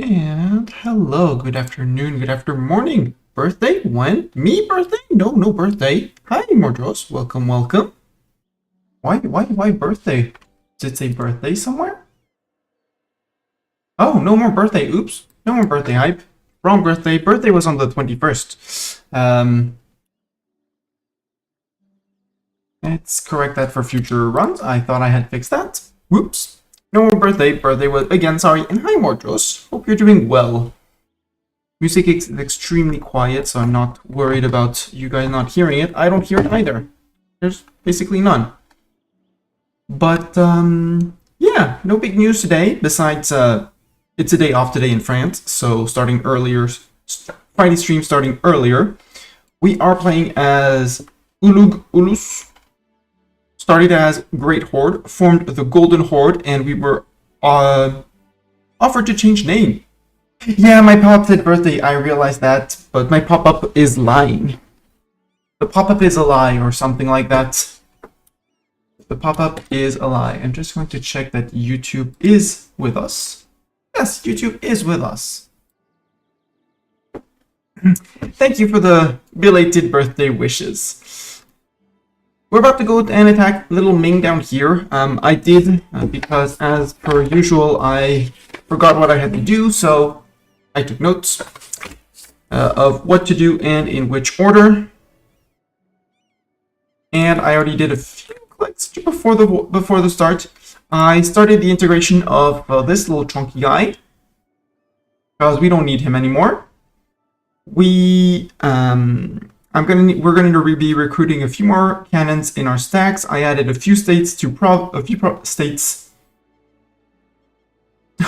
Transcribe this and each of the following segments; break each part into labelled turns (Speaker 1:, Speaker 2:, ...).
Speaker 1: And hello, good afternoon, good after morning. Birthday? When? Me birthday? No birthday. Hi, Mordros. Welcome, welcome. Why birthday? Did it say birthday somewhere? Oh, no more birthday. Oops. No more birthday hype. Wrong birthday. Birthday was on the 21st. Let's correct that for future runs. I thought I had fixed that. Whoops. No more birthday. Birthday was, again, sorry. And hi, Mordros. Hope you're doing well. Music is extremely quiet, so I'm not worried about you guys not hearing it. I don't hear it either. There's basically none. But, yeah, no big news today, besides, it's a day off today in France, so starting earlier, Friday stream starting earlier. We are playing as Ulus, started as Great Horde, formed the Golden Horde, and we were, offered to change name. Yeah, my pop-up said birthday, I realized that, but my pop-up is lying. The pop-up is a lie, or something like that. The pop-up is a lie. I'm just going to check that YouTube is with us. Yes, YouTube is with us. Thank you for the belated birthday wishes. We're about to go and attack little Ming down here. I did, because as per usual, I forgot what I had to do, so I took notes of what to do and in which order. And I already did a few clicks before the start. I started the integration of this little chunky guy because we don't need him anymore. We're going to be recruiting a few more cannons in our stacks. I added a few states to states.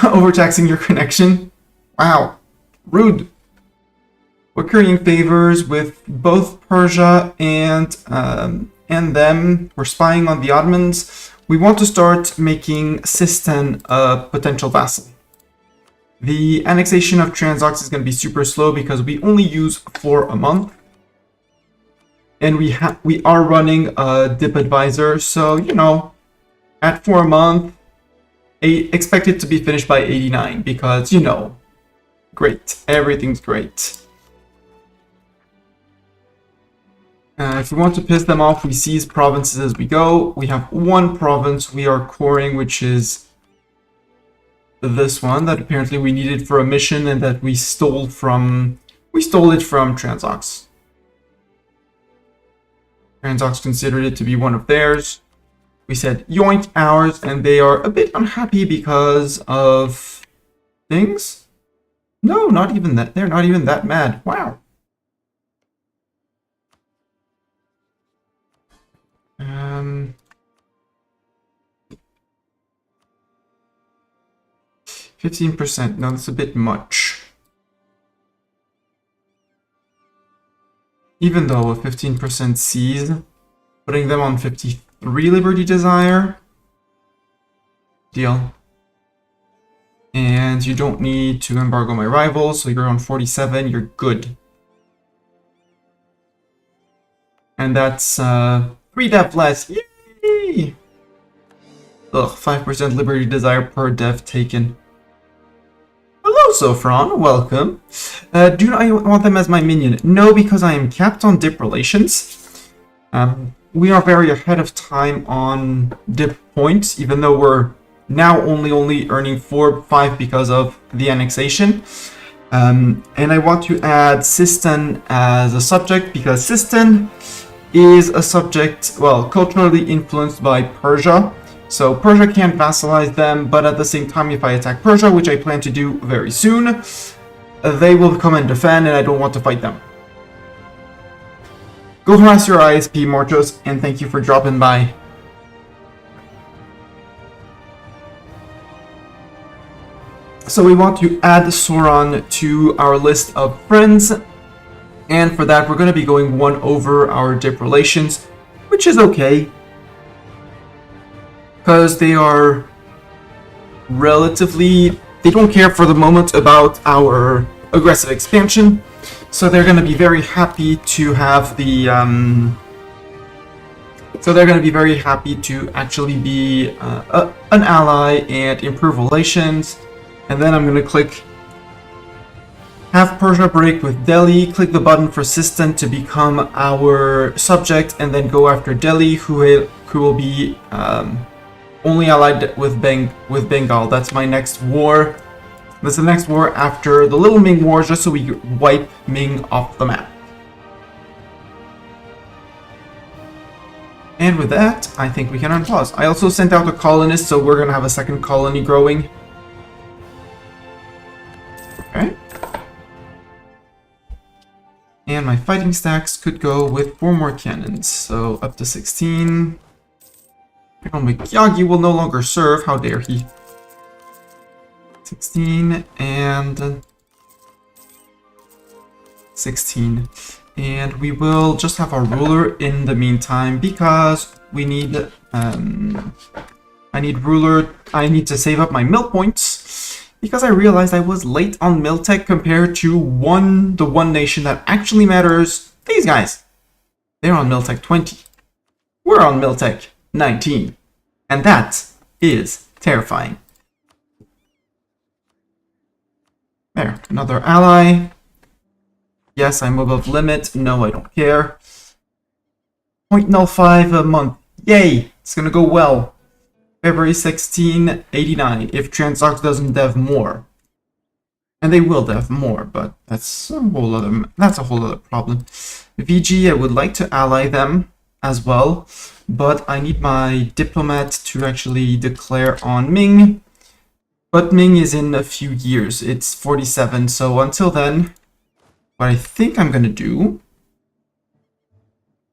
Speaker 1: Overtaxing your connection. Wow, rude. We're currying favors with both Persia and them. We're spying on the Ottomans. We want to start making Sistan a potential vassal. The annexation of Transox is going to be super slow because we only use 4 a month. And we are running a dip advisor, so, you know, at 4 a month, expect it to be finished by 89 because, you know, great. Everything's great. If we want to piss them off, we seize provinces as we go. We have one province we are coring, which is this one that apparently we needed for a mission and that we stole it from Transox. Transox considered it to be one of theirs. We said yoink ours, and they are a bit unhappy because of things. No, not even that. They're not even that mad. Wow. 15%. No, that's a bit much. Even though a 15% seize, putting them on 53 Liberty Desire. Deal. And you don't need to embargo my rivals, so you're on 47, you're good. And that's 3 dev less. Yay! Ugh, 5% Liberty Desire per dev taken. Hello, Sofron. Welcome. Do I want them as my minion? No, because I am capped on dip relations. We are very ahead of time on dip points, even though we're now only earning 4, 5 because of the annexation. And I want to add Sistan as a subject because Sistan is a subject, well, culturally influenced by Persia. So Persia can't vassalize them, but at the same time, if I attack Persia, which I plan to do very soon, they will come and defend, and I don't want to fight them. Go harass your ISP, Mortos, and thank you for dropping by. So we want to add Sauron to our list of friends, and for that, we're going to be going 1 over our dip relations, which is okay. Because they are relatively, they don't care for the moment about our aggressive expansion, so they're going to be very happy to have the, so they're going to be very happy to actually be an ally and improve relations. And then I'm going to click have Persia break with Delhi, click the button for Sistan to become our subject, and then go after Delhi, who will be only allied with Bengal. That's my next war. This is the next war after the Little Ming Wars, just so we wipe Ming off the map. And with that, I think we can unpause. I also sent out a colonist, so we're gonna have a second colony growing. Okay. And my fighting stacks could go with 4 more cannons, so up to 16. Oh, Miyagi will no longer serve, how dare he. 16 and 16. And we will just have our ruler in the meantime because we need I need to save up my mill points because I realized I was late on mill tech compared to the one nation that actually matters. These guys. They're on mill tech 20. We're on mill tech 19. And that is terrifying. There, another ally. Yes, I'm above limit. No, I don't care. 0.05 a month. Yay! It's gonna go well. February 16, 89. If Transox doesn't dev more. And they will dev more, but that's a whole other problem. VG, I would like to ally them as well, but I need my diplomat to actually declare on Ming. But Ming is in a few years. It's 47, so until then, what I think I'm gonna do...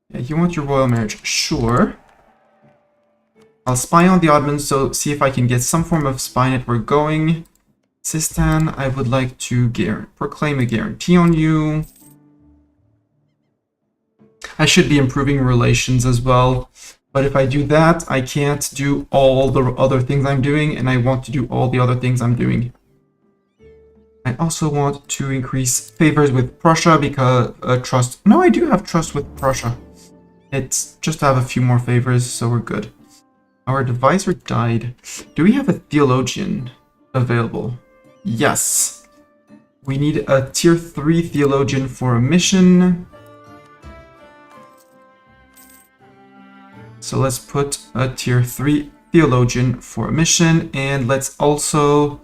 Speaker 1: Yeah, you want your royal marriage? Sure. I'll spy on the Ottomans, so see if I can get some form of spy network going. Sistan, I would like to proclaim a guarantee on you. I should be improving relations as well. But if I do that, I can't do all the other things I'm doing, and I want to do all the other things I'm doing. I also want to increase favors with Prussia because trust. No, I do have trust with Prussia. It's just to have a few more favors, so we're good. Our advisor died. Do we have a theologian available? Yes. We need a tier 3 theologian for a mission. So let's put a tier 3 theologian for a mission, and let's also...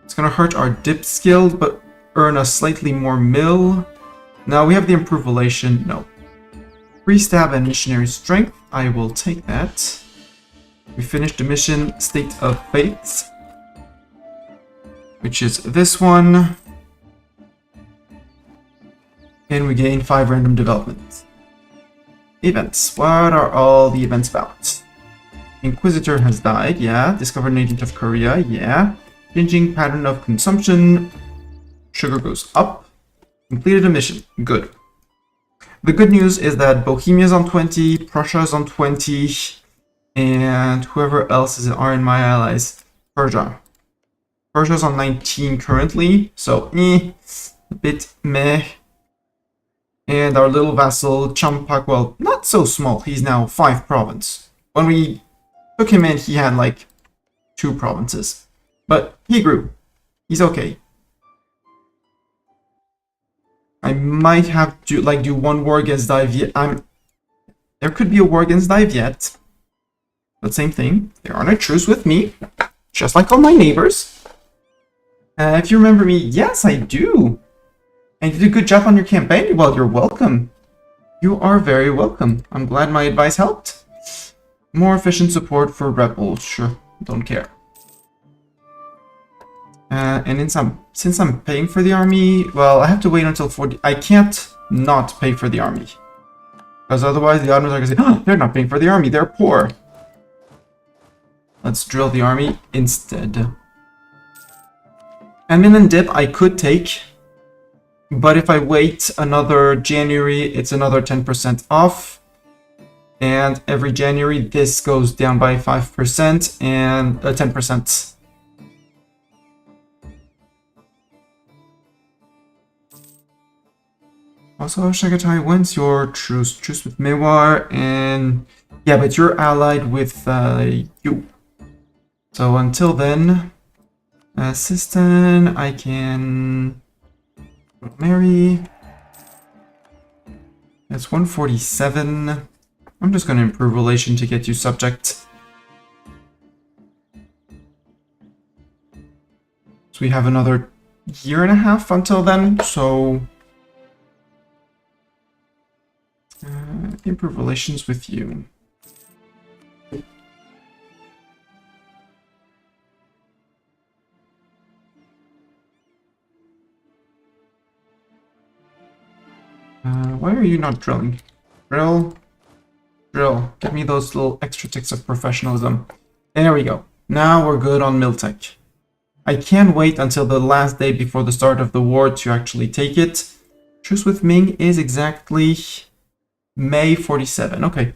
Speaker 1: It's gonna hurt our dip skill, but earn a slightly more mill. Now we have the improved relation. No. Free stab and missionary strength. I will take that. We finished the mission State of Faith, which is this one. And we gain 5 random development. Events. What are all the events about? Inquisitor has died, yeah. Discovered an agent of Korea, yeah. Changing pattern of consumption. Sugar goes up. Completed a mission. Good. The good news is that Bohemia's on 20, Prussia's on 20, and whoever else are in my allies. Persia. Persia's on 19 currently, so a bit meh. And our little vassal, Champak, well, not so small. He's now 5 province. When we took him in, he had like 2 provinces. But he grew. He's okay. I might have to do one war against Daiviet. There could be a war against Daiviet. But same thing. They're on a truce with me. Just like all my neighbors. If you remember me, yes, I do. And you did a good job on your campaign. Well, you're welcome. You are very welcome. I'm glad my advice helped. More efficient support for rebels. Sure. Don't care. And since I'm paying for the army, well, I have to wait until 40. I can't not pay for the army. Because otherwise the Ottomans are going to say, oh, they're not paying for the army, they're poor. Let's drill the army instead. Admin and dip I could take. But if I wait another January, it's another 10% off. And every January, this goes down by 5% and 10%. Also, Shagatai, when's your truce? Truce with Mewar, and yeah, but you're allied with you. So until then, Sistan, I can Mary. That's 147. I'm just going to improve relation to get you subject. So we have another year and a half until then, so improve relations with you. Why are you not drilling? Drill. Drill. Give me those little extra ticks of professionalism. There we go. Now we're good on Miltech. I can't wait until the last day before the start of the war to actually take it. Truce with Ming is exactly May 47. Okay.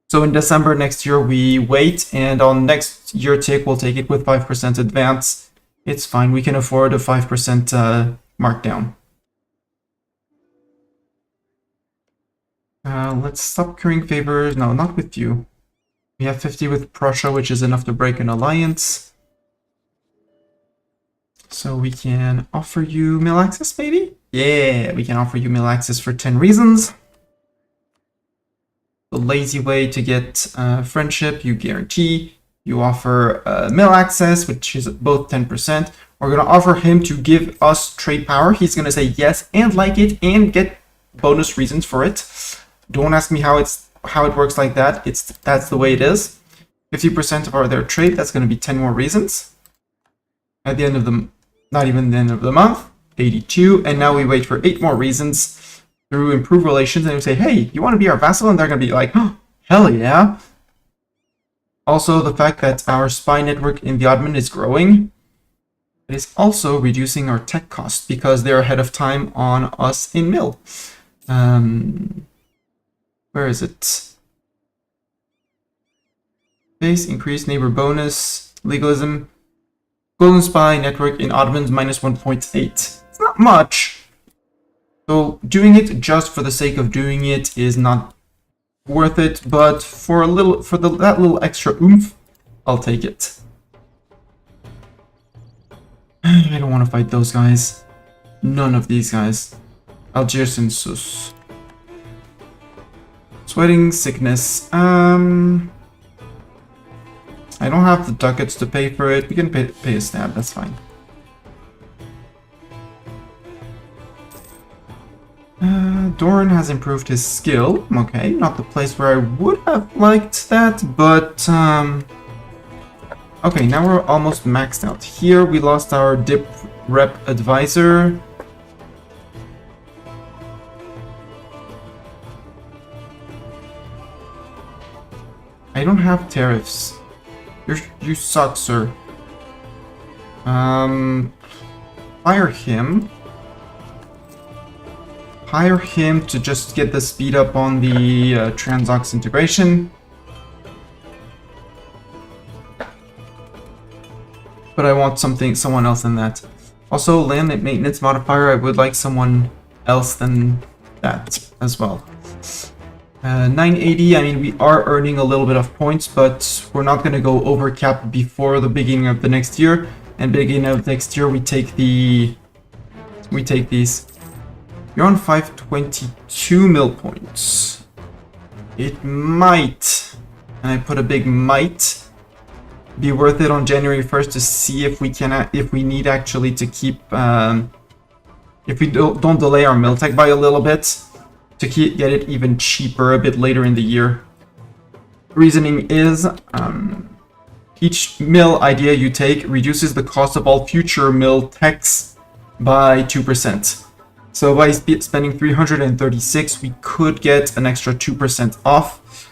Speaker 1: So in December next year we wait, and on next year tick we'll take it with 5% advance. It's fine. We can afford a 5% markdown. Let's stop currying favors. No, not with you. We have 50 with Prussia, which is enough to break an alliance. So we can offer you mill access, maybe? Yeah, we can offer you mill access for 10 reasons. The lazy way to get friendship, you guarantee. You offer mill access, which is both 10%. We're going to offer him to give us trade power. He's going to say yes and like it and get bonus reasons for it. Don't ask me how it works like that. That's the way it is. 50% of their trade, that's going to be 10 more reasons. At the end of the, not even the end of the month, 82. And now we wait for 8 more reasons through improved relations. And we say, hey, you want to be our vassal? And they're going to be like, oh, hell yeah. Also, the fact that our spy network in the Ottoman is growing, it is also reducing our tech costs because they're ahead of time on us in mill. Where is it? Base, increased neighbor bonus, legalism, golden spy network in Ottomans minus 1.8. It's not much. So doing it just for the sake of doing it is not worth it, but for that little extra oomph, I'll take it. I don't want to fight those guys. None of these guys. Algiers and Sus. Sweating, sickness. I don't have the ducats to pay for it. We can pay a stab, that's fine. Doran has improved his skill. Okay, not the place where I would have liked that, but okay, now we're almost maxed out. Here we lost our dip rep advisor. I don't have tariffs. You suck, sir. Hire him. Hire him to just get the speed up on the Transox integration. But I want someone else than that. Also, land and maintenance modifier, I would like someone else than that as well. 980, I mean, we are earning a little bit of points, but we're not going to go over cap before the beginning of the next year. And beginning of next year, we take these. You're on 522 mil points. It might, and I put a big might, be worth it on January 1st to see if we need actually to keep, if we don't delay our mill tech by a little bit, to get it even cheaper a bit later in the year. Reasoning is, each mill idea you take reduces the cost of all future mill techs by 2%. So by spending 336, we could get an extra 2% off.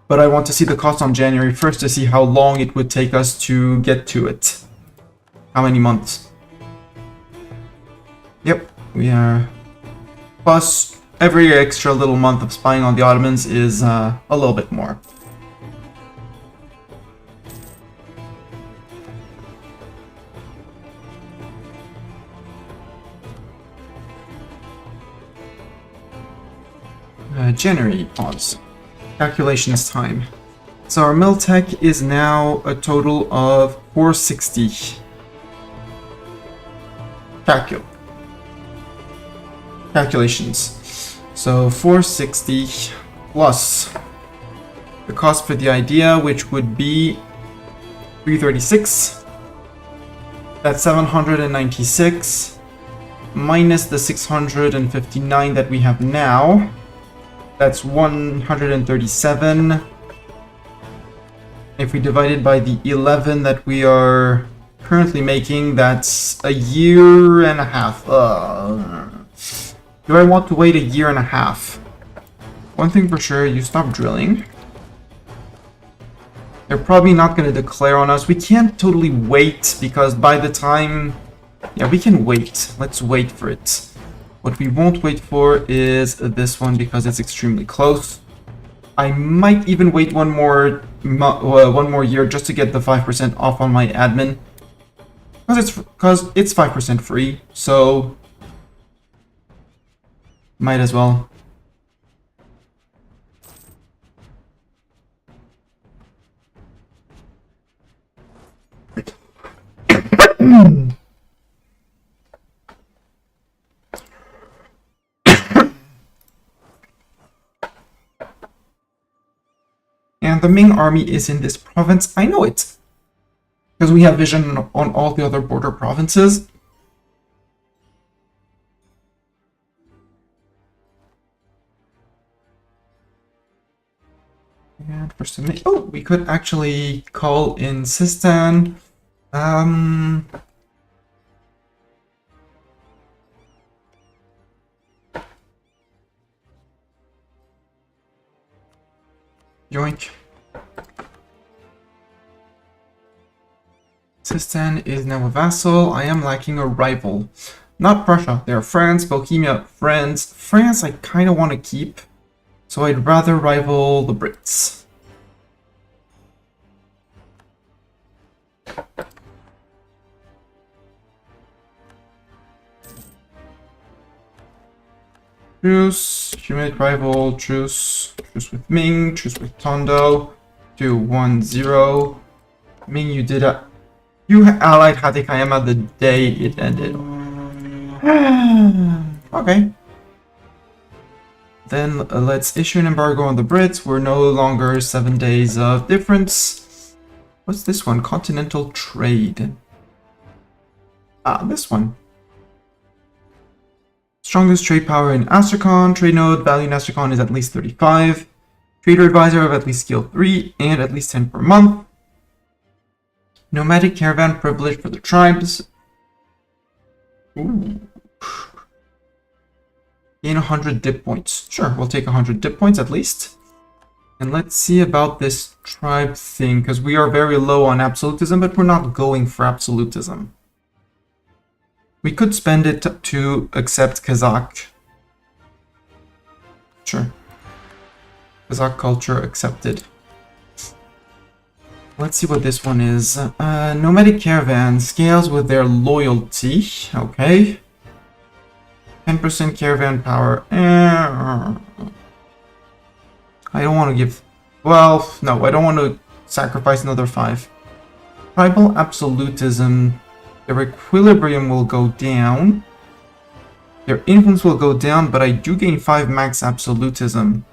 Speaker 1: But I want to see the cost on January 1st to see how long it would take us to get to it. How many months? Yep, we are. Plus, every extra little month of spying on the Ottomans is a little bit more. January, pause. Calculations time. So our mill tech is now a total of 460. Calcul. calculations. So 460 plus the cost for the idea, which would be 336. That's 796 minus the 659 that we have now. That's 137. If we divide it by the 11 that we are currently making, that's a year and a half. Do I want to wait a year and a half? One thing for sure, you stop drilling. They're probably not going to declare on us. We can't totally wait because by the time... Yeah, we can wait. Let's wait for it. What we won't wait for is this one because it's extremely close. I might even wait one more year just to get the 5% off on my admin. Because it's 5% free, so might as well. And the Ming army is in this province. I know it. Because we have vision on all the other border provinces. And for some... Oh, we could actually call in Sistan. Yoink. Sistan is now a vassal. I am lacking a rival. Not Prussia. They are France, Bohemia, France. France I kind of want to keep. So I'd rather rival the Brits. Truce, humid rival, truce, truce with Ming, truce with Tondo, 2-1-0. Ming, you did a... You allied Hatekayama the day it ended. Okay. Then let's issue an embargo on the Brits. We're no longer 7 days of difference. What's this one? Continental trade. Ah, this one. Strongest trade power in Astrakhan. Trade node value in Astrakhan is at least 35. Trader advisor of at least skill 3 and at least 10 per month. Nomadic caravan privilege for the tribes. Ooh. Gain 100 dip points. Sure, we'll take 100 dip points at least. And let's see about this tribe thing, because we are very low on absolutism, but we're not going for absolutism. We could spend it to accept Kazakh. Sure. Kazakh culture accepted. Let's see what this one is. Nomadic caravan scales with their loyalty. Okay. 10% caravan power. I don't want to give... Well, no, I don't want to sacrifice another 5. Tribal absolutism. Their equilibrium will go down. Their influence will go down, but I do gain 5 max absolutism.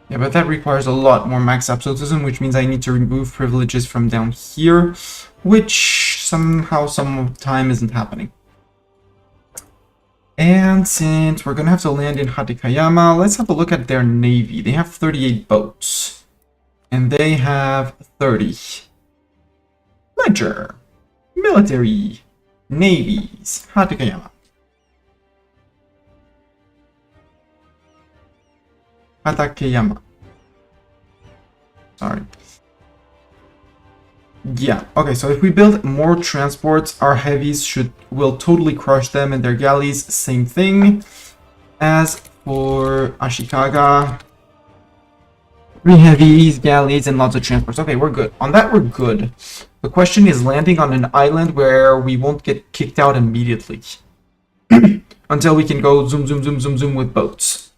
Speaker 1: Yeah, but that requires a lot more max absolutism, which means I need to remove privileges from down here, which somehow, some time isn't happening. And since we're going to have to land in Hatekayama, let's have a look at their navy. They have 38 boats. And they have 30. Ledger. Military. Navies. Hatekayama. Hatekayama. Sorry. Yeah, okay, so if we build more transports, our heavies will totally crush them, and their galleys, same thing. As for Ashikaga, 3 heavies, galleys, and lots of transports. Okay, we're good. On that, we're good. The question is landing on an island where we won't get kicked out immediately. Until we can go zoom, zoom, zoom, zoom, zoom with boats.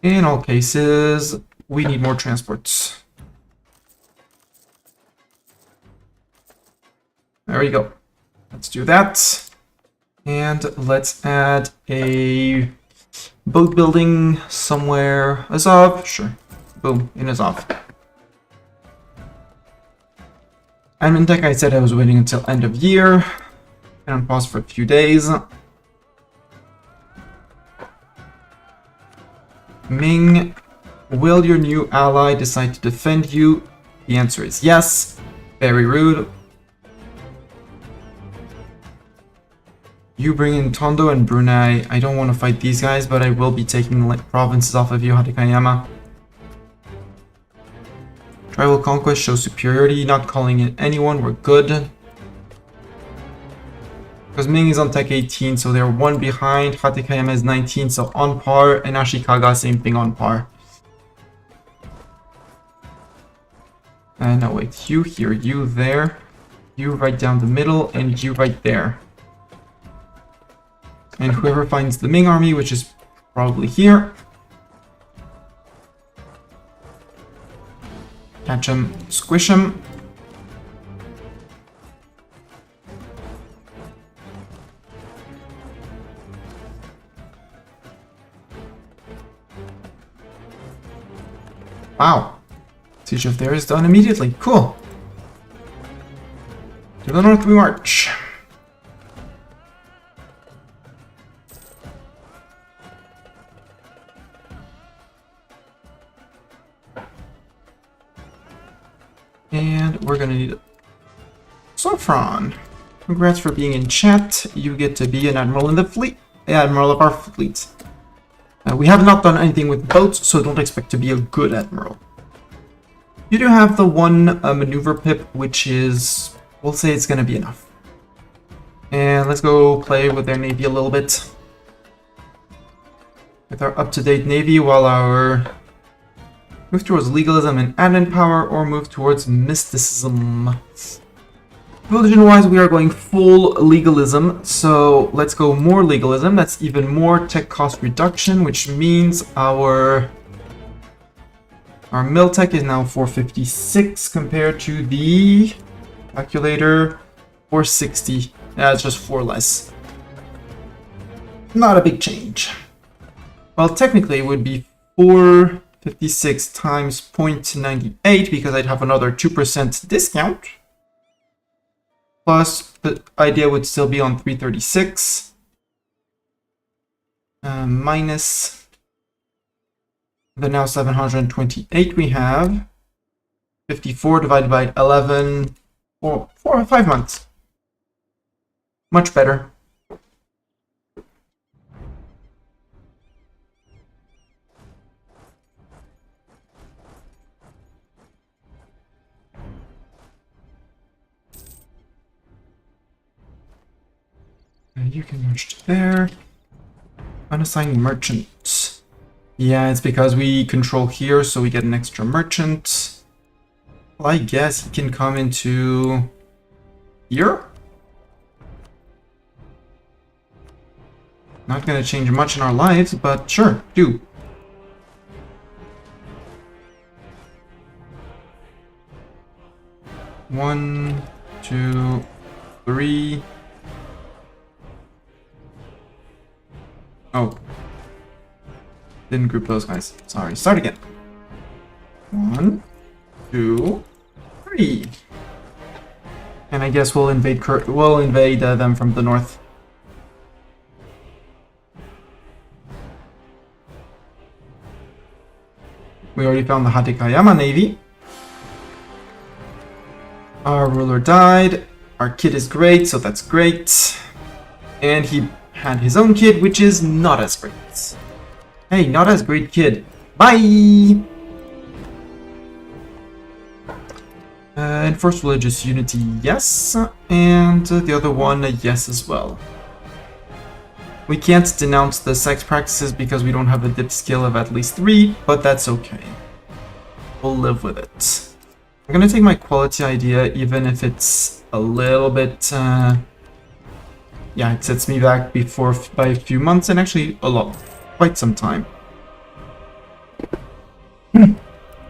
Speaker 1: In all cases, we need more transports. There we go. Let's do that. And let's add a boat building somewhere. Azov? Sure. Boom, in Azov. And in tech, I said I was waiting until end of year. And on pause for a few days. Ming, will your new ally decide to defend you? The answer is yes. Very rude. You bring in Tondo and Brunei. I don't want to fight these guys, but I will be taking provinces off of you, Hatakayama. Tribal conquest shows superiority, not calling it anyone, we're good. Because Ming is on tech 18, so they're one behind. Hatakayama is 19, so on par. And Ashikaga, same thing, on par. No, wait, you here, you there. You right down the middle, and you right there. And whoever finds the Ming army, which is probably here. Catch him, squish him. Wow. Siege of there is done immediately. Cool. To the north we march. And we're gonna need Sofron. Congrats for being in chat. You get to be an admiral in the fleet. Admiral of our fleet. We have not done anything with boats, so don't expect to be a good admiral. You do have the one maneuver pip, which is, we'll say it's gonna be enough. And let's go play with their navy a little bit. With our up-to-date navy, while our move towards legalism and admin power, or move towards mysticism. Religion-wise, we are going full legalism, so let's go more legalism. That's even more tech cost reduction, which means our mill tech is now 456 compared to the calculator 460. Yeah, it's just 4 less. Not a big change. Well, technically it would be 456 times 0.98 because I'd have another 2% discount. Plus, the idea would still be on 336. Minus the now 728 we have. 54 divided by 11. 4 or 5 months. Much better. You can merge to there. Unassigned merchant. Yeah, it's because we control here, so we get an extra merchant. Well, I guess he can come into here. Not gonna change much in our lives, but sure, do. One, 2, 3. Oh. Didn't group those guys. Sorry. Start again. 1, 2, 3. And I guess we'll invade them from the north. We already found the Hatakayama Navy. Our ruler died. Our kid is great, so that's great. And he had his own kid, which is not as great. Hey, not as great kid. Bye! Enforced religious unity, yes. And the other one, yes as well. We can't denounce the sex practices because we don't have a dip skill of at least 3, but that's okay. We'll live with it. I'm gonna take my quality idea, even if it's a little bit... yeah, it sets me back by a few months, and actually quite some time. But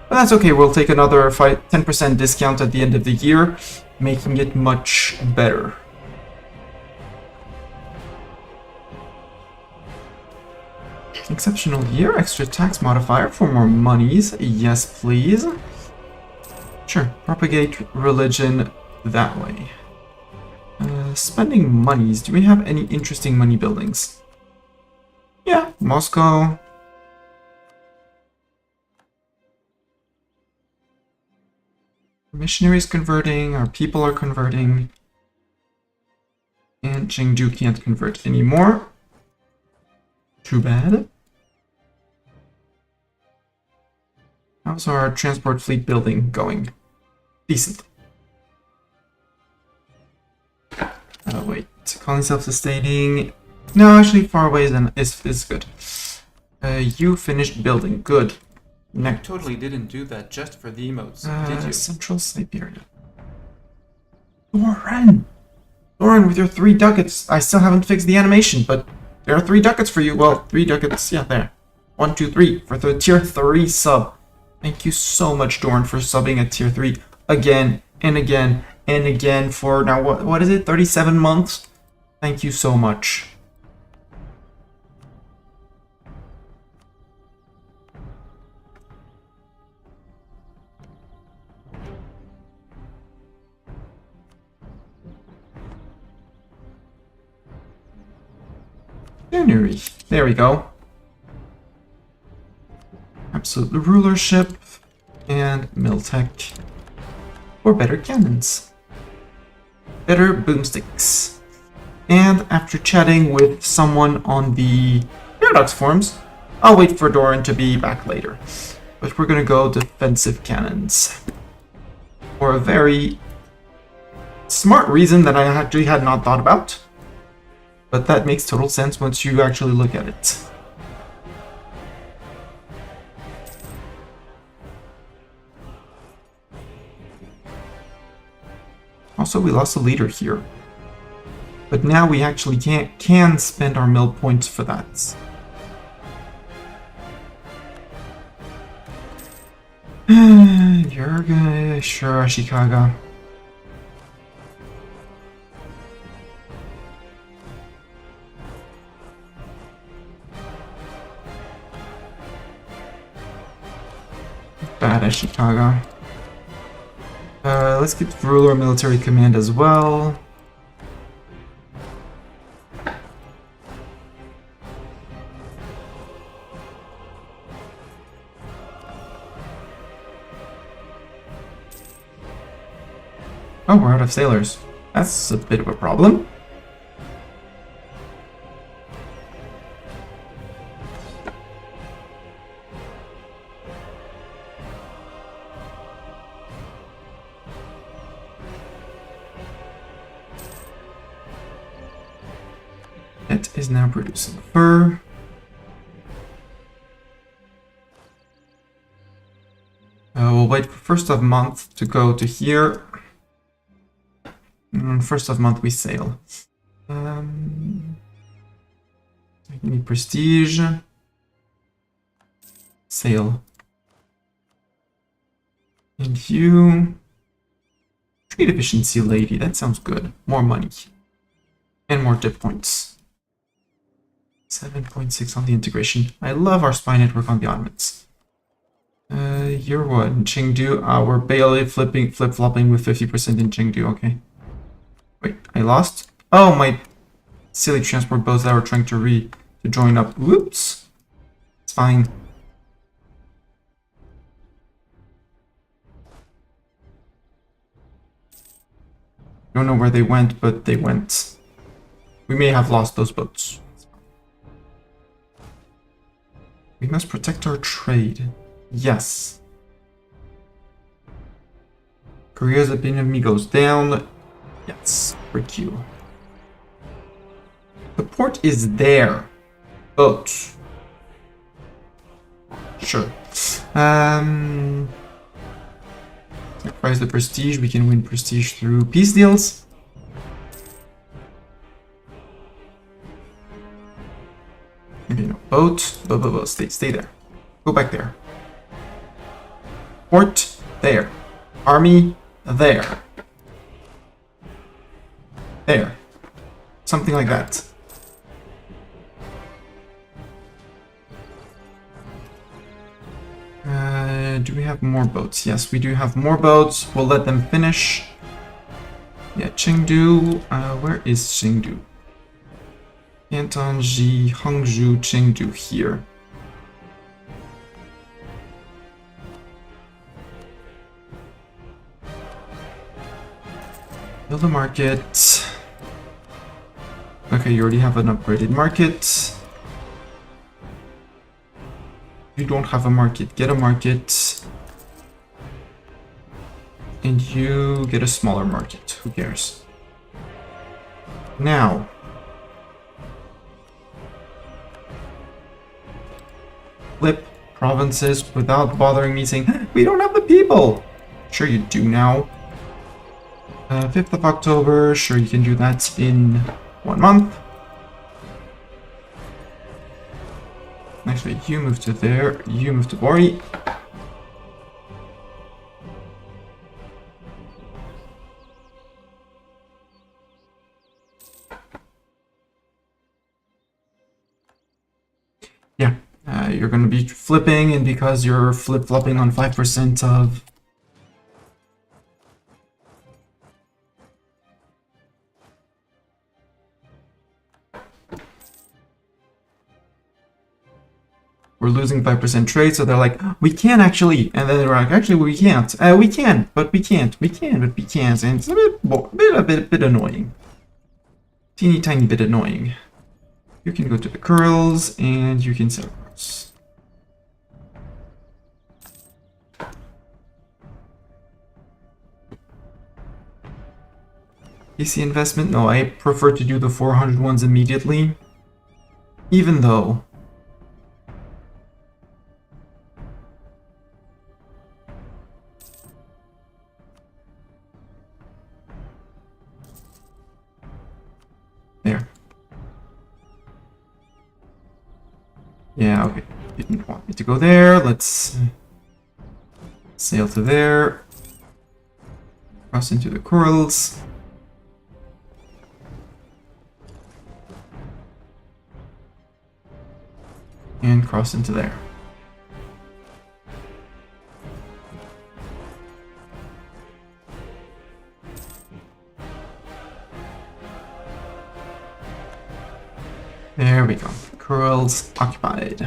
Speaker 1: that's okay, we'll take another 10% discount at the end of the year, making it much better. Exceptional year, extra tax modifier for more monies. Yes, please. Sure, propagate religion that way. Spending monies. Do we have any interesting money buildings? Yeah, Moscow. Missionaries converting, our people are converting. And Chengdu can't convert anymore. Too bad. How's our transport fleet building going? Decent. Wait, calling self-sustaining. No, actually, far away is good. You finished building. Good. Next.
Speaker 2: Totally didn't do that just for the emotes, did you?
Speaker 1: Central Siberia. Doran! Doran, with your 3 ducats. I still haven't fixed the animation, but there are 3 ducats for you. Well, 3 ducats. Yeah, there. 1, 2, 3 for the tier 3 sub. Thank you so much, Doran, for subbing at tier 3 again and again and again for now. What is it? 37 months. Thank you so much. January. There we go. Absolute rulership and Miltech for better cannons. Better boomsticks. And after chatting with someone on the Paradox forums, I'll wait for Doran to be back later. But we're gonna go defensive cannons. For a very smart reason that I actually had not thought about. But that makes total sense once you actually look at it. Also, we lost a leader here. But now we actually can spend our mill points for that. You're gonna... Sure, Ashikaga. Bad Ashikaga. Let's get ruler military command as well. Oh, we're out of sailors. That's a bit of a problem. It is now producing fur. We'll wait for first of month to go to here. First of month we sail. Give me prestige. Sail. And you... Trade efficiency lady, that sounds good. More money. And more dip points. 7.6 on the integration. I love our spy network on the Ottomans. You're what? In Chengdu? We're barely flip-flopping with 50% in Chengdu, okay. Wait, I lost? Oh, my silly transport boats that were trying to join up. Whoops. It's fine. Don't know where they went, but they went. We may have lost those boats. We must protect our trade. Yes. Korea's opinion of me goes down. Yes, frick you. The port is there. Boats. Sure. Sacrifice the prestige. We can win prestige through peace deals. Okay, no. Boat. Stay there. Go back there. Port there. Army there. There. Something like that. Do we have more boats? Yes, we do have more boats. We'll let them finish. Yeah, Chengdu. Where is Chengdu? Cantonji, Hangzhou, Chengdu here. Build a market. Okay, you already have an upgraded market. You don't have a market, get a market. And you get a smaller market, who cares? Now. Flip provinces without bothering me saying, we don't have the people! Sure you do now. 5th of October, sure you can do that in 1 month. Actually, you move to there, you move to Bori. Yeah, you're going to be flipping, and because you're flip-flopping on 5% of... We're losing 5% trade, so they're like, we can actually, and then they're like, actually we can't. We can, but we can't. We can, but we can't, and it's a bit annoying. Teeny tiny bit annoying. You can go to the curls, and you can sell curls. PC investment? No, I prefer to do the 400 ones immediately. Even though... There. Yeah, okay. You didn't want me to go there. Let's sail to there. Cross into the corals. And cross into there. There we go. Corals occupied.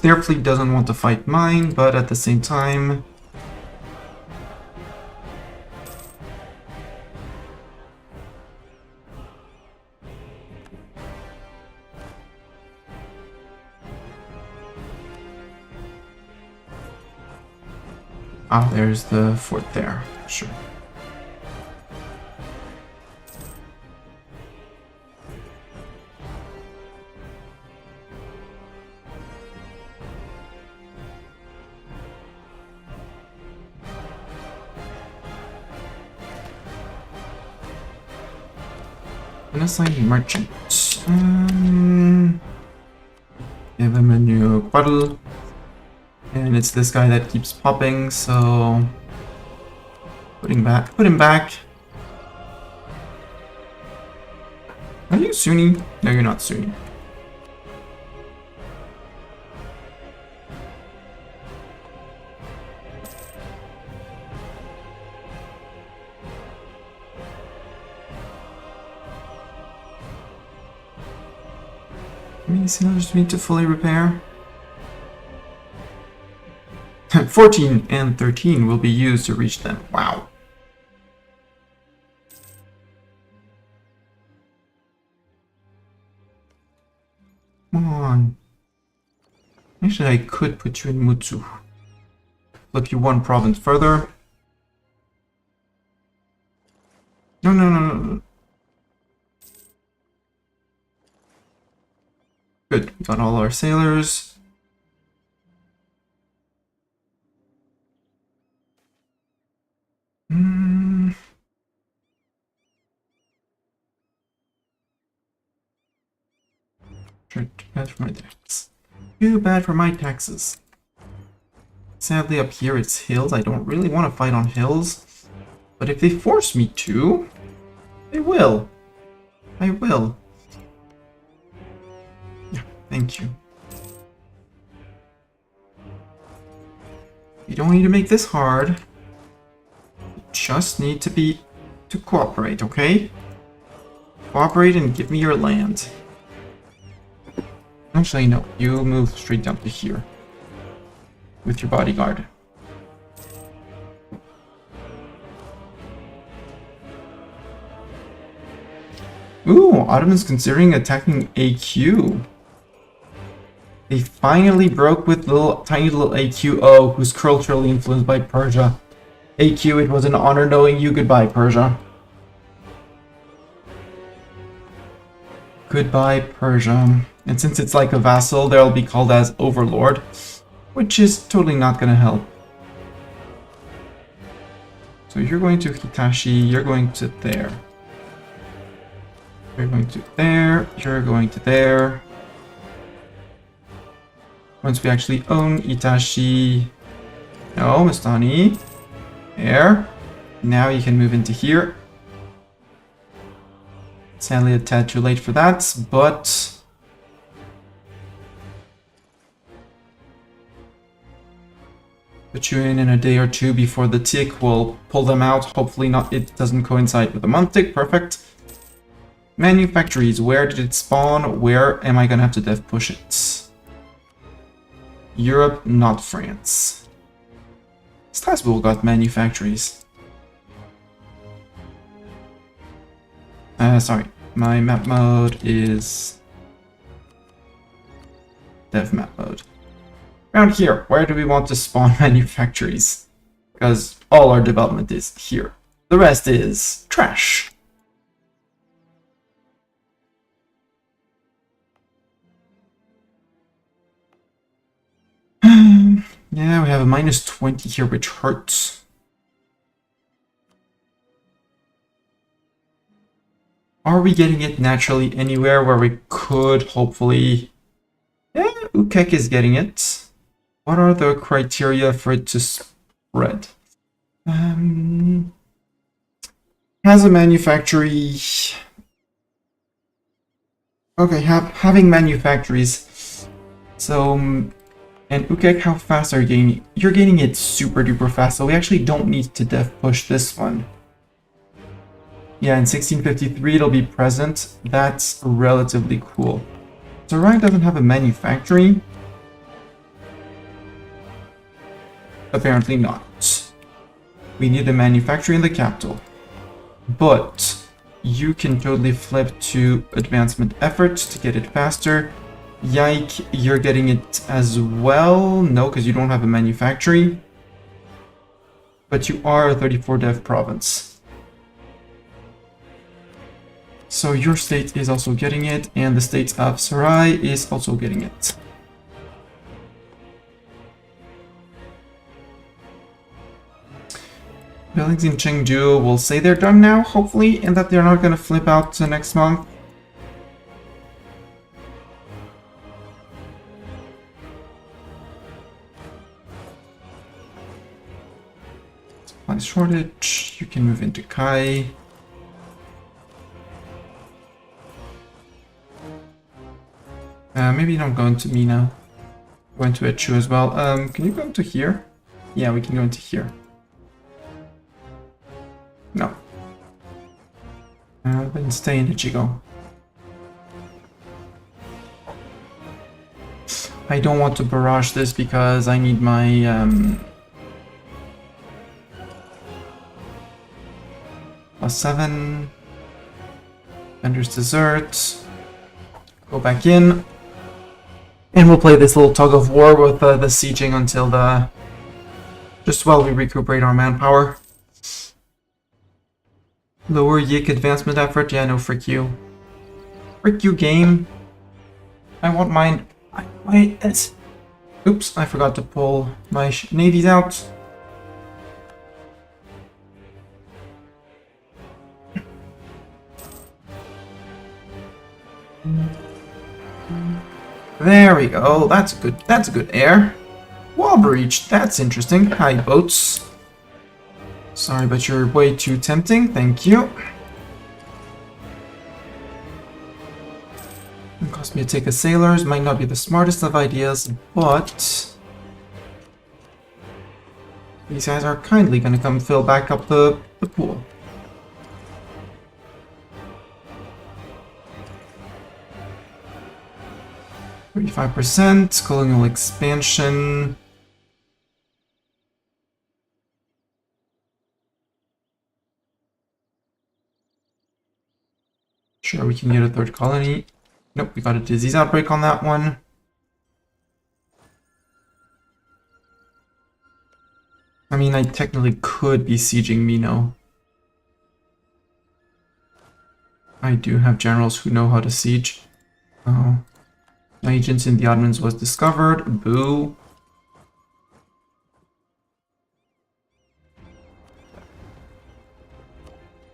Speaker 1: Their fleet doesn't want to fight mine, but at the same time... Ah, there's the fort there. Sure. Assign merchant. Give him a new puddle. And it's this guy that keeps popping, so put him back. Are you Sunni? No, you're not Sunni. Sailors need to fully repair. 14 and 13 will be used to reach them. Wow. Come on. Actually, I could put you in Mutsu. Flip you 1 province further. No. Good, we got all our sailors. Sure, that's right there. Too bad for my taxes. Sadly, up here it's hills. I don't really want to fight on hills. But if they force me to, they will. I will. Yeah, thank you. You don't need to make this hard. You just need to cooperate, okay? Cooperate and give me your land. Actually, no. You move straight down to here. With your bodyguard. Ooh, Ottoman's considering attacking AQ. They finally broke with tiny little AQO, who's culturally influenced by Persia. AQ, it was an honor knowing you. Goodbye, Persia. Goodbye, Persia. And since it's like a vassal, they'll be called as Overlord, which is totally not gonna help. So you're going to Hitachi, you're going to there. You're going to there, you're going to there. Once we actually own Itachi... No, Mastani. There. Now you can move into here. Sadly a tad too late for that, but... Put you in a day or two before the tick will pull them out. Hopefully not. It doesn't coincide with the month tick. Perfect. Manufactories. Where did it spawn? Where am I gonna have to dev push it? Europe, not France. Strasbourg got manufactories. Sorry. My map mode is dev map mode. Around here, where do we want to spawn manufactories? Because all our development is here. The rest is trash. Yeah, we have a -20 here, which hurts. Are we getting it naturally anywhere where we could hopefully... Yeah, Ukek is getting it. What are the criteria for it to spread? Has a manufactory... Okay, having manufactories. So, and Ukek, how fast are you gaining? You're gaining it super duper fast, so we actually don't need to dev push this one. Yeah, in 1653 it'll be present. That's relatively cool. So Ryan doesn't have a manufactory. Apparently not. We need a manufacturing in the capital. But you can totally flip to advancement efforts to get it faster. Yike, you're getting it as well. No, because you don't have a manufactory. But you are a 34 dev province. So your state is also getting it, and the state of Sarai is also getting it. Buildings in Chengdu will say they're done now, hopefully, and that they're not going to flip out to next month. Supply shortage, you can move into Kai. Maybe don't go into Mina. Go into Echu as well. Can you go into here? Yeah, we can go into here. No. Then stay in Ichigo. I don't want to barrage this because I need my +7. Vendor's Dessert. Go back in. And we'll play this little tug of war with the sieging until the... just while we recuperate our manpower. Lower Yik advancement effort? Yeah, no, frick you. Frick you, game. I want mine. Oops, I forgot to pull my navies out. There we go. That's a good air. Wall breach. That's interesting. Hi, boats. Sorry, but you're way too tempting. Thank you. It cost me to take a sailors. Might not be the smartest of ideas, but these guys are kindly gonna come fill back up the pool. %, colonial expansion. Sure, we can get a third colony. Nope, we got a disease outbreak on that one. I mean, I technically could be sieging Mino. I do have generals who know how to siege. Oh. My agents in the Ottomans was discovered. Boo.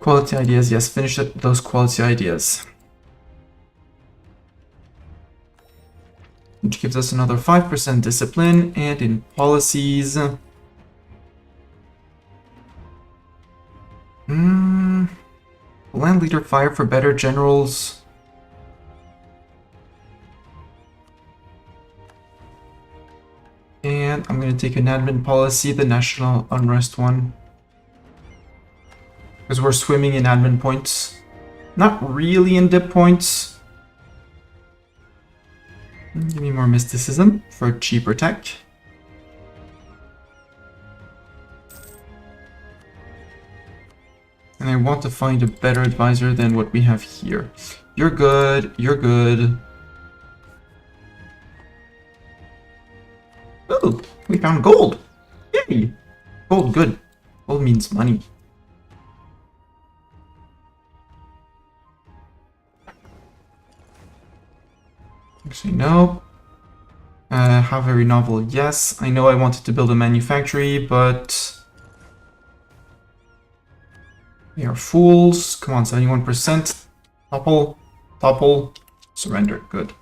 Speaker 1: Quality ideas, yes, finish those quality ideas. Which gives us another 5% discipline, and in policies... Land leader fire for better generals. And I'm going to take an admin policy, the national unrest one. Because we're swimming in admin points. Not really in dip points. Give me more mysticism for cheaper tech. And I want to find a better advisor than what we have here. You're good, you're good. Oh, we found gold! Yay! Gold, good. Gold means money. Actually, no. How very novel, yes. I know I wanted to build a manufactory, but... we are fools. Come on, 71%. Topple. Topple. Surrender. Good.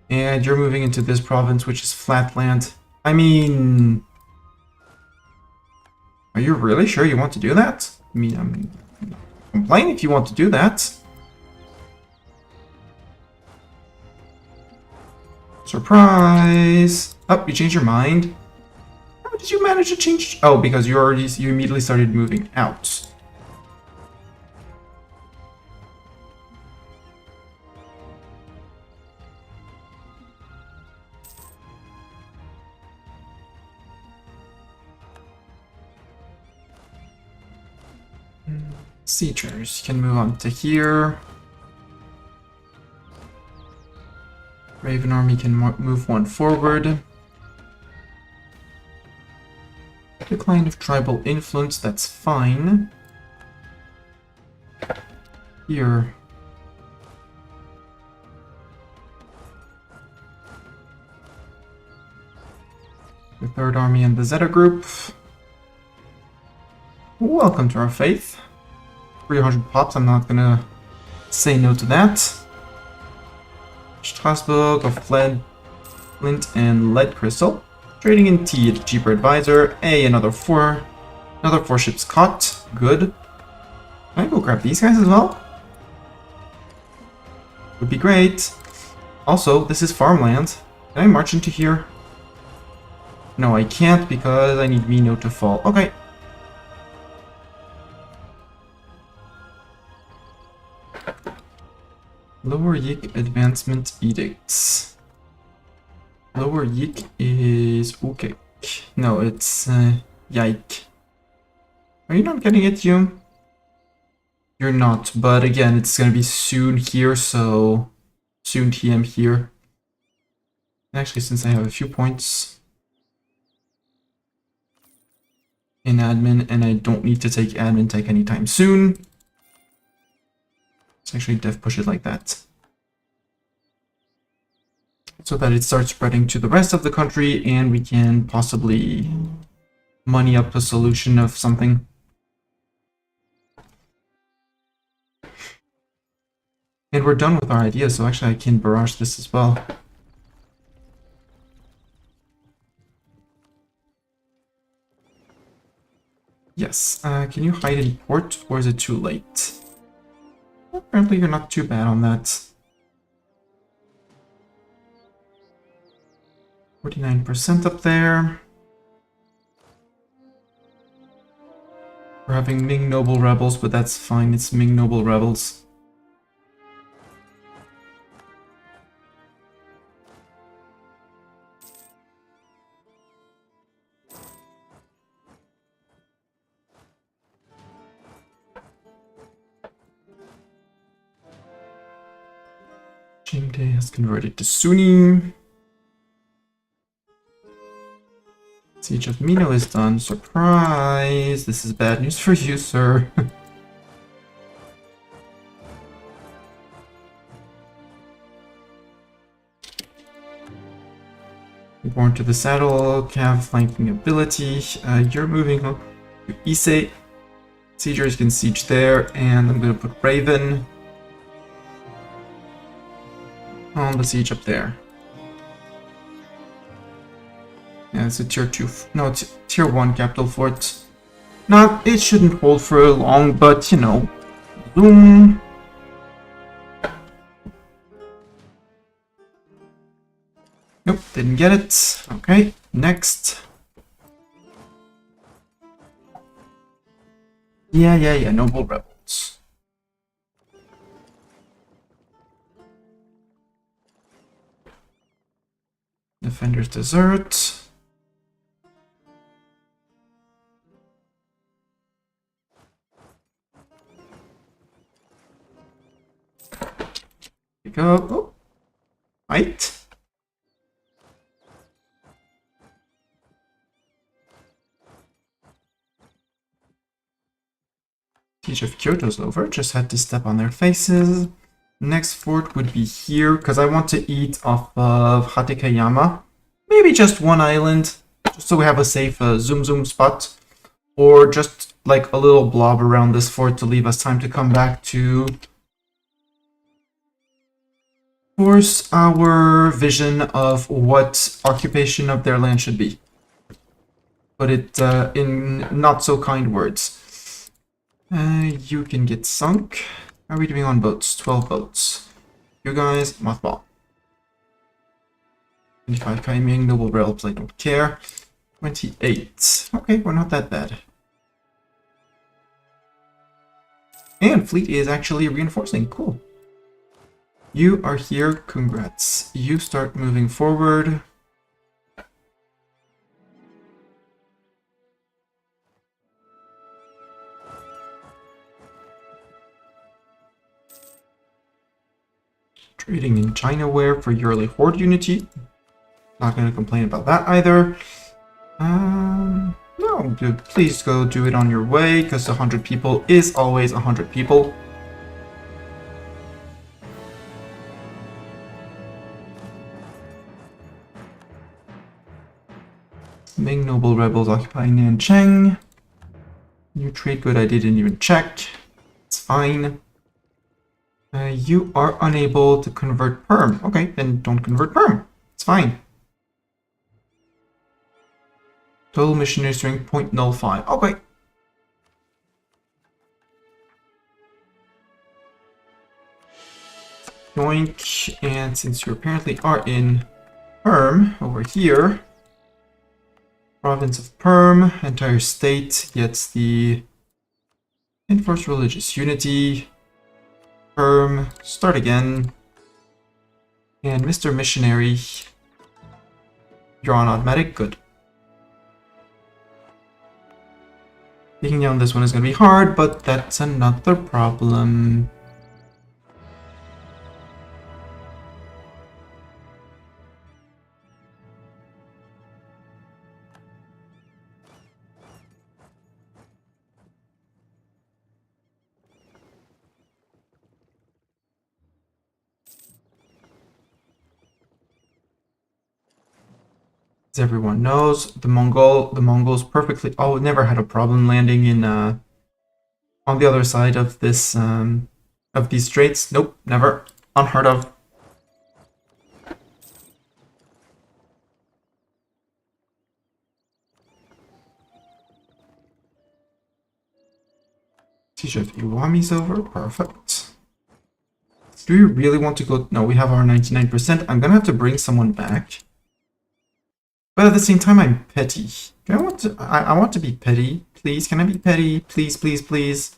Speaker 1: And you're moving into this province, which is flatland. I mean... are you really sure you want to do that? I mean, I'm complaining if you want to do that. Surprise! Oh, you changed your mind. How did you manage to change? Oh, because you immediately started moving out. Siegers can move on to here. Raven Army can move one forward. Decline of tribal influence, that's fine. Here. The Third Army and the Zeta Group. Welcome to our faith. 300 pops, I'm not gonna say no to that. Strasbourg of Flint and Lead Crystal. Trading in tea at a cheaper advisor. Another four ships caught. Good. Can I go grab these guys as well? Would be great. Also, this is farmland. Can I march into here? No, I can't because I need Mino to fall. Okay. Lower Yik Advancement Edicts. Lower Yik is Ukek. No, it's Yike. Are you not getting it, you? You're not, but again, it's gonna be soon here, so soon TM here. Actually, since I have a few points in admin and I don't need to take admin tech anytime soon, let's actually dev push it like that. So that it starts spreading to the rest of the country and we can possibly money up a solution of something. And we're done with our idea, so actually I can barrage this as well. Yes. Can you hide in port, or is it too late? Apparently you're not too bad on that. 49% up there. We're having Ming Noble Rebels, but that's fine. It's Ming Noble Rebels. Jingde has converted to Sunni. Siege of Mino is done. Surprise! This is bad news for you, sir. Born to the saddle, Cav flanking ability. You're moving up to Ise. Siegers can siege there, and I'm gonna put Raven on the siege up there. Yeah, it's a tier 2, no, it's tier 1 capital fort. Not, it shouldn't hold for long, but you know, boom. Nope, didn't get it. Okay, next. Yeah, Noble Rebels. Defender's Desert. Here we go. Oh, right. Siege of Kyoto's over. Just had to step on their faces. Next fort would be here, because I want to eat off of Hatekayama. Maybe just one island, just so we have a safe zoom spot. Or just like a little blob around this fort to leave us time to come back to force our vision of what occupation of their land should be. Put it in not so kind words. You can get sunk. How are we doing on boats? 12 boats. You guys, mothball. 25 Kaiming, Noble Rebels, I don't care. 28. Okay, we're not that bad. And fleet is actually reinforcing. Cool. You are here. Congrats. You start moving forward. Trading in Chinaware for yearly Horde unity. Not going to complain about that either. No, dude, please go do it on your way, because 100 people is always 100 people. Ming Noble Rebels occupying Nanchang. New trade good I didn't even check. It's fine. You are unable to convert perm. Okay, then don't convert perm. It's fine. Total missionary strength 0.05. Okay. Yoink. And since you apparently are in Perm over here, province of Perm, entire state gets the enforced religious unity. Perm, start again. And Mr. Missionary, you're on automatic. Good. Taking down this one is going to be hard, but that's another problem. As everyone knows, the Mongols perfectly never had a problem landing in on the other side of this of these straits. Nope, never. Unheard of. Siege of Iwami's over. Perfect. Do we really want to go? No, we have our 99%. I'm gonna have to bring someone back. But at the same time, I'm petty. Do I want to be petty. Please, can I be petty? Please, please, please.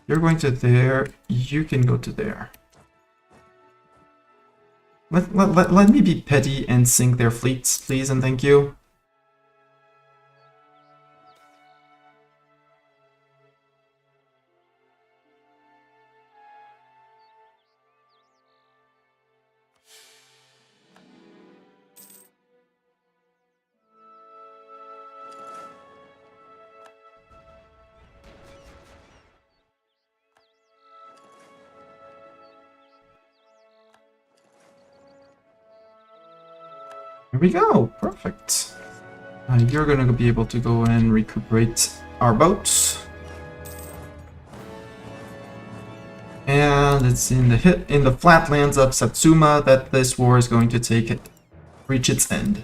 Speaker 1: You're going to there. You can go to there. Let me be petty and sink their fleets, please, and thank you. Here we go, perfect. You're gonna be able to go and recuperate our boats. And it's in the flatlands of Satsuma that this war is going to reach its end.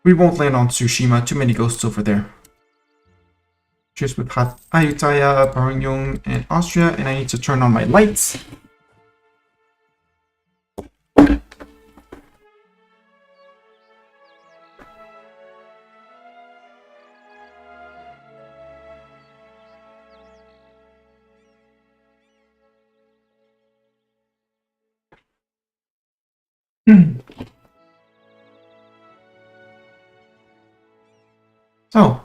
Speaker 1: We won't land on Tsushima, too many ghosts over there. Cheers with Ayutthaya, Barangyong, and Austria, and I need to turn on my lights. So,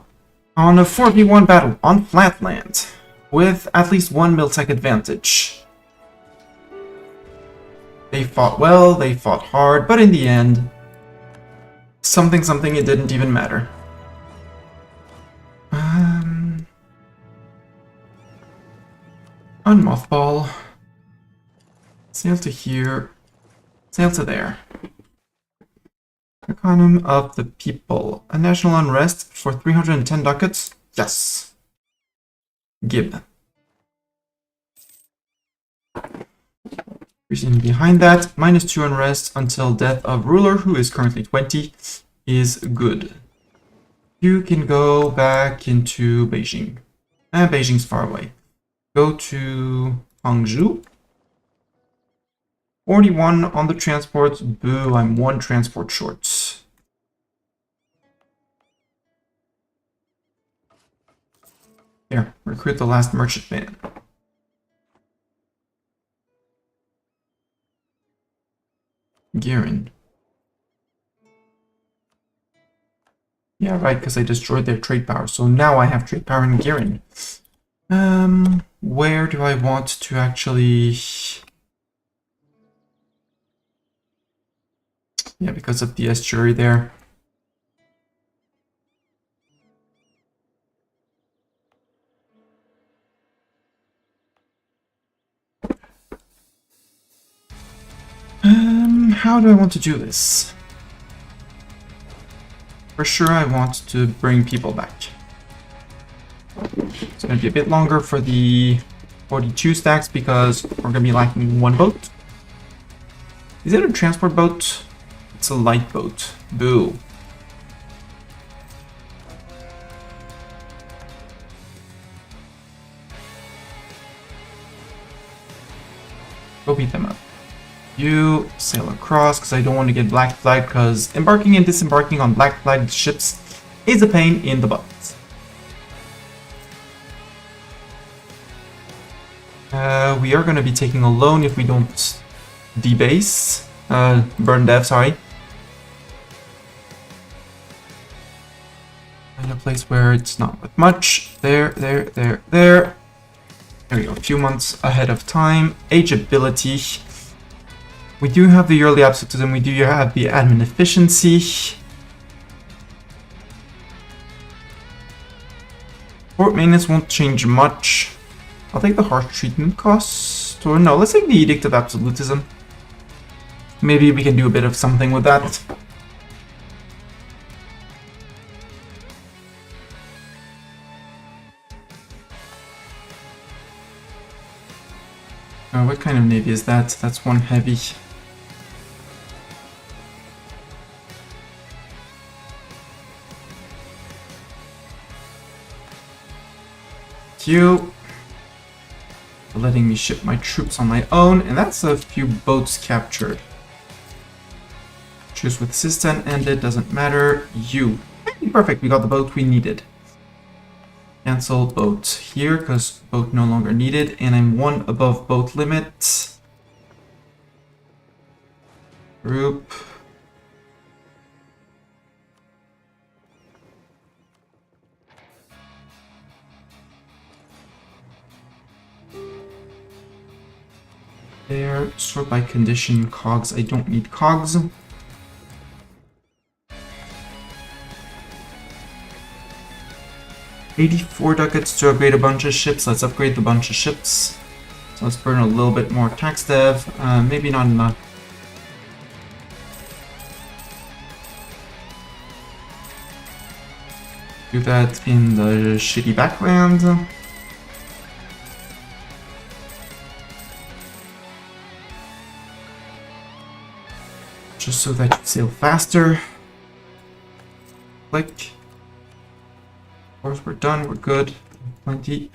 Speaker 1: on a 4v1 battle on flatland, with at least one miltech advantage. They fought well, they fought hard, but in the end, something, it didn't even matter. Unmothball. Sail to here. Sail to there. Economy of the people. A national unrest for 310 ducats? Yes. Gib. Reason behind that, -2 unrest until death of ruler, who is currently 20, is good. You can go back into Beijing. Beijing's far away. Go to Hangzhou. 41 on the transports. Boo, I'm 1 transport short. Here, recruit the last merchant man. Girin. Yeah, right, because I destroyed their trade power. So now I have trade power in Girin. Where do I want to actually... Yeah, because of the estuary there. How do I want to do this? For sure, I want to bring people back. It's going to be a bit longer for the 42 stacks because we're going to be lacking 1 boat. Is it a transport boat? It's a light boat. Boo. Go beat them up. You sail across because I don't want to get black flagged because embarking and disembarking on black flagged ships is a pain in the butt. We are going to be taking a loan if we don't debase. Burn dev, sorry. In a place where it's not with much. There. There we go, a few months ahead of time. Age ability. We do have the early absolutism, we do have the admin efficiency. Port maintenance won't change much. I'll take the harsh treatment cost. Or no, let's take the edict of absolutism. Maybe we can do a bit of something with that. What kind of navy is that? That's 1 heavy. Thank you for letting me ship my troops on my own, and that's a few boats captured. Truce with Sistan ended, doesn't matter. You. Hey, perfect, we got the boat we needed. Cancel boat here, because boat no longer needed, and I'm one above boat limit. Group. There, sort by condition, cogs. I don't need cogs. $84 ducats to upgrade a bunch of ships. Let's upgrade the bunch of ships. So let's burn a little bit more tax dev. Maybe not enough. Do that in the shitty backland. Just so that you sail faster. Click. Of course, we're done, we're good. Plenty.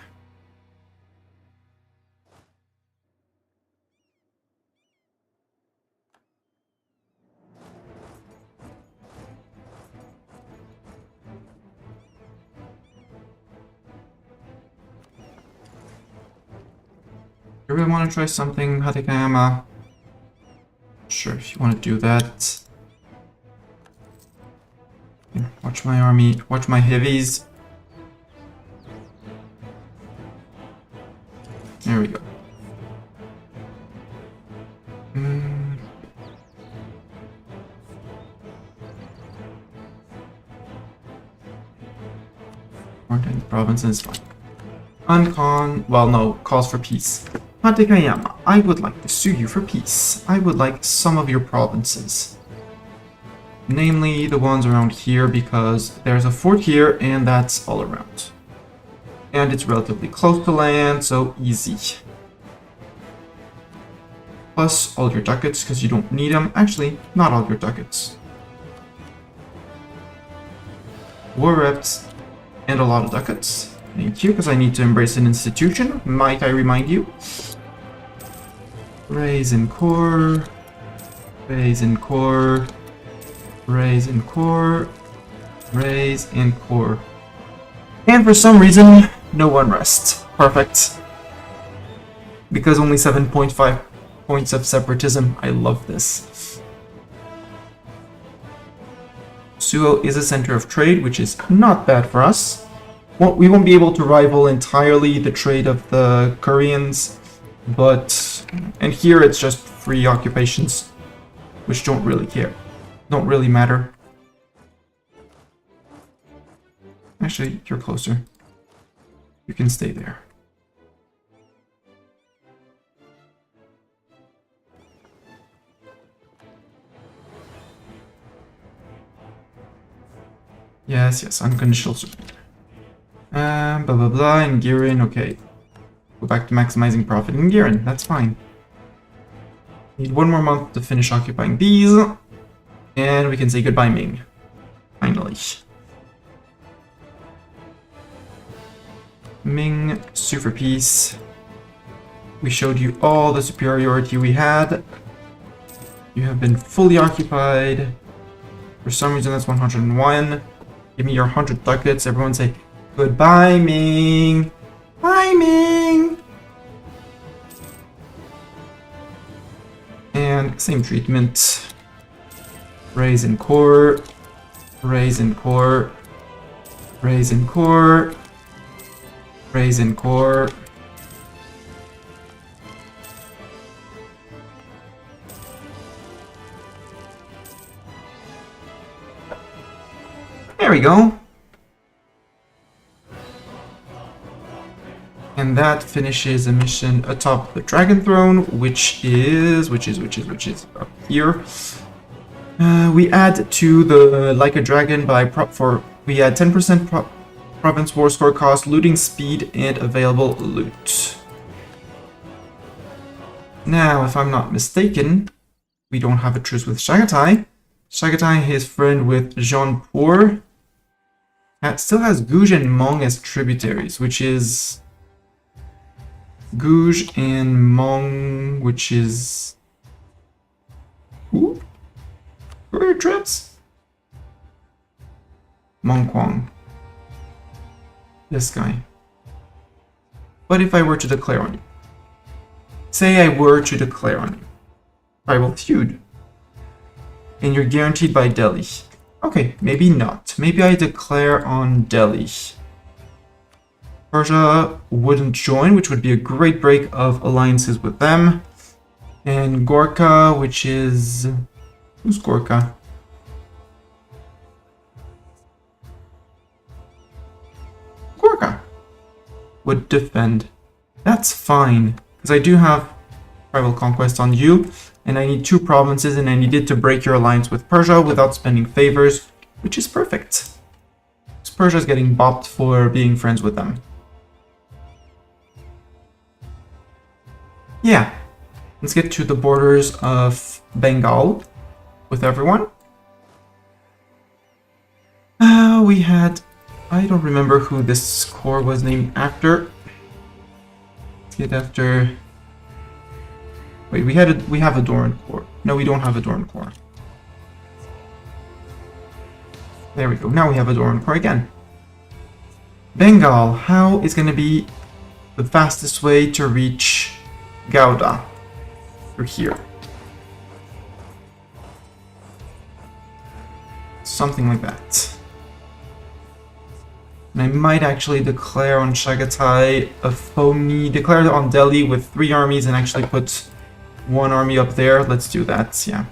Speaker 1: You really want to try something, Hatekayama? Sure, if you want to do that. Watch my army, watch my heavies. There we go. Quarantine provinces, fine. Uncon, well no, calls for peace. Hatekayama, I would like to sue you for peace. I would like some of your provinces. Namely, the ones around here, because there's a fort here, and that's all around. And it's relatively close to land, so easy. Plus all your ducats, because you don't need them. Actually, not all your ducats. War reps, and a lot of ducats. Thank you, because I need to embrace an institution, might I remind you. Raise in core. Raise in core. Raise in core. Raise in core. And for some reason, no unrest. Perfect. Because only 7.5 points of separatism. I love this. Suo is a center of trade, which is not bad for us. Well, we won't be able to rival entirely the trade of the Koreans, but... And here it's just free occupations, which don't really care. Don't really matter. Actually, you're closer. You can stay there. Yes, unconditional support. Blah blah blah, and Girin, okay. Go back to maximizing profit in Girin, that's fine. Need one more month to finish occupying these. And we can say goodbye, Ming. Finally. Ming, sue for peace. We showed you all the superiority we had. You have been fully occupied. For some reason that's 101. Give me your 100 ducats. Everyone say, goodbye, Ming. Bye, Ming. And same treatment. Raise in core. Raise in core. Raise in core. Raise in core. There we go. And that finishes a mission atop the Dragon Throne, which is up here. We add to the Like a Dragon by we add 10% province war score cost, looting speed, and available loot. Now, if I'm not mistaken, we don't have a truce with Chagatai. Chagatai, his friend with Jaunpur, still has Guj and Hmong as tributaries, which is Guj and Mong, which is... Ooh. Courier trips? Mong Kwang. This guy. What if I were to declare on you? Say I were to declare on you. Tribal feud. And you're guaranteed by Delhi. Okay, maybe not. Maybe I declare on Delhi. Persia wouldn't join, which would be a great break of alliances with them. And Gorkha, which is... Who's Gorkha? Gorkha would defend. That's fine, because I do have tribal conquest on you, and I need 2 provinces, and I needed to break your alliance with Persia without spending favors, which is perfect. Because Persia's getting bopped for being friends with them. Yeah, let's get to the borders of Bengal with everyone. We had... I don't remember who this corps was named after. Let's get after... Wait, we have a Doran corps. No, we don't have a Doran corps. There we go. Now we have a Doran corps again. Bengal. How is going to be the fastest way to reach Gouda? Through here. Something like that. And I might actually declare on Chagatai a phony... Declare on Delhi with 3 armies and actually put 1 army up there. Let's do that, yeah.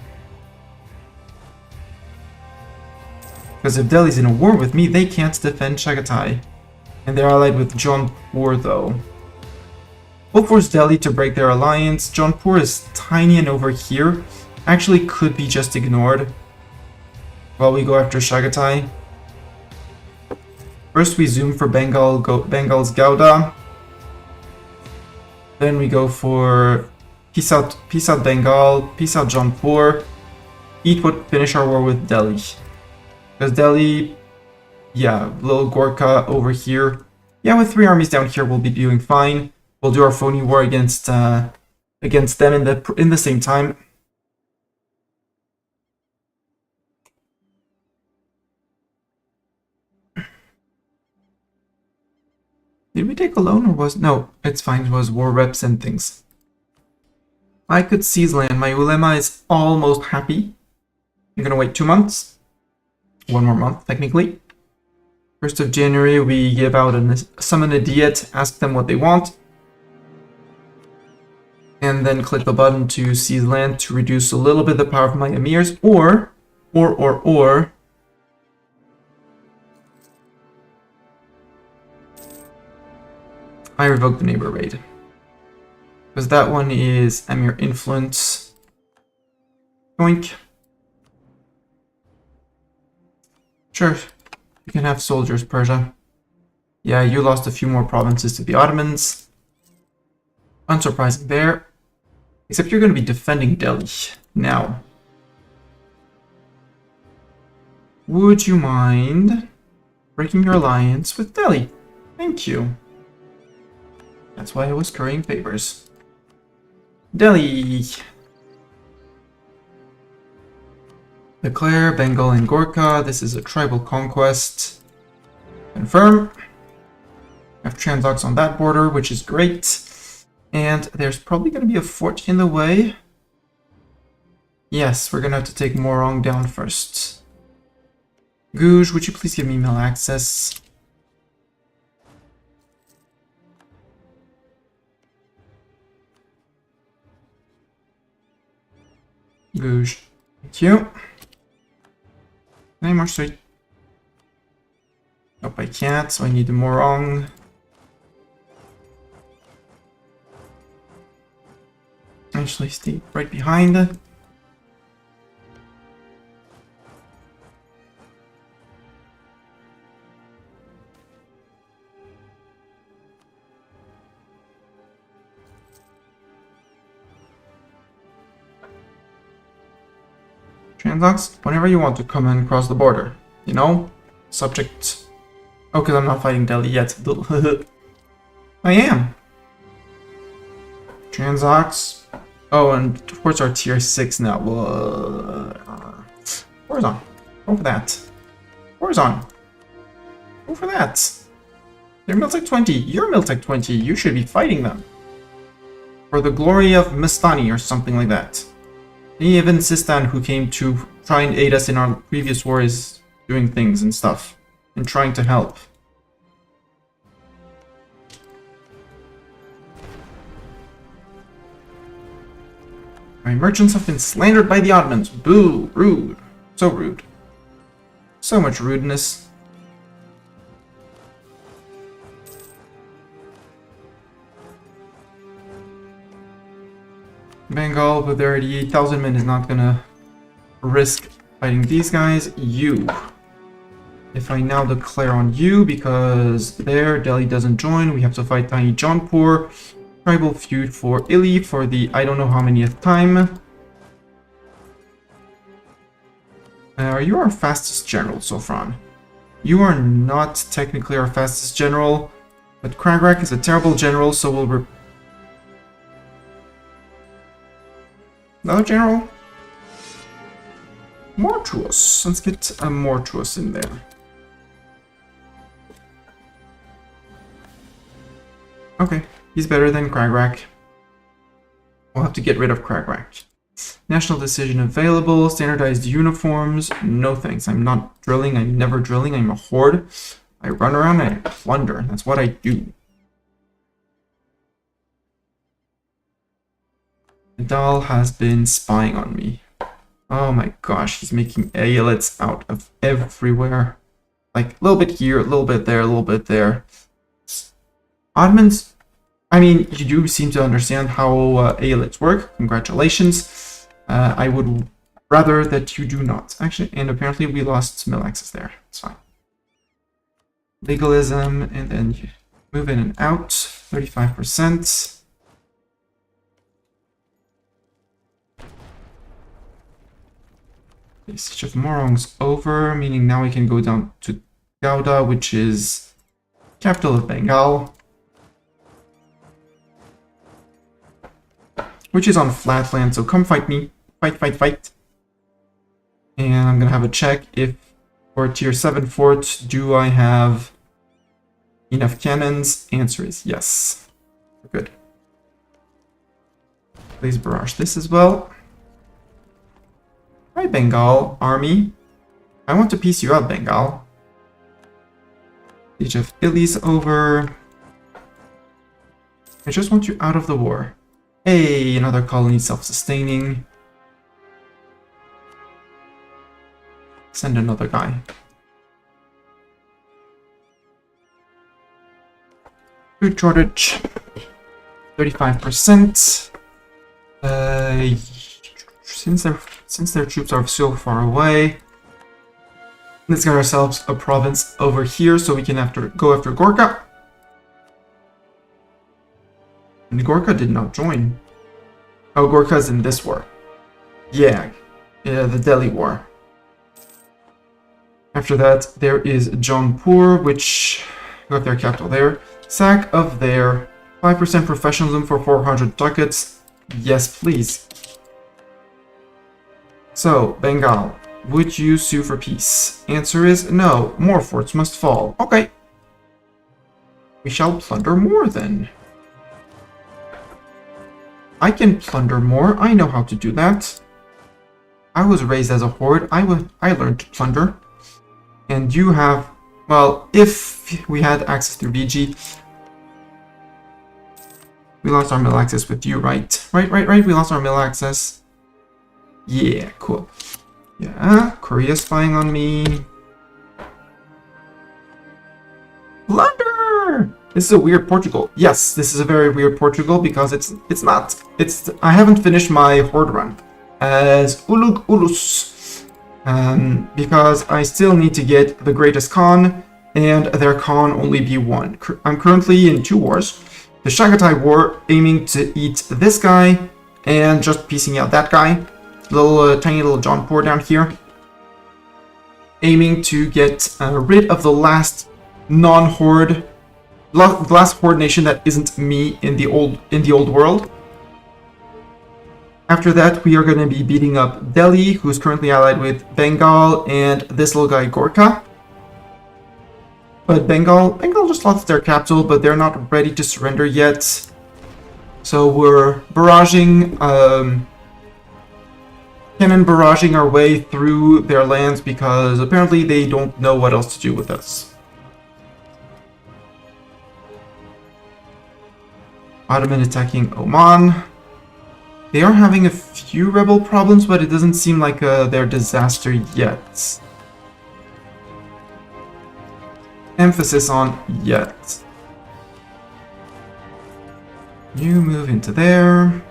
Speaker 1: Because if Delhi's in a war with me, they can't defend Chagatai. And they're allied with Jaunpur, though. We'll force Delhi to break their alliance. Jaunpur is tiny and over here. Actually could be just ignored while we go after Chagatai. First we zoom for Bengal's Gouda. Then we go for peace out Bengal, peace out Jaunpur. Finish our war with Delhi. Because Delhi, yeah, little Gorkha over here. Yeah, with 3 armies down here we'll be doing fine. We'll do our phony war against them in the same time. Did we take a loan or was... No, it's fine. It was war reps and things. I could seize land. My ulema is almost happy. I'm gonna wait 2 months. 1 more month, technically. 1st of January, we give out summon a diet, ask them what they want. And then click the button to seize land to reduce a little bit the power of my emirs. Or... I revoke the neighbor raid. Because that one is Emir influence. Boink. Sure, you can have soldiers, Persia. Yeah, you lost a few more provinces to the Ottomans. Unsurprising there. Except you're going to be defending Delhi now. Would you mind breaking your alliance with Delhi? Thank you. That's why I was currying favors. Delhi. Declare Bengal and Gorkha. This is a tribal conquest. Confirm. I have Transox on that border, which is great. And there's probably going to be a fort in the way. Yes, we're going to have to take Morong down first. Guj, would you please give me mail access? Guj. Thank you. Any more straight? Nope, I can't, so I need the Morong. Actually, stay right behind it. Transox, whenever you want to come and cross the border, you know? Subject... Oh, because I'm not fighting Delhi yet. I am. Transox. Oh, and towards our tier 6 now. Horizon. Go for that. Horizon. Go for that. They're Miltech 20. You're Miltech 20. You should be fighting them. For the glory of Mistani or something like that. Even Sistan, who came to try and aid us in our previous war, is doing things and stuff. And trying to help. My merchants have been slandered by the Ottomans. Boo! Rude. So rude. So much rudeness. Bengal with their 88,000 men is not gonna risk fighting these guys. You. If I now declare on you, because there Delhi doesn't join, we have to fight Tiny Jaunpur. Tribal feud for Ili for the I don't know how manyth time. Are you our fastest general, Sofran? You are not technically our fastest general, but Kragrak is a terrible general, so we'll another general? Mortuus. Let's get a Mortuus in there. Okay, he's better than Kragrak. We'll have to get rid of Kragrak. National decision available. Standardized uniforms. No thanks. I'm not drilling. I'm never drilling. I'm a horde. I run around and I plunder. That's what I do. Nadal has been spying on me. Oh my gosh, he's making aylets out of everywhere. Like, a little bit here, a little bit there, a little bit there. Ottomans, I mean, you do seem to understand how aylets work. Congratulations. I would rather that you do not. Actually, and apparently we lost mill access there. It's fine. Legalism, and then you move in and out. 35%. The Siege of Morong's over, meaning now we can go down to Gouda, which is capital of Bengal. Which is on flatland, so come fight me. Fight, fight, fight. And I'm gonna have a check if for tier 7 fort, do I have enough cannons? Answer is yes. Good. Please barrage this as well. Right, Bengal army. I want to piece you out, Bengal. Siege of Ili's over. I just want you out of the war. Hey, another colony self-sustaining. Send another guy. Food shortage. 35%. Since their troops are so far away, let's get ourselves a province over here so we can go after Gorkha. And Gorkha did not join. Oh, Gorkha's in this war. Yeah, the Delhi war. After that, there is Jaunpur, which got their capital there. Sack of their 5% professionalism for 400 ducats. Yes, please. So, Bengal, would you sue for peace? Answer is no. More forts must fall. Okay. We shall plunder more then. I can plunder more. I know how to do that. I was raised as a horde. I learned to plunder. And you have, well, if we had access to VG, we lost our mill access with you, right? Right. We lost our mill access. Yeah, cool. Yeah, Korea's spying on me. Plunder! This is a weird Portugal. Yes, this is a very weird Portugal because I haven't finished my horde run as Ulug Ulus. Because I still need to get the greatest Khan and their Khan only be one. I'm currently in 2 wars. The Chagatai War, aiming to eat this guy and just piecing out that guy. Tiny little Jaunpur down here, aiming to get rid of the last non-horde, last horde nation that isn't me in the old world, After that, we are going to be beating up Delhi, who's currently allied with Bengal, and this little guy, Gorkha. But Bengal just lost their capital, but they're not ready to surrender yet. So we're barraging, cannon barraging our way through their lands because apparently they don't know what else to do with us. Ottoman attacking Oman. They are having a few rebel problems, but it doesn't seem like they're disaster yet. Emphasis on yet. You move into there.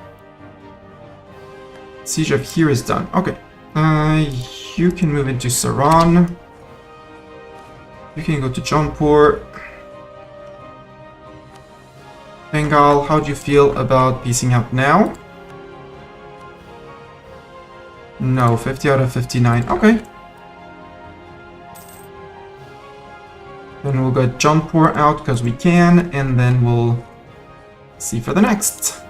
Speaker 1: Siege of here is done. Okay. You can move into Saran. You can go to Jaunpur. Bengal, how do you feel about piecing out now? No, 50 out of 59. Okay. Then we'll get Jaunpur out because we can, and then we'll see for the next.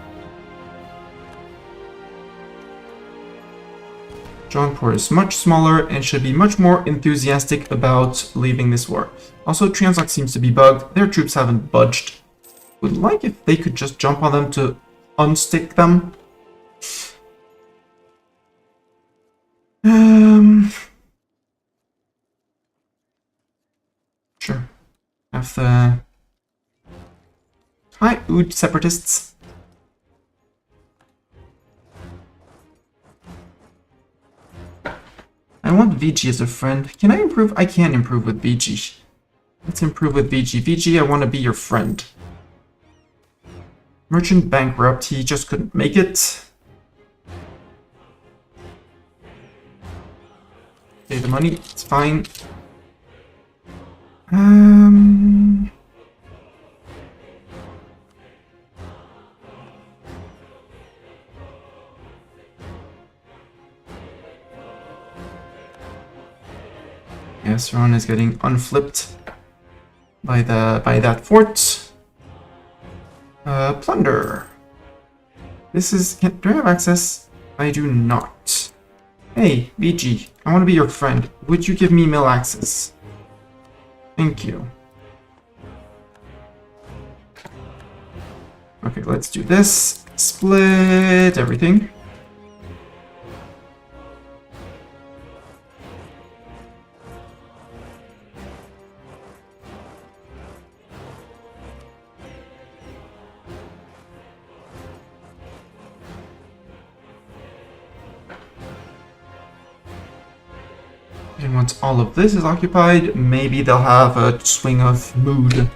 Speaker 1: Jaunpur is much smaller and should be much more enthusiastic about leaving this war. Also, Transox seems to be bugged. Their troops haven't budged. Would like if they could just jump on them to unstick them. Sure. Have the... Hi, Oud separatists. I want VG as a friend. Can I improve? I can improve with VG. Let's improve with VG. VG, I want to be your friend. Merchant bankrupt. He just couldn't make it. Okay, the money. It's fine. Yes, Ron is getting unflipped by that fort. Plunder. This is... do I have access? I do not. Hey, VG, I want to be your friend. Would you give me mill access? Thank you. Okay, let's do this. Split everything. And once all of this is occupied, maybe they'll have a swing of mood.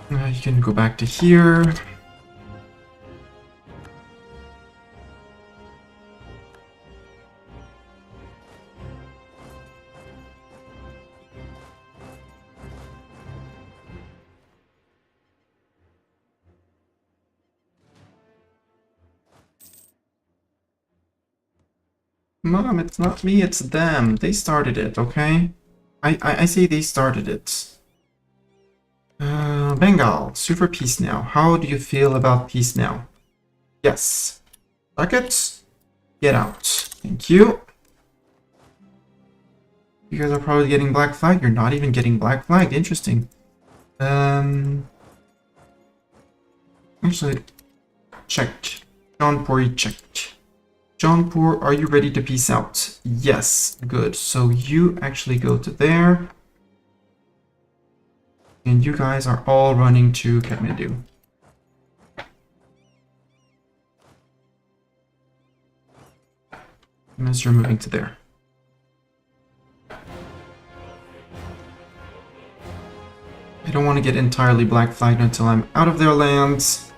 Speaker 1: You can go back to here. Mom, it's not me, it's them. They started it, okay? I say they started it. Bengal, super peace now. How do you feel about peace now? Yes. Buckets, get out. Thank you. You guys are probably getting black flag. You're not even getting black flagged. Interesting. Actually, check. Jaunpur, check. Jaunpur, are you ready to peace out? Yes, good. So you actually go to there. And you guys are all running to Kathmandu. As you're moving to there. I don't want to get entirely black flagged until I'm out of their lands.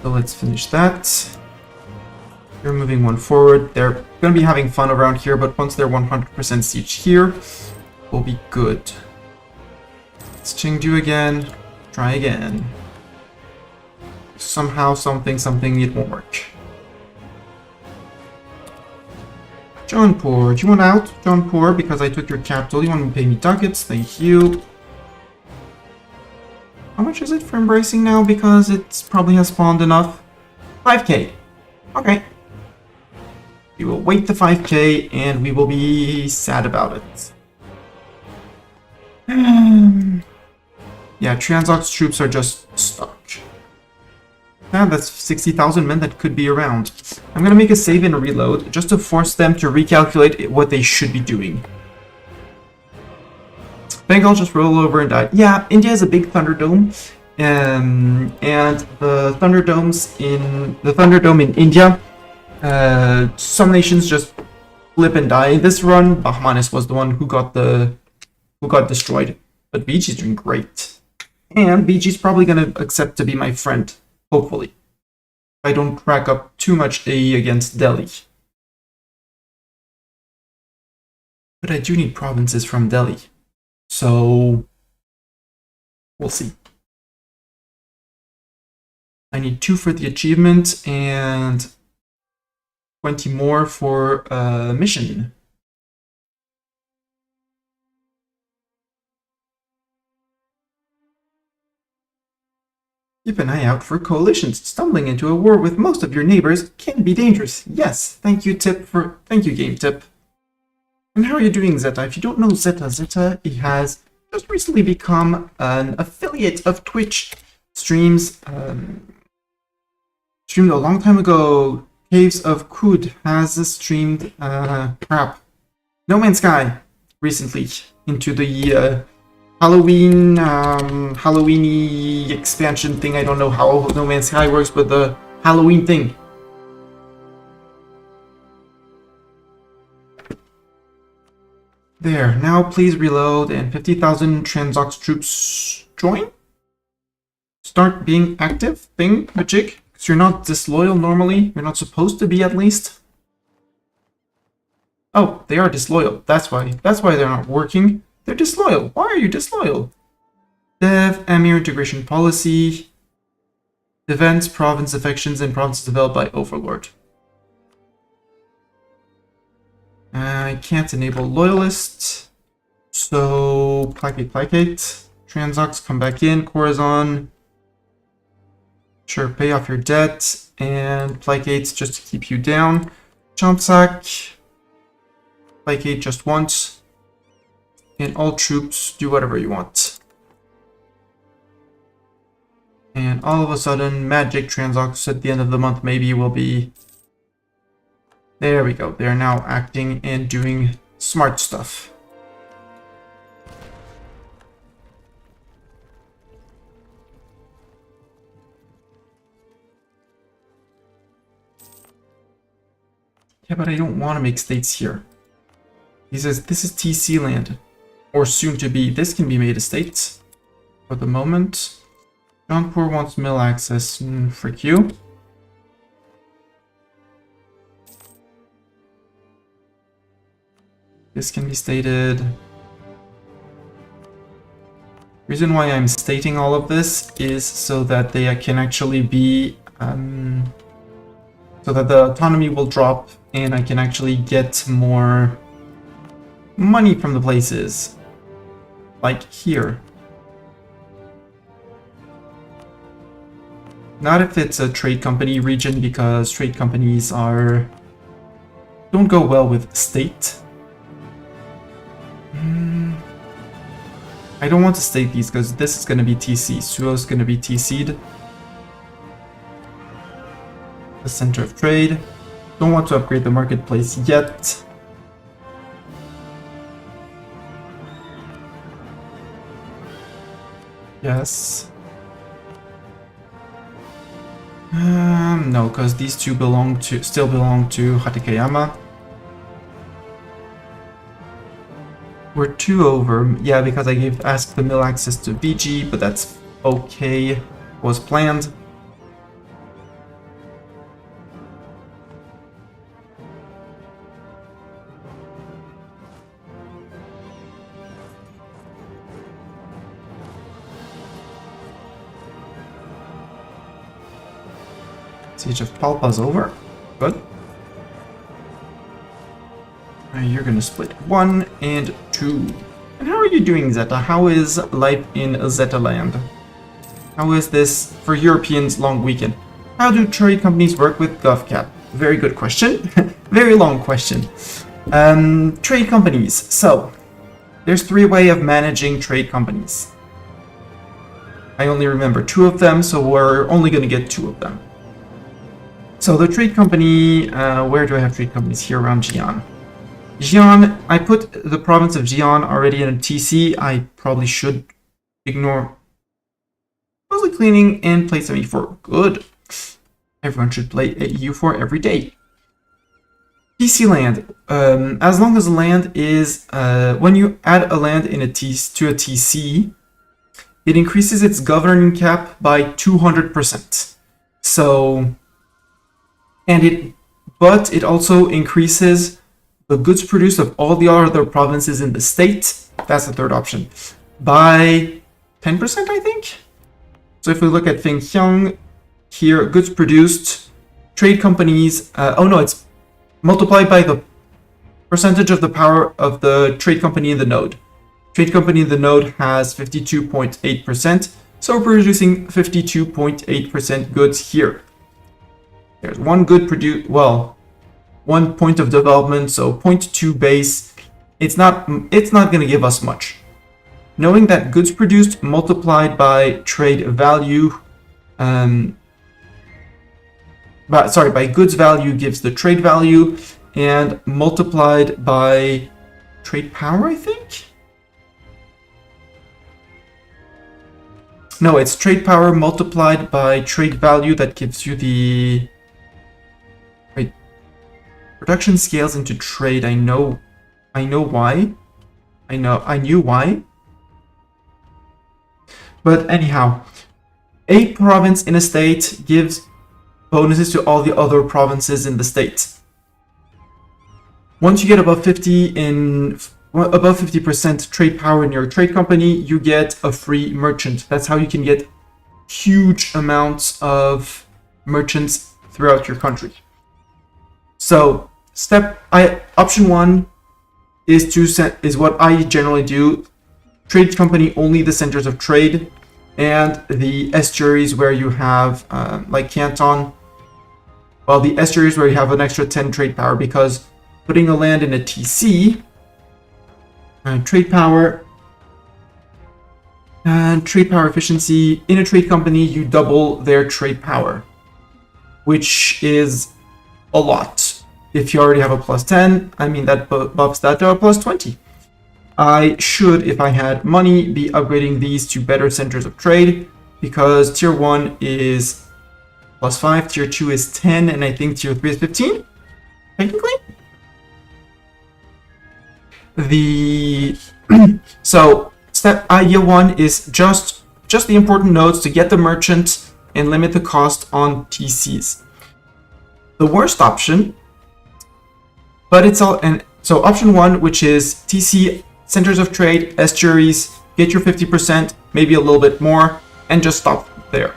Speaker 1: So let's finish that. You're moving one forward. They're going to be having fun around here, but once they're 100% siege here, we'll be good. Let's Chengdu again. Try again. Somehow, something, it won't work. Jaunpur, do you want out? Jaunpur, because I took your capital. You want to pay me ducats? Thank you. How much is it for embracing now? Because it probably has spawned enough. 5k. Okay. We will wait the 5k and we will be sad about it. Yeah, Transox troops are just stuck. Yeah, that's 60,000 men that could be around. I'm gonna make a save and reload just to force them to recalculate what they should be doing. Bengal just roll over and die. Yeah, India has a big Thunderdome, and the Thunderdome in India, some nations just flip and die. This run, Bahmanis was the one who got destroyed, but BG's doing great, and BG's probably gonna accept to be my friend. Hopefully. I don't rack up too much AE against Delhi. But I do need provinces from Delhi. So we'll see. I need 2 for the achievement and 20 more for mission. Keep an eye out for coalitions. Stumbling into a war with most of your neighbors can be dangerous. Yes, thank you, Game Tip. And how are you doing, Zeta? If you don't know Zeta, he has just recently become an affiliate of Twitch. Streams streamed a long time ago. Caves of Kud has streamed No Man's Sky recently into the Halloweeny expansion thing. I don't know how No Man's Sky works, but the Halloween thing. There, now please reload and 50,000 Transox troops join? Start being active thing, Majik? Because you're not disloyal normally. You're not supposed to be, at least. Oh, they are disloyal. That's why they're not working. They're disloyal. Why are you disloyal? Dev, Amir integration policy, events, province affections, and provinces developed by Overlord. I can't enable loyalists, so placate. Transox, come back in. Corazon, sure, pay off your debt, and placate just to keep you down. Champsak, placate just once, and all troops do whatever you want. And all of a sudden, Magic Transox at the end of the month maybe will be... There we go. They're now acting and doing smart stuff. Yeah, but I don't want to make states here. He says this is TC land, or soon to be. This can be made a state for the moment. Jaunpur wants mill access. Frick you. This can be stated. Reason why I'm stating all of this is so that they can actually be, so that the autonomy will drop and I can actually get more money from the places, like here. Not if it's a trade company region, because trade companies don't go well with state. I don't want to state these because this is going to be TC. Suo is going to be TC'd. The center of trade. Don't want to upgrade the marketplace yet. Yes. No, because these two still belong to Hatakeyama. We're 2 over. Yeah, because I asked the mill access to VG, but that's okay. Was planned. Siege of Palpa's over. Good. You're gonna split 1 and 2. And how are you doing, Zeta? How is life in Zeta land? How is this for Europeans' long weekend? How do trade companies work with GovCap? Very good question. Very long question. Trade companies. So, there's 3 ways of managing trade companies. I only remember 2 of them, so we're only gonna get 2 of them. So the trade company, where do I have trade companies? Here around Jian. Jian, I put the province of Jian already in a TC. I probably should ignore mostly cleaning and play some E4. Good. Everyone should play EU4 every day. TC land. As long as land is, when you add a land in to a TC, it increases its governing cap by 200%. So, but it also increases the goods produced of all the other provinces in the state. That's the third option. By 10%, I think. So if we look at Fengxiang, here, goods produced, trade companies, it's multiplied by the percentage of the power of the trade company in the node. Trade company in the node has 52.8%, so we're producing 52.8% goods here. There's one good one point of development, so 0.2 base. It's not going to give us much. Knowing that goods produced multiplied by trade value, by goods value gives the trade value, and multiplied by trade power, I think? No, it's trade power multiplied by trade value that gives you the... Wait. Production scales into trade. I know why. I knew why. But anyhow, a province in a state gives bonuses to all the other provinces in the state. Once you get above 50% trade power in your trade company, you get a free merchant. That's how you can get huge amounts of merchants throughout your country. So, option 1 is what I generally do. Trade company only the centers of trade and the estuaries where you have like Canton. Well, the estuaries where you have an extra 10 trade power, because putting a land in a TC, trade power and trade power efficiency in a trade company, you double their trade power, which is a lot. If you already have a plus 10, I mean that buffs that to a plus 20. I should, if I had money, be upgrading these to better centers of trade, because tier 1 is plus 5, tier 2 is 10, and I think tier 3 is 15, technically. So idea 1 is just the important nodes to get the merchant and limit the cost on TCs. The worst option, but it's all, and so option 1, which is TC centers of trade, estuaries, get your 50%, maybe a little bit more, and just stop there.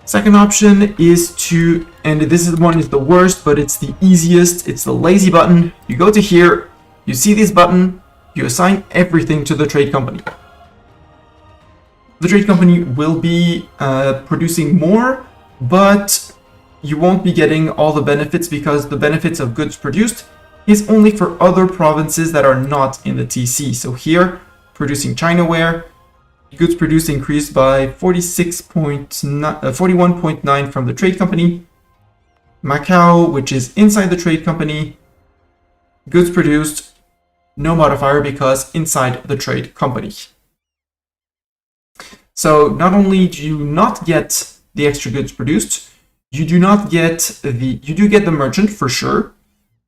Speaker 1: Second option is to, and this one is the worst, but it's the easiest, it's the lazy button. You go to here, you see this button, you assign everything to the trade company. The trade company will be producing more, but you won't be getting all the benefits, because the benefits of goods produced is only for other provinces that are not in the TC. So here, producing Chinaware, goods produced increased by 41.9 from the trade company. Macau, which is inside the trade company. Goods produced, no modifier because inside the trade company. So not only do you not get the extra goods produced, you do get the merchant for sure,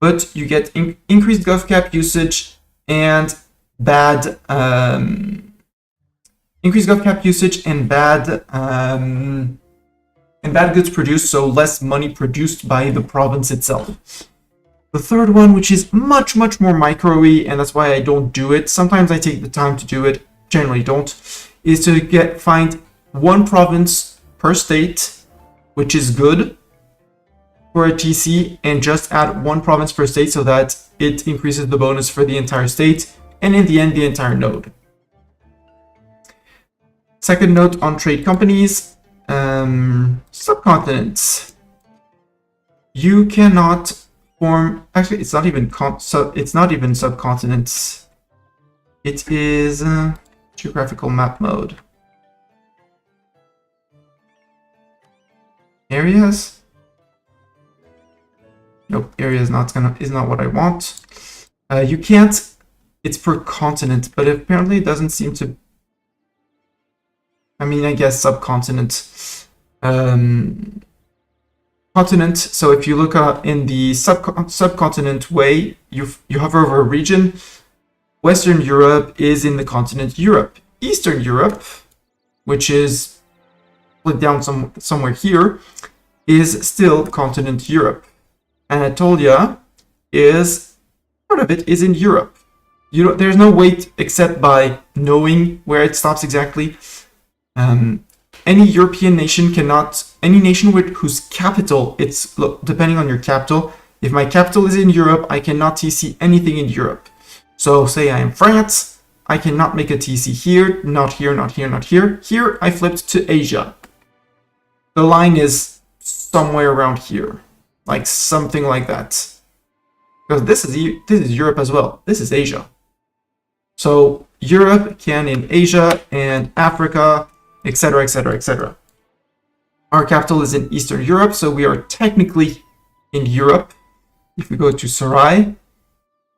Speaker 1: but you get increased gov cap usage and bad increased gov cap usage and bad goods produced, so less money produced by the province itself. The third one, which is much more micro-y, and that's why I don't do it. Sometimes I take the time to do it, generally don't, is to find one province per state, which is good for a TC, and just add one province per state so that it increases the bonus for the entire state, and in the end, the entire node. Second note on trade companies, subcontinents. You cannot form, actually it's not even subcontinents. It is geographical map mode. Areas? Nope, area is not what I want. You can't, it's per continent, but apparently it doesn't seem to, I mean, I guess subcontinent. Continent, so if you look in the subcontinent way, you hover over a region. Western Europe is in the continent Europe. Eastern Europe, which is split down somewhere here, is still continent Europe. Anatolia is, part of it is in Europe. There's no weight except by knowing where it stops exactly. Any European nation cannot, any nation whose capital, depending on your capital, if my capital is in Europe, I cannot TC anything in Europe. So say I am France, I cannot make a TC here, not here, not here, not here. Here I flipped to Asia. The line is somewhere around here, like something like that. Because this is Europe as well. This is Asia. So Europe can in Asia and Africa, etc., etc., etc. Our capital is in Eastern Europe, so we are technically in Europe. If we go to Sarai,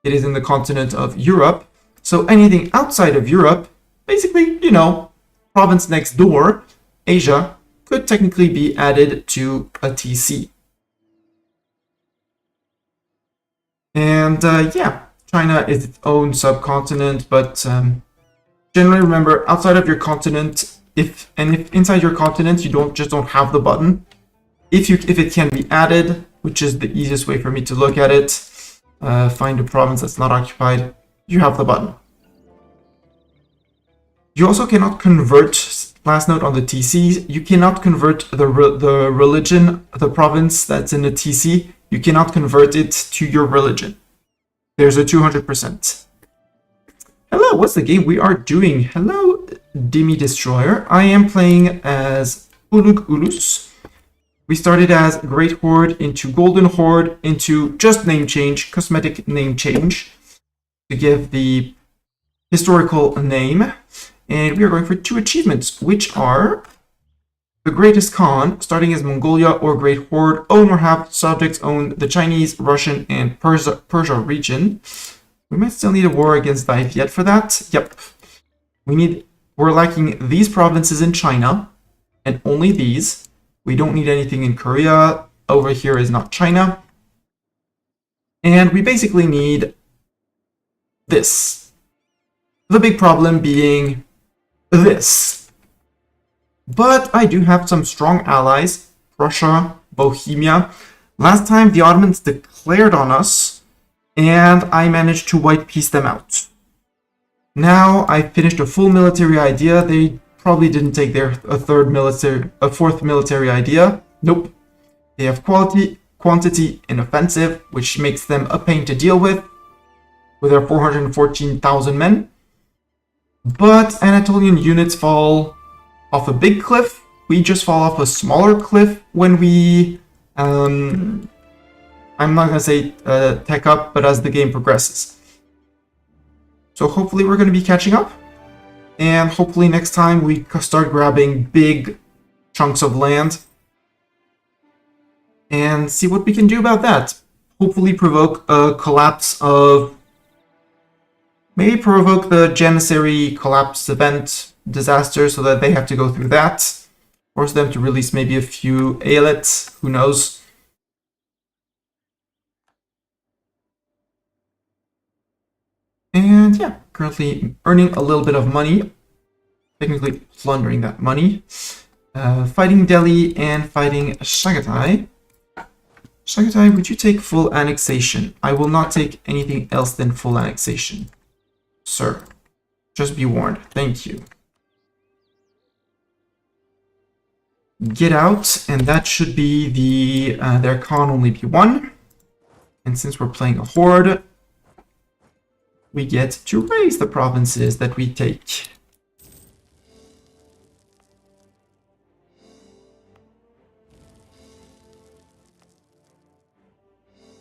Speaker 1: it is in the continent of Europe. So anything outside of Europe, basically, province next door, Asia, could technically be added to a TC. And yeah, China is its own subcontinent, but generally remember, outside of your continent, if inside your continent you don't have the button, if it can be added, which is the easiest way for me to look at it, find a province that's not occupied, you have the button. You also cannot convert, last note on the TCs, you cannot convert the religion, the province that's in the TC, you cannot convert it to your religion. There's a 200%. Hello, what's the game we are doing? Hello, Demi Destroyer. I am playing as Ulug Ulus. We started as Great Horde into Golden Horde into just name change, cosmetic name change, to give the historical name. And we are going for 2 achievements, which are the Greatest Khan, starting as Mongolia or Great Horde, own or have subjects own the Chinese, Russian, and Persia region. We might still need a war against the Viet for that. Yep. We're lacking these provinces in China, and only these. We don't need anything in Korea. Over here is not China. And we basically need this. The big problem being this. But I do have some strong allies. Prussia, Bohemia. Last time the Ottomans declared on us, and I managed to white piece them out. Now I finished a full military idea. They probably didn't take a fourth military idea. Nope. They have quantity, and offensive, which makes them a pain to deal with their 414,000 men. But Anatolian units fall off a big cliff. We just fall off a smaller cliff when we I'm not going to say tech up, but as the game progresses. So hopefully we're going to be catching up. And hopefully next time we start grabbing big chunks of land. and see what we can do about that. Hopefully provoke a collapse of... Maybe provoke the Janissary collapse event disaster so that they have to go through that. Force them to release maybe a few Aelets, who knows. And yeah, currently earning a little bit of money. Technically plundering that money. Fighting Delhi and fighting Chagatai. Chagatai, would you take full annexation? I will not take anything else than full annexation. Sir, just be warned. Thank you. Get out, and that should be the... there can only be one. And since we're playing a horde, we get to raise the provinces that we take.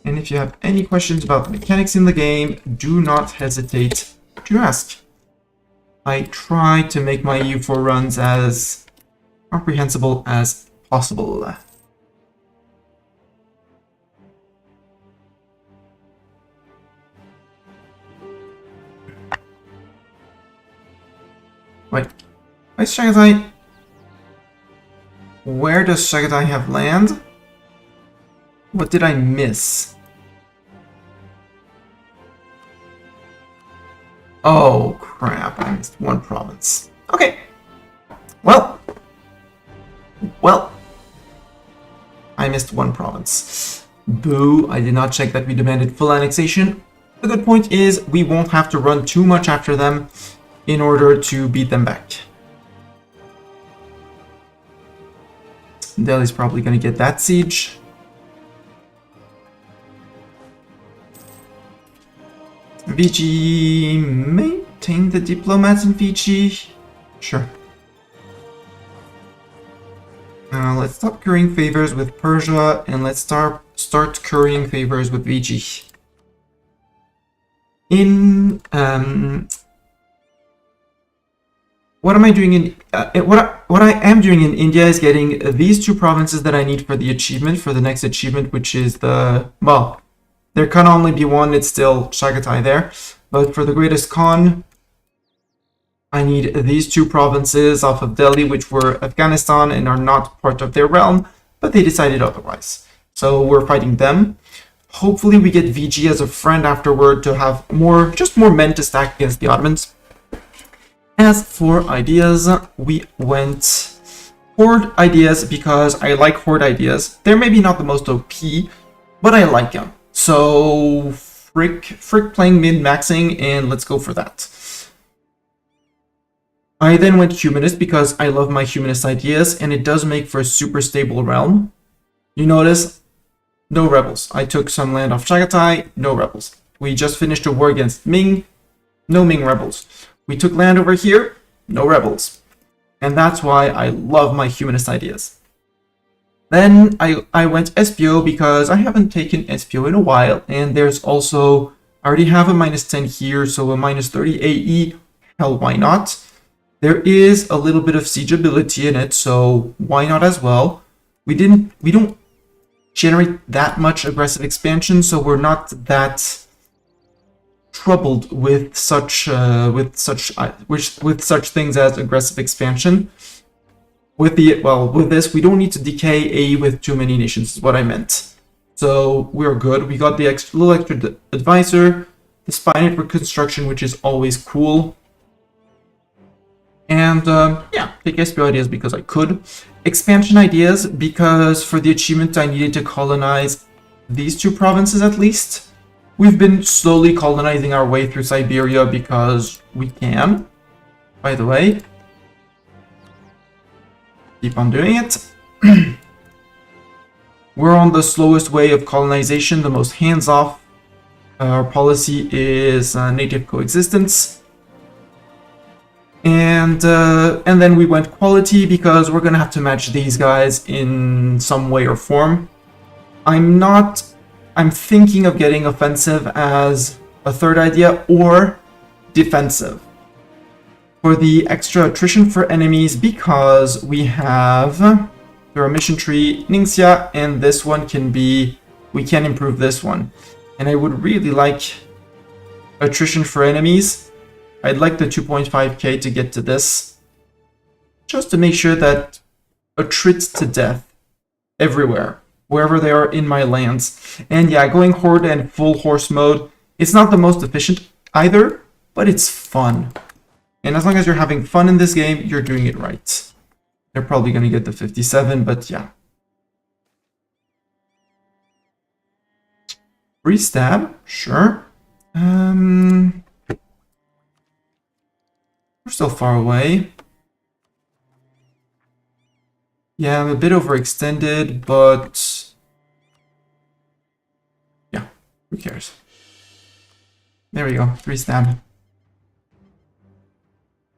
Speaker 1: And if you have any questions about the mechanics in the game, do not hesitate to ask. I try to make my E04 runs as comprehensible as possible. Wait, where's Chagatai? Where does Chagatai have land? What did I miss? Oh, crap, I missed one province. Okay. Well, I missed one province. Boo, I did not check that we demanded full annexation. The good point is we won't have to run too much after them in order to beat them back. Delhi's probably going to get that siege. VG maintain the diplomats in VG. Sure. Let's stop currying favors with Persia and let's start currying favors with VG. In what am I doing in what I am doing in India is getting these two provinces that I need for the achievement, for the next achievement, which is the, well, there can only be one, it's still Chagatai there, but for the greatest Khan, I need these two provinces off of Delhi, which were Afghanistan and are not part of their realm, but they decided otherwise. So we're fighting them. Hopefully we get VG as a friend afterward to have more, just more men to stack against the Ottomans. As for ideas, we went Horde ideas because I like Horde ideas. They're maybe not the most OP, but I like them. So frick playing min-maxing, and let's go for that. I then went humanist because I love my humanist ideas, and it does make for a super stable realm. You notice, no rebels. I took some land off Chagatai, no rebels. We just finished a war against Ming, no Ming rebels. We took land over here, no rebels. And that's why I love my humanist ideas. Then I went SPO because I haven't taken SPO in a while, and there's also, I already have a -10 here, so a -30 AE, hell, why not? There is a little bit of siegeability in it, so why not as well? We don't generate that much aggressive expansion, so we're not that troubled with such things as aggressive expansion. With this, we don't need to decay AE with too many nations, is what I meant. So we're good. We got the little extra advisor, the spy network construction, which is always cool. And yeah, take SPO ideas because I could. Expansion ideas because for the achievement I needed to colonize these two provinces at least. We've been slowly colonizing our way through Siberia because we can, by the way. Keep on doing it. We're on the slowest way of colonization, the most hands-off. Our policy is native coexistence. And then we went quality because we're gonna have to match these guys in some way or form. I'm thinking of getting offensive as a third idea or defensive for the extra attrition for enemies because we have through our mission tree, Ningxia, and this one can be, we can improve this one. And I would really like attrition for enemies. I'd like the 2.5k to get to this, just to make sure that attrits to death everywhere, wherever they are in my lands. And yeah, going Horde and full horse mode, it's not the most efficient either, but it's fun. And as long as you're having fun in this game, you're doing it right. They're probably going to get the 57, but yeah. Free stab, sure. We're still far away. Yeah, I'm a bit overextended, but yeah, who cares? There we go, 3 stab.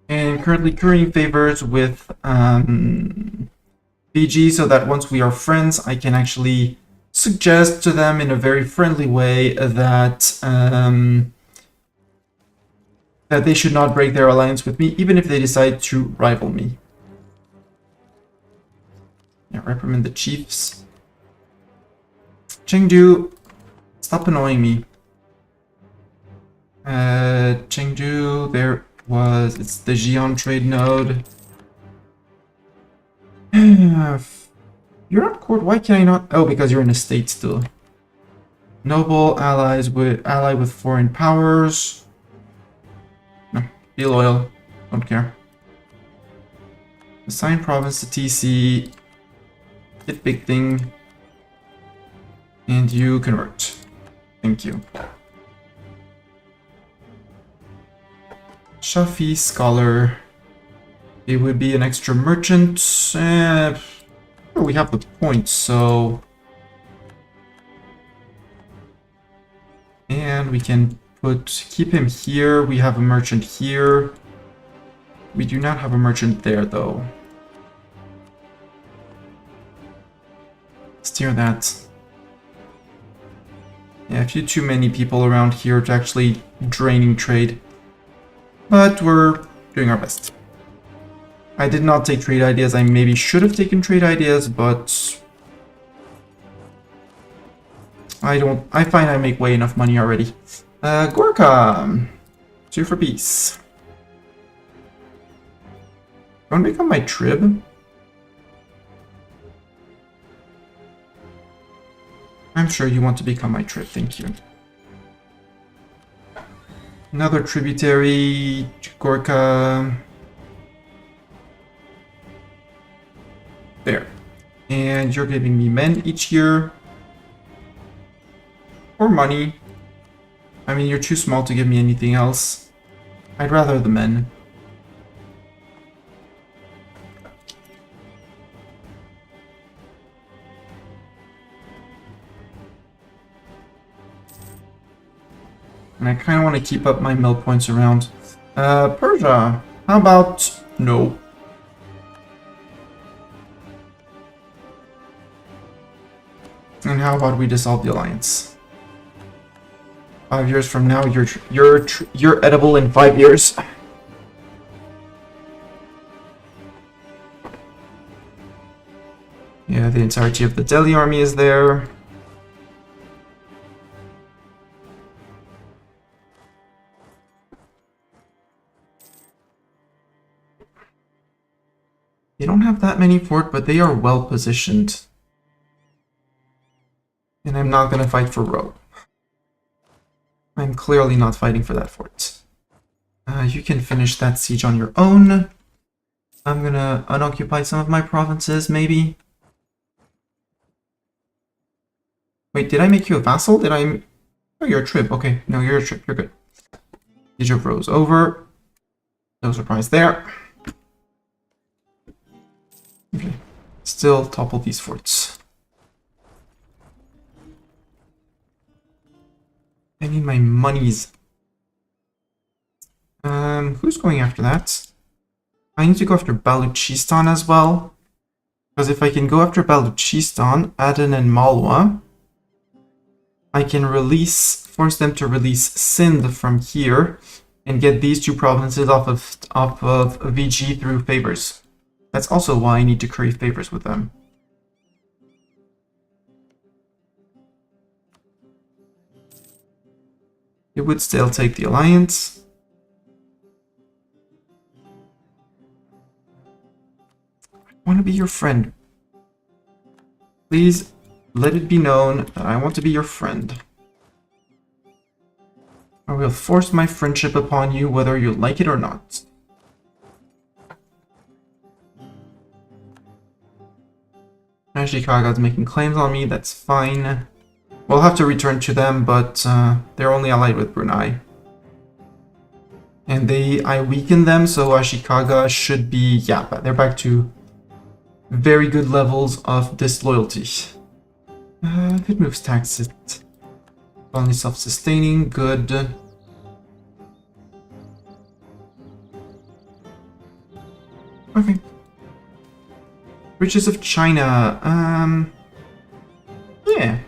Speaker 1: And currently currying favors with VG so that once we are friends, I can actually suggest to them in a very friendly way that that they should not break their alliance with me, even if they decide to rival me. Yeah, reprimand the chiefs. Chengdu, stop annoying me. Chengdu, there was, it's the Xi'an trade node. You're not court, why can I not? Oh, because you're in a state still. Noble ally with foreign powers. No, be loyal, don't care. Assign province to TC. Hit big thing. And you convert. Thank you. Shafi scholar. It would be an extra merchant. We have the points, so. And we can keep him here. We have a merchant here. We do not have a merchant there, though. Steer that. Yeah, a few too many people around here to actually draining trade. But we're doing our best. I did not take trade ideas. I maybe should have taken trade ideas, but I find I make way enough money already. Gorka, 2 for peace. You want to become my trib? I'm sure you want to become my trib, thank you. Another tributary, Gorka. There. And you're giving me men each year. Or money. I mean, you're too small to give me anything else. I'd rather the men. And I kind of want to keep up my mill points around. Persia, how about no? And how about we dissolve the alliance? 5 years from now, you're edible in 5 years. Yeah, the entirety of the Delhi army is there. They don't have that many fort, but they are well positioned. And I'm not going to fight for Rome. I'm clearly not fighting for that fort. You can finish that siege on your own. I'm going to unoccupy some of my provinces, maybe. Wait, did I make you a vassal? Did I... Oh, you're a trib. Okay, no, you're a trib. You're good. Siege of Rose over. No surprise there. Okay. Still topple these forts. I need my monies. Who's going after that? I need to go after Baluchistan as well. Because if I can go after Baluchistan, Aden and Malwa, I can force them to release Sindh from here and get these 2 provinces off of VG through favors. That's also why I need to curry favors with them. It would still take the alliance. I want to be your friend. Please let it be known that I want to be your friend. I will force my friendship upon you whether you like it or not. Ashikaga is making claims on me, that's fine. We'll have to return to them, but they're only allied with Brunei. And I weakened them, so Ashikaga should be, yeah, they're back to very good levels of disloyalty. Good moves, tax it. Only self-sustaining, good. Okay. Riches of China, yeah.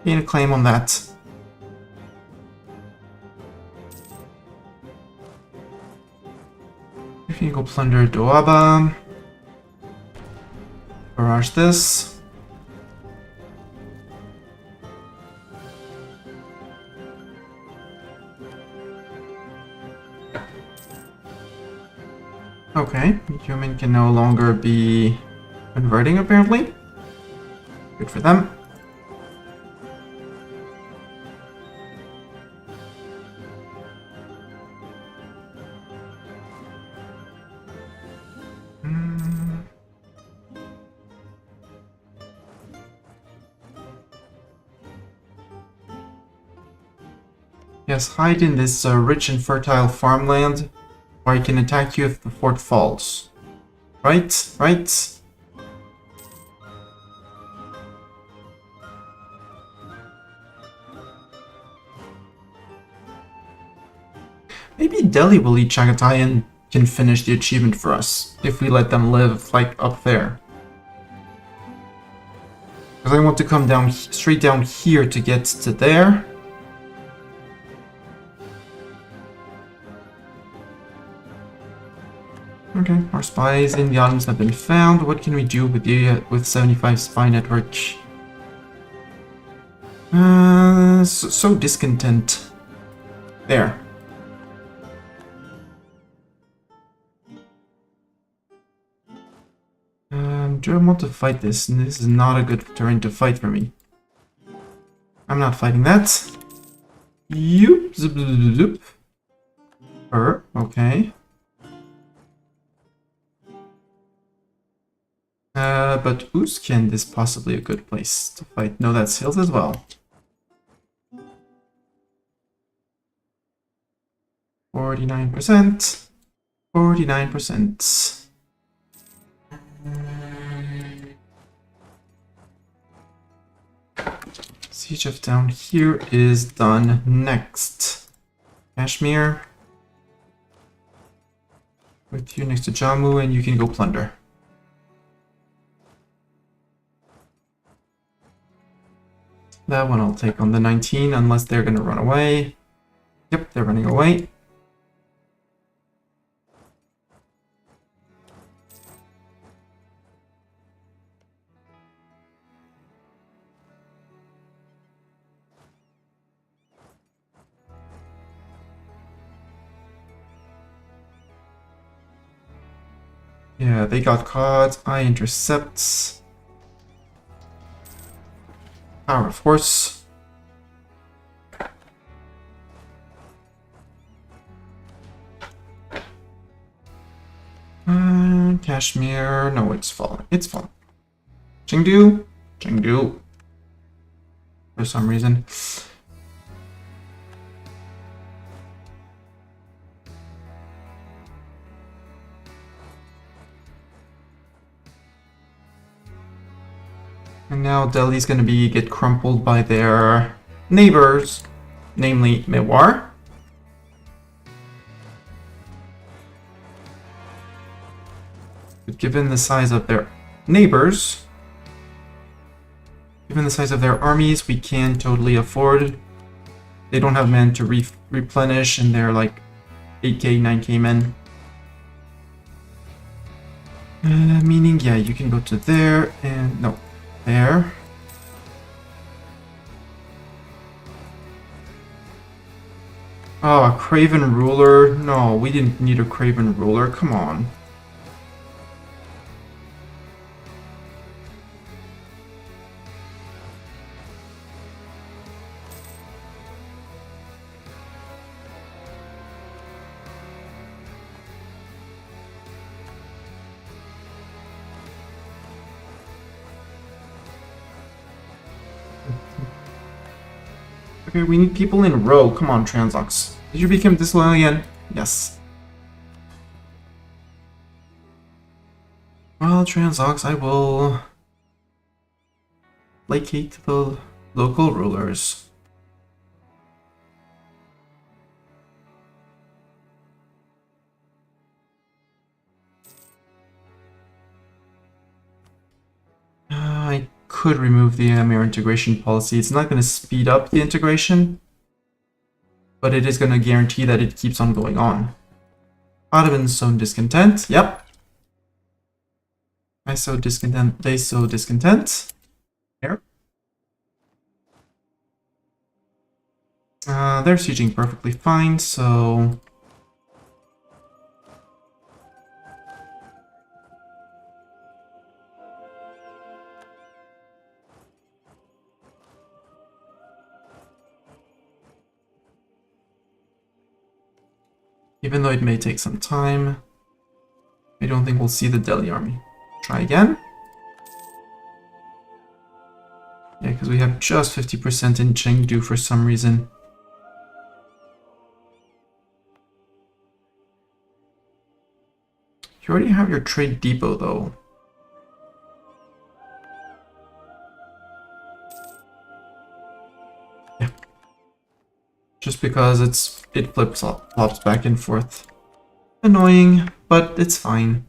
Speaker 1: Gain a claim on that. If you go plunder Doaba. Barrage this. Okay, human can no longer be converting apparently. Good for them. Yes, hide in this rich and fertile farmland, or I can attack you if the fort falls. Right? Right? Maybe Delhi will eat Chagatai and can finish the achievement for us, if we let them live, like, up there. Because I want to come down, straight down here to get to there. Okay, our spies in the islands have been found. What can we do with 75 spy network? So discontent. There. Do I want to fight this? This is not a good terrain to fight for me. I'm not fighting that. Yoop, zip, zip, zip. Okay. But Uskend is possibly a good place to fight. No, that's hills as well. 49%. 49%. Siege of down here is done next. Kashmir. With you next to Jammu, and you can go plunder. That one I'll take on the 19, unless they're gonna run away. Yep, they're running away. Yeah, they got caught. I intercept. Power of force. Kashmir. No, it's falling. It's falling. Chengdu. Chengdu. For some reason. And now Delhi's gonna get crumpled by their neighbors, namely Mewar. But given the size of their neighbors, given the size of their armies, we can totally afford. They don't have men to replenish, and they're like 8k, 9k men. Meaning, yeah, you can go to there, and no. There. Oh, a Craven ruler? No, we didn't need a Craven ruler. Come on. Okay, we need people in row. Come on, Transox. Did you become disloyal again? Yes. Well, Transox, I will placate the local rulers. I could remove the mirror integration policy. It's not going to speed up the integration, but it is going to guarantee that it keeps on going on. Ottomans sow discontent. Yep. I sow discontent. They sow discontent. Here. They're sieging perfectly fine, so... Even though it may take some time, I don't think we'll see the Delhi army. Try again. Yeah, because we have just 50% in Chengdu for some reason. You already have your trade depot, though. Yeah. Just because it flops back and forth. Annoying, but it's fine.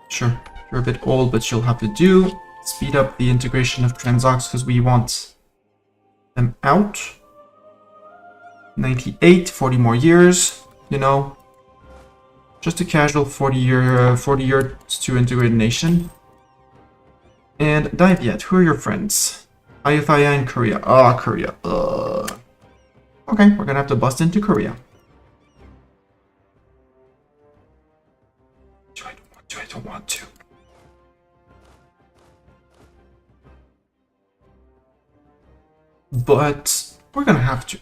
Speaker 1: Sure, you're a bit old, but you'll have to do. Speed up the integration of Transox because we want them out. 98, 40 more years, you know. Just a casual 40 years to integrate a nation. And Diviet, who are your friends? E05 and Korea. Ah, Korea. Okay, we're gonna have to bust into Korea. I don't want to. But we're gonna have to.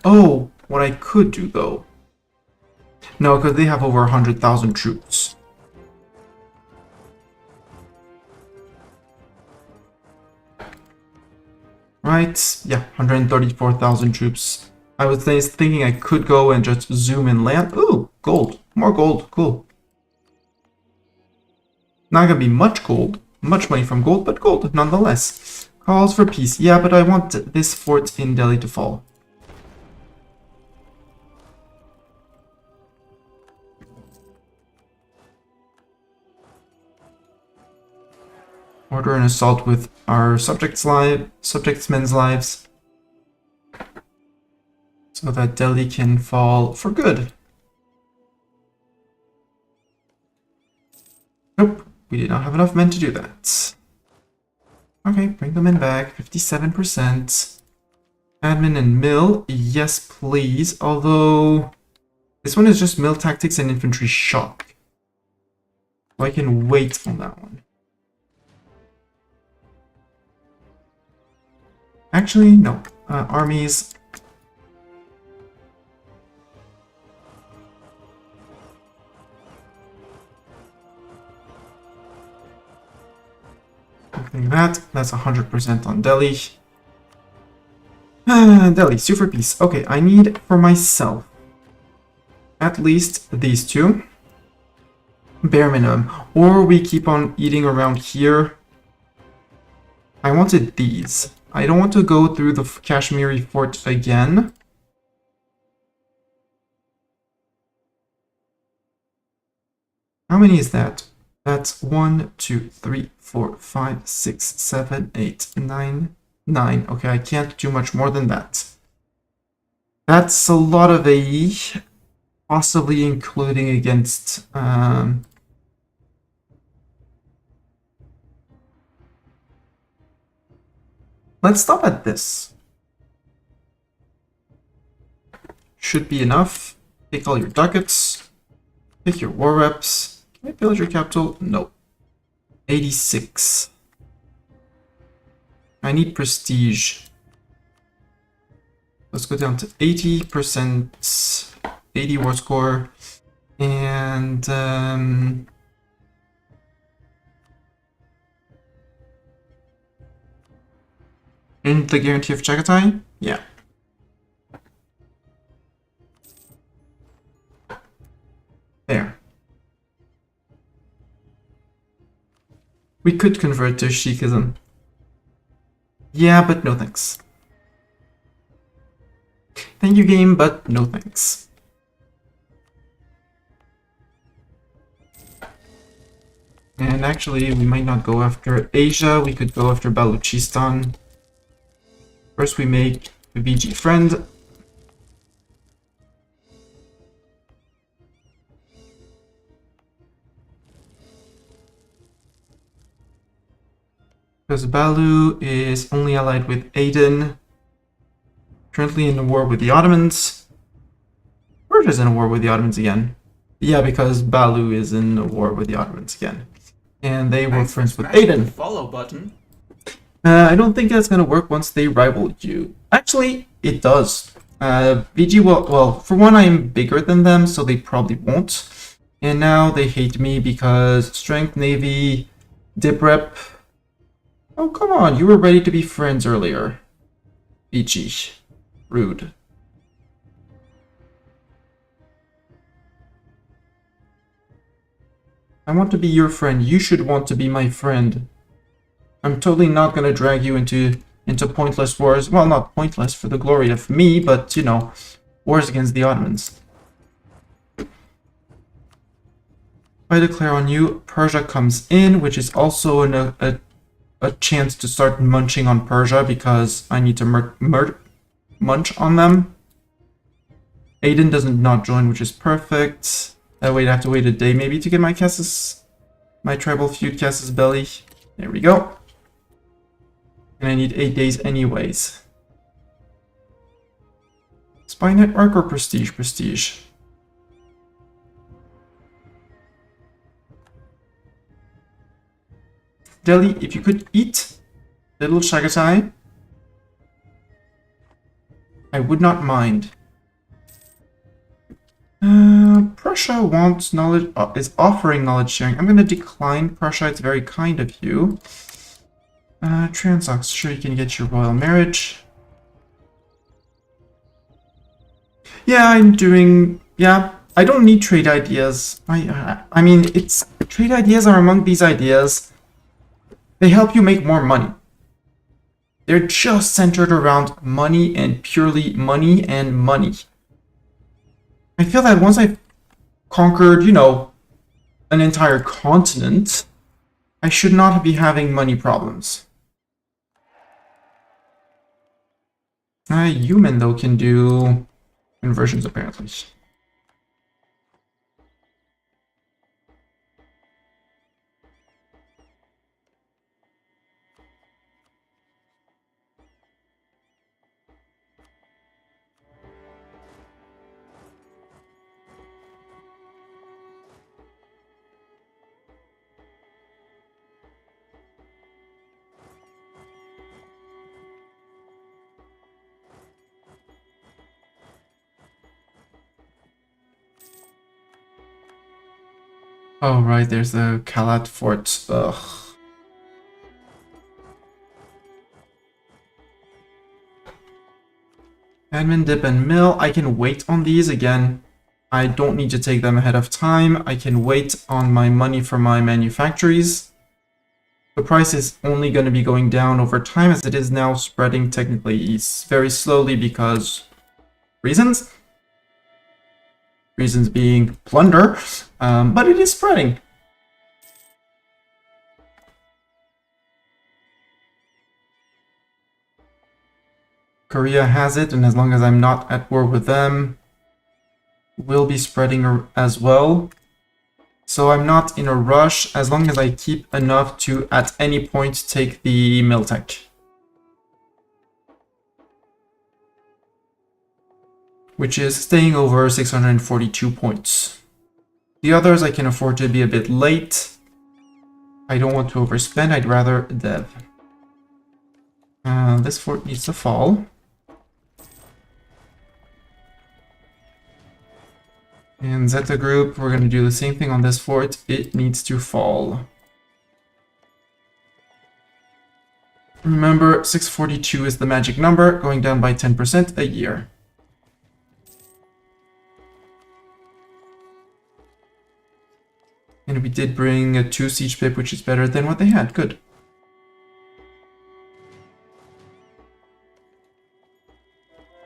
Speaker 1: Oh, what I could do though. No, because they have over 100,000 troops. Right, yeah, 134,000 troops. I was thinking I could go and just zoom in land. Ooh, gold. More gold. Cool. Not gonna be much gold. Much money from gold, but gold nonetheless. Calls for peace. Yeah, but I want this fort in Delhi to fall. Order an assault with our subjectsmen's lives. So that Delhi can fall for good. Nope, we did not have enough men to do that. Okay, bring them in back. 57%. Admin and mill, yes please. Although, this one is just mill tactics and infantry shock. So I can wait on that one. Actually, no. Armies. Something like that. That's 100% on Delhi. Delhi, sue for peace. Okay, I need for myself at least these two. Bare minimum. Or we keep on eating around here. I wanted these. I don't want to go through the Kashmiri fort again. How many is that? That's 1, 2, 3, 4, 5, 6, 7, 8, 9, 9. Okay, I can't do much more than that. That's a lot of AE, possibly including against... Okay, 1, 2, 3, 4, 5, 6, 7, 8, 9, 9. Okay, that's a lot of AE, possibly including against... 1, 2, 3, 4, 5, 6, 7, 8, 9, 9. Okay, that's a lot of AE, possibly including against... 1, 2, 3, 4, 5, 6, 7, 8, 9, 9. Let's stop at this. Should be enough. Take all your ducats. Take your war reps. Can I build your capital? No. 86. I need prestige. Let's go down to 80%. 80 war score. And and the guarantee of Chagatai? Yeah. There. We could convert to Sikhism. Yeah, but no thanks. Thank you, game, but no thanks. And actually, we might not go after Asia, we could go after Baluchistan. First we make a VG friend. Because Balu is only allied with Aden. Currently in a war with the Ottomans. Persia is in a war with the Ottomans again. Yeah, because Balu is in a war with the Ottomans again. And they were friends with Aden.
Speaker 2: Follow button.
Speaker 1: I don't think that's gonna work once they rival you. Actually, it does. VG will, well, for one, I am bigger than them, so they probably won't. And now they hate me because strength, navy, dip rep. Oh, come on, you were ready to be friends earlier. VG. Rude. I want to be your friend. You should want to be my friend. I'm totally not going to drag you into pointless wars. Well, not pointless for the glory of me, but, you know, wars against the Ottomans. If I declare on you, Persia comes in, which is also a chance to start munching on Persia because I need to munch on them. Aden doesn't not join, which is perfect. That way I have to wait a day maybe to get my Casus, my tribal feud Casus Belli. There we go. And I need 8 days anyways. Spy network or prestige? Prestige. Delhi, if you could eat little Chagatai, I would not mind. Prussia wants knowledge, is offering knowledge sharing. I'm going to decline Prussia, it's very kind of you. Transox, sure you can get your royal marriage. Yeah, I'm doing, yeah, I don't need trade ideas. I mean, it's, trade ideas are among these ideas. They help you make more money. They're just centered around money and purely money and money. I feel that once I've conquered, you know, an entire continent, I should not be having money problems. Human, though, can do conversions, apparently. Oh, right, there's the Kalat fort. Ugh. Admin, dip, and mill. I can wait on these again. I don't need to take them ahead of time. I can wait on my money for my manufactories. The price is only going to be going down over time as it is now spreading technically very slowly because reasons? Reasons being plunder, but it is spreading. Korea has it, and as long as I'm not at war with them, will be spreading as well. So I'm not in a rush as long as I keep enough to at any point take the Miltech. which is staying over 642 points. The others I can afford to be a bit late. I don't want to overspend, I'd rather dev. This fort needs to fall. And Zeta group, we're going to do the same thing on this fort. It needs to fall. Remember, 642 is the magic number, going down by 10% a year. And we did bring a 2 siege pip, which is better than what they had. Good.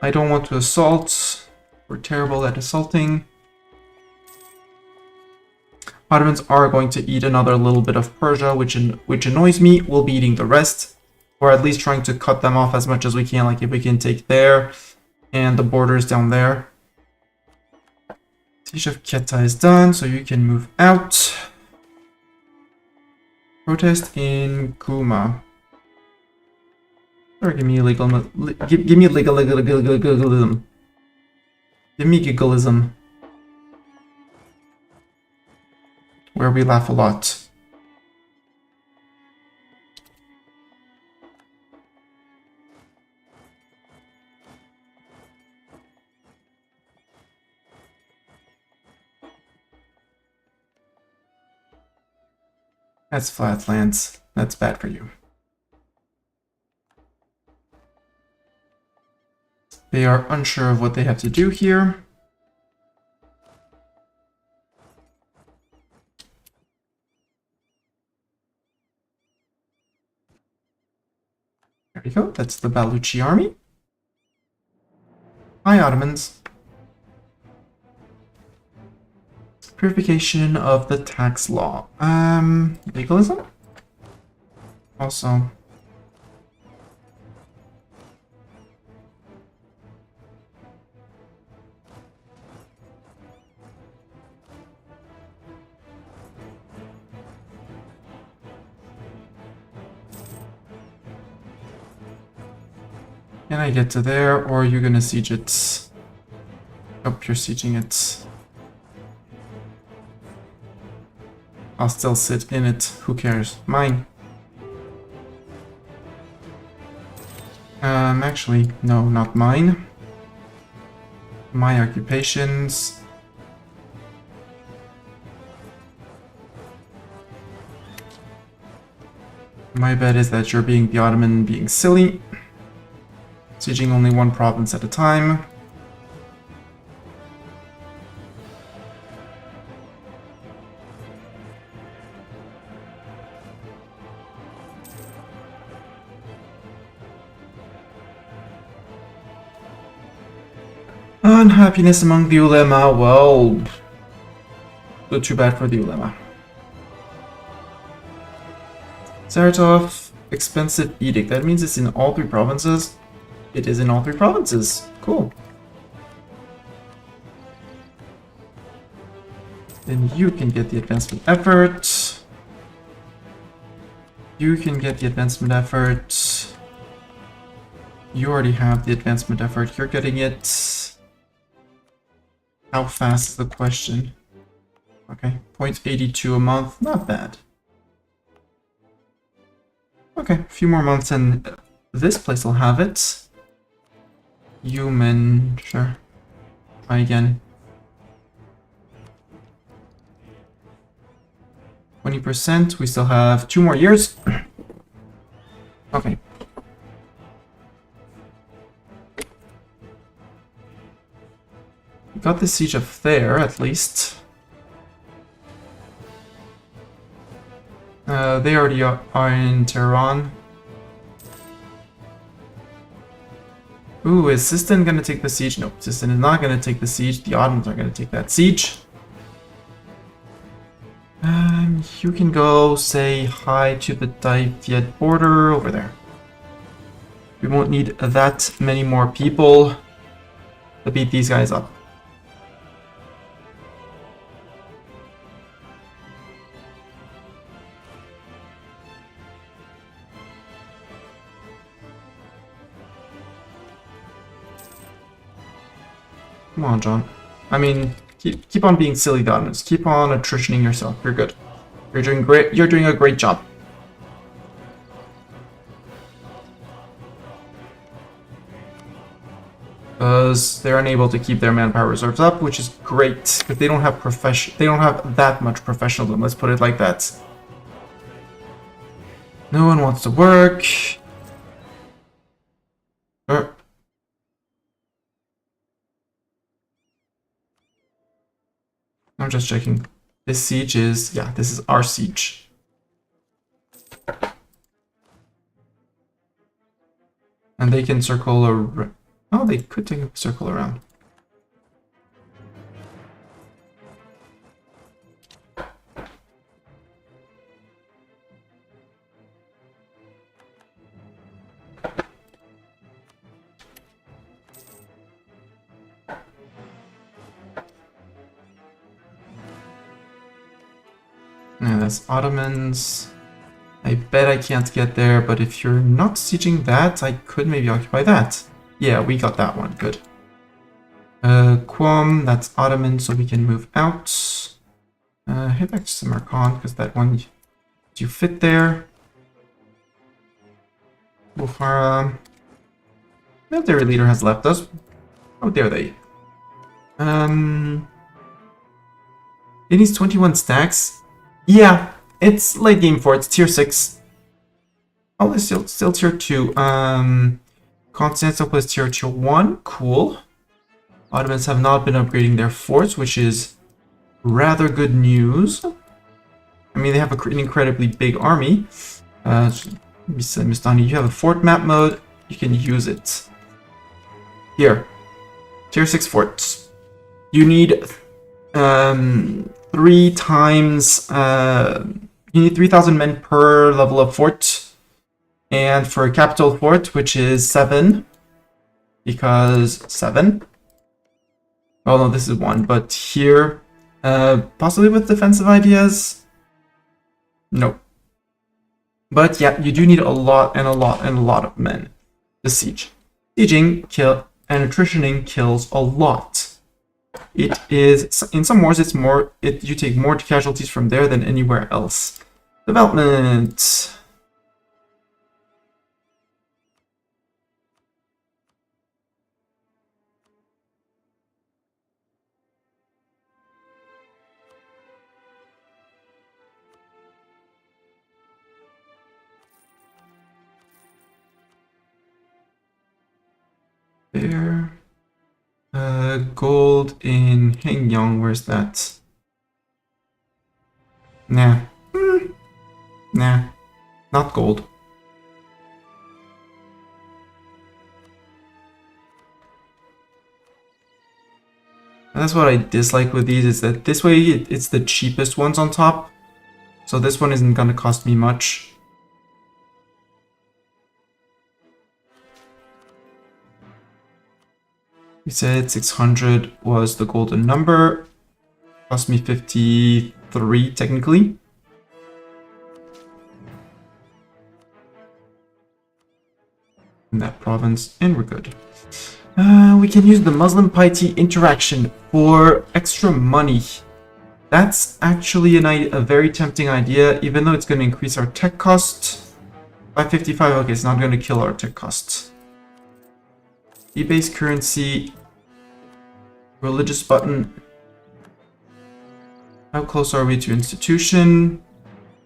Speaker 1: I don't want to assault. We're terrible at assaulting. Ottomans are going to eat another little bit of Persia, which annoys me. We'll be eating the rest, or at least trying to cut them off as much as we can. Like if we can take there and the borders down there. Siege of Quetta is done, so you can move out. Protest in Kuma. Or give me illegal. Give me legalism. Give me giggleism. Where we laugh a lot. That's flatlands. That's bad for you. They are unsure of what they have to do here. There we go. That's the Baluchi army. Hi, Ottomans. Purification of the tax law. Legalism? Also. Can I get to there, or are you gonna siege it? Oh, you're sieging it. I'll still sit in it. Who cares? Mine. Actually, no, not mine. My occupations. My bet is that you're being the Ottoman being silly. Sieging only one province at a time. Unhappiness among the ulema, well, too bad for the ulema. Saratov, expensive edict. That means it's in all 3 provinces. It is in all 3 provinces. Cool. Then you can get the advancement effort. You can get the advancement effort. You already have the advancement effort. You're getting it. How fast is the question? Okay, 0.82 a month. Not bad. Okay, a few more months and this place will have it. Human, sure. Try again. 20%, we still have 2 more years. Okay. We got the siege of there, at least. They already are in Tehran. Ooh, is Sistan gonna take the siege? No, Sistan is not gonna take the siege. The Ottomans are gonna take that siege. You can go say hi to the Daiviet border over there. We won't need that many more people to beat these guys up. Come on, John. I mean, keep on being silly, Dominus. Keep on attritioning yourself. You're good. You're doing great. You're doing a great job. Because they're unable to keep their manpower reserves up, which is great. Because they don't have they don't have that much professionalism. Let's put it like that. No one wants to work. I'm just checking. This siege is, yeah, this is our siege. And they can circle around. Oh, they could take a circle around. Yeah, that's Ottomans. I bet I can't get there, but if you're not sieging that, I could maybe occupy that. Yeah, we got that one. Good. Quam, that's Ottoman, so we can move out. Head back to Samarkand, because that one, you fit there. Bukhara. Military leader has left us. How dare they? It needs 21 stacks. Yeah, it's late game for it. It's tier 6. Oh, it's still tier 2. Constantinople is tier 1. Cool. Ottomans have not been upgrading their forts, which is rather good news. I mean, they have an incredibly big army. Mistani, you have a fort map mode. You can use it. Here. Tier 6 forts. You need 3 times... you need 3,000 men per level of fort. And for a capital fort, which is 7. Because 7. Oh no, this is 1. But here, possibly with defensive ideas? Nope. But yeah, you do need a lot of men to siege. Sieging and attritioning kills a lot. It is, in some wars, it's more, you take more casualties from there than anywhere else. Development. There. Gold in Hengyang, where's that? Nah. Nah. Not gold. And that's what I dislike with these, is that this way it's the cheapest ones on top. So this one isn't gonna cost me much. We said 600 was the golden number. Cost me 53 technically. In that province, and we're good. We can use the Muslim piety interaction for extra money. That's actually a very tempting idea, even though it's going to increase our tech cost. 555, okay, it's not going to kill our tech cost. Debase currency. Religious button. How close are we to institution?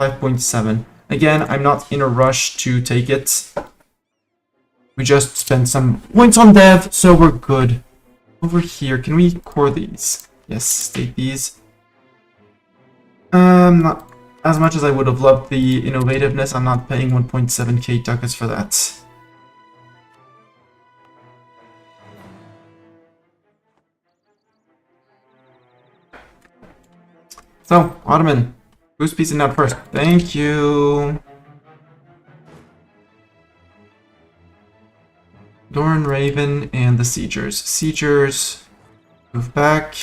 Speaker 1: 5.7. Again, I'm not in a rush to take it. We just spent some points on dev, so we're good. Over here, can we core these? Yes, state these. Not as much as I would have loved the innovativeness, I'm not paying 1.7k ducats for that. So, Ottoman, who's piecing out first? Thank you. Doran, Raven, and the Siegers. Siegers, move back.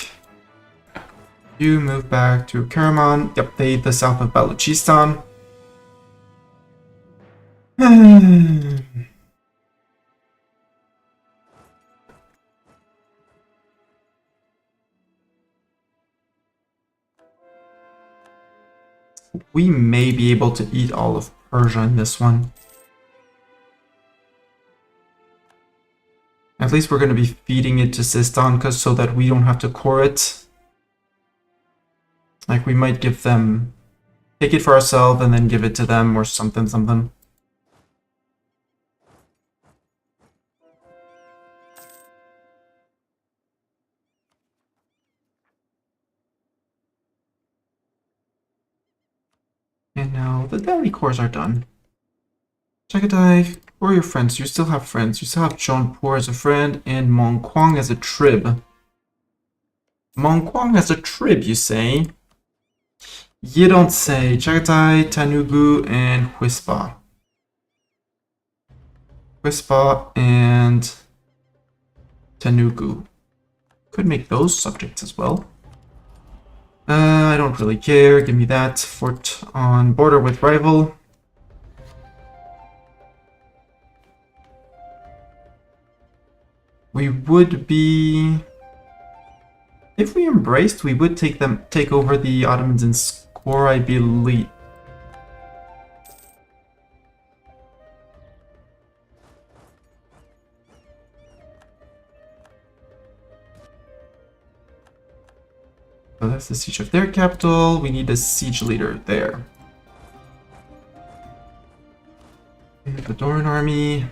Speaker 1: You move back to Karaman. Yep, they the south of Balochistan. we may be able to eat all of Persia in this one. At least we're going to be feeding it to Sistan so that we don't have to core it. Like, we might give them... take it for ourselves and then give it to them or something. And now the daily cores are done. Chagatai, who are your friends? You still have friends. You still have Jaunpur as a friend and Mongkwang as a trib. Mongkwang as a trib, you say? You don't say. Chagatai, Tanugu, and Whispa. Whispa and Tanugu. Could make those subjects as well. I don't really care. Give me that. Fort on border with rival. We would be... if we embraced, we would take over the Ottomans in score, I believe. So that's the siege of their capital. We need a siege leader there. The Doran army.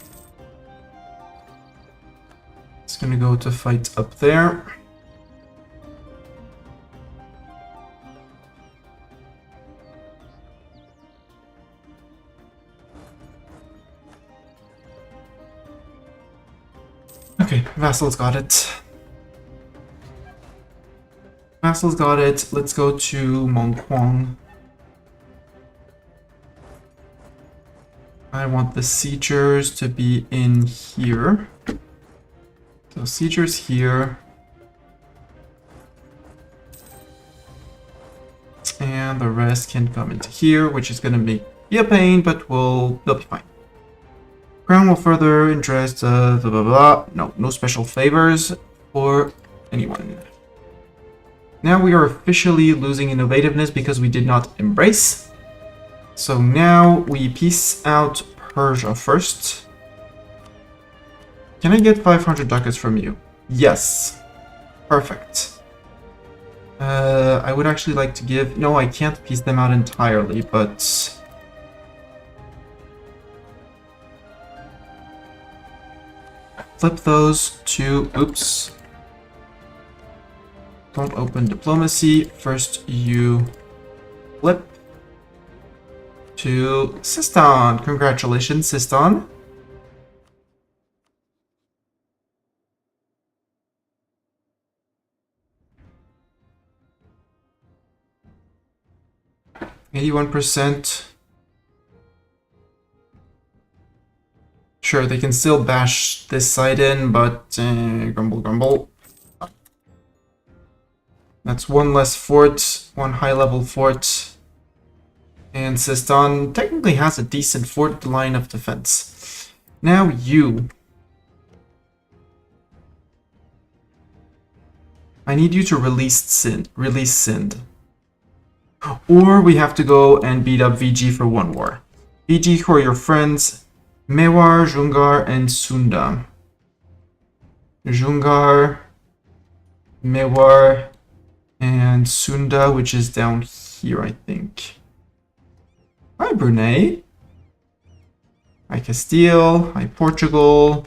Speaker 1: It's gonna go to fight up there. Okay, Vassal's got it. Vassal's got it. Let's go to Mongkwang. I want the siegers to be in here. So siegers here. And the rest can come into here, which is gonna be a pain, but they'll be fine. Crown will further interest, blah blah blah. No special favors for anyone. Now we are officially losing innovativeness because we did not embrace. So now we peace out Persia first. Can I get 500 ducats from you? Yes. Perfect. I would actually like to give... no, I can't peace them out entirely, but... flip those to... oops. Don't open diplomacy. First you flip to Sistan. Congratulations, Sistan. %. Sure, they can still bash this side in, but grumble. That's one less fort, one high-level fort. And Sistan technically has a decent fort line of defense. Now you. I need you to release Sind. Or we have to go and beat up VG for one war. VG, who are your friends? Mewar, Jungar, and Sunda. Jungar, Mewar, and Sunda, which is down here, I think. Hi, Brunei. Hi, Castile. Hi, Portugal.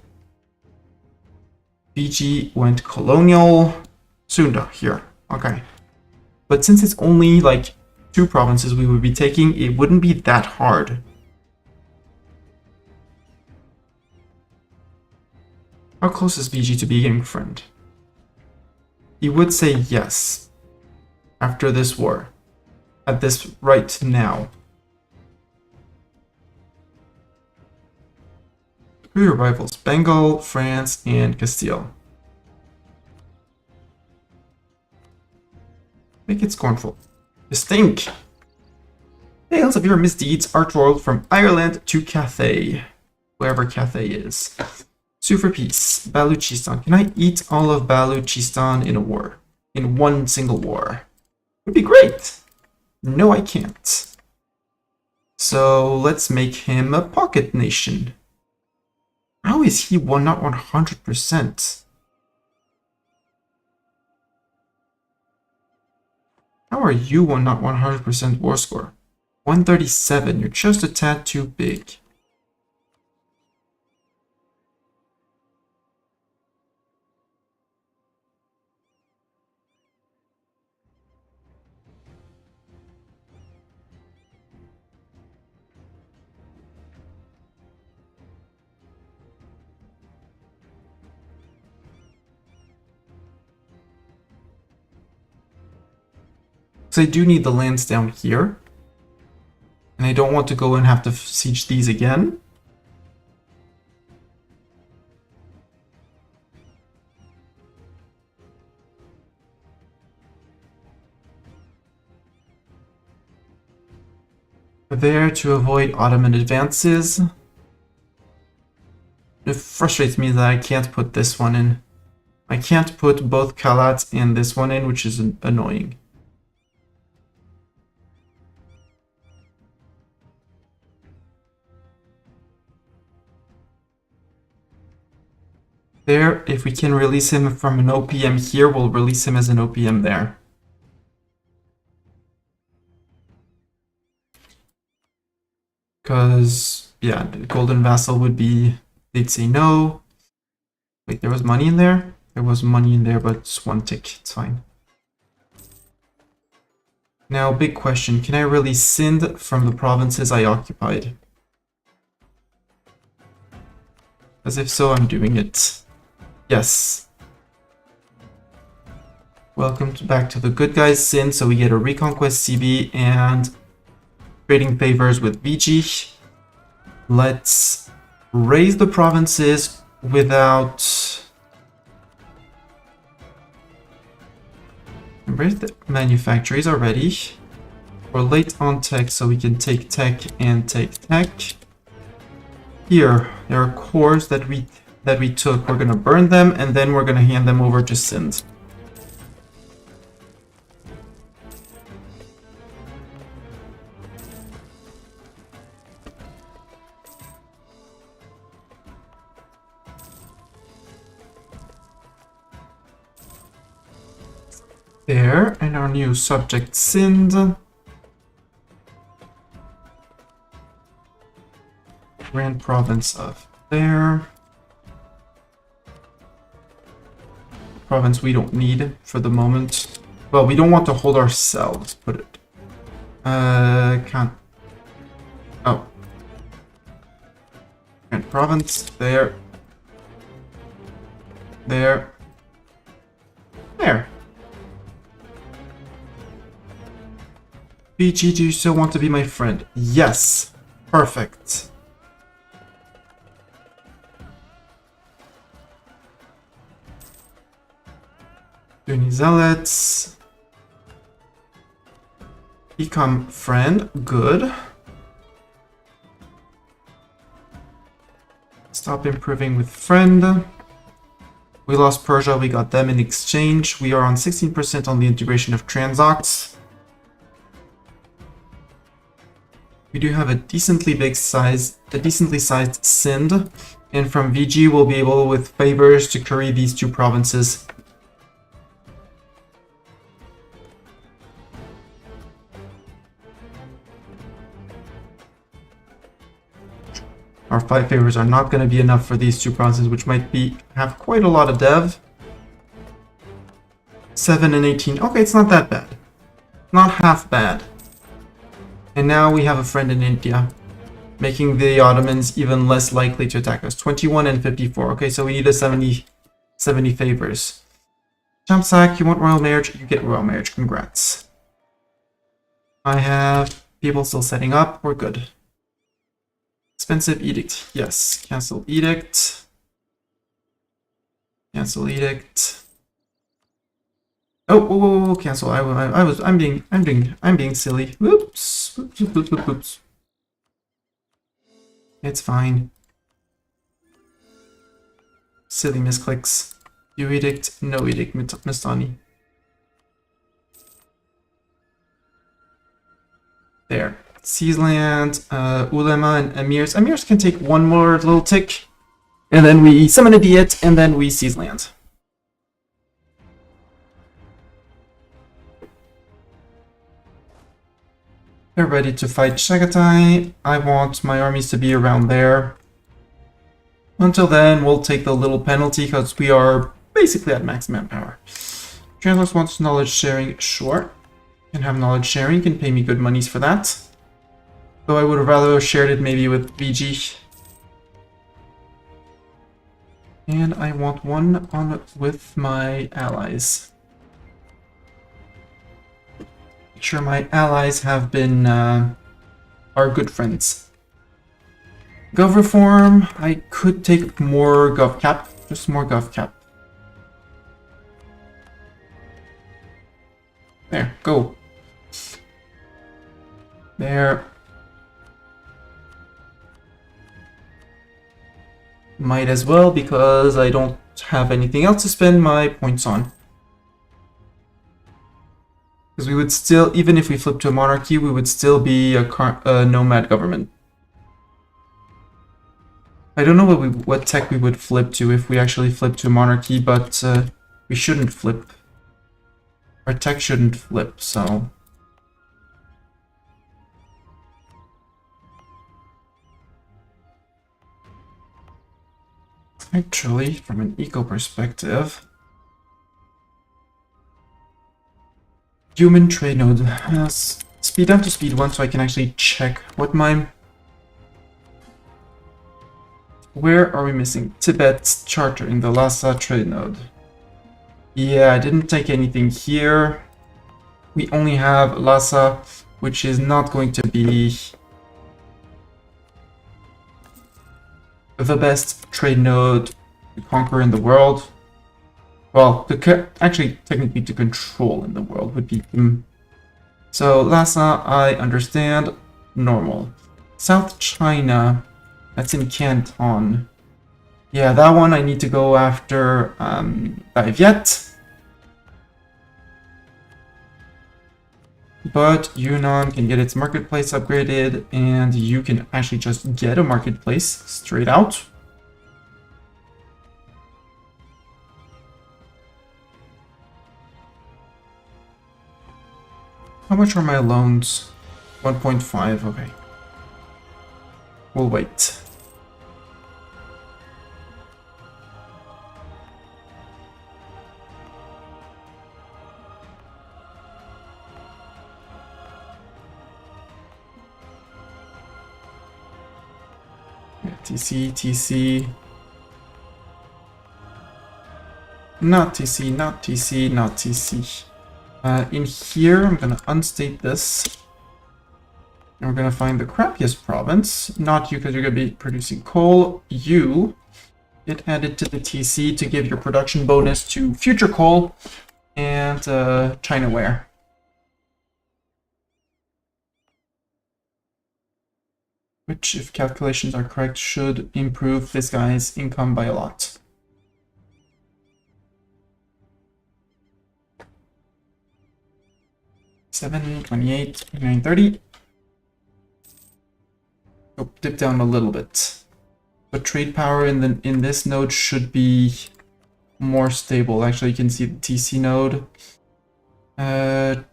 Speaker 1: VG went colonial. Sunda, here. Okay. But since it's only, like, 2 provinces we would be taking, it wouldn't be that hard. How close is VG to being friend? He would say yes. After this war. At this right now. Who are your rivals? Bengal, France, and Castile. Make it scornful. You stink! Tales of your misdeeds are told from Ireland to Cathay. Wherever Cathay is. Sue for peace. Baluchistan. Can I eat all of Baluchistan in a war? In one single war? Would be great! No, I can't. So let's make him a pocket nation. How is he not 100%? How are you not 100% war score? 137, you're just a tad too big. So I do need the lands down here. And I don't want to go and have to siege these again. There to avoid Ottoman advances. It frustrates me that I can't put this one in. I can't put both Kalat and this one in, which is annoying. There, if we can release him from an OPM here, we'll release him as an OPM there. Because, yeah, the Golden Vassal would be, they'd say no. Wait, there was money in there? There was money in there, but it's one tick, it's fine. Now, big question, can I release Sind from the provinces I occupied? As if so, I'm doing it. Yes. Welcome back to the good guys, Sind, so we get a Reconquest CB and trading favors with VG. Let's raise the provinces without... Raise the manufactories already. We're late on tech, so we can take tech and take tech. Here, there are cores that we took. We're gonna burn them, and then we're gonna hand them over to Sind. There, and our new subject Sind. Grand province of there. Province we don't need for the moment. Well, we don't want to hold ourselves, put it. Can't. Oh. Grand province, there. There. There. BG, do you still want to be my friend? Yes. Perfect. Doing zealots. Become friend. Good. Stop improving with friend. We lost Persia. We got them in exchange. We are on 16% on the integration of Transocts. We do have a decently sized Sind, and from VG we'll be able, with favors, to curry these two provinces. Our 5 favors are not going to be enough for these two provinces, which might have quite a lot of dev. 7 and 18. Okay, it's not that bad. Not half bad. And now we have a friend in India, making the Ottomans even less likely to attack us. 21 and 54. Okay, so we need a 70 favors. Champsack, you want royal marriage? You get royal marriage. Congrats. I have people still setting up. We're good. Expensive edict. Yes. Cancel edict. Cancel edict. Oh, whoa, whoa, whoa, cancel. I'm being silly. Whoops. Whoops. It's fine. Silly misclicks. You edict, no edict, Mistani. There. Seasland, Ulema, and Emirs. Emirs can take one more little tick. And then we summon a Diet, and then we seize land. They're ready to fight Chagatai. I want my armies to be around there. Until then, we'll take the little penalty because we are basically at max manpower. Chandler wants knowledge sharing. Sure. Can have knowledge sharing. Can pay me good monies for that. Though I would have rather shared it maybe with VG. And I want one on with my allies. Make sure my allies have been are good friends. Gov reform. I could take more gov cap. Just more gov cap. There, go. There. Might as well, because I don't have anything else to spend my points on. Because we would still, even if we flip to a monarchy, we would still be a nomad government. I don't know what tech we would flip to if we actually flip to a monarchy, but we shouldn't flip. Our tech shouldn't flip, so... Actually, from an eco perspective, human trade node has speed up to speed 1 so I can actually check what my... Where are we missing? Tibet's charter in the Lhasa trade node. Yeah, I didn't take anything here. We only have Lhasa, which is not going to be the best trade node to conquer in the world. Well, actually, technically to control in the world would be... So, Lhasa, I understand. Normal. South China, that's in Canton. Yeah, that one I need to go after Daiviet. But Yunnan can get its marketplace upgraded, and you can actually just get a marketplace straight out. How much are my loans? 1.5, okay. We'll wait. TC, TC. Not TC, not TC, not TC. In here, I'm gonna unstate this. And we're gonna find the crappiest province. Not you, because you're gonna be producing coal. You get added to the TC to give your production bonus to future coal and Chinaware. Which, if calculations are correct, should improve this guy's income by a lot. $7, $28, $29, $30. Oh, dip down a little bit. But trade power in this node should be more stable. Actually, you can see the TC node.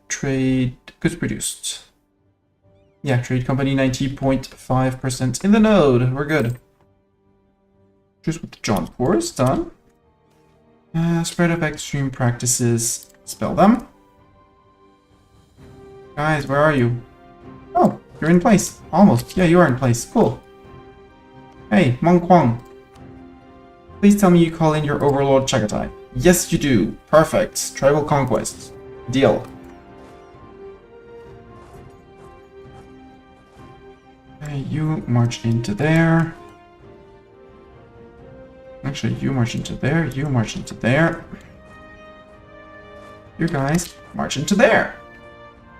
Speaker 1: Trade goods produced. Yeah, trade company 90.5% in the node. We're good. Just with the Jaunpur is done. Spread of extreme practices. Spell them. Guys, where are you? Oh, you're in place. Almost. Yeah, you are in place. Cool. Hey, Mongquang. Please tell me you call in your overlord Chagatai. Yes, you do. Perfect. Tribal conquest. Deal. You march into there. Actually, you march into there. You march into there. You guys march into there.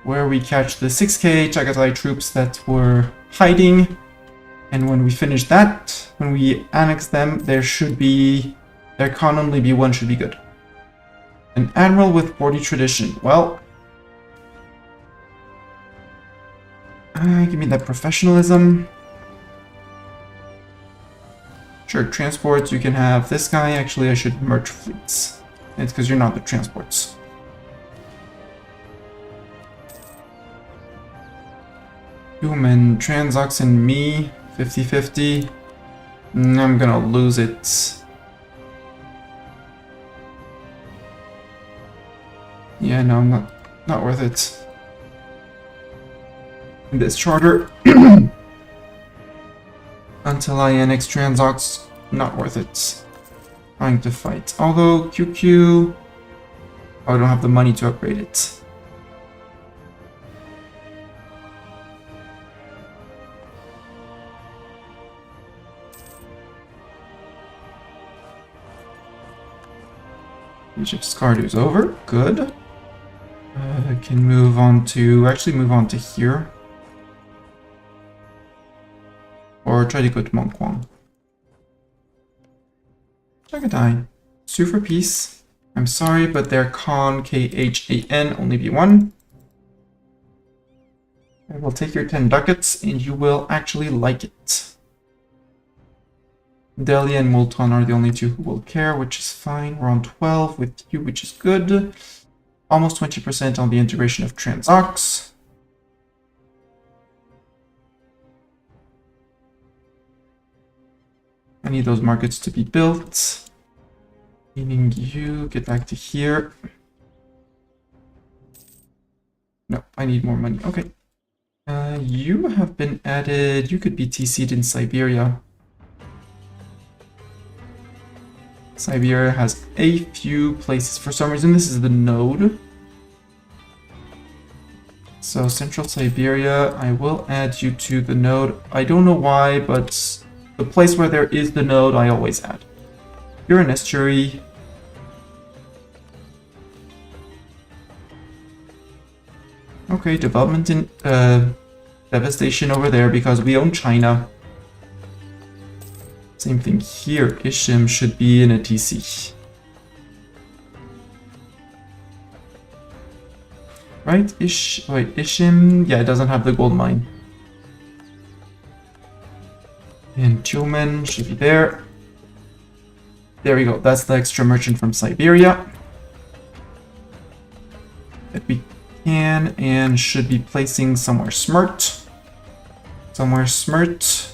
Speaker 1: Where we catch the 6k Chagatai troops that were hiding. And when we finish that, when we annex them, there can only be one should be good. An admiral with 40 tradition. Well, Give me that professionalism. Sure, transports, you can have this guy. Actually, I should merge fleets. It's because you're not the transports. Human, Transox and me, 50-50. I'm gonna lose it. Yeah, no, not worth it. This charter until I annex Transox, not worth it. Trying to fight. Although QQ, I don't have the money to upgrade it. Egypt's Skardu's over. Good. I can move on to... actually move on to here. Or try to go to Mongkwang. Chagatai. Sue for peace. I'm sorry, but they're Khan, Khan, only B1. I will take your 10 ducats, and you will actually like it. Delhi and Multan are the only two who will care, which is fine. We're on 12 with you, which is good. Almost 20% on the integration of Transox. I need those markets to be built. Meaning you get back to here. No, I need more money. Okay. You have been added. You could be TC'd in Siberia. Siberia has a few places. For some reason, this is the node. So Central Siberia, I will add you to the node. I don't know why, but the place where there is the node, I always add. You're an estuary. Okay, development in devastation over there because we own China. Same thing here. Ishim should be in a TC. Right? Ishim... yeah, it doesn't have the gold mine. And Tumen should be there. There we go. That's the extra merchant from Siberia. That we can and should be placing somewhere smart. Somewhere smart.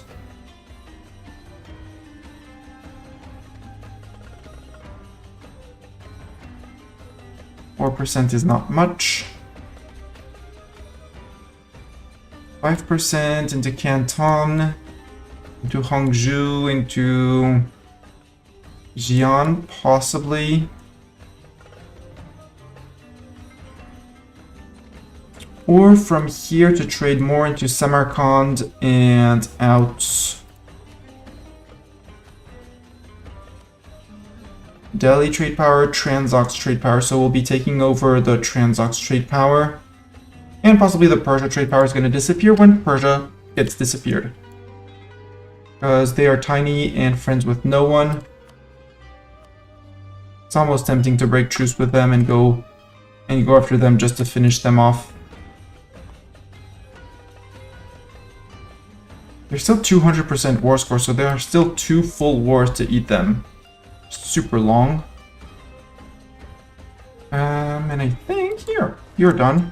Speaker 1: 4% is not much. 5% into Canton, into Hangzhou, into Xi'an, possibly. Or from here to trade more into Samarkand and out. Delhi trade power, Transox trade power, so we'll be taking over the Transox trade power. And possibly the Persia trade power is going to disappear when Persia gets disappeared. Because they are tiny and friends with no one. It's almost tempting to break truce with them and go after them just to finish them off. They're still 200% war score, so there are still 2 full wars to eat them. Super long. And I think you're done.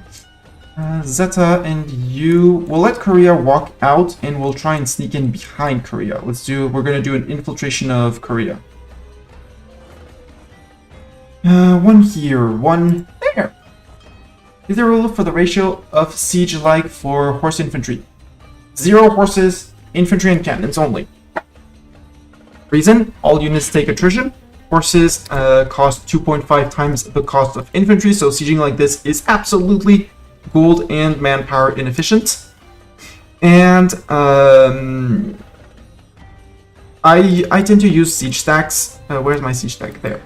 Speaker 1: Zeta and you, we'll let Korea walk out and we'll try and sneak in behind Korea. We're gonna do an infiltration of Korea. 1 here, 1 there. Is there a rule for the ratio of siege-like for horse infantry? 0 horses, infantry and cannons only. Reason, all units take attrition. Horses cost 2.5 times the cost of infantry, so sieging like this is absolutely gold and manpower inefficient. And I tend to use siege stacks. Where's my siege stack? There.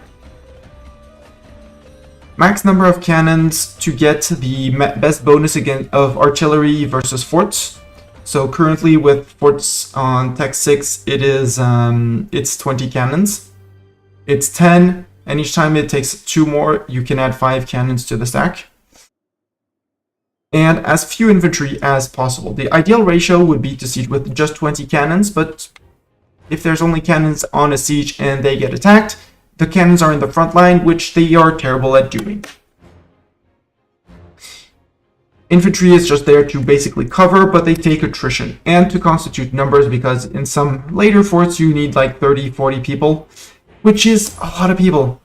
Speaker 1: Max number of cannons to get the best bonus again of artillery versus forts. So currently with forts on Tech 6, it is it's 20 cannons. It's 10, and each time it takes 2 more, you can add 5 cannons to the stack. and as few infantry as possible. The ideal ratio would be to siege with just 20 cannons, but if there's only cannons on a siege and they get attacked, the cannons are in the front line, which they are terrible at doing. Infantry is just there to basically cover, but they take attrition and to constitute numbers, because in some later forts you need like 30, 40 people, which is a lot of people.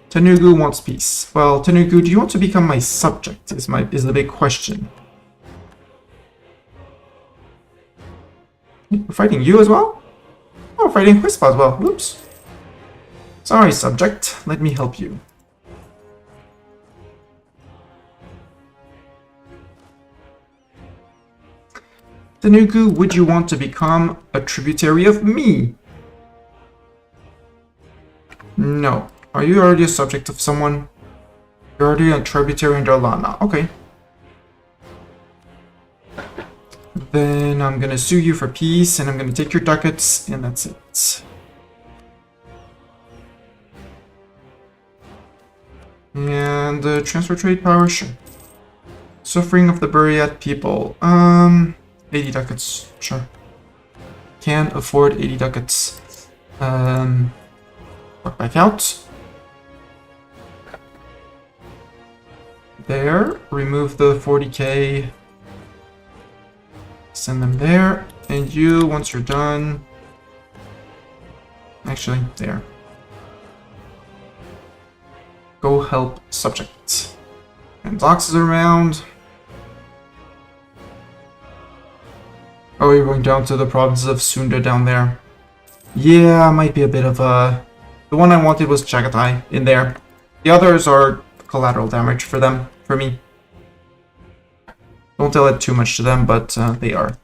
Speaker 1: Telugu wants peace. Well, Telugu, do you want to become my subject is the big question. We're fighting you as well? Oh, we're fighting Whispa as well. Oops. Sorry, subject. Let me help you. Telugu, would you want to become a tributary of me? No. Are you already a subject of someone? You're already a tributary in Darlana. Okay. Then I'm gonna sue you for peace, and I'm gonna take your ducats, and that's it. And transfer trade power, sure. Suffering of the Buryat people. 80 ducats, sure. Can afford 80 ducats. Walk back out. There. Remove the 40k. Send them there. And you, once you're done... Actually, there. Go help subject. And Dox is around. Oh, you're going down to the province of Sunda down there. Yeah, might be a bit of a... The one I wanted was Chagatai in there. The others are collateral damage for them, for me. Don't tell it too much to them, but they are.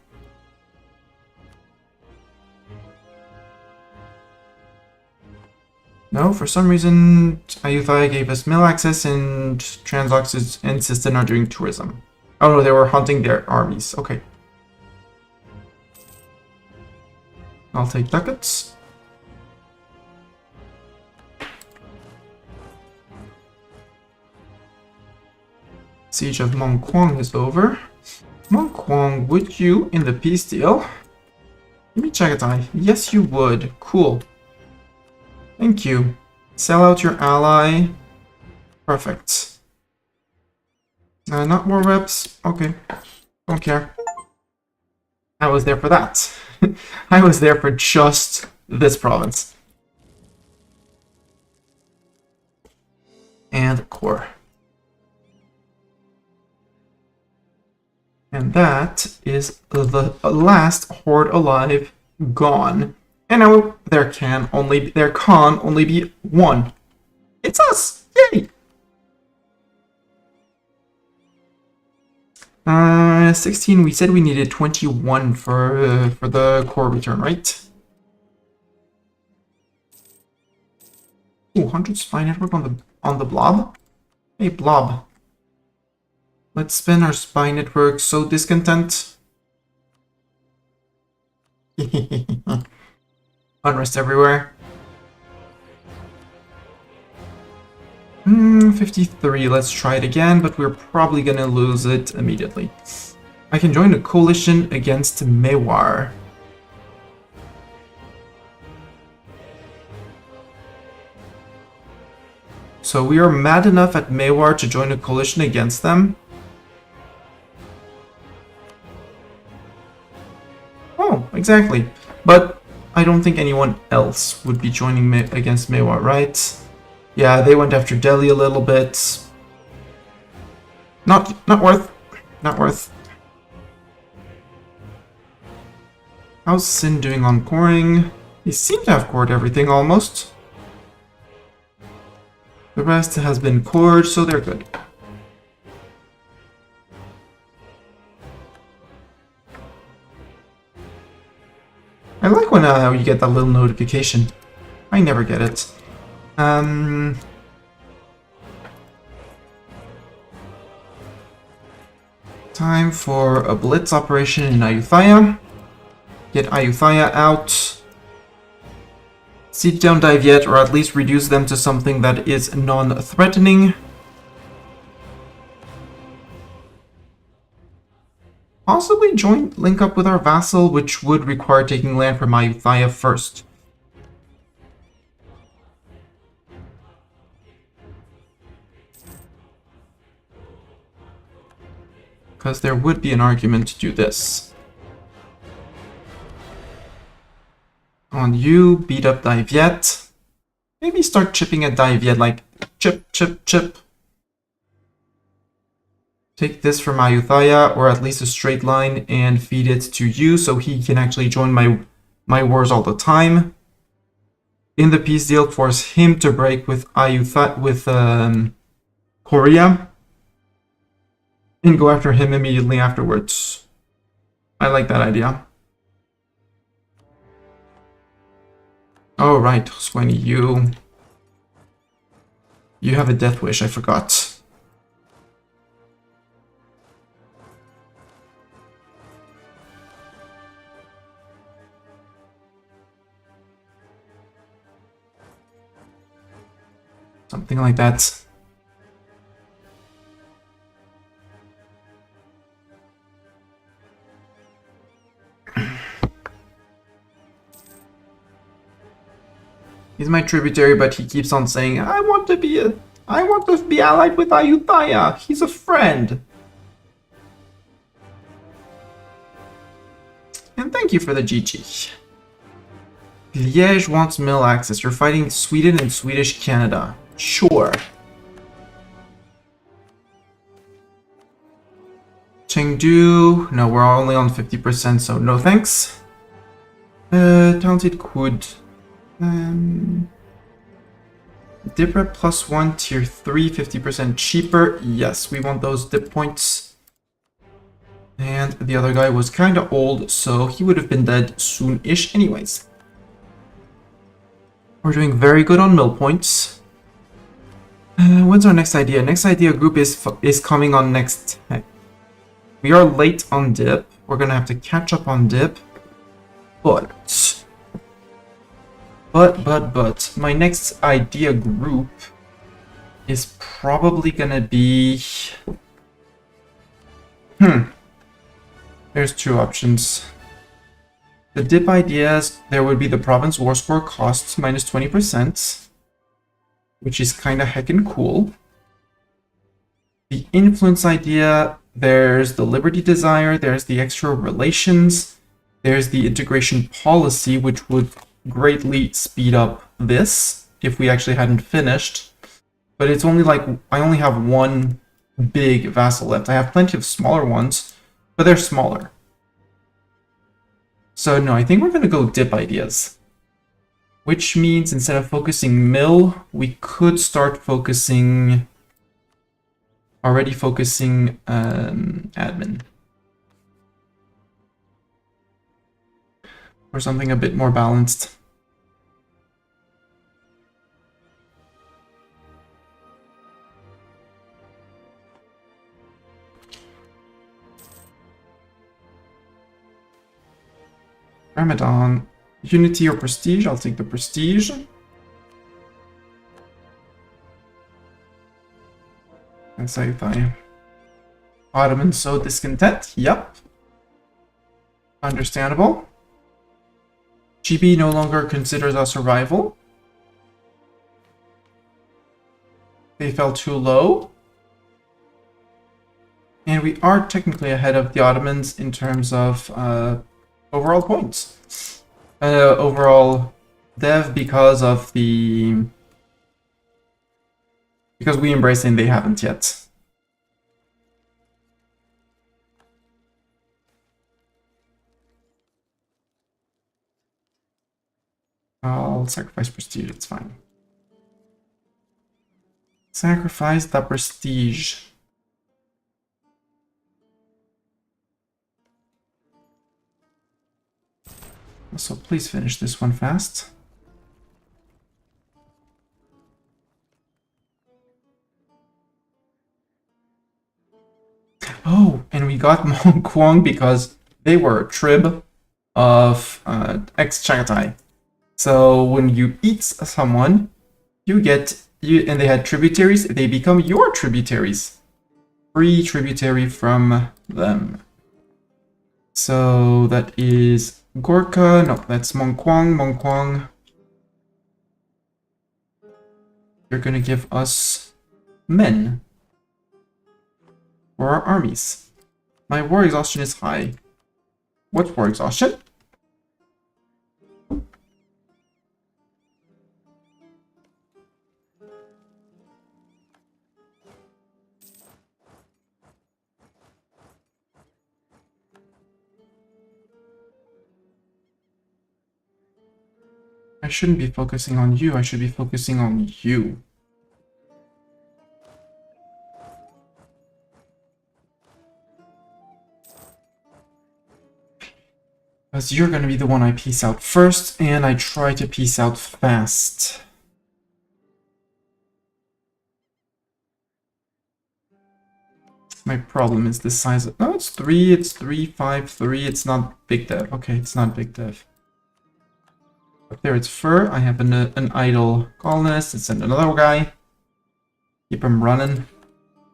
Speaker 1: No, for some reason, E05 gave us mill access and Transox insisted on doing tourism. Oh no, they were hunting their armies. Okay. I'll take ducats. Siege of Mongquang is over. Mongquang, would you, in the peace deal... Give me Chagatai. Yes, you would. Cool. Thank you. Sell out your ally. Perfect. Not more reps. Okay. Don't care. I was there for that. I was there for just this province. And core. And that is the last horde alive gone. And now there can only be one. It's us! Yay! 16. We said we needed 21 for the core return, right? Ooh, 100 spy network on the blob. Hey, blob. Let's spend our spy network. So discontent. Unrest everywhere. 53. Let's try it again, but we're probably gonna lose it immediately. I can join a coalition against Mewar. So we are mad enough at Mewar to join a coalition against them. Oh, exactly. But I don't think anyone else would be joining against Mewar, right? Yeah, they went after Delhi a little bit. Not worth. Not worth. How's Sin doing on coring? They seem to have cored everything almost. The rest has been cored, so they're good. I like when you get that little notification. I never get it. Time for a blitz operation in Ayutthaya. Get Ayutthaya out. Siege don't dive yet, or at least reduce them to something that is non-threatening. possibly link up with our vassal, which would require taking land from Ayutthaya first. Because there would be an argument to do this. On you, beat up Daiviet. Maybe start chipping at Daiviet, like chip, chip, chip. Take this from Ayutthaya, or at least a straight line, and feed it to you so he can actually join my wars all the time. In the peace deal, force him to break with Korea. And go after him immediately afterwards. I like that idea. Oh, right, Swenny, you have a death wish, I forgot. Something like that. He's my tributary, but he keeps on saying, I want to be allied with Ayutthaya. He's a friend. And thank you for the GG. Liège wants mill access. You're fighting Sweden and Swedish Canada. Sure. Chengdu. No, we're only on 50%, so no thanks. Talented could. Dip rep +1, tier 3, 50% cheaper. Yes, we want those dip points. And the other guy was kind of old, so he would have been dead soon-ish anyways. We're doing very good on mill points. When's our next idea? Next idea group is coming on next. We are late on dip. We're gonna have to catch up on dip. But my next idea group is probably gonna be... There's two options. The dip ideas, there would be the province war score costs minus 20%, which is kinda heckin' cool. The influence idea, there's the liberty desire, there's the extra relations, there's the integration policy, which would greatly speed up this if we actually hadn't finished. But it's only like, I only have one big vassal left. I have plenty of smaller ones, but they're smaller. So no, I think we're gonna go dip ideas. Which means instead of focusing mill, we could start focusing... Already focusing admin. Or something a bit more balanced. Ramadan. Unity or prestige? I'll take the prestige. And sci-fi. Ottoman so discontent? Yep. Understandable. GB no longer considers us a rival. They fell too low. And we are technically ahead of the Ottomans in terms of overall points. Overall dev because of the... Because we embrace and they haven't yet. I'll sacrifice prestige, it's fine. Sacrifice the prestige. So please finish this one fast. Oh, and we got Mong Kwong because they were a trib of ex-Chagatai. So when you eat someone, you get, and they had tributaries, they become your tributaries. Free tributary from them. So that is Gorka. No, that's Mongkwang. Mongkwang. You're gonna give us men for our armies. My war exhaustion is high. What's war exhaustion? I shouldn't be focusing on you, I should be focusing on you. Because you're gonna be the one I peace out first, and I try to peace out fast. My problem is the size of... Oh, it's 3, it's 3, 5, 3, it's not big dev. Okay, it's not big dev. Up there it's fur. I have an idle colonist. Let's send another guy. Keep him running.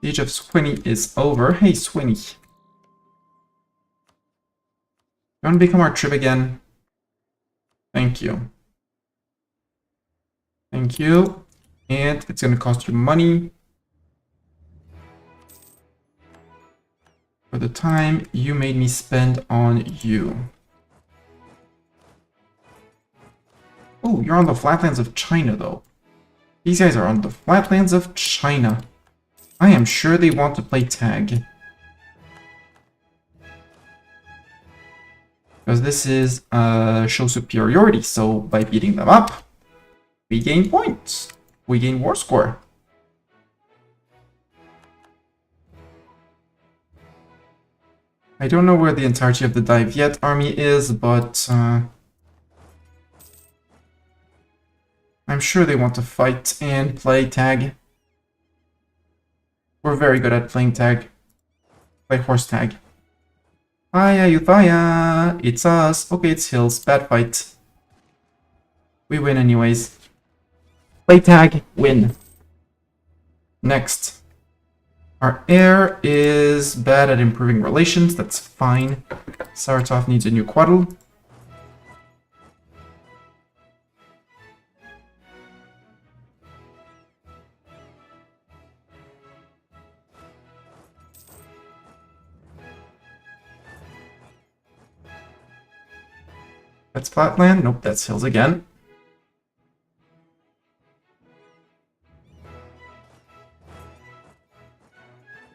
Speaker 1: Siege of Swinny is over. Hey, Swinny. You want to become our trib again? Thank you. Thank you. And it's going to cost you money. For the time you made me spend on you. Oh, you're on the flatlands of China, though. These guys are on the flatlands of China. I am sure they want to play tag. Because this is show superiority, so by beating them up, we gain points. We gain war score. I don't know where the entirety of the Dai-Viet army is, but I'm sure they want to fight and play tag. We're very good at playing tag. Play horse tag. Hiya, Yuthaya! It's us! Okay, it's Hills. Bad fight. We win anyways. Play tag, win. Next. Our heir is bad at improving relations. That's fine. Saratov needs a new quaddle. That's flatland. Nope, that's hills again.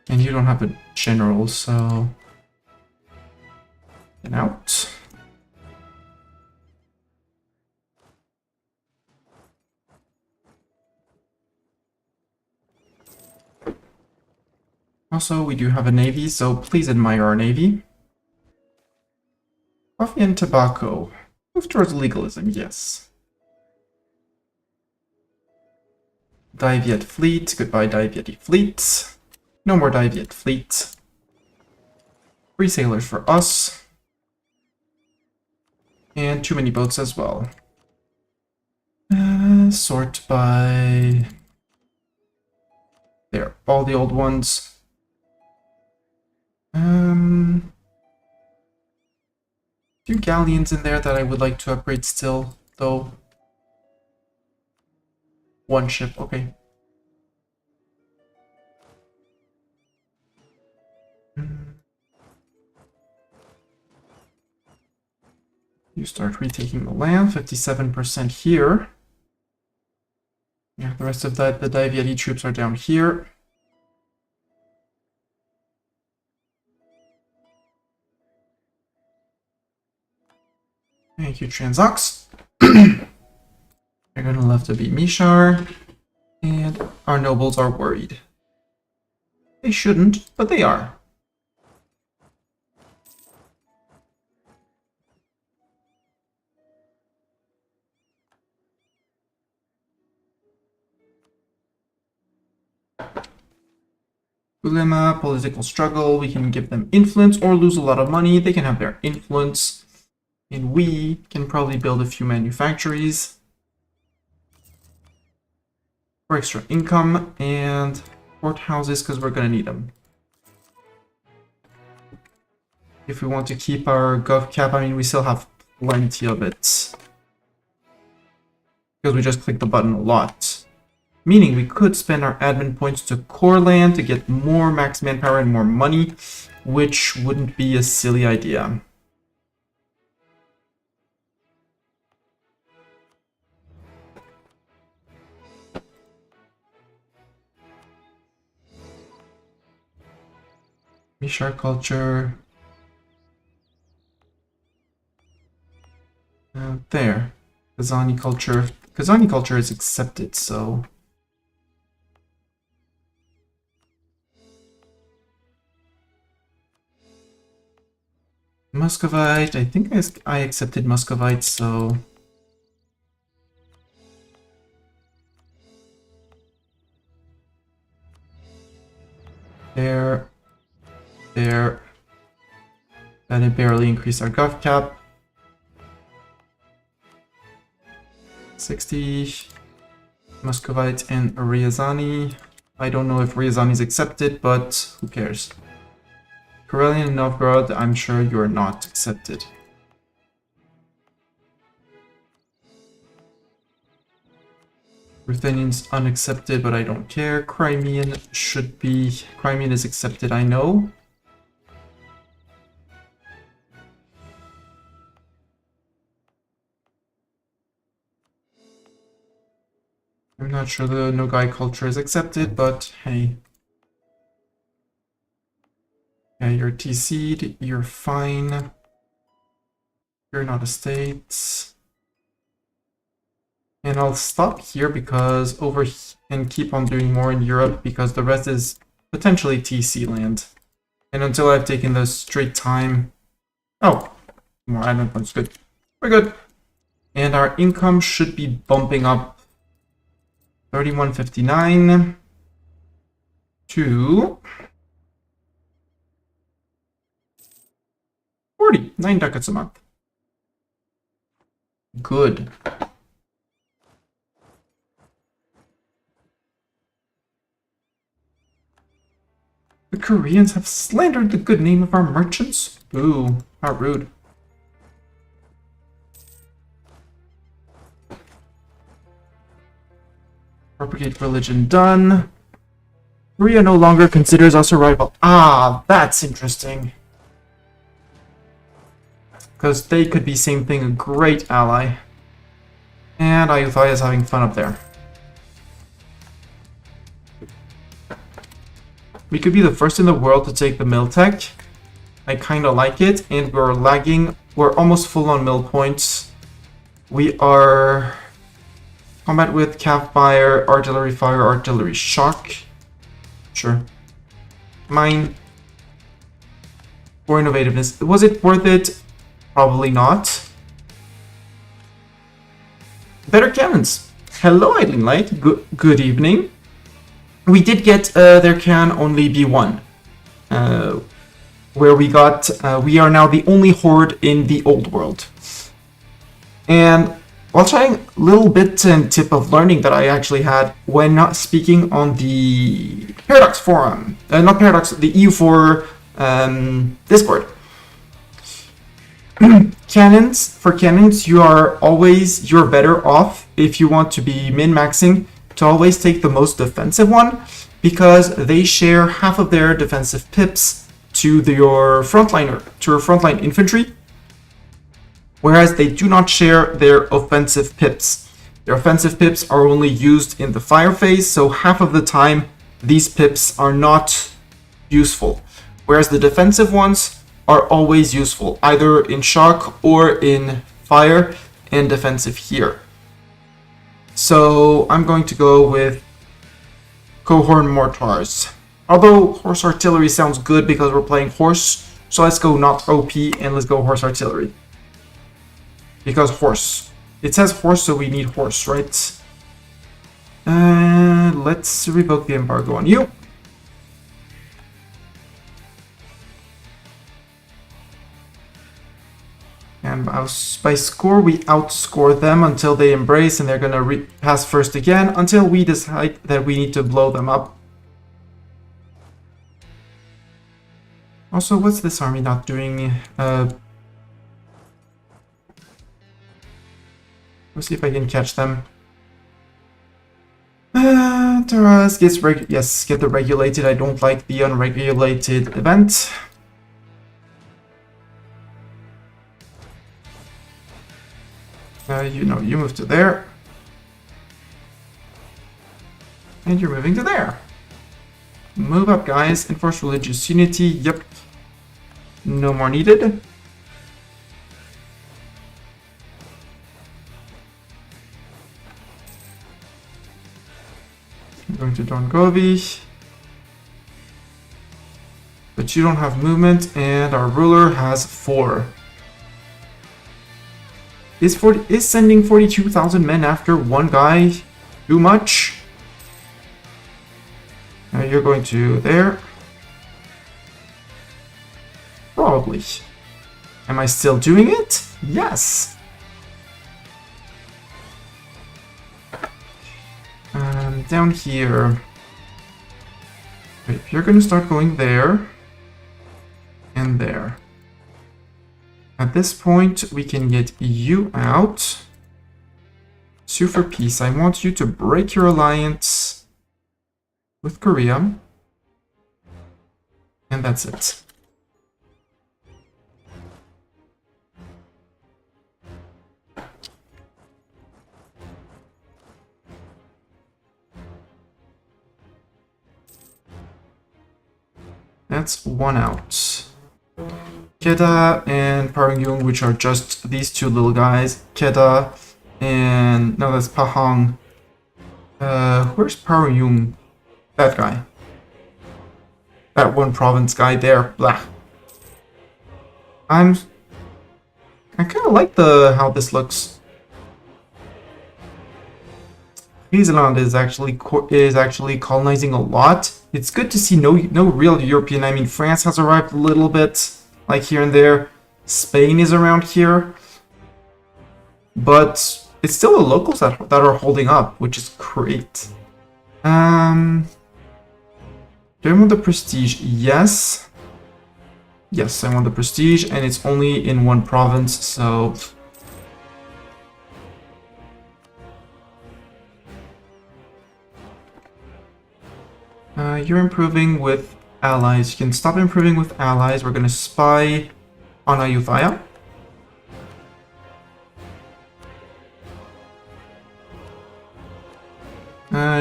Speaker 1: And you don't have a general, so... Get out. Also, we do have a navy, so please admire our navy. Coffee and tobacco. Move towards legalism, yes. Dai-Viet fleet. Goodbye, Dai-Viet fleet. No more Dai-Viet fleet. 3 sailors for us. And too many boats as well. Sort by... There, all the old ones. Few galleons in there that I would like to upgrade still, though. 1 ship, okay. You start retaking the land, 57% here. Yeah, the rest of the Dai-Viet troops are down here. Thank you, Transox. They're gonna left to be Mishar, and our nobles are worried. They shouldn't, but they are. Dilemma, political struggle, we can give them influence or lose a lot of money. They can have their influence, and we can probably build a few manufactories for extra income and courthouses because we're going to need them. If we want to keep our gov cap, I mean, we still have plenty of it. Because we just click the button a lot. Meaning we could spend our admin points to core land to get more max manpower and more money, which wouldn't be a silly idea. Mishar culture. There. Kazani culture. Kazani culture is accepted, so... Muscovite. I think I accepted Muscovite, so... There. There. Then it barely increased our gov cap. 60. Muscovite and Ryazani. I don't know if Ryazani is accepted, but who cares? Karelian and Novgorod, I'm sure you're not accepted. Ruthenian's unaccepted, but I don't care. Crimean should be... Crimean is accepted, I know. I'm not sure the Nogai culture is accepted, but hey. Yeah, you're TC'd, you're fine. You're not a state. And I'll stop here because and keep on doing more in Europe because the rest is potentially TC land. And until I've taken the straight time... Oh, more admin points, good. We're good. And our income should be bumping up 3159 to 9 ducats a month. Good. The Koreans have slandered the good name of our merchants? Ooh, how rude. Propagate religion done. Korea no longer considers us a rival. Ah, that's interesting. Because they could be same thing, a great ally. And Ayutthaya is having fun up there. We could be the first in the world to take the mill tech. I kind of like it, and we're lagging. We're almost full on mill points. We are combat with cav fire, artillery shock. Sure. Mine. For innovativeness. Was it worth it? Probably not. Better cannons. Hello, Idling Light. Good evening. We did get there can only be one. Where we got... we are now the only horde in the old world. And while trying a little bit and tip of learning that I actually had when not speaking on the Paradox forum. Not Paradox, the EU4 Discord. For cannons, you're better off if you want to be min-maxing to always take the most defensive one because they share half of their defensive pips to your frontline infantry, whereas they do not share their offensive pips. Their offensive pips are only used in the fire phase, so half of the time these pips are not useful, whereas the defensive ones are always useful, either in shock or in fire and defensive here. So I'm going to go with cohorn mortars. Although horse artillery sounds good because we're playing horse, so let's go not OP and let's go horse artillery. Because horse. It says horse, so we need horse, right? Let's revoke the embargo on you. And by score, we outscore them until they embrace, and they're gonna pass first again until we decide that we need to blow them up. Also, what's this army not doing? Let's see if I can catch them. Taras gets get the regulated. I don't like the unregulated event. You know, you move to there. And you're moving to there. Move up, guys. Enforce religious unity. Yep. No more needed. I'm going to Dongovi. But you don't have movement, and our ruler has 4. Is sending 42,000 men after one guy too much? Now you're going to there. Probably. Am I still doing it? Yes! Down here. Wait, if you're gonna start going there and there. At this point, we can get you out. Sue for peace. I want you to break your alliance with Korea. And that's it. That's 1 out. Kedah and Parangyung, which are just these 2 little guys. Kedah and... no, that's Pahang. Where's Parangyung? That guy. That one province guy there. Blah. I kind of like how this looks. Friesland is actually colonizing a lot. It's good to see no real European. I mean, France has arrived a little bit, like here and there. Spain is around here, but it's still the locals that are holding up, which is great. Do I want the prestige? Yes. Yes, I want the prestige, and it's only in 1 province, so... you're improving with allies. You can stop improving with allies. We're going to spy on Ayutthaya.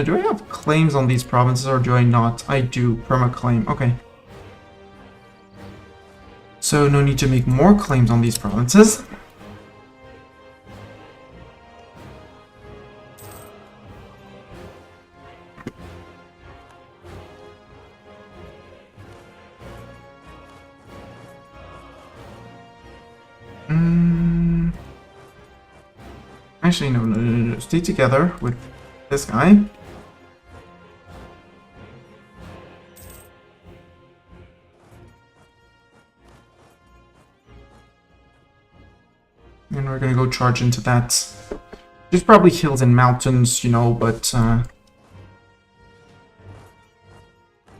Speaker 1: Do I have claims on these provinces or do I not? I do. Perma-claim. Okay. So no need to make more claims on these provinces. Actually, no. Stay together with this guy. And we're gonna go charge into that. There's probably hills and mountains, you know, but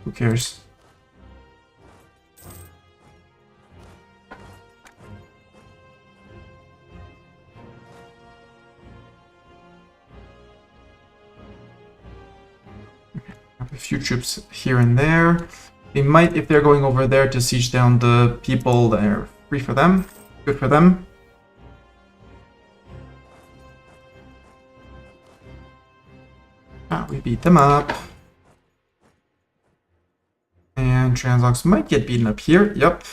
Speaker 1: who cares? A few troops here and there. They might, if they're going over there to siege down the people that are free for them. Good for them. We beat them up. And Transox might get beaten up here. Yep.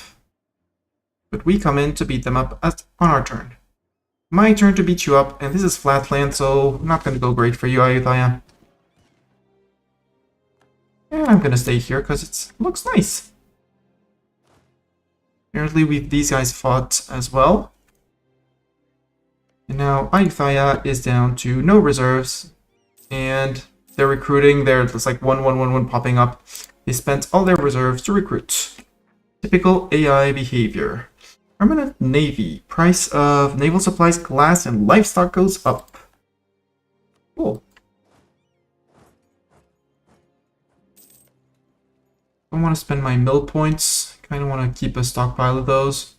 Speaker 1: But we come in to beat them up on our turn. My turn to beat you up, and this is flatland, so not going to go great for you, Ayutthaya. And I'm gonna stay here because it looks nice. Apparently these guys fought as well. And now Ayutthaya is down to no reserves. And they're recruiting. There's like 1-1-1-1 popping up. They spent all their reserves to recruit. Typical AI behavior. Permanent Navy. Price of naval supplies, glass, and livestock goes up. Cool. I want to spend my mill points. Kind of want to keep a stockpile of those.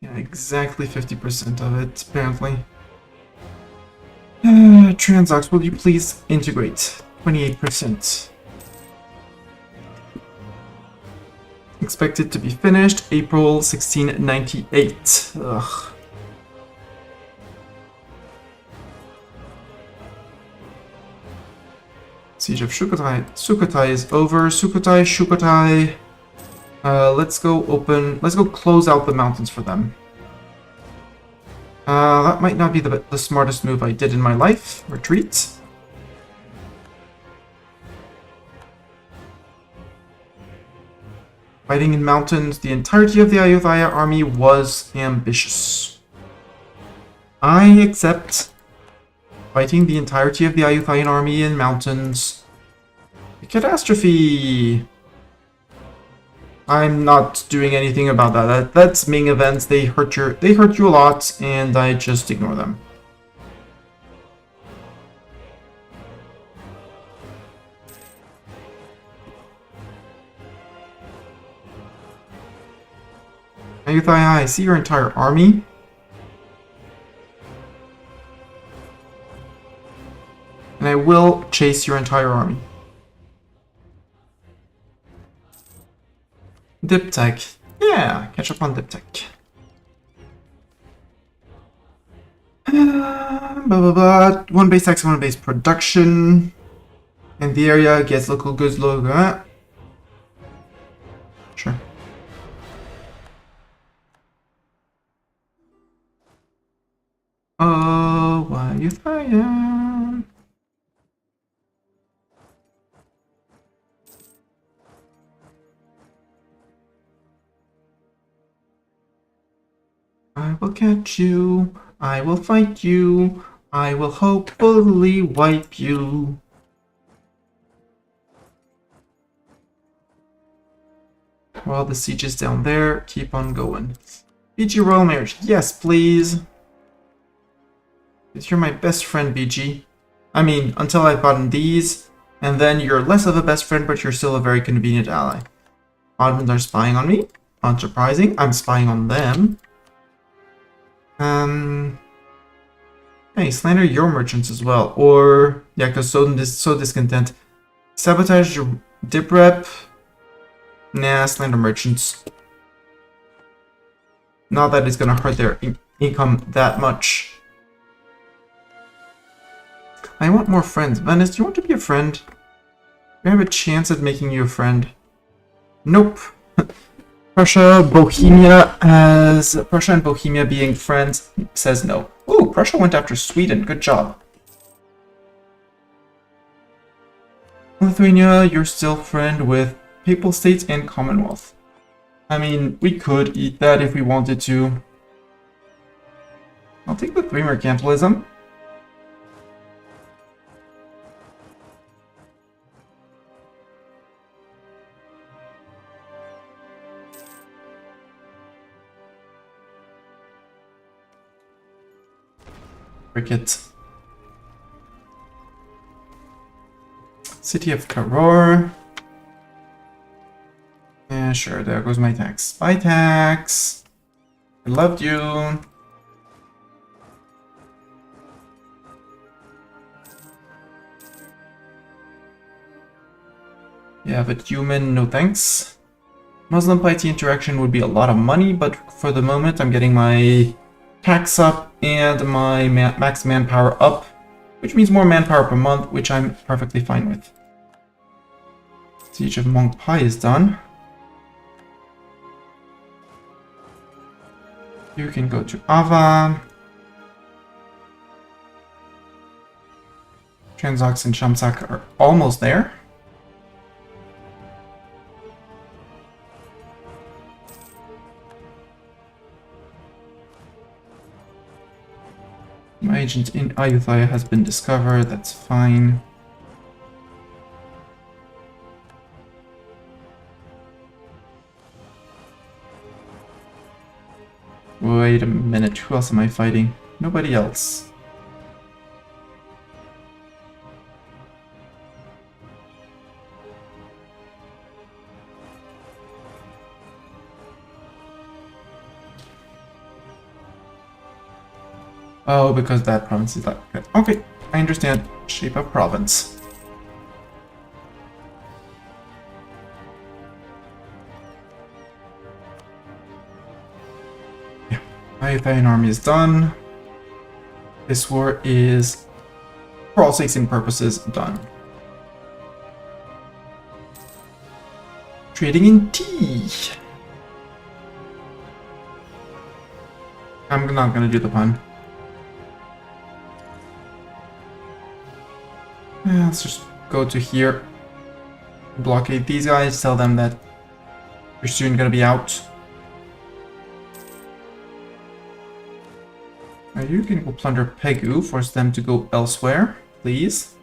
Speaker 1: Yeah, exactly 50% of it, apparently. Transox, will you please integrate? 28%. Expected to be finished April 1698. Ugh. Siege of Sukhothai. Sukhothai is over. Sukhothai. Let's go close out the mountains for them. That might not be the smartest move I did in my life. Retreat. Fighting in mountains, the entirety of the Ayutthaya army was ambitious. I accept fighting the entirety of the Ayutthayan army in mountains. A catastrophe! I'm not doing anything about that. That's Ming events. They hurt you a lot, and I just ignore them. Ayutthaya, I see your entire army. And I will chase your entire army. Diptech. Yeah, catch up on Diptech. Blah blah blah. One base tax, one base production. And the area gets local goods logo. Sure. Oh, why you fire? I will catch you, I will fight you, I will hopefully wipe you. While the siege is down there, keep on going. BG Royal Marriage, yes please. You're my best friend, BG. I mean, until I've gotten these, and then you're less of a best friend, but you're still a very convenient ally. Ottomans are spying on me. Unsurprising, I'm spying on them. Hey, slander your merchants as well. Or, yeah, because so discontent. Sabotage your dip rep. Nah, slander merchants. Not that it's gonna hurt their income that much. I want more friends. Venice, do you want to be a friend? Do I have a chance at making you a friend? Nope. Prussia, Bohemia, as Prussia and Bohemia being friends, says no. Ooh, Prussia went after Sweden. Good job. Lithuania, you're still friend with Papal States and Commonwealth. I mean, we could eat that if we wanted to. I'll take the 3 mercantilism. Cricket. City of Karor. Yeah, sure, there goes my tax. Spy tax. I loved you. Yeah, but human, no thanks. Muslim piety interaction would be a lot of money, but for the moment I'm getting my tax up and my max manpower up, which means more manpower per month, which I'm perfectly fine with. Siege of Mongpai is done. You can go to Ava. Transox and Shamsak are almost there. My agent in Ayutthaya has been discovered, that's fine. Wait a minute, who else am I fighting? Nobody else. Oh, because that province is like that. Okay, I understand. Shape of province. Yeah, my Italian army is done. This war is, for all sakes and purposes, done. Trading in tea. I'm not gonna do the pun. Yeah, let's just go to here. Blockade these guys, tell them that we're soon gonna be out. Now you can go plunder Pegu, force them to go elsewhere, please.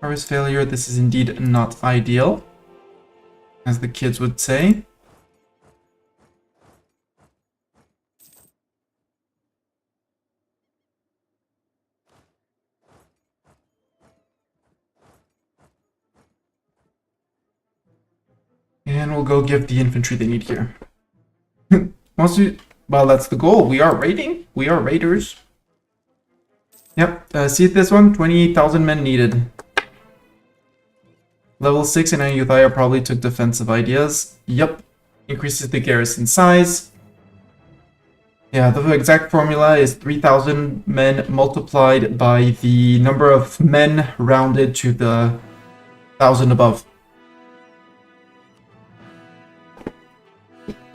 Speaker 1: Harvest failure, this is indeed not ideal, as the kids would say. And we'll go give the infantry they need here. Well, that's the goal. We are raiding. We are raiders. Yep. See this one? 28,000 men needed. Level 6 and Ayutthaya probably took defensive ideas. Yep. Increases the garrison size. Yeah, the exact formula is 3,000 men multiplied by the number of men rounded to the 1,000 above.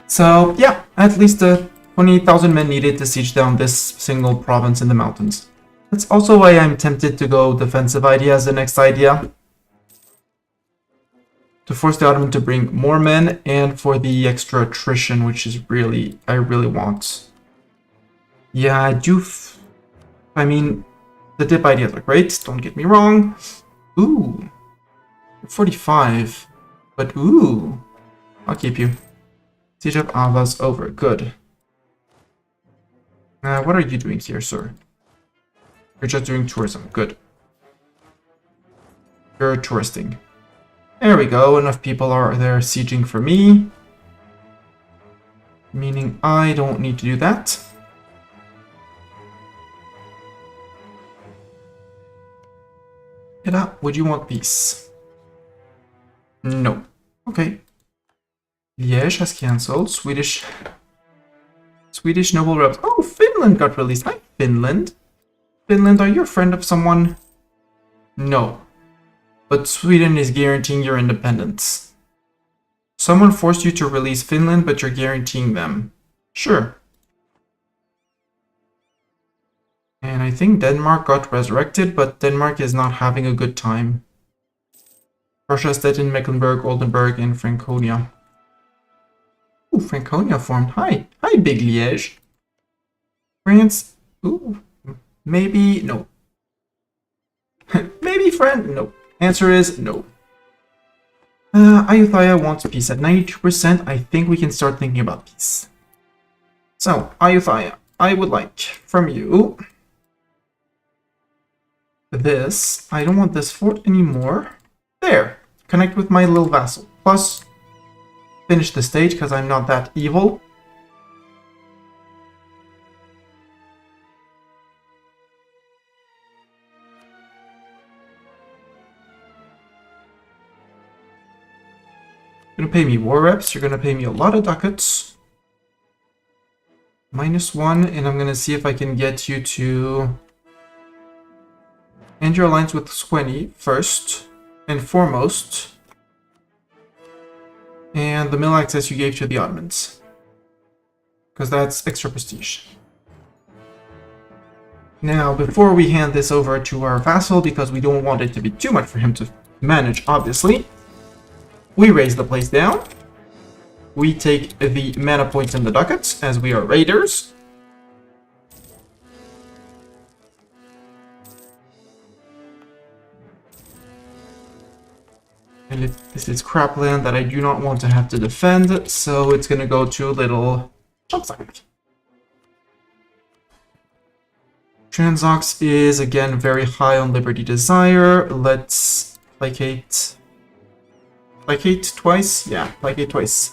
Speaker 1: So, yeah, at least 28,000 men needed to siege down this single province in the mountains. That's also why I'm tempted to go defensive idea as the next idea. To force the Ottoman to bring more men, and for the extra attrition, which is I really want. Yeah, I do. I mean, the dip ideas are great, don't get me wrong. Ooh, 45. But ooh, I'll keep you. Siege of Ava's over. Good. What are you doing here, sir? You're just doing tourism. Good. You're touristing. There we go. Enough people are there sieging for me. Meaning I don't need to do that. Would you want peace? No. Okay. Liège has cancelled. Swedish noble rebels. Oh, Finland got released. Hi, Finland. Finland, are you a friend of someone? No. But Sweden is guaranteeing your independence. Someone forced you to release Finland, but you're guaranteeing them. Sure. And I think Denmark got resurrected, but Denmark is not having a good time. Prussia, Stettin, Mecklenburg, Oldenburg, and Franconia. Ooh, Franconia formed. Hi. Hi, Big Liège. France. Ooh. Maybe. No. Maybe friend. No. Answer is no. Ayutthaya wants peace at 92%. I think we can start thinking about peace. So, Ayutthaya, I would like from you this. I don't want this fort anymore. There. Connect with my little vassal. Plus, finish the stage because I'm not that evil. You're gonna pay me war reps. You're gonna pay me a lot of ducats. -1, and I'm gonna see if I can get you to end your alliance with Sweni first and foremost. And the mill access you gave to the Ottomans. Because that's extra prestige. Now, before we hand this over to our vassal, because we don't want it to be too much for him to manage, obviously, we raise the place down. We take the mana points and the ducats, as we are raiders. And this is cropland that I do not want to have to defend, so it's going to go to a little upside. Transox is, again, very high on Liberty Desire. Let's placate. Placate twice? Yeah, placate twice.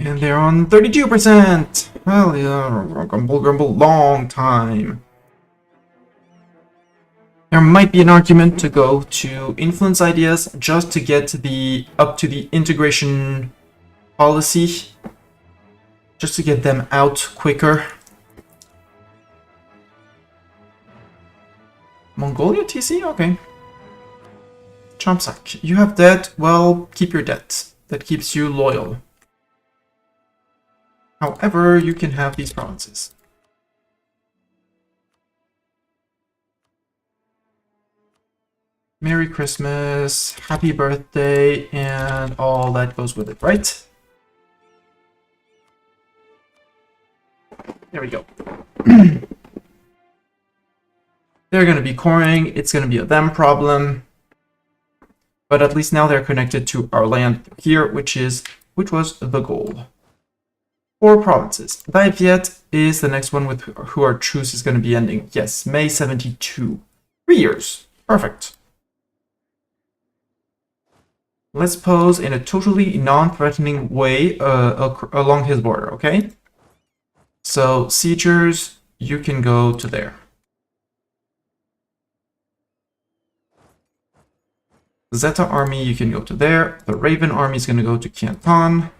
Speaker 1: And they're on 32%! Hell yeah, grumble, grumble, long time. There might be an argument to go to influence ideas just to get up to the integration policy. Just to get them out quicker. Mongolia TC? Okay. Chompsack, you have debt? Well, keep your debt. That keeps you loyal. However, you can have these provinces. Merry Christmas, happy birthday, and all that goes with it, right? There we go. They're going to be coring, it's going to be a them problem. But at least now they're connected to our land here, which was the goal. 4 provinces. Daiviet is the next one with who our truce is going to be ending. Yes, May 72. 3 years. Perfect. Let's pose in a totally non-threatening way along his border, okay? So, siegers, you can go to there. Zeta army, you can go to there. The Raven army is going to go to Canton.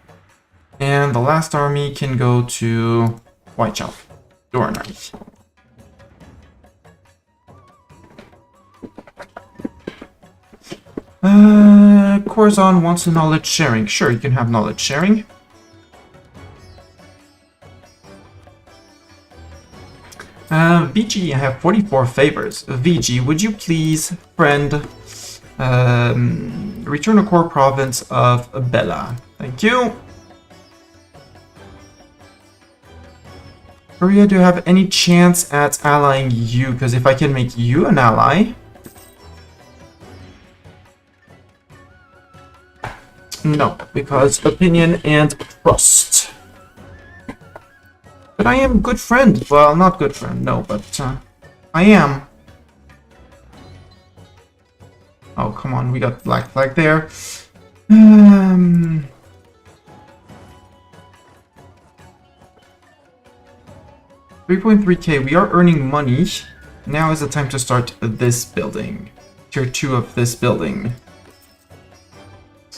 Speaker 1: And the last army can go to Whitechapel. Doran army. Corazon wants a knowledge sharing. Sure, you can have knowledge sharing. VG, I have 44 favors. VG, would you please, friend, return a core province of Bella? Thank you. Korea, do you have any chance at allying you? Because if I can make you an ally... No, because opinion and trust. But I am good friend. Well, not good friend, no, but I am. Oh, come on, we got black flag there. 3.3k, we are earning money. Now is the time to start this building. Tier 2 of this building.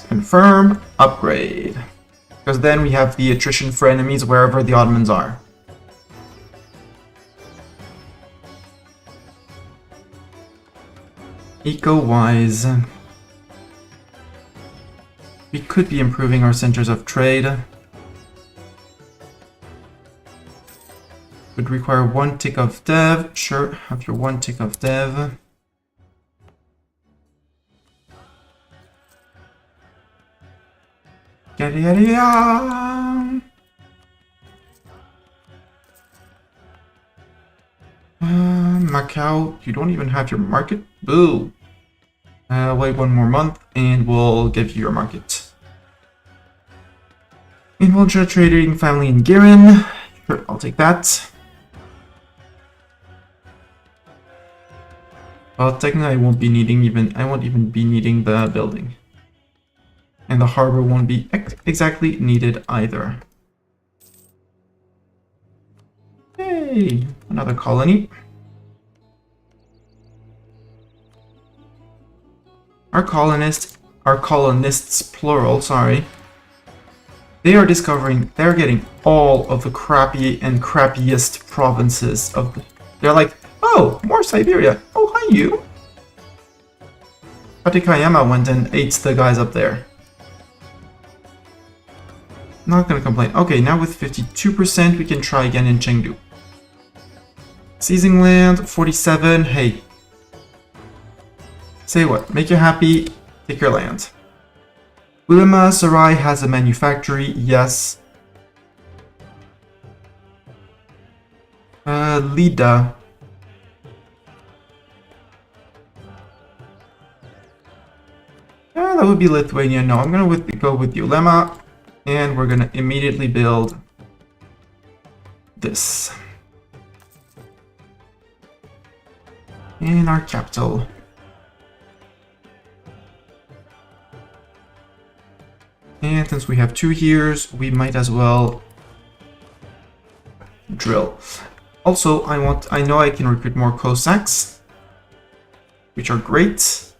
Speaker 1: Confirm, upgrade. Because then we have the attrition for enemies wherever the Ottomans are. Eco-wise, we could be improving our centers of trade. Would require 1 tick of dev. Sure, have your 1 tick of dev. Yada yada yada. Macau, you don't even have your market? Boo! Wait 1 more month and we'll give you your market. Influential trading family in Girin. Sure, I'll take that. Well, technically I won't even be needing the building. And the harbor won't be exactly needed either. Hey, another colony. Our colonists, plural, sorry. They're getting all of the crappy and crappiest provinces of the... They're like, oh, more Siberia. Oh, hi you. Patikayama went and ate the guys up there. Not gonna complain. Okay, now with 52%, we can try again in Chengdu. Seizing land, 47. Hey. Say what? Make you happy, take your land. Ulema Sarai has a manufactory, yes. Lida. That would be Lithuania. No, I'm gonna go with Ulema. And we're gonna immediately build this. In our capital. And And since we have 2 years, we might as well drill. Also, I know I can recruit more Cossacks, which are great.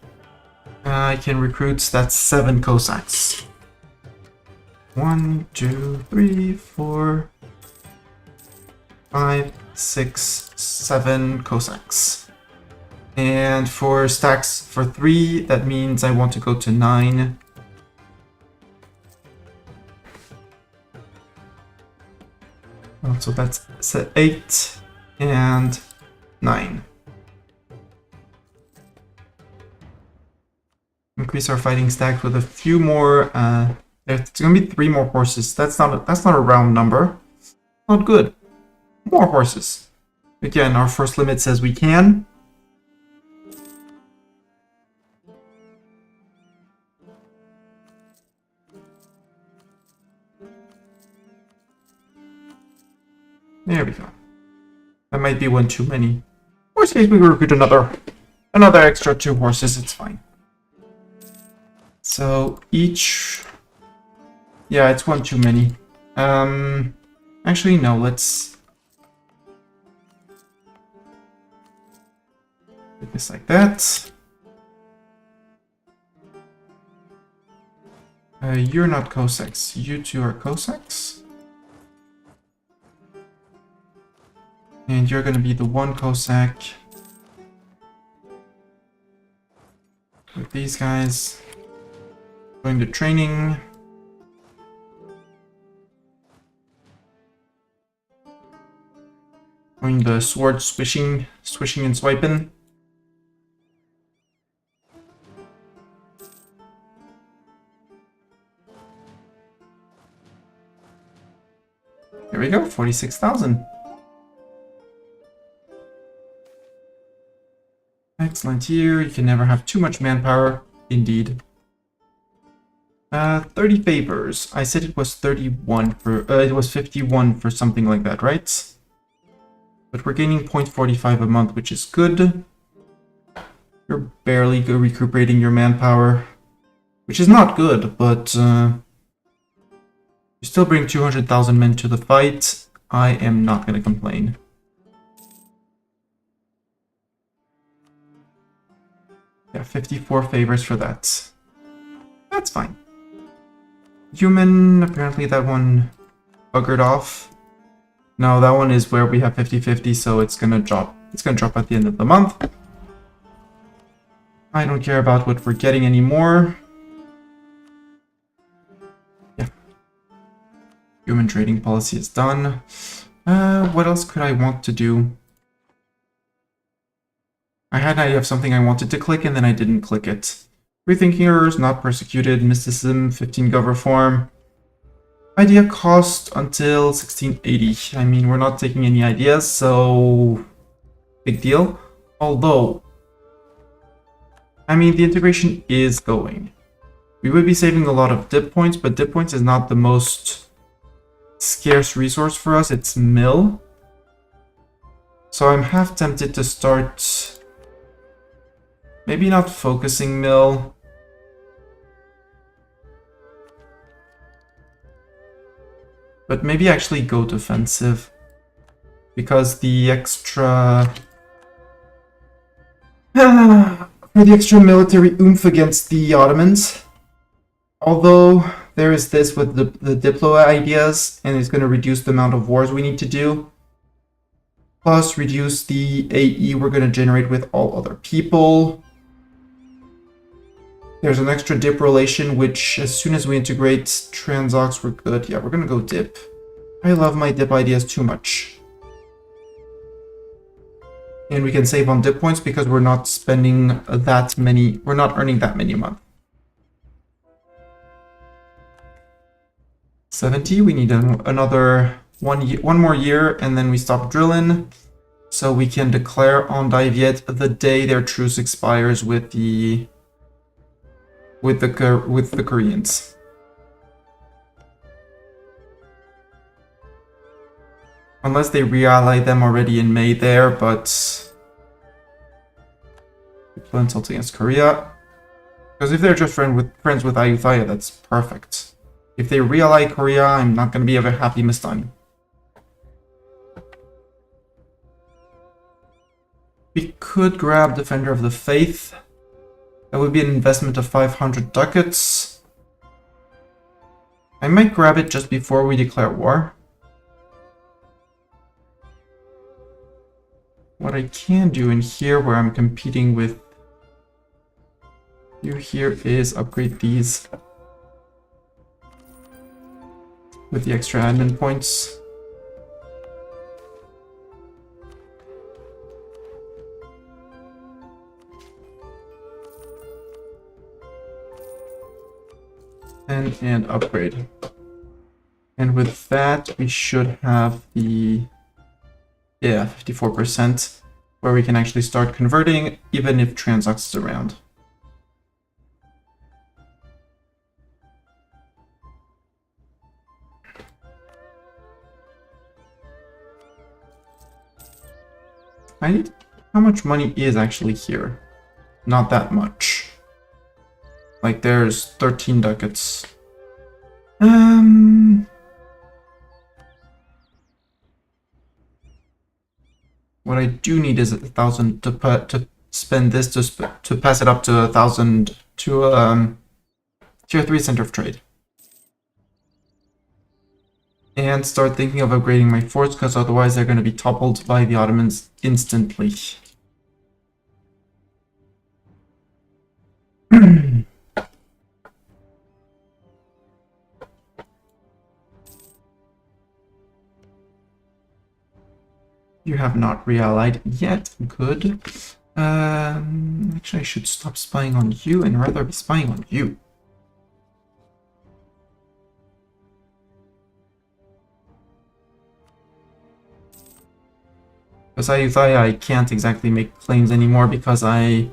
Speaker 1: I can recruit, that's 7 Cossacks. 1, 2, 3, 4, 5, 6, 7 Cossacks. And for stacks for 3, that means I want to go to 9. So that's 8 and 9. Increase our fighting stack with a few more. There's gonna be 3 more horses. That's not a round number. Not good. More horses. Again, our first limit says we can. There we go. That might be 1 too many. Worst case, we recruit another extra 2 horses. It's fine. So each, yeah, it's 1 too many. Actually, no. Let's do this like that. You're not Cossacks. You 2 are Cossacks. And you're gonna be the 1 Cossack with these guys. Going to training. Going the sword swishing and swiping. There we go, 46,000. Excellent here. You can never have too much manpower. Indeed. 30 favors. I said it was 31 for... it was 51 for something like that, right? But we're gaining 0.45 a month, which is good. You're barely recuperating your manpower. Which is not good, but... you still bring 200,000 men to the fight. I am not going to complain. Yeah, 54 favors for that. That's fine. Human, apparently that one buggered off. No, that one is where we have 50-50, so it's gonna drop. It's gonna drop at the end of the month. I don't care about what we're getting anymore. Yeah. Human trading policy is done. What else could I want to do? I had an idea of something I wanted to click and then I didn't click it. Rethinking errors, not persecuted, mysticism, 15 gov reform. Idea cost until 1680. I mean, we're not taking any ideas, so big deal. Although, I mean, the integration is going. We would be saving a lot of dip points, but dip points is not the most scarce resource for us. It's mill. So I'm half tempted to start... Maybe not focusing mill. But maybe actually go defensive. Because the extra... for the extra military oomph against the Ottomans. Although there is this with the Diplo ideas, and it's going to reduce the amount of wars we need to do. Plus reduce the AE we're going to generate with all other people. There's an extra dip relation, which as soon as we integrate Transox, we're good. Yeah, we're gonna go dip. I love my dip ideas too much. And we can save on dip points because we're not spending that many, we're not earning that many a month. 70, we need another one more year and then we stop drilling. So we can declare on Daiviet the day their truce expires with the Koreans. Unless they re-ally them already in May there, but... Insult against Korea. Because if they're just friends with Ayutthaya, that's perfect. If they really Korea, I'm not going to be ever happy this time. We could grab Defender of the Faith. That would be an investment of 500 ducats. I might grab it just before we declare war. What I can do in here, where I'm competing with you here, is upgrade these with the extra admin points. And upgrade. And with that, we should have the 54%, where we can actually start converting, even if Transox is around. How much money is actually here? Not that much. Like, there's 13 ducats. What I do need is 1,000 to spend this to pass it up to 1,000 to tier 3 center of trade. And start thinking of upgrading my forts, because otherwise they're going to be toppled by the Ottomans instantly. You have not reallied yet. Good. Actually, I should stop spying on you and rather be spying on you. Because I can't exactly make claims anymore because I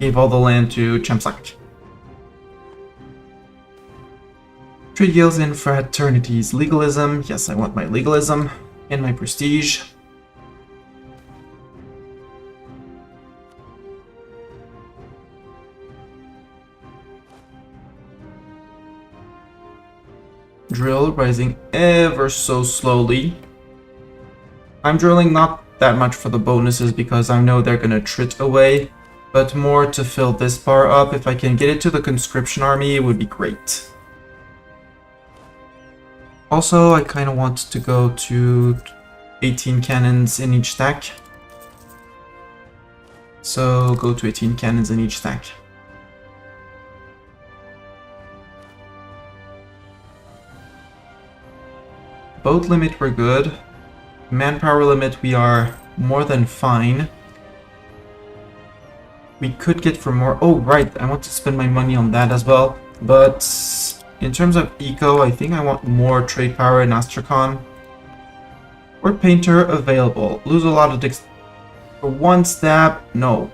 Speaker 1: gave all the land to Chemsak. Trade guilds and fraternities. Legalism. Yes, I want my legalism and my prestige. Drill rising ever so slowly. I'm drilling not that much for the bonuses because I know they're gonna trit away, but more to fill this bar up. If I can get it to the conscription army, it would be great. Also, I kind of want to go to 18 cannons in each stack. So go to 18 cannons in each stack. Boat limit we're good. Manpower limit we are more than fine. We could get for more. Oh right, I want to spend my money on that as well. But in terms of eco, I think I want more trade power in Astrakhan. Or painter available. Lose a lot of for one stab. No.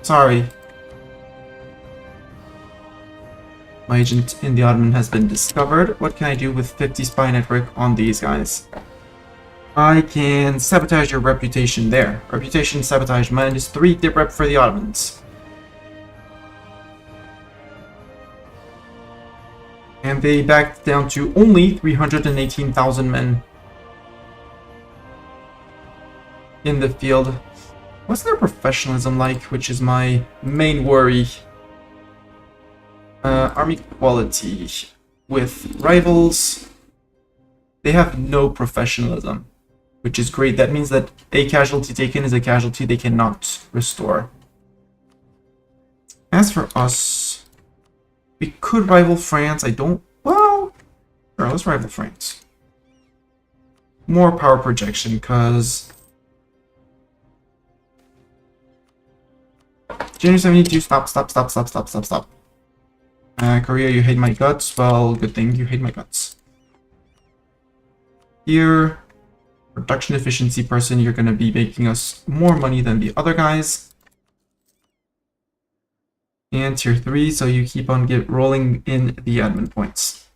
Speaker 1: Sorry. My agent in the Ottoman has been discovered. What can I do with 50 spy network on these guys? I can sabotage your reputation there. Reputation sabotage -3 dip rep for the Ottomans. And they backed down to only 318,000 men in the field. What's their professionalism like, which is my main worry? Army quality with rivals. They have no professionalism, which is great. That means that a casualty taken is a casualty they cannot restore. As for us, we could rival France. Well, sure, let's rival France. More power projection, because January 72, stop. Korea, you hate my guts. Well, good thing you hate my guts. Here, production efficiency person, you're going to be making us more money than the other guys. And tier 3, so you keep on rolling in the admin points.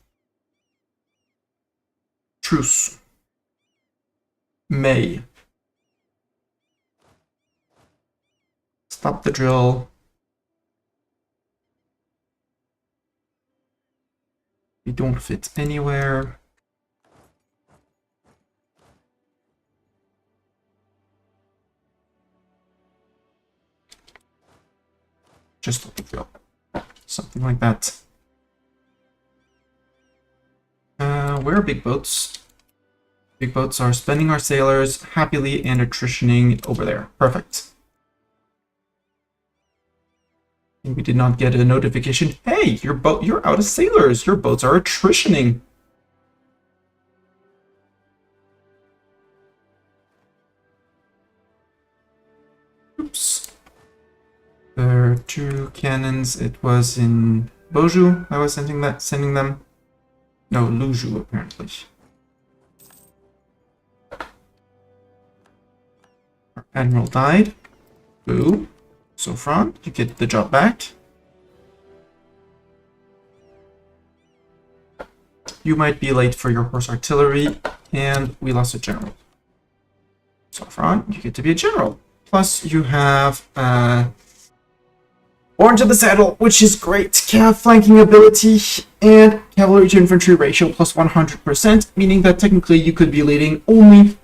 Speaker 1: Truce. May. Stop the drill. We don't fit anywhere. Just let it go. Something like that. Where are big boats? Big boats are spending our sailors happily and attritioning over there. Perfect. And we did not get a notification. Hey, you're out of sailors. Your boats are attritioning. Oops. There are 2 cannons. It was in Boju I was sending them. No, Luju apparently. Our admiral died. Boo. Sofran, you get the job back. You might be late for your horse artillery, and we lost a general. Sofran, you get to be a general. Plus, you have Orange of the Saddle, which is great. Cav flanking ability and cavalry to infantry ratio plus 100%, meaning that technically you could be leading only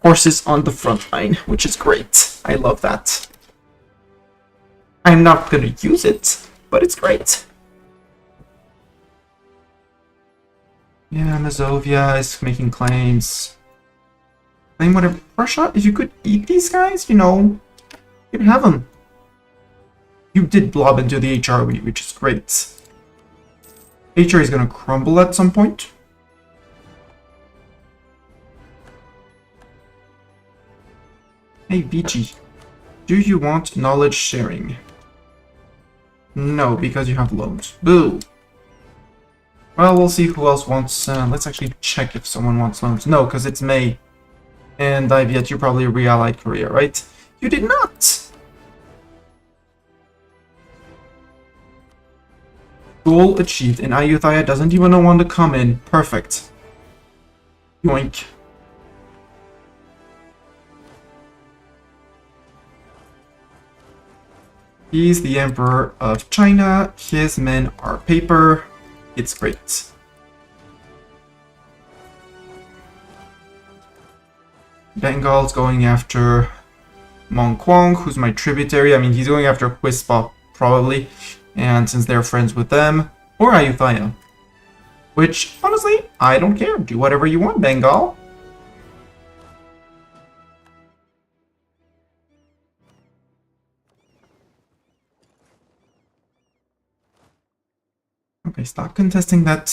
Speaker 1: horses on the front line, which is great. I love that. I'm not going to use it, but it's great. Yeah, Mazovia is making claims. Claim whatever. Russia, if you could eat these guys, you know, you can have them. You did blob into the HRV, which is great. HR is going to crumble at some point. Hey, BG, do you want knowledge sharing? No, because you have loans. Boo! Well, we'll see who else wants... let's actually check if someone wants loans. No, because it's May. And Iviet, you probably re-allied Korea, right? You did not! Goal achieved, and Ayutthaya doesn't even want to come in. Perfect. Yoink. He's the Emperor of China. His men are paper. It's great. Bengal's going after Mongkwang, who's my tributary. I mean, he's going after Quispa, probably. And since they're friends with them, or Ayutthaya. Which, honestly, I don't care. Do whatever you want, Bengal. Okay, stop contesting that.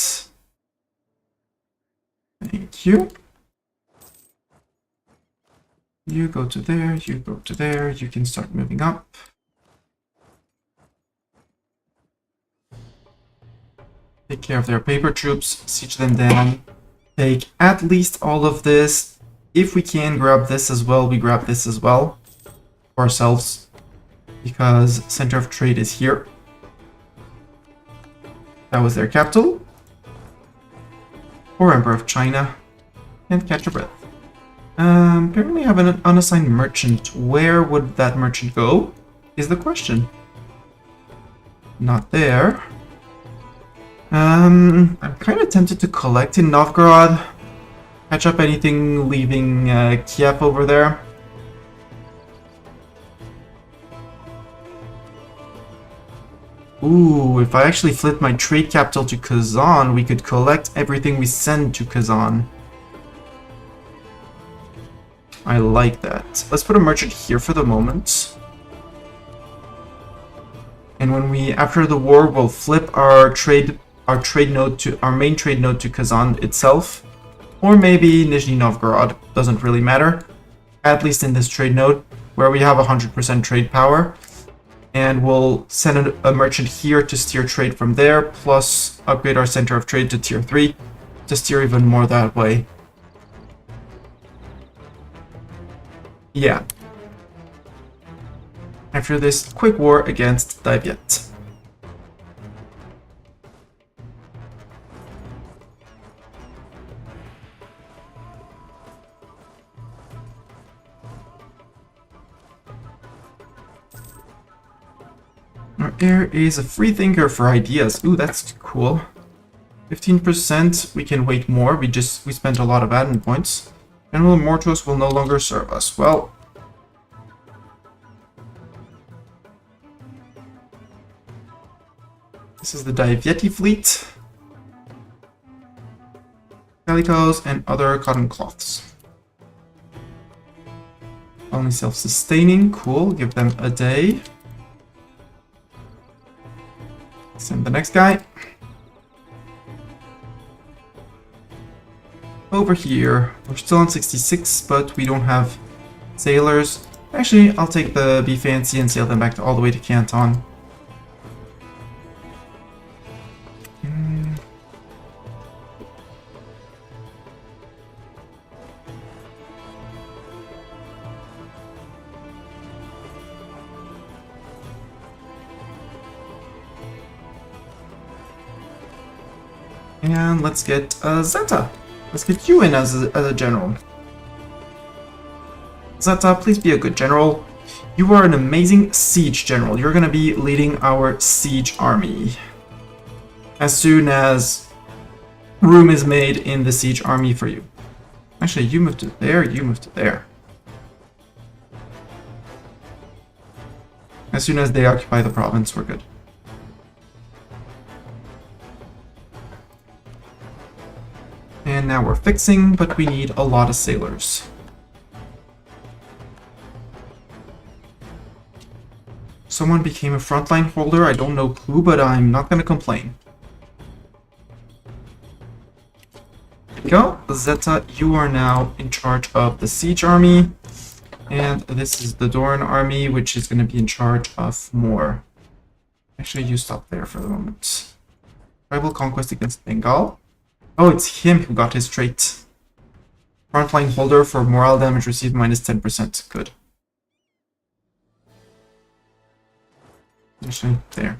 Speaker 1: Thank you. You go to there, you go to there. You can start moving up. Take care of their paper troops, siege them down, take at least all of this. If we can grab this as well, we grab this as well for ourselves, because center of trade is here. That was their capital. Or Emperor of China, and catch your breath. Apparently I have an unassigned merchant. Where would that merchant go, is the question. Not there. I'm kind of tempted to collect in Novgorod. Catch up anything leaving Kiev over there. Ooh, if I actually flip my trade capital to Kazan, we could collect everything we send to Kazan. I like that. Let's put a merchant here for the moment. And when we, after the war, we'll flip our main trade node to Kazan itself, or maybe Nizhny Novgorod, doesn't really matter, at least in this trade node, where we have 100% trade power, and we'll send a merchant here to steer trade from there, plus upgrade our center of trade to tier 3, to steer even more that way. Yeah. After this quick war against Daviet. Our heir is a free thinker for ideas. Ooh, that's cool. 15%, we can wait more. We spent a lot of admin points. General Mortros will no longer serve us. Well, this is the Daivieti fleet. Calicos and other cotton cloths. Only self-sustaining. Cool. Give them a day. Send the next guy. Over here. We're still on 66, but we don't have sailors. Actually, I'll take the Be Fancy and sail them back all the way to Canton. And let's get Zeta. Let's get you in as a general. Zeta, please be a good general. You are an amazing siege general. You're going to be leading our siege army. As soon as room is made in the siege army for you. Actually, you move to there, you move to there. As soon as they occupy the province, we're good. And now we're fixing, but we need a lot of sailors. Someone became a frontline holder, I don't know who, but I'm not going to complain. There we go. Zeta, you are now in charge of the siege army. And this is the Doran army, which is going to be in charge of more. Actually, you stop there for the moment. Tribal conquest against Bengal. Oh, it's him who got his trait. Frontline holder for morale damage received minus 10%. Good. Actually, there.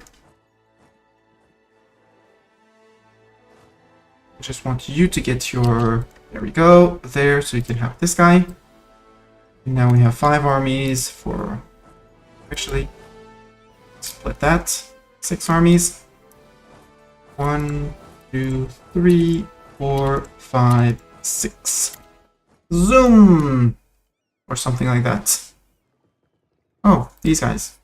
Speaker 1: I just want you to get your... There we go. There, so you can have this guy. And now we have 5 armies for... Actually, split that. 6 armies. 1, 2, 3, 4, 5, 6. Zoom! Or something like that. Oh, these guys.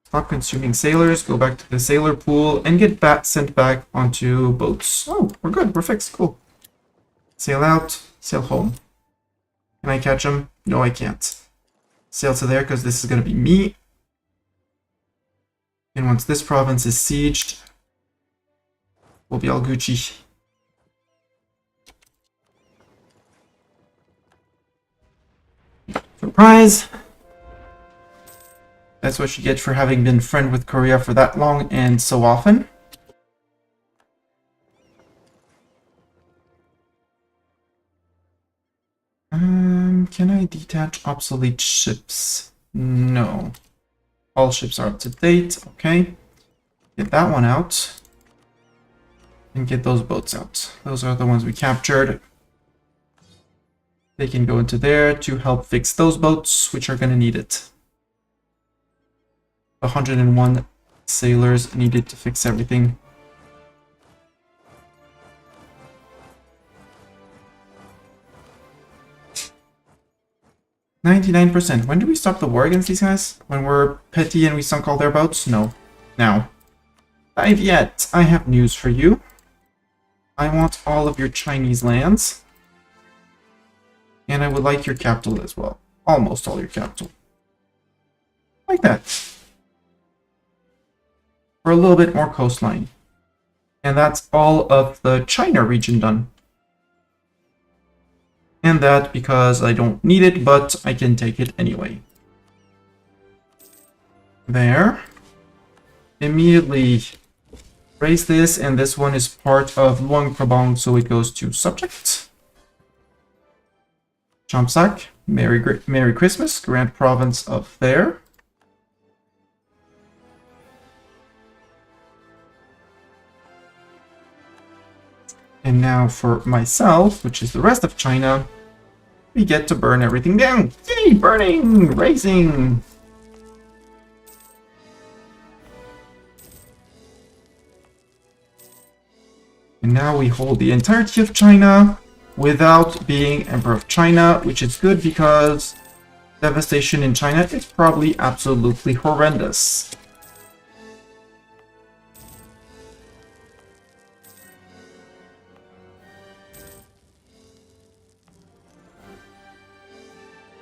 Speaker 1: Stop consuming sailors, go back to the sailor pool, and get sent back onto boats. Oh, we're good, we're fixed, cool. Sail out, sail home. Can I catch them? No, I can't. Sail to there, because this is going to be me. And once this province is sieged, we'll be all Gucci. Surprise! That's what you get for having been friend with Korea for that long and so often. Can I detach obsolete ships? No. All ships are up to date. Okay. Get that one out. And get those boats out. Those are the ones we captured. They can go into there to help fix those boats, which are going to need it. 101 sailors needed to fix everything. %. When do we stop the war against these guys? When we're petty and we sunk all their boats? No. Now. Not yet. I have news for you. I want all of your Chinese lands. And I would like your capital as well. Almost all your capital. Like that. For a little bit more coastline. And that's all of the China region done. And that because I don't need it, but I can take it anyway. There. Immediately raise this, and this one is part of Luang Prabang, so it goes to subject. Champsak, Merry Christmas, Grand Province of there. And now for myself, which is the rest of China, we get to burn everything down. Yay, burning, raising. And now we hold the entirety of China without being Emperor of China, which is good because devastation in China is probably absolutely horrendous.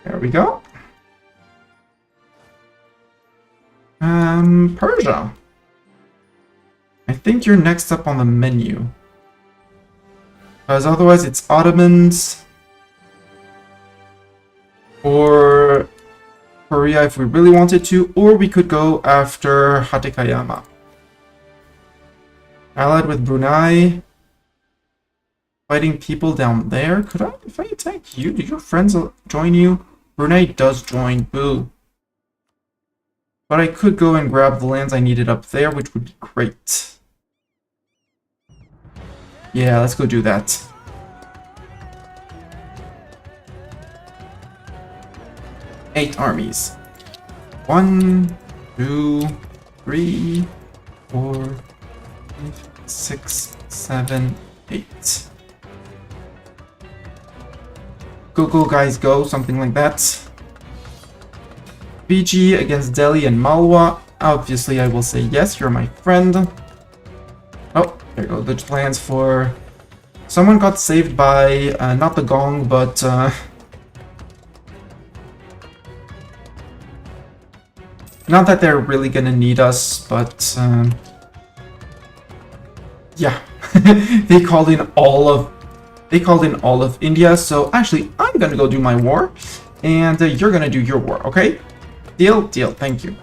Speaker 1: There we go. Persia. I think you're next up on the menu. Because otherwise it's Ottomans or Korea if we really wanted to, or we could go after Hatekayama. Allied with Brunei. Fighting people down there. Could I, if I attack you, do your friends join you? Brunei does join, boo. But I could go and grab the lands I needed up there, which would be great. Yeah, let's go do that. Eight armies. 1, 2, 3, 4, 5, 6, 7, 8. Go, go, guys, go, something like that. Fiji against Delhi and Malwa. Obviously, I will say yes, you're my friend. Oh, there go the plans for... Someone got saved by, not the gong, but... Not that they're really gonna need us, but... Yeah. They called in all of India, so actually, I'm gonna go do my war, and you're gonna do your war, okay? Deal? Deal, thank you.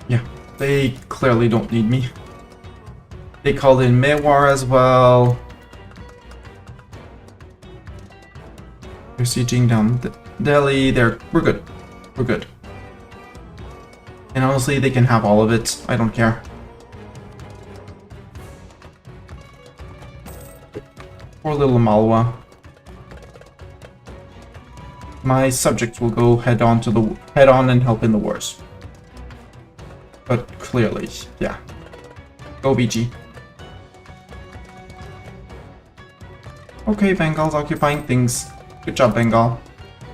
Speaker 1: Yeah, they clearly don't need me. They called in Mewar as well. They're sieging down Delhi. We're good. We're good. And honestly, they can have all of it. I don't care. Poor little Malwa. My subjects will go head on and help in the wars. But clearly, yeah. Go BG. Okay, Bengal's occupying things. Good job, Bengal.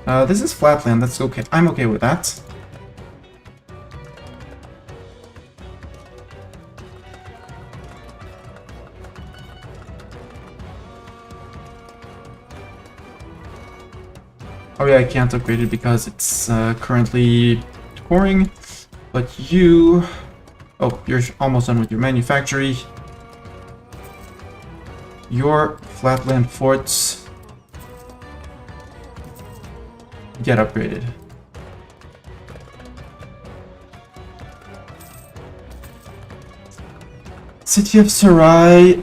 Speaker 1: This is flatland, that's okay. I'm okay with that. Oh yeah, I can't upgrade it because it's currently touring. But you... Oh, you're almost done with your manufactory. Your flatland forts get upgraded. City of Sarai.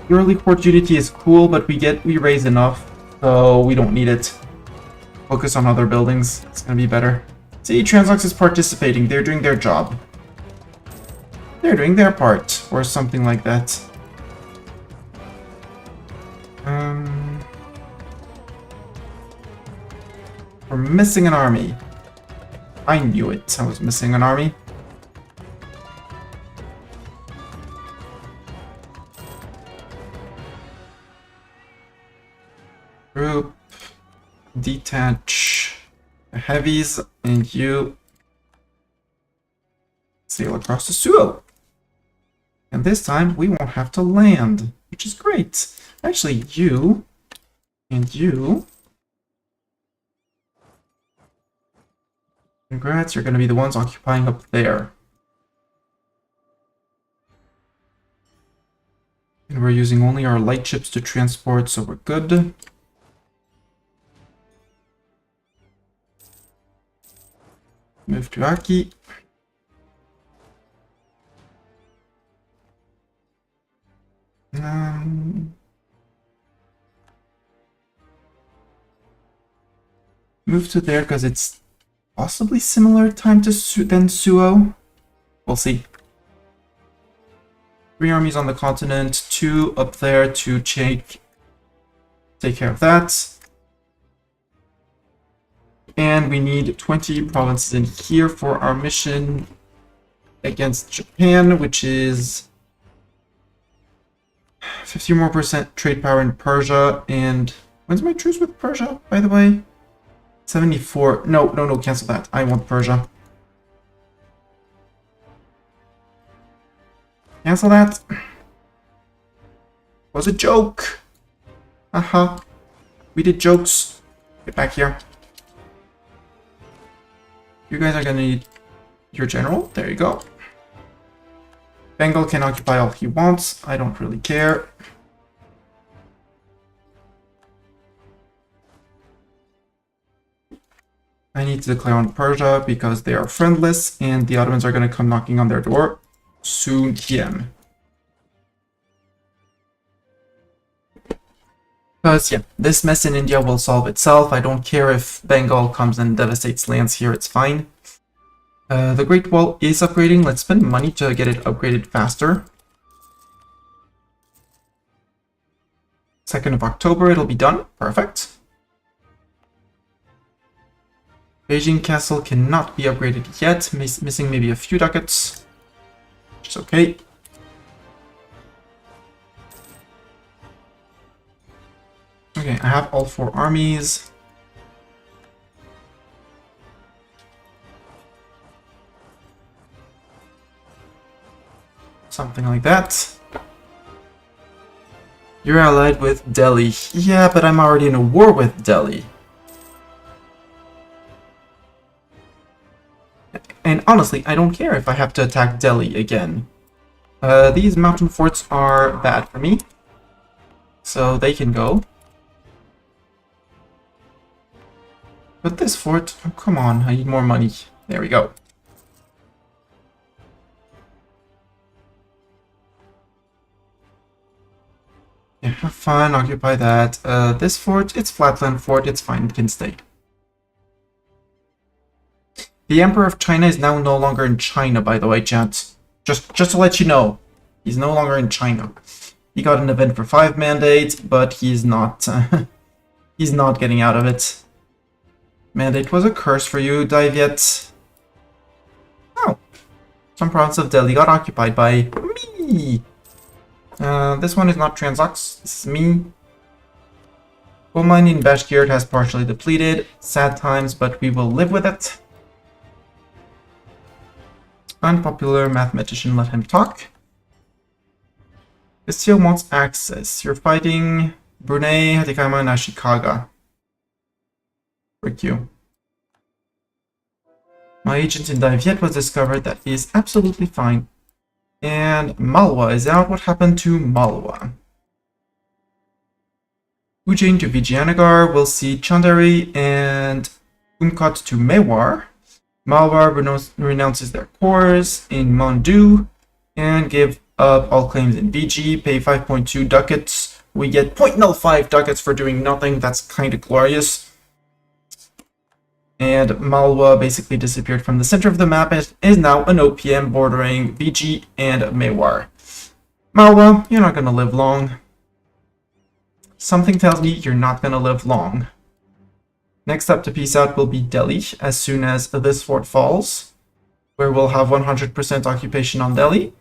Speaker 1: Your early port unity is cool, but we raise enough, so we don't need it. Focus on other buildings. It's gonna be better. See, Translux is participating. They're doing their job. They're doing their part, or something like that. We're missing an army. I knew it. I was missing an army. Group. Detach. The heavies, and you sail across the Suez. And this time, we won't have to land, which is great. Actually, you and you... Congrats, you're going to be the ones occupying up there. And we're using only our light ships to transport, so we're good. Move to Aki. move to there because it's possibly similar time to than Suo. We'll see. 3 armies on the continent, 2 up there to take care of that. And we need 20 provinces in here for our mission against Japan, which is 50 more % trade power in Persia. And when's my truce with Persia, by the way? 74. No, cancel that. I want Persia. Cancel that. Was a joke. Haha. We did jokes. Get back here. You guys are gonna need your general. There you go. Bengal can occupy all he wants. I don't really care. I need to declare on Persia because they are friendless and the Ottomans are going to come knocking on their door soon. PM. Because, yeah, this mess in India will solve itself. I don't care if Bengal comes and devastates lands here, it's fine. The Great Wall is upgrading. Let's spend money to get it upgraded faster. 2nd of October, it'll be done. Perfect. Beijing Castle cannot be upgraded yet, missing maybe a few ducats, which is okay. Okay, I have all 4 armies. Something like that. You're allied with Delhi. Yeah, but I'm already in a war with Delhi. And honestly, I don't care if I have to attack Delhi again. These mountain forts are bad for me. So they can go. But this fort, oh, come on, I need more money. There we go. Yeah, have fun, occupy that. This fort, it's flatland fort, it's fine, it can stay. The Emperor of China is now no longer in China, by the way, chat. Just to let you know, he's no longer in China. He got an event for 5 mandates, but he's not he's not getting out of it. Mandate was a curse for you, Diviet. Oh. Some province of Delhi got occupied by me. This one is not Transox, this is me. Coal mining in Bashkir has partially depleted. Sad times, but we will live with it. Unpopular mathematician, let him talk. Castile wants access. You're fighting Brunei, Hatikama, and Ashikaga. Frick you. My agent in Diviet was discovered that he is absolutely fine. And Malwa is out. What happened to Malwa? Ujjain to Vijayanagar. We'll see Chandari and Umkot to Mewar. Malwa renounces their cores in Mandu and give up all claims in VG. Pay 5.2 ducats. We get 0.05 ducats for doing nothing. That's kind of glorious. And Malwa basically disappeared from the center of the map and is now an OPM bordering VG and Mewar. Malwa, you're not going to live long. Something tells me you're not going to live long. Next up to peace out will be Delhi as soon as this fort falls, where we'll have 100% occupation on Delhi.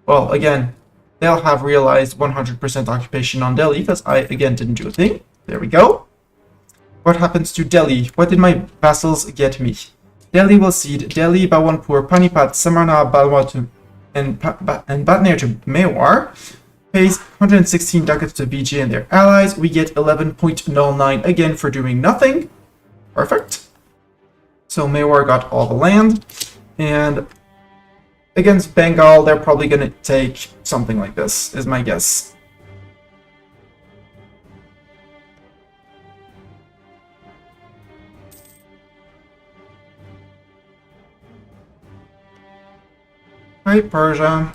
Speaker 1: Well, again, they'll have realized 100% occupation on Delhi because I, again, didn't do a thing. There we go. What happens to Delhi? What did my vassals get me? Delhi will cede Delhi, Bhawanpur, Panipat, Samarna, Balwa and Batner to Mewar. Pays 116 ducats to VJ and their allies. We get 11.09 again for doing nothing. Perfect. So Mewar got all the land. And against Bengal, they're probably going to take something like this, is my guess. Hi, Persia.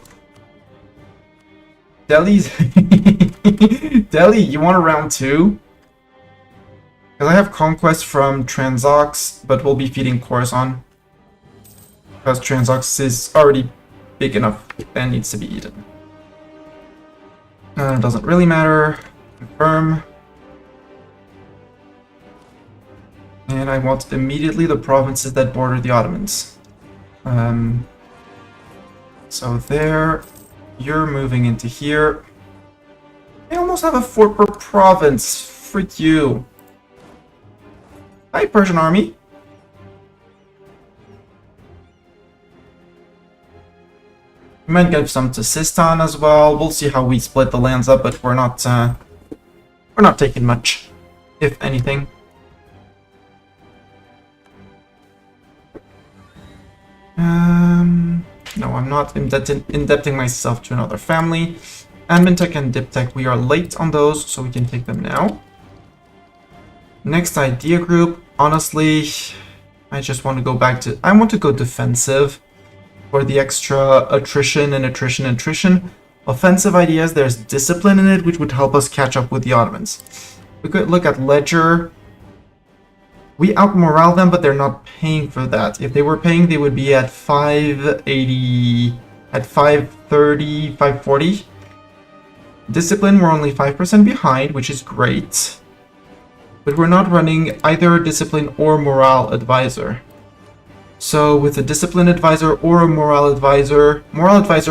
Speaker 1: Delhi's... Delhi, you want a round 2? Because I have conquest from Transox, but we'll be feeding Khorasan. Because Transox is already big enough and needs to be eaten. Doesn't really matter. Confirm. And I want immediately the provinces that border the Ottomans. So there, you're moving into here. I almost have a fort per province. Freak you. Hi, Persian army. We might give some to Sistan as well. We'll see how we split the lands up, but we're not taking much, if anything. No, I'm not indebting myself to another family. Admin and Diptech, we are late on those, so we can take them now. Next idea group, honestly, I just want to go back to... I want to go defensive for the extra attrition and attrition. Offensive ideas, there's discipline in it, which would help us catch up with the Ottomans. We could look at Ledger. We out-morale them, but they're not paying for that. If they were paying, they would be at 580, at 530, 540. Discipline, we're only 5% behind, which is great. But we're not running either a discipline or morale advisor. So with a discipline advisor or a morale advisor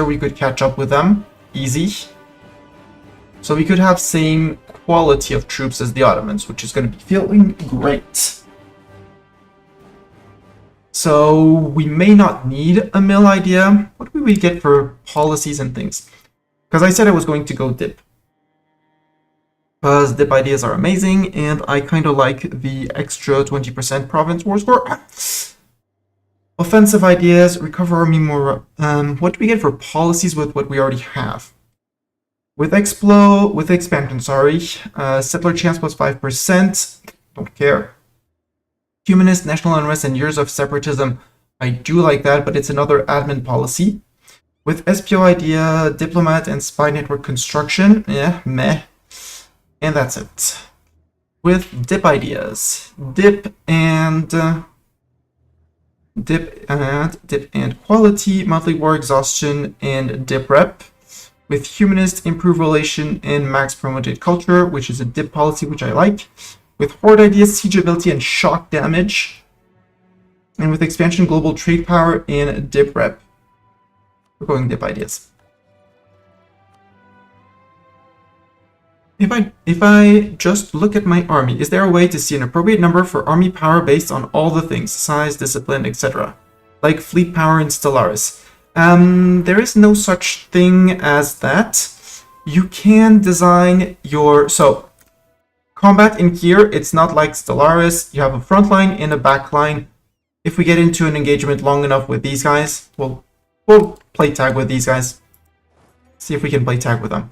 Speaker 1: we could catch up with them. Easy. So we could have same quality of troops as the Ottomans, which is going to be feeling great. So we may not need a mill idea. What do we get for policies and things? Because I said I was going to go dip. Because dip ideas are amazing, and I kind of like the extra 20% province war score. Offensive ideas, recover army more. What do we get for policies with what we already have? With expansion, sorry. Settler chance was 5%. Don't care. Humanist, national unrest, and years of separatism. I do like that, but it's another admin policy. With SPO idea, diplomat, and spy network construction, yeah, meh. And that's it. With dip ideas, dip and quality, monthly war exhaustion, and dip rep. With humanist, improve relation, and max promoted culture, which is a dip policy, which I like. With horde ideas, siege ability, and shock damage. And with expansion, global trade power, and dip rep. We're going dip ideas. If I just look at my army, is there a way to see an appropriate number for army power based on all the things, size, discipline, etc., like fleet power in Stellaris? There is no such thing as that. You can design your... So, combat in here, it's not like Stellaris. You have a front line and a back line. If we get into an engagement long enough with these guys, we'll play tag with these guys. See if we can play tag with them.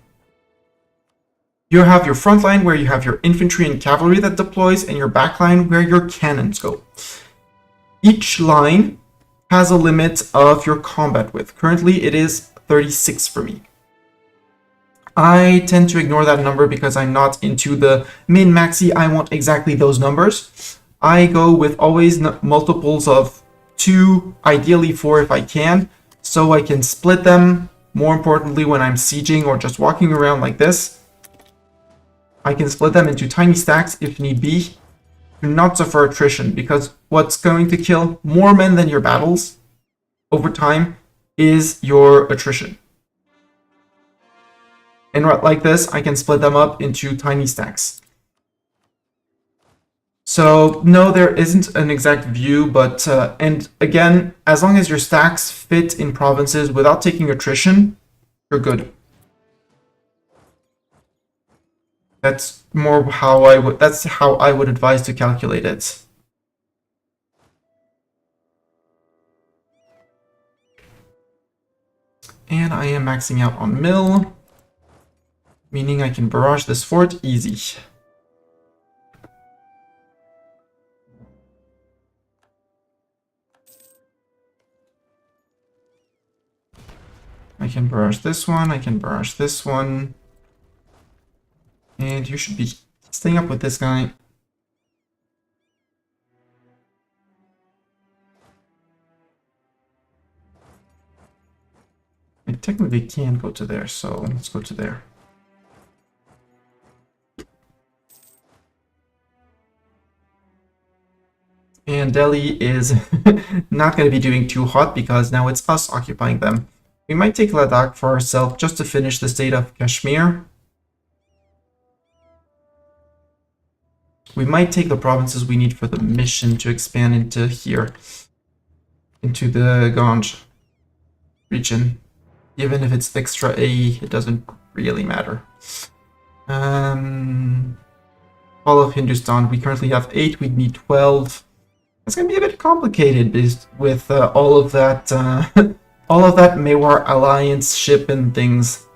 Speaker 1: You have your front line where you have your infantry and cavalry that deploys, and your back line where your cannons go. Each line has a limit of your combat width. Currently, it is 36 for me. I tend to ignore that number because I'm not into the min-maxi. I want exactly those numbers. I go with always multiples of 2, ideally 4 if I can, so I can split them. More importantly, when I'm sieging or just walking around like this, I can split them into tiny stacks if need be. Do not suffer attrition, because what's going to kill more men than your battles over time is your attrition. And like this, I can split them up into tiny stacks. So no, there isn't an exact view, but and again, as long as your stacks fit in provinces without taking attrition, you're good. That's more how I would. That's how I would advise to calculate it. And I am maxing out on mill, meaning I can barrage this fort easy. I can barrage this one. I can barrage this one. And you should be staying up with this guy. technically can't go to there, so let's go to there. And Delhi is not going to be doing too hot because now it's us occupying them. We might take Ladakh for ourselves just to finish the state of Kashmir. We might take the provinces we need for the mission to expand into here. Into the Ganj region. Even if it's extra A, it doesn't really matter. All of Hindustan, we currently have 8, we need 12. It's going to be a bit complicated with all of that all of that Mewar alliance ship and things.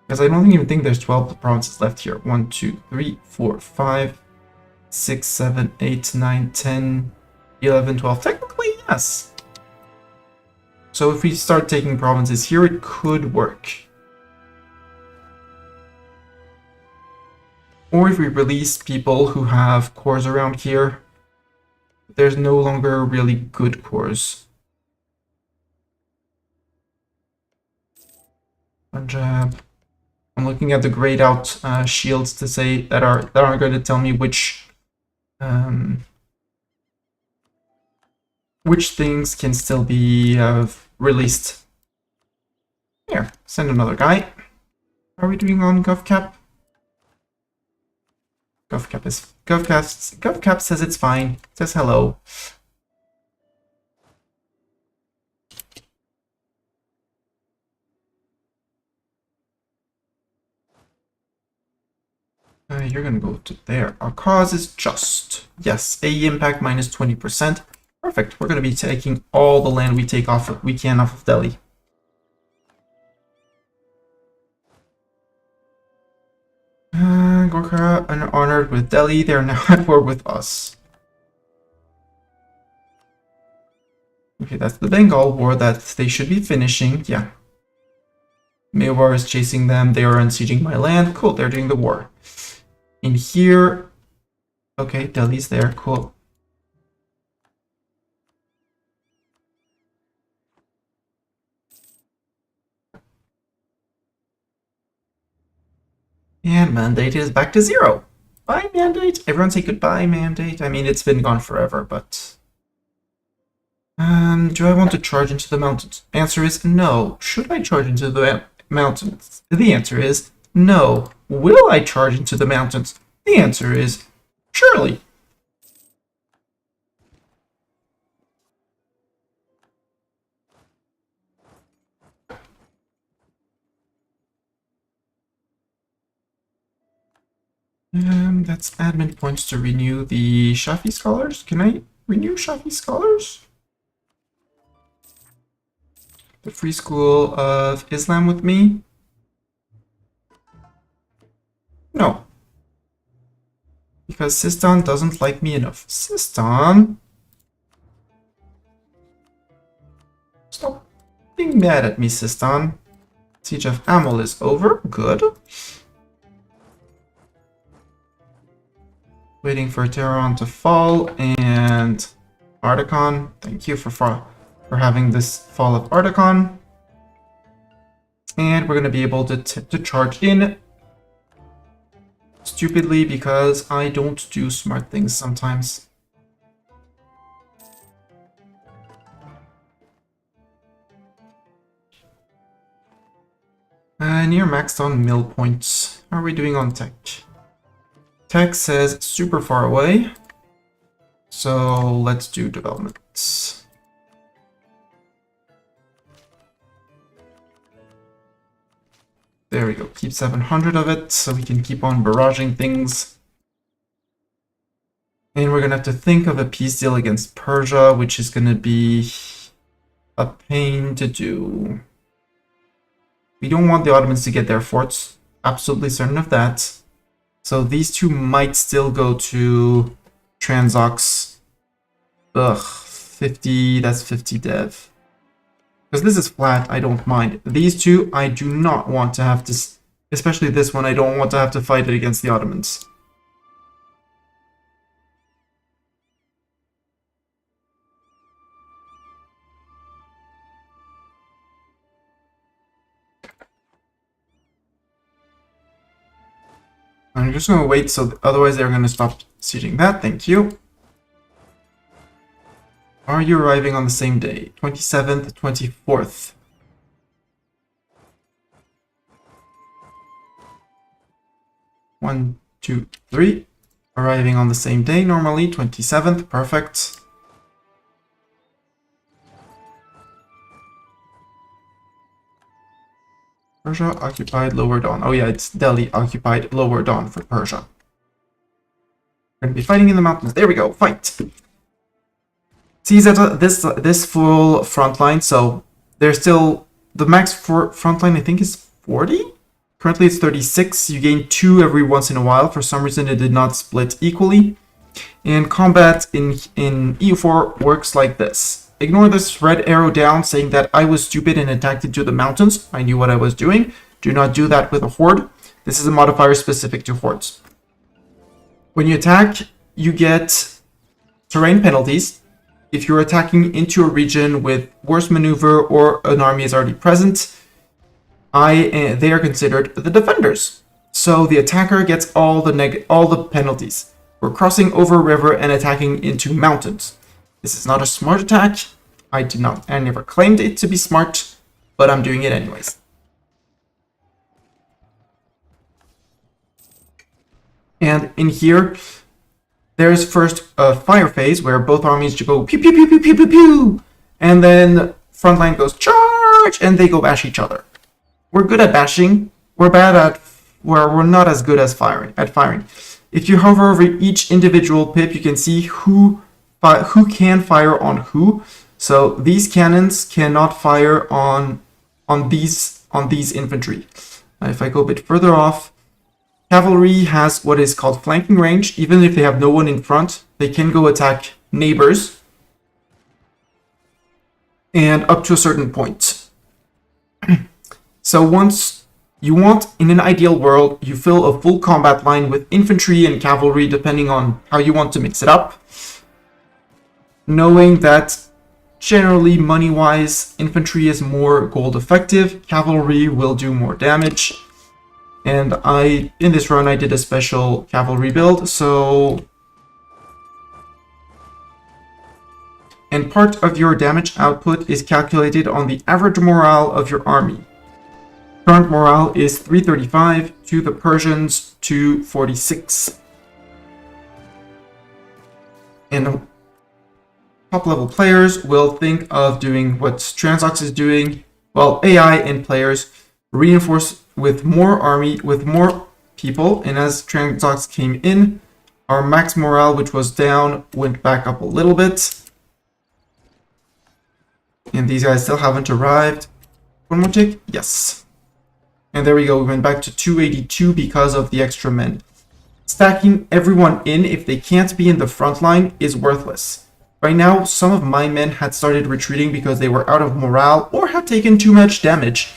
Speaker 1: Because I don't even think there's 12 provinces left here. 1, 2, 3, 4, 5, 6, 7, 8, 9, 10, 11, 12. Technically, yes. So if we start taking provinces here, it could work. Or if we release people who have cores around here, there's no longer really good cores. Punjab. I'm looking at the grayed out shields to say that are going to tell me which things can still be released. Here, send another guy. How are we doing on GovCap? GovCap says it's fine. Says hello. You're gonna go to there. Our cause is just. Yes, AE impact minus 20%. Perfect. We're gonna be taking all the land we can off of Delhi. Gorkha are honored with Delhi. They're now at war with us. Okay, that's the Bengal war that they should be finishing. Yeah. Mewar is chasing them. They are unsieging my land. Cool, they're doing the war. In here... Okay, Delhi's there. Cool. And mandate is back to 0. Bye, mandate. Everyone say goodbye, mandate. I mean, it's been gone forever, but... do I want to charge into the mountains? Answer is no. Should I charge into the mountains? The answer is no. Will I charge into the mountains? The answer is surely. That's admin points to renew the Shafi Scholars. Can I renew Shafi Scholars? The Free School of Islam with me? No. Because Sistan doesn't like me enough. Sistan? Stop being mad at me, Sistan. Siege of Amul is over. Good. Waiting for Tehran to fall and Articon. Thank you for having this fall of Articon. And we're going to be able to charge in stupidly because I don't do smart things sometimes. Near maxed on mill points. How are we doing on tech? Tech says super far away. So let's do development. There we go. Keep 700 of it so we can keep on barraging things. And we're going to have to think of a peace deal against Persia, which is going to be a pain to do. We don't want the Ottomans to get their forts. Absolutely certain of that. So these two might still go to Transox. Ugh, 50, that's 50 dev. Because this is flat, I don't mind. These two, I do not want to have to... Especially this one, I don't want to have to fight it against the Ottomans. I'm just going to wait, so otherwise they're going to stop sieging that. Thank you. Are you arriving on the same day? 27th, 24th. One, two, three. Arriving on the same day normally, 27th. Perfect. Persia occupied Lower Dawn. Oh yeah, it's Delhi occupied Lower Dawn for Persia. We're going to be fighting in the mountains. There we go, fight! See that this full front line, so there's still... The max front line I think is 40? Currently it's 36. You gain 2 every once in a while. For some reason it did not split equally. And combat in E04 works like this. Ignore this red arrow down saying that I was stupid and attacked into the mountains. I knew what I was doing. Do not do that with a horde. This is a modifier specific to hordes. When you attack, you get terrain penalties. If you're attacking into a region with worse maneuver or an army is already present, they are considered the defenders. So the attacker gets all the penalties. We're crossing over a river and attacking into mountains. This is not a smart attack. I never claimed it to be smart, but I'm doing it anyways. And in here, there's first a fire phase where both armies go pew pew pew pew pew pew pew, and then front line goes charge, and they go bash each other. We're good at bashing. We're not as good as firing. If you hover over each individual pip, you can see who can fire on who. So these cannons cannot fire on these infantry. If I go a bit further off, cavalry has what is called flanking range. Even if they have no one in front, they can go attack neighbors, and up to a certain point. So once you want, in an ideal world, you fill a full combat line with infantry and cavalry, depending on how you want to mix it up. Knowing that generally, money-wise, infantry is more gold effective, cavalry will do more damage. And in this run, I did a special cavalry build, so... And part of your damage output is calculated on the average morale of your army. Current morale is 335, to the Persians 246. And top level players will think of doing what Transox is doing, while AI and players reinforce with more army, with more people, and as Transox came in, our max morale, which was down, went back up a little bit. And these guys still haven't arrived. One more tick? Yes. And there we go, we went back to 282 because of the extra men. Stacking everyone in if they can't be in the front line is worthless. Right now, some of my men had started retreating because they were out of morale or had taken too much damage.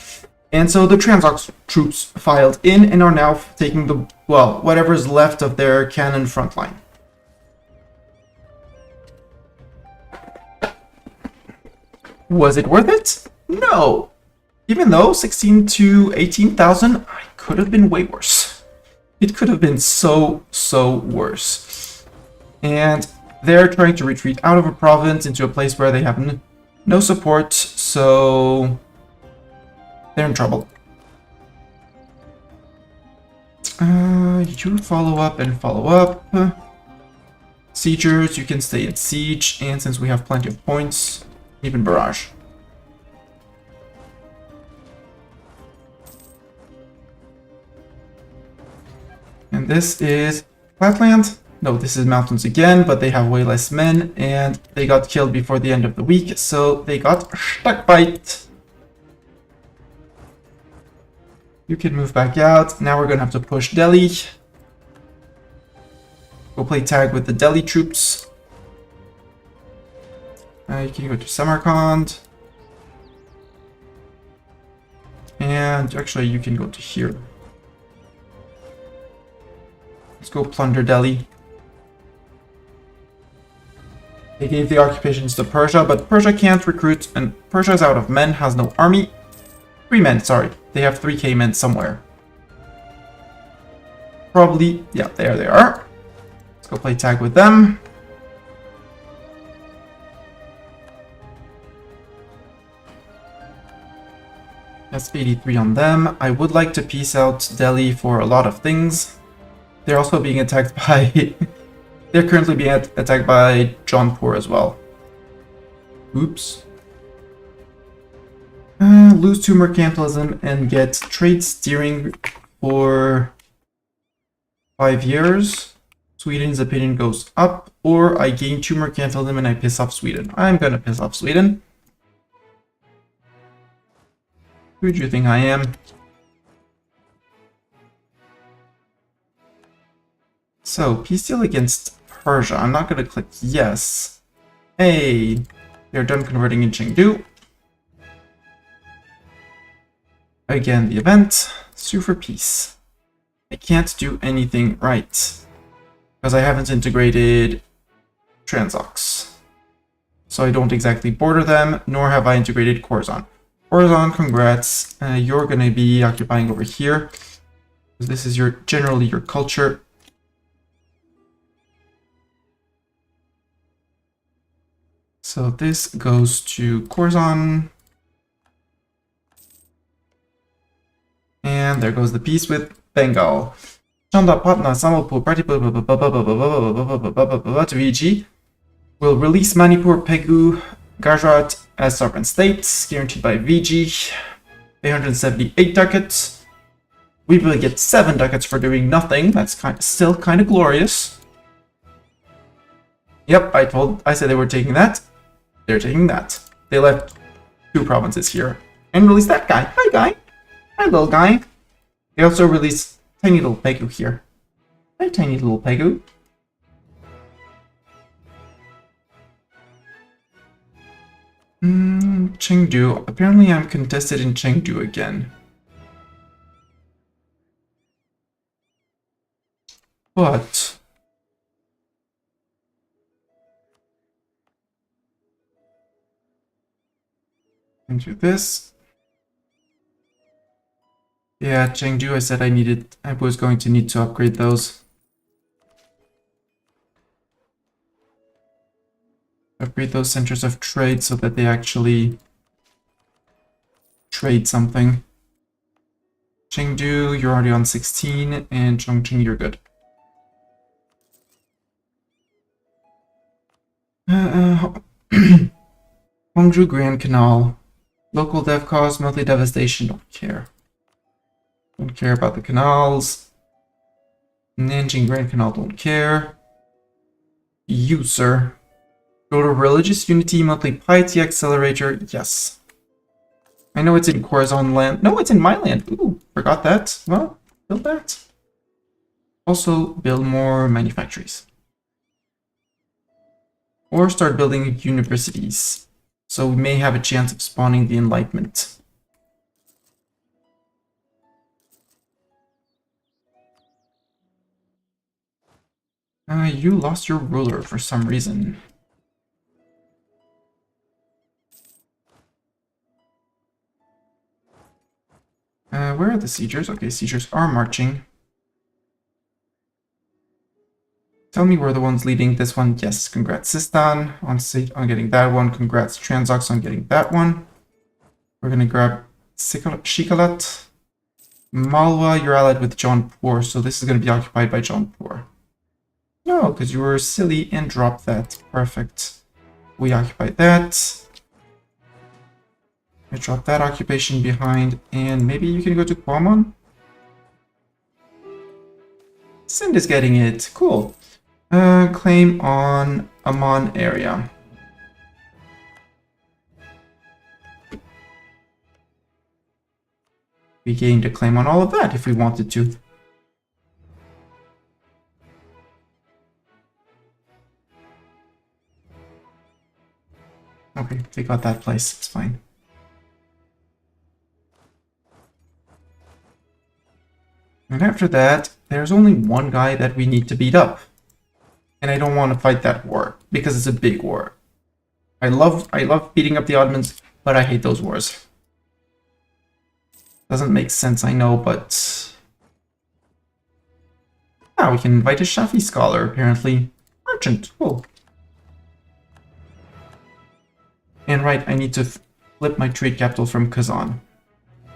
Speaker 1: And so the Transox troops filed in and are now taking whatever's left of their cannon front line. Was it worth it? No! Even though 16 to 18,000, I could have been way worse. It could have been so worse. And they're trying to retreat out of a province into a place where they have no support, so they're in trouble. You follow up and follow up. Siegers, you can stay in siege, and since we have plenty of points, even barrage. And this is flatland. No, this is mountains again, but they have way less men, and they got killed before the end of the week, so they got stuck bite. You can move back out. Now we're gonna have to push Delhi. Go play tag with the Delhi troops. You can go to Samarkand. And actually, you can go to here. Let's go plunder Delhi. They gave the occupations to Persia, but Persia can't recruit, and Persia is out of men, has no army. 3 men, sorry. They have 3k men somewhere. probably... Yeah, there they are. Let's go play tag with them. That's 83 on them. I would like to peace out Delhi for a lot of things. They're also being attacked by... They're currently being attacked by Jaunpur as well. Oops. Lose 2 mercantilism and get trade steering for 5 years. Sweden's opinion goes up, or I gain 2 mercantilism and I piss off Sweden. I'm gonna piss off Sweden. Who do you think I am? So, peace deal against Persia. I'm not gonna click yes. Hey, they're done converting in Chengdu. Again, the event. Sue for peace. I can't do anything right because I haven't integrated Transox. So I don't exactly border them, nor have I integrated Khorasan. Khorasan, congrats. You're going to be occupying over here. This is generally your culture. So this goes to Khorasan. And there goes the peace with Bengal. Chanda, Patna, Sambalpur, to VG will release Manipur, Pegu, Gujarat as sovereign states, guaranteed by VG. 878 ducats. We will get 7 ducats for doing nothing. That's still kind of glorious. Yep, I said they were taking that. They're taking that. They left 2 provinces here and released that guy. Hi, guy. Hi, little guy. They also released tiny little Pegu here. Hi, tiny little Pegu. Chengdu. Apparently I'm contested in Chengdu again. But... into this. Yeah, Chengdu, I said I was going to need to upgrade those. Upgrade those centers of trade so that they actually trade something. Chengdu, you're already on 16, and Chongqing, you're good. Hongju Grand Canal. Local dev cause, monthly devastation, don't care. Don't care about the canals. Nanjing Grand Canal, don't care. You, sir. Go to Religious Unity Monthly Piety Accelerator, yes. I know it's in Khorasan land. No, it's in my land. Ooh, forgot that. Well, build that. Also, build more manufactories. Or start building universities. So we may have a chance of spawning the Enlightenment. You lost your ruler for some reason. Where are the siegers? Okay, siegers are marching. Tell me we're the ones leading this one. Yes, congrats Sistan on getting that one. Congrats Transox on getting that one. We're gonna grab Shikalat. Malwa, you're allied with Jaunpur, so this is gonna be occupied by Jaunpur. No, because you were silly and dropped that. Perfect. We occupied that. I dropped that occupation behind, and maybe you can go to Kwamon? Sind is getting it. Cool. Claim on Amman area. We gained a claim on all of that if we wanted to. Okay, they got that place. It's fine. And after that, there's only one guy that we need to beat up. And I don't want to fight that war, because it's a big war. I love beating up the Ottomans, but I hate those wars. Doesn't make sense, I know, but... Ah, we can invite a Shafi scholar, apparently. Merchant, cool. And right, I need to flip my trade capital from Kazan.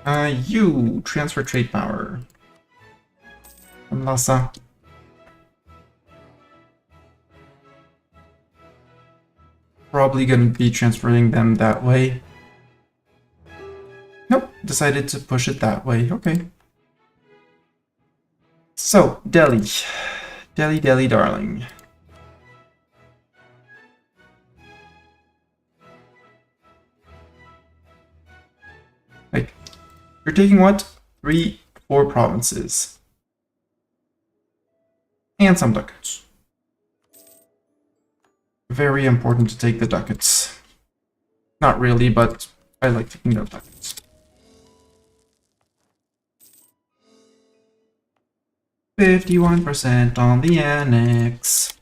Speaker 1: You transfer trade power. From Lhasa. Probably gonna be transferring them that way. Nope, decided to push it that way. Okay. So, Delhi. Delhi, Delhi, darling. Wait, you're taking what? 4 provinces. And some ducats. Very important to take the ducats. Not really, but I like taking those ducats. 51% on the annex.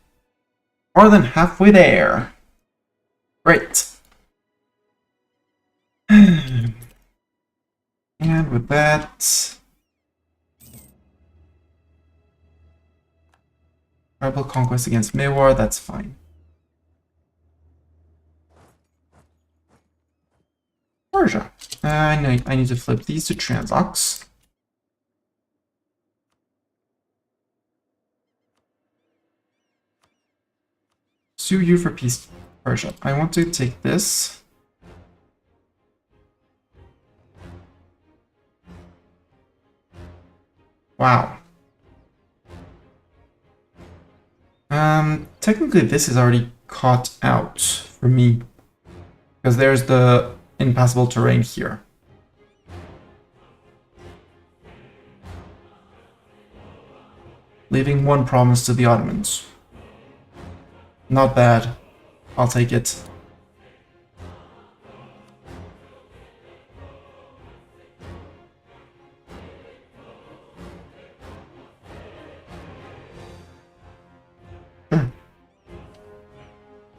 Speaker 1: More than halfway there. Great. And with that... Tribal conquest against Mewar, that's fine. Persia. I need to flip these to Transox. Sue you for peace, Persia. I want to take this. Wow. Technically this is already caught out for me. Because there's the impassable terrain here. Leaving 1 province to the Ottomans. Not bad. I'll take it.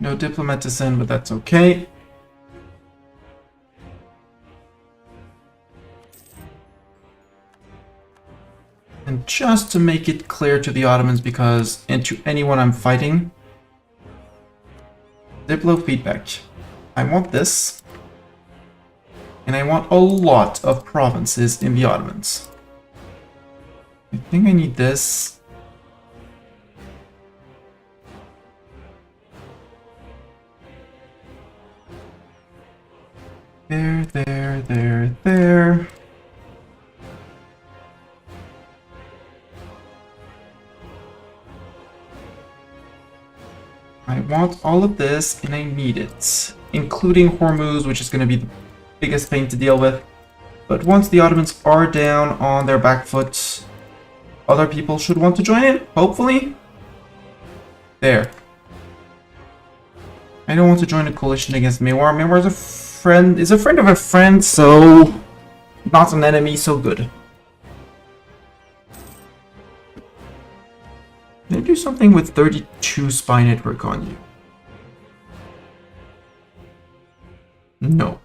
Speaker 1: No diplomat to send, but that's okay. And just to make it clear to the Ottomans, because and to anyone I'm fighting, Diplo feedback. I want this, and I want a lot of provinces in the Ottomans. I think I need this. There. I want all of this, and I need it. Including Hormuz, which is going to be the biggest pain to deal with. But once the Ottomans are down on their back foot, other people should want to join in, hopefully. There. I don't want to join a coalition against Mewar. Mewar is a friend of a friend, so not an enemy, so good. Can I do something with 32 spy network on you? No.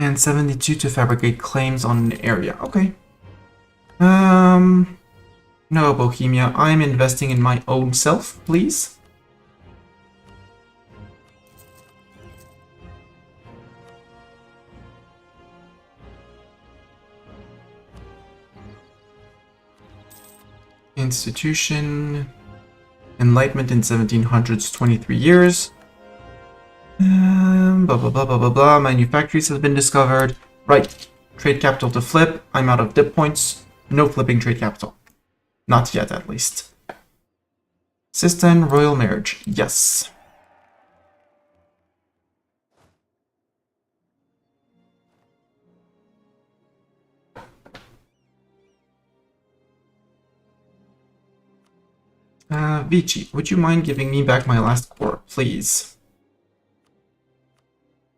Speaker 1: And 72 to fabricate claims on an area. Okay. No, Bohemia. I'm investing in my own self, please. Institution. Enlightenment in 1700s, 23 years. Blah, blah, blah, blah, blah, blah. Manufactories have been discovered. Right. Trade capital to flip. I'm out of dip points. No flipping trade capital. Not yet, at least. Sistan royal marriage. Yes. Vici, would you mind giving me back my last core, please?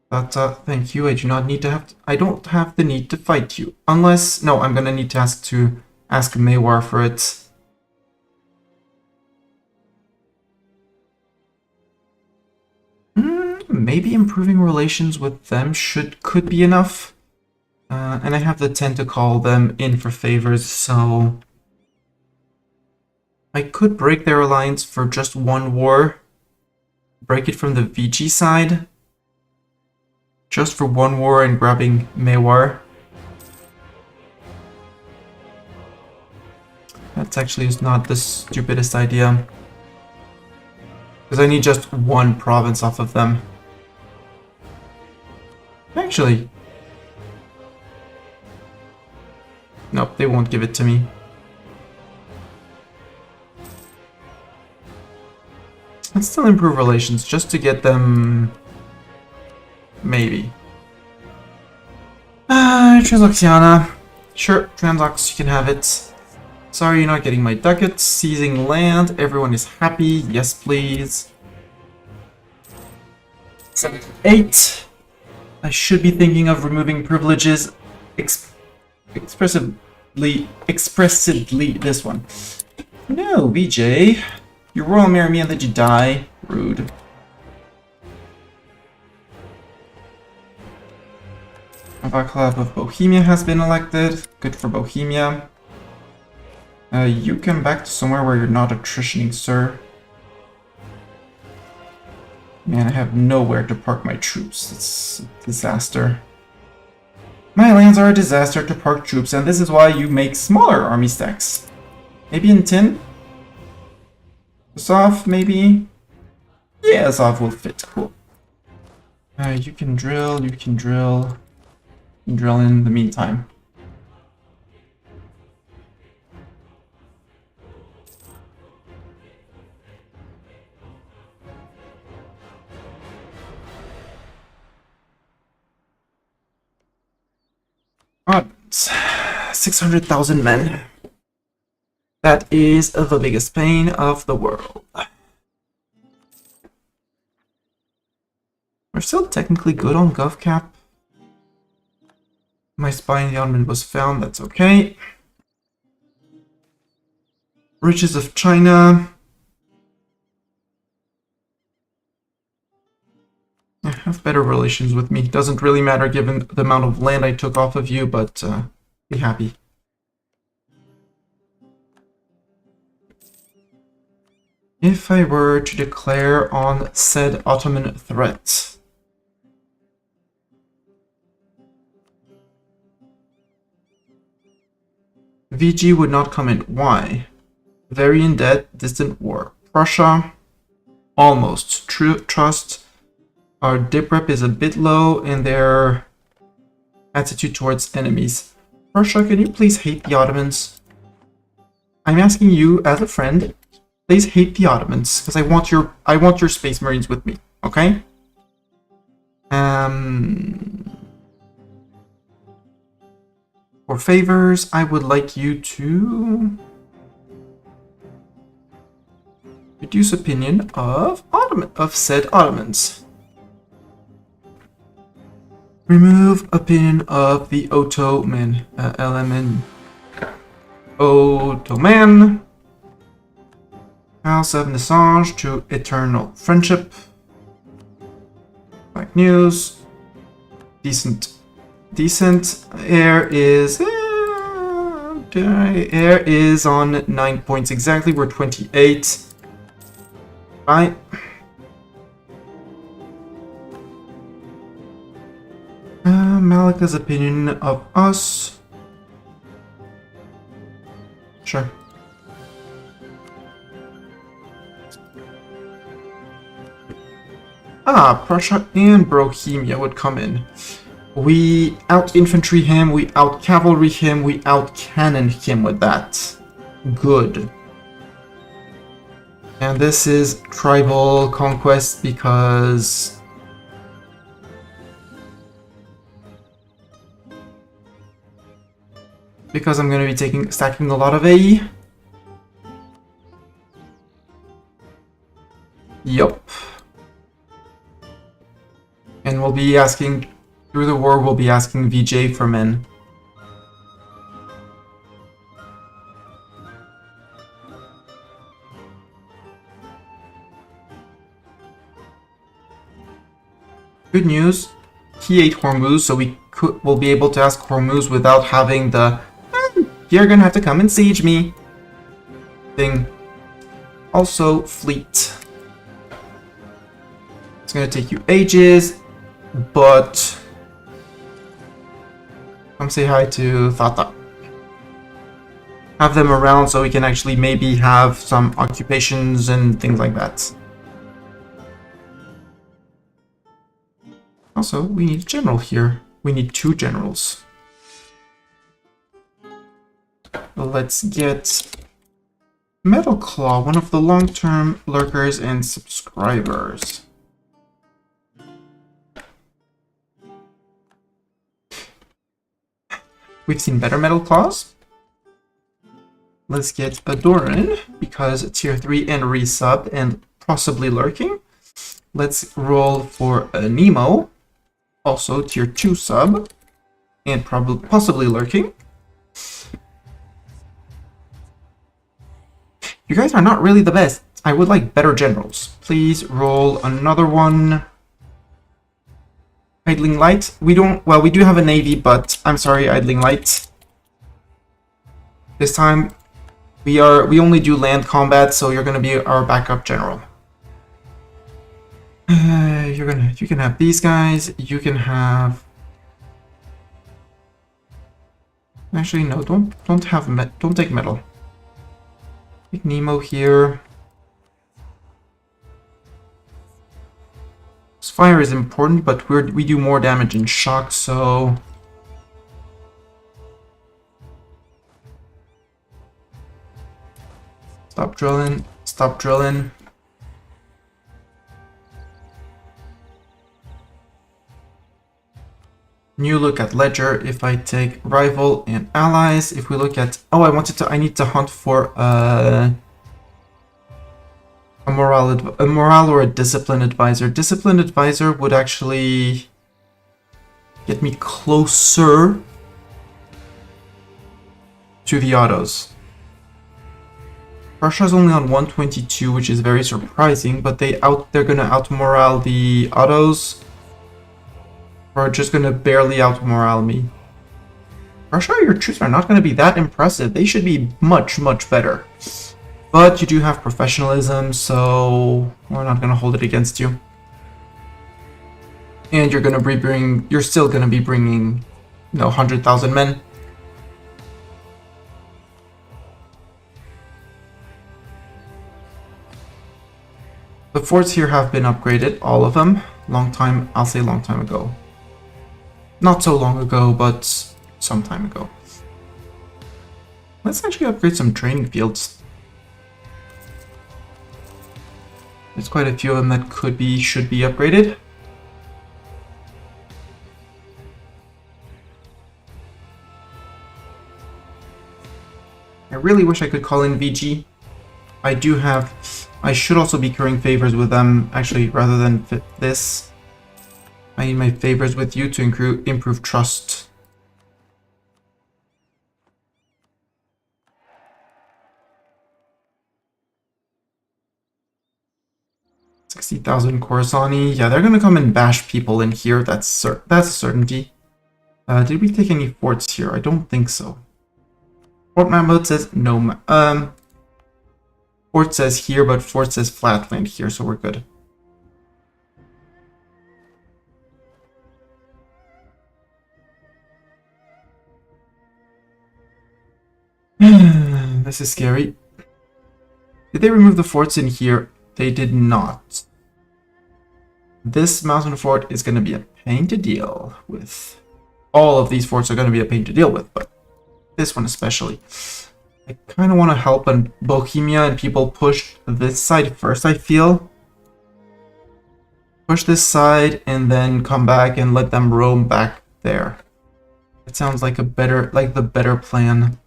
Speaker 1: But, thank you. I do not need to have... I don't have the need to fight you. Unless... No, I'm gonna need to ask Mewar for it. Maybe improving relations with them could be enough. And I have the 10 to call them in for favors, so I could break their alliance for just one war. Break it from the VG side. Just for one war and grabbing Mewar. That's actually not the stupidest idea. Because I need just one province off of them. Actually. Nope, they won't give it to me. Let's still improve relations just to get them... Maybe. Transoxiana. Sure, Transox, you can have it. Sorry you're not getting my ducats. Seizing land. Everyone is happy. Yes, please. 78. I should be thinking of removing privileges expressively this one. No, VJ. You royal marry me and then you die. Rude. Club of Bohemia has been elected. Good for Bohemia. You come back to somewhere where you're not attritioning, sir. Man, I have nowhere to park my troops. It's a disaster. My lands are a disaster to park troops, and this is why you make smaller army stacks. Maybe in tin? Azov, maybe? Yeah, Azov will fit. Cool. You can drill, you can drill. You can drill in the meantime. Ottomans. 600,000 men. That is the biggest pain of the world. We're still technically good on GovCap. My spy in the Ottoman was found, that's okay. Riches of China. Have better relations with me. Doesn't really matter given the amount of land I took off of you, but be happy. If I were to declare on said Ottoman threat. VG would not come in. Why? Very in debt, distant war. Prussia, almost. Trust. Our dip rep is a bit low in their attitude towards enemies. Prussia, can you please hate the Ottomans? I'm asking you as a friend, please hate the Ottomans, because I want your Space Marines with me, okay? For favors, I would like you to reduce opinion of said Ottomans. Remove opinion of the Ottoman element. Ottoman. House of Nissange to eternal friendship. Like news. Decent. Air is on 9 points exactly. We're 28. Right. Malika's opinion of us. Sure. Prussia and Bohemia would come in. We out-infantry him, we out-cavalry him, we out-cannon him with that. Good. And this is tribal conquest because... I'm going to be stacking a lot of AE. Yup. And we'll be asking, through the war, we'll be asking VJ for men. Good news, he ate Hormuz, so we will be able to ask Hormuz without having the you're gonna have to come and siege me thing. Also, fleet. It's gonna take you ages, but come say hi to Thata. Have them around so we can actually maybe have some occupations and things like that. Also, we need a general here. We need 2 generals. Let's get Metal Claw, one of the long-term lurkers and subscribers. We've seen better Metal Claws. Let's get Adoran, because tier 3 and resub and possibly lurking. Let's roll for a Nemo, also tier 2 sub, and possibly lurking. You guys are not really the best. I would like better generals. Please roll another one. Idling Light. We do have a navy, but I'm sorry, Idling Light. This time we only do land combat, so you're gonna be our backup general. You can have these guys. You can have. Actually, no. Don't take metal. Take Nemo here. Fire is important, but we do more damage in shock, so stop drilling. Stop drilling. New look at ledger. If I take rival and allies, if we look at I need to hunt for a morale or a discipline advisor. Discipline advisor would actually get me closer to the autos. Russia's only on 122, which is very surprising, but they're gonna out morale the autos. Or just gonna barely out morale me. Russia, your troops are not gonna be that impressive. They should be much, much better. But you do have professionalism, so we're not gonna hold it against you. And you're still gonna be bringing, 100,000 men. The forts here have been upgraded, all of them. I'll say long time ago. Not so long ago, but some time ago. Let's actually upgrade some training fields. There's quite a few of them that should be upgraded. I really wish I could call in VG. I should also be currying favors with them, actually, rather than this. I need my favors with you to improve trust. $60,000 Khorassani. Yeah, they're gonna come and bash people in here. That's a certainty. Did we take any forts here? I don't think so. Fort map mode says no. Fort says here, but fort says flatland here, so we're good. This is scary. Did they remove the forts in here? They did not. This mountain fort is going to be a pain to deal with. All of these forts are going to be a pain to deal with, but this one especially. I kind of want to help and Bohemia and people push this side first, I feel. Push this side and then come back and let them roam back there. It sounds like the better plan.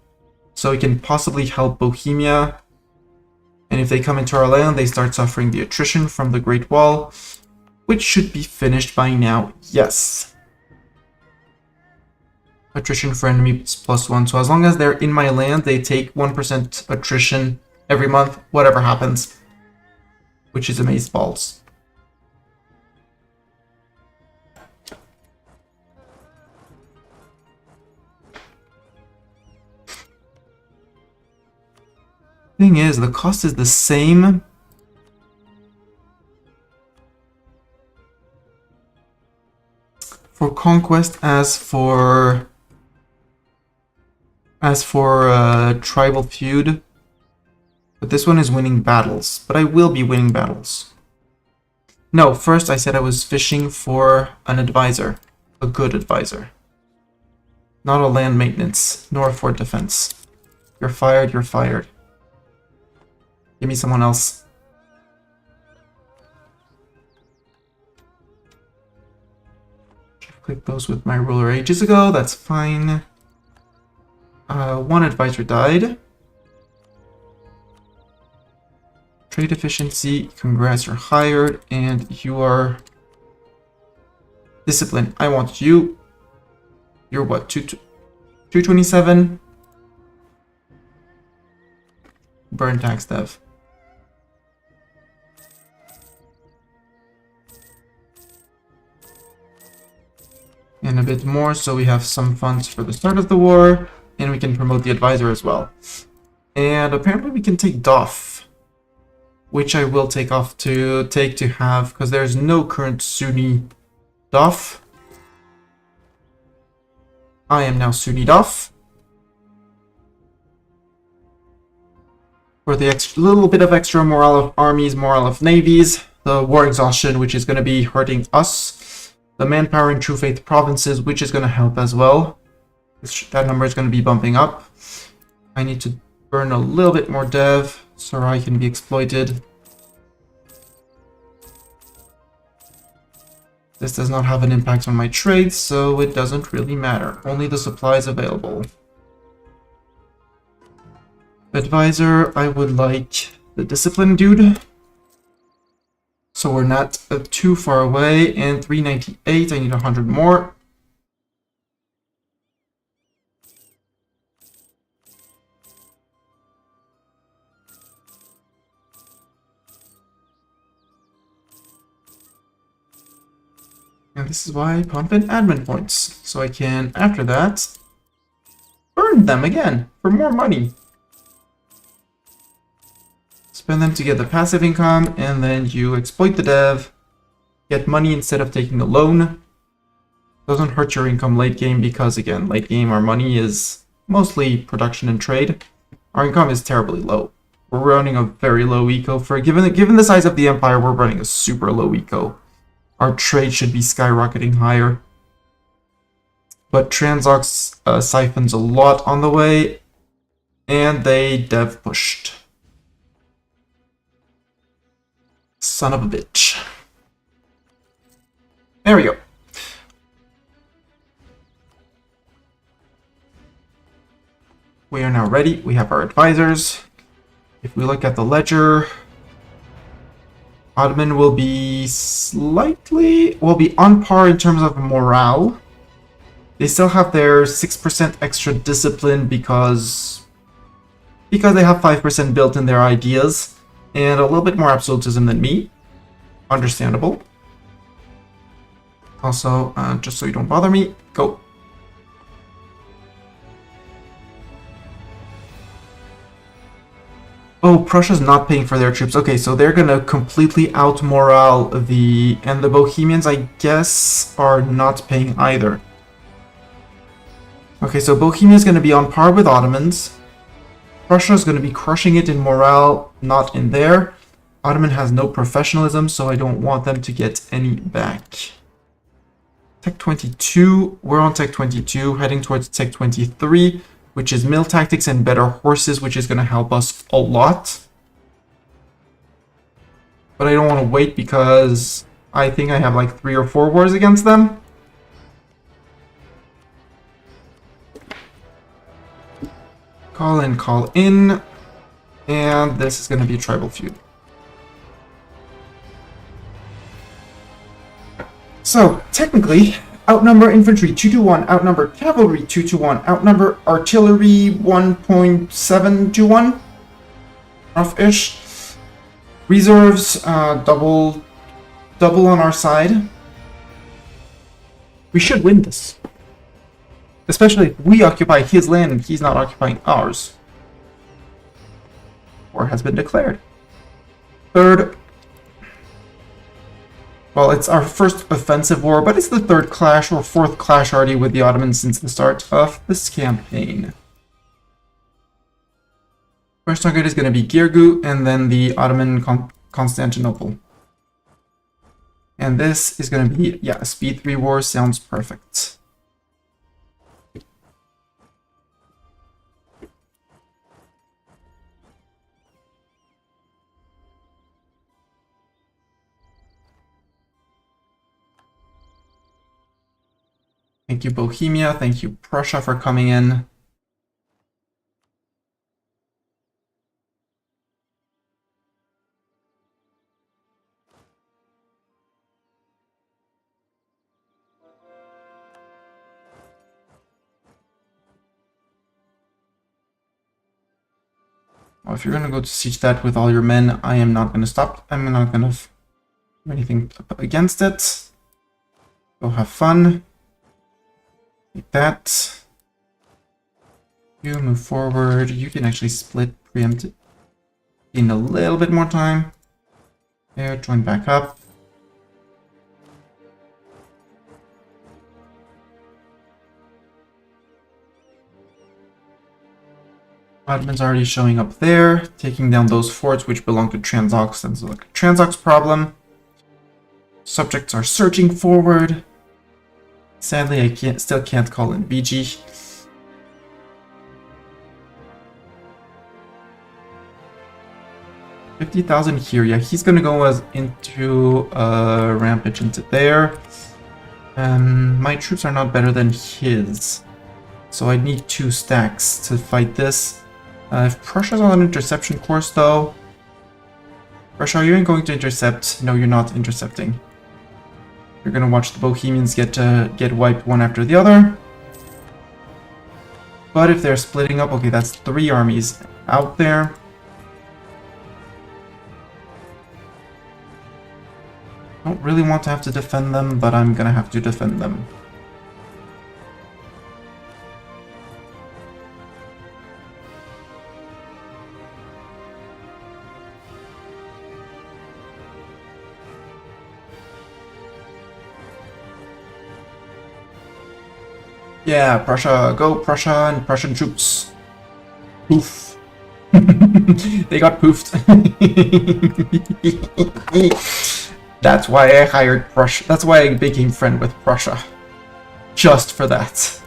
Speaker 1: So we can possibly help Bohemia. And if they come into our land, they start suffering the attrition from the Great Wall, which should be finished by now. Yes. Attrition for enemies +1. So as long as they're in my land, they take 1% attrition every month, whatever happens. Which is amazeballs. Thing is, the cost is the same. For conquest as for tribal feud. But this one is winning battles. But I will be winning battles. No, first I said I was fishing for an advisor. A good advisor. Not a land maintenance, nor a fort defense. You're fired, you're fired. Give me someone else. Click those with my ruler ages ago, that's fine. One advisor died. Trade efficiency, congrats, you're hired, and you are... Discipline, I want you. You're what, 227? Burn tax dev. And a bit more, so we have some funds for the start of the war, and we can promote the advisor as well. And apparently we can take Doff, which I will take to have, because there's no current Sunni Doff. I am now Sunni Doff. For the little bit of extra morale of armies, morale of navies, the war exhaustion, which is going to be hurting us. The manpower in True Faith provinces, which is going to help as well. That number is going to be bumping up. I need to burn a little bit more dev so I can be exploited. This does not have an impact on my trades, so it doesn't really matter. Only the supplies available. Advisor, I would like the discipline dude. So we're not too far away, and 398, I need 100 more. And this is why I pump in admin points, so I can, after that, burn them again for more money. Spend them to get the passive income, and then you exploit the dev, get money instead of taking a loan. Doesn't hurt your income late game because, again, late game our money is mostly production and trade. Our income is terribly low. We're running a very low eco. Given the size of the empire, we're running a super low eco. Our trade should be skyrocketing higher. But Transox siphons a lot on the way, and they dev pushed. Son of a bitch. There we go. We are now ready. We have our advisors. If we look at the ledger, Ottoman will be on par in terms of morale. They still have their 6% extra discipline because they have 5% built in their ideas. And a little bit more absolutism than me. Understandable. Also, just so you don't bother me, go. Oh, Prussia's not paying for their troops. Okay, so they're gonna completely out-morale and the Bohemians, I guess, are not paying either. Okay, so Bohemia's gonna be on par with Ottomans. Prussia is going to be crushing it in morale, not in there. Ottoman has no professionalism, so I don't want them to get any back. Tech 22, we're on Tech 22, heading towards Tech 23, which is mill tactics and better horses, which is going to help us a lot. But I don't want to wait because I think I have like 3 or 4 wars against them. Call in, and this is going to be a tribal feud. So, technically, outnumber infantry 2-1, outnumber cavalry 2-1, outnumber artillery 1.7-1, rough-ish. Reserves, double on our side. We should win this. Especially if we occupy his land and he's not occupying ours. War has been declared. Third... Well, it's our first offensive war, but it's the third clash or fourth clash already with the Ottomans since the start of this campaign. First target is going to be Girgu, and then the Ottoman Constantinople. And this is going to be, yeah, a speed 3 war. Sounds perfect. Thank you, Bohemia. Thank you, Prussia, for coming in. Well, if you're going to go to siege that with all your men, I am not going to stop. I'm not going to do anything against it. Go have fun. Like that. You move forward. You can actually split, preempt it. In a little bit more time. There, join back up. Ottoman's already showing up there, taking down those forts which belong to Transox. That's like a Transox problem. Subjects are surging forward. Sadly, I still can't call in BG. $50,000 here. Yeah, he's gonna go into rampage into there. My troops are not better than his, so I need 2 stacks to fight this. If Prussia's on an interception course, though, Prussia, are you going to intercept? No, you're not intercepting. You're gonna watch the Bohemians get wiped one after the other. But if they're splitting up, okay, that's 3 armies out there. Don't really want to have to defend them, but I'm gonna have to defend them. Yeah, Prussia, go Prussia and Prussian troops. Poof. They got poofed. That's why I hired Prussia. That's why I became friend with Prussia. Just for that.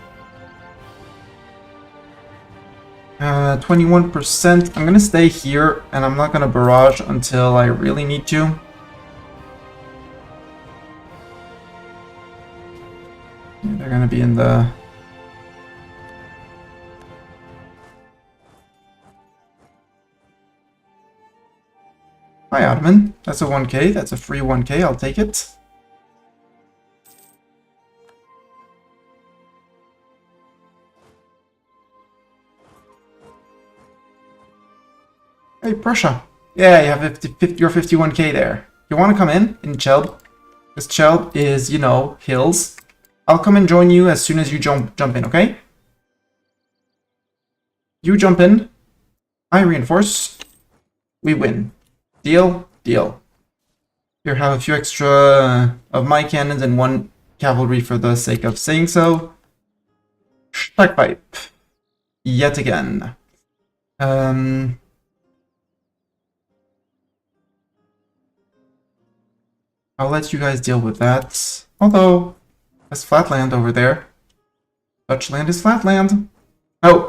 Speaker 1: 21%. I'm gonna stay here, and I'm not gonna barrage until I really need to. They're gonna be in the... Hi, Ottoman. That's a 1k. That's a free 1k. I'll take it. Hey, Prussia. Yeah, you have your 51k there. You want to come in Chelb? Because Chelb is, you know, hills. I'll come and join you as soon as you jump in, okay? You jump in. I reinforce. We win. Deal? Deal. Here, have a few extra of my cannons and 1 cavalry for the sake of saying so. Stackpipe. Yet again. I'll let you guys deal with that. Although, there's flatland over there. Dutch land is flatland. Oh!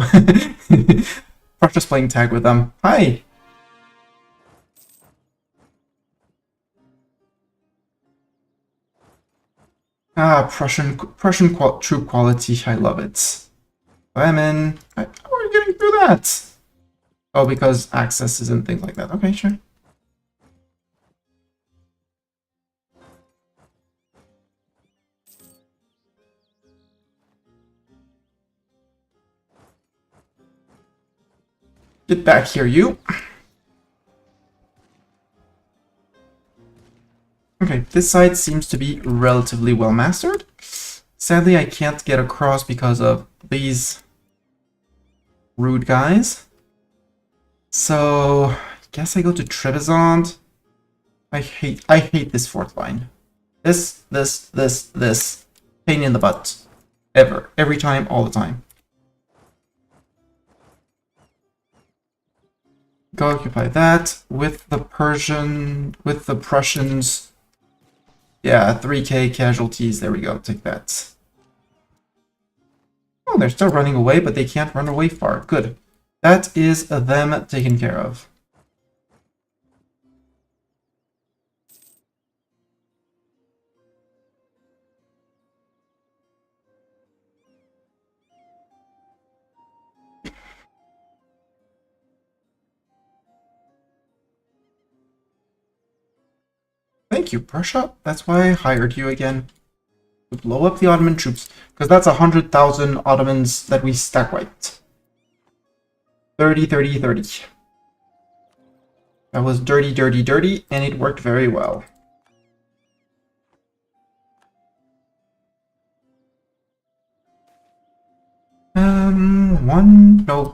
Speaker 1: Prussia's playing tag with them. Hi! Ah, Prussian troop quality. I love it. I'm in. How are you getting through that? Oh, because accesses and things like that. Okay, sure. Get back here, you. Okay, this side seems to be relatively well mastered. Sadly, I can't get across because of these rude guys. So, guess I go to Trebizond. I hate this fourth line. This. Pain in the butt. Ever. Every time, all the time. Go occupy that with the Prussians. Yeah, 3k casualties. There we go. Take that. Oh, they're still running away, but they can't run away far. Good. That is them taken care of. Thank you, Prussia. That's why I hired you again. To blow up the Ottoman troops. Because that's 100,000 Ottomans that we stack wiped. 30, 30, 30. That was dirty, dirty, dirty, and it worked very well.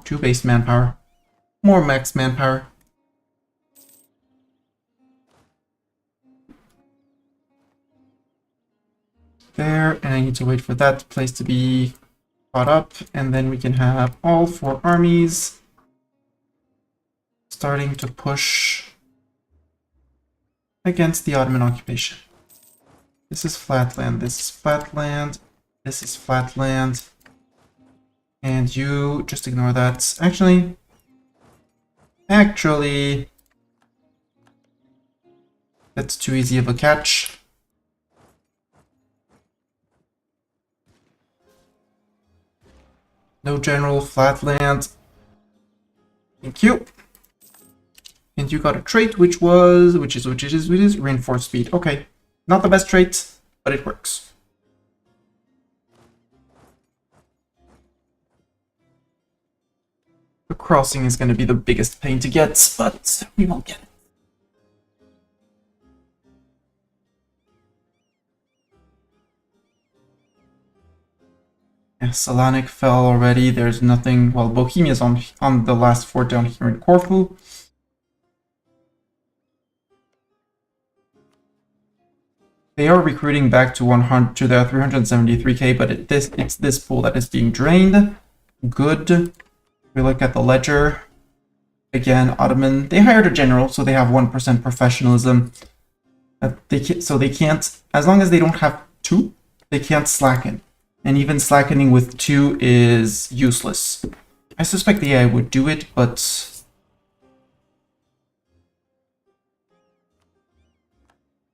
Speaker 1: Two base manpower. More max manpower. There, and I need to wait for that place to be caught up, and then we can have all 4 armies starting to push against the Ottoman occupation. This is flatland, this is flatland, this is flatland, and you just ignore that. Actually, that's too easy of a catch. No general, flatland. Thank you. And you got a trait, which is reinforced speed. Okay, not the best trait, but it works. The crossing is going to be the biggest pain to get, but we won't get it. Yeah, Selanik fell already. There's nothing. Well, Bohemia's on the last fort down here in Corfu. They are recruiting back to 100 to their 373k, but it's this pool that is being drained. Good. We look at the ledger. Again, Ottoman. They hired a general, so they have 1% professionalism. So they can't, as long as they don't have 2, they can't slacken. And even slackening with 2 is useless. I suspect the AI would do it, but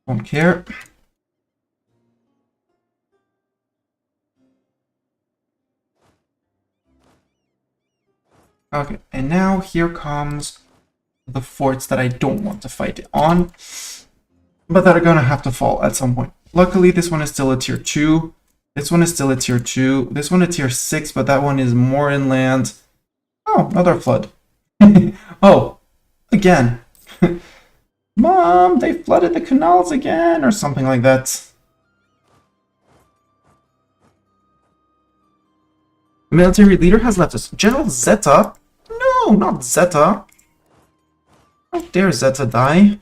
Speaker 1: won't care. Okay, and now here comes the forts that I don't want to fight on, but that are gonna have to fall at some point. Luckily, this one is still a tier 2. This one is still a tier 2. This one a tier 6, but that one is more inland. Oh, another flood. Oh, again. Mom, they flooded the canals again, or something like that. The military leader has left us. General Zeta? No, not Zeta. How dare Zeta die?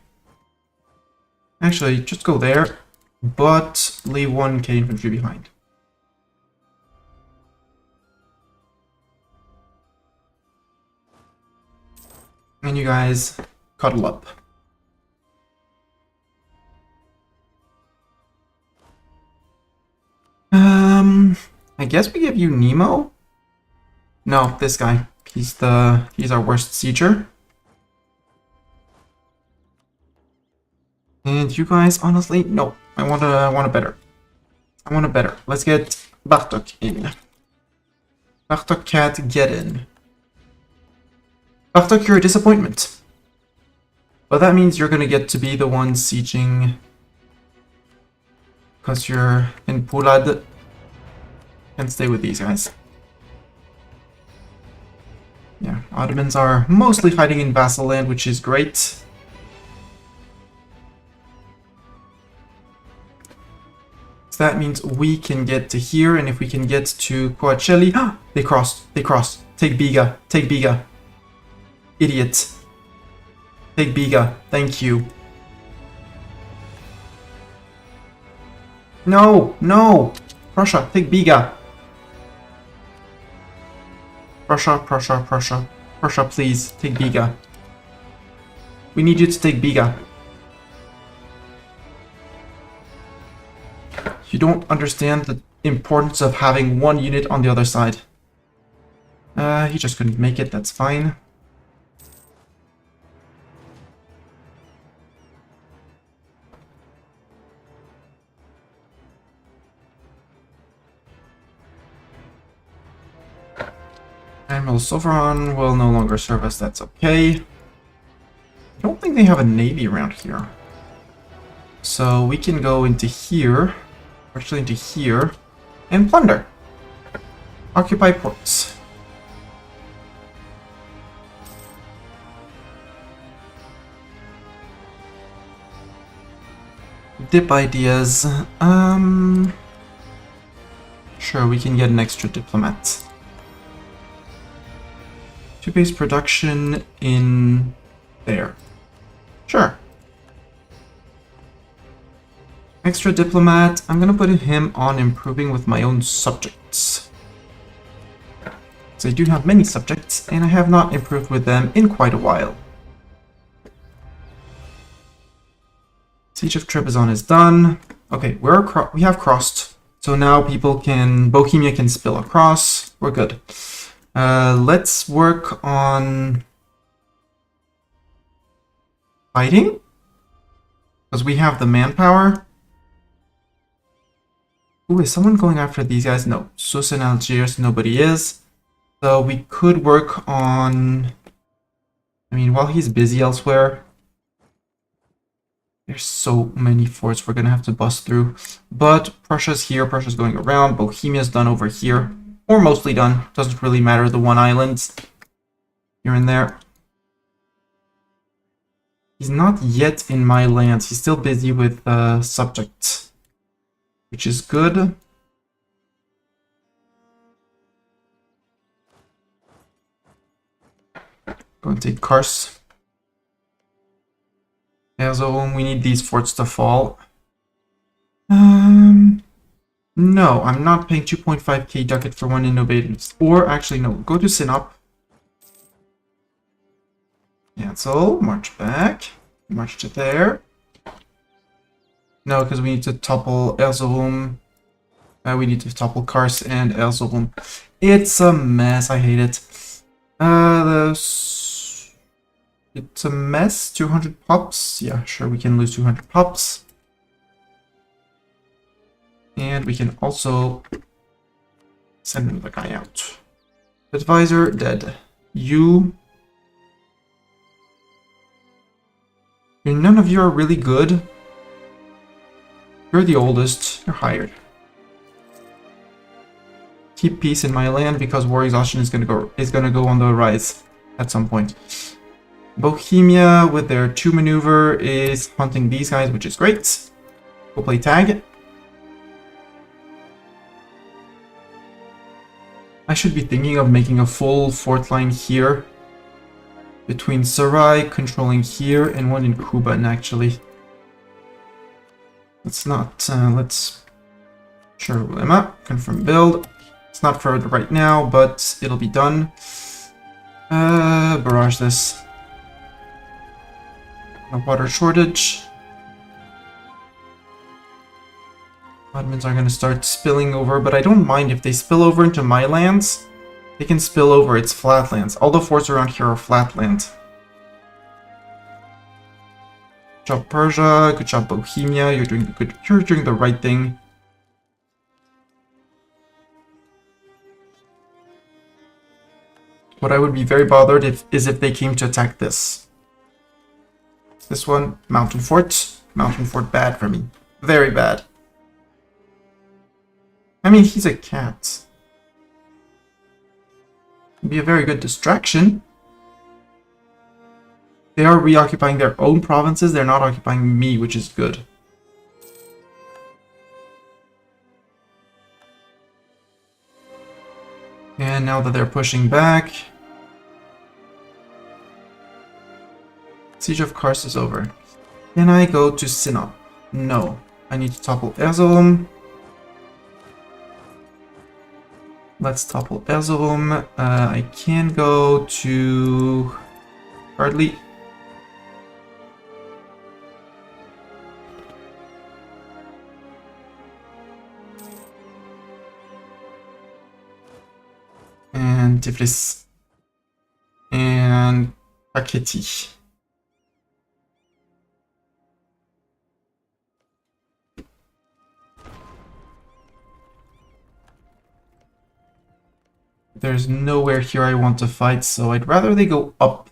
Speaker 1: Actually, just go there, but leave 1k infantry behind. And you guys cuddle up. I guess we give you Nemo. No, this guy. He's our worst sieger. And you guys, honestly, no. I want a better. I want a better. Let's get Bartok in. Bartok Cat, get in. Bartok, you're a disappointment. But that means you're gonna get to be the one sieging. Because you're in Pulad. And stay with these guys. Yeah, Ottomans are mostly hiding in vassal land, which is great. So that means we can get to here, and if we can get to Coacelli... they crossed, they crossed. Take Biga, take Biga. Idiot. Take Biga. Thank you. No! No! Prussia, take Biga. Prussia, Prussia, Prussia. Prussia, please, take Biga. We need you to take Biga. You don't understand the importance of having one unit on the other side. He just couldn't make it, that's fine. Admiral Sovereign will no longer serve us, that's okay. I don't think they have a navy around here. So we can go into here, actually into here, and plunder. Occupy ports. Dip ideas. Sure, we can get an extra diplomat. To base production in there. Sure. Extra diplomat. I'm gonna put him on improving with my own subjects. So I do have many subjects, and I have not improved with them in quite a while. Siege of Trebizond is done. Okay, we have crossed. So now people can... Bohemia can spill across. We're good. Let's work on... fighting? Because we have the manpower. Ooh, is someone going after these guys? No. Sus and Algiers, nobody is. So we could work on... I mean, while he's busy elsewhere... There's so many forts we're gonna have to bust through. But Prussia's here, Prussia's going around, Bohemia's done over here. Or mostly done. Doesn't really matter, the one island. Here and there. He's not yet in my lands. He's still busy with subjects. Which is good. Go and take Kars. Erzurum, we need these forts to fall. No, I'm not paying 2.5k ducat for one innovative. Or actually, no, go to Sinop. Cancel, march back, march to there. No, because we need to topple Erzurum. We need to topple Kars and Erzurum. It's a mess, I hate it. It's a mess. 200 pops. Yeah, sure, we can lose 200 pops. And we can also send another guy out. Advisor, dead. None of you are really good. You're the oldest. You're hired. Keep peace in my land because war exhaustion is gonna go on the rise at some point. Bohemia, with their 2 maneuver, is hunting these guys, which is great. We'll play tag. I should be thinking of making a full fort line here. Between Sarai, controlling here, and one in Kuban, actually. Let's not, let's... Sure, Ulema, confirm build. It's not for right now, but it'll be done. Barrage this. A water shortage. Ottomans are going to start spilling over, but I don't mind if they spill over into my lands. They can spill over, it's flatlands. All the forts around here are flatland. Good job Persia, good job Bohemia, you're doing the right thing. What I would be very bothered is if they came to attack this. This one, Mountain Fort. Mountain Fort bad for me. Very bad. I mean, he's a cat. It'd be a very good distraction. They are reoccupying their own provinces. They're not occupying me, which is good. And now that they're pushing back... Siege of Kars is over. Can I go to Sinop? No. I need to topple Erzurum. Let's topple Erzurum. I can go to... Hardly. And Tiflis. And Kakheti. There's nowhere here I want to fight, so I'd rather they go up.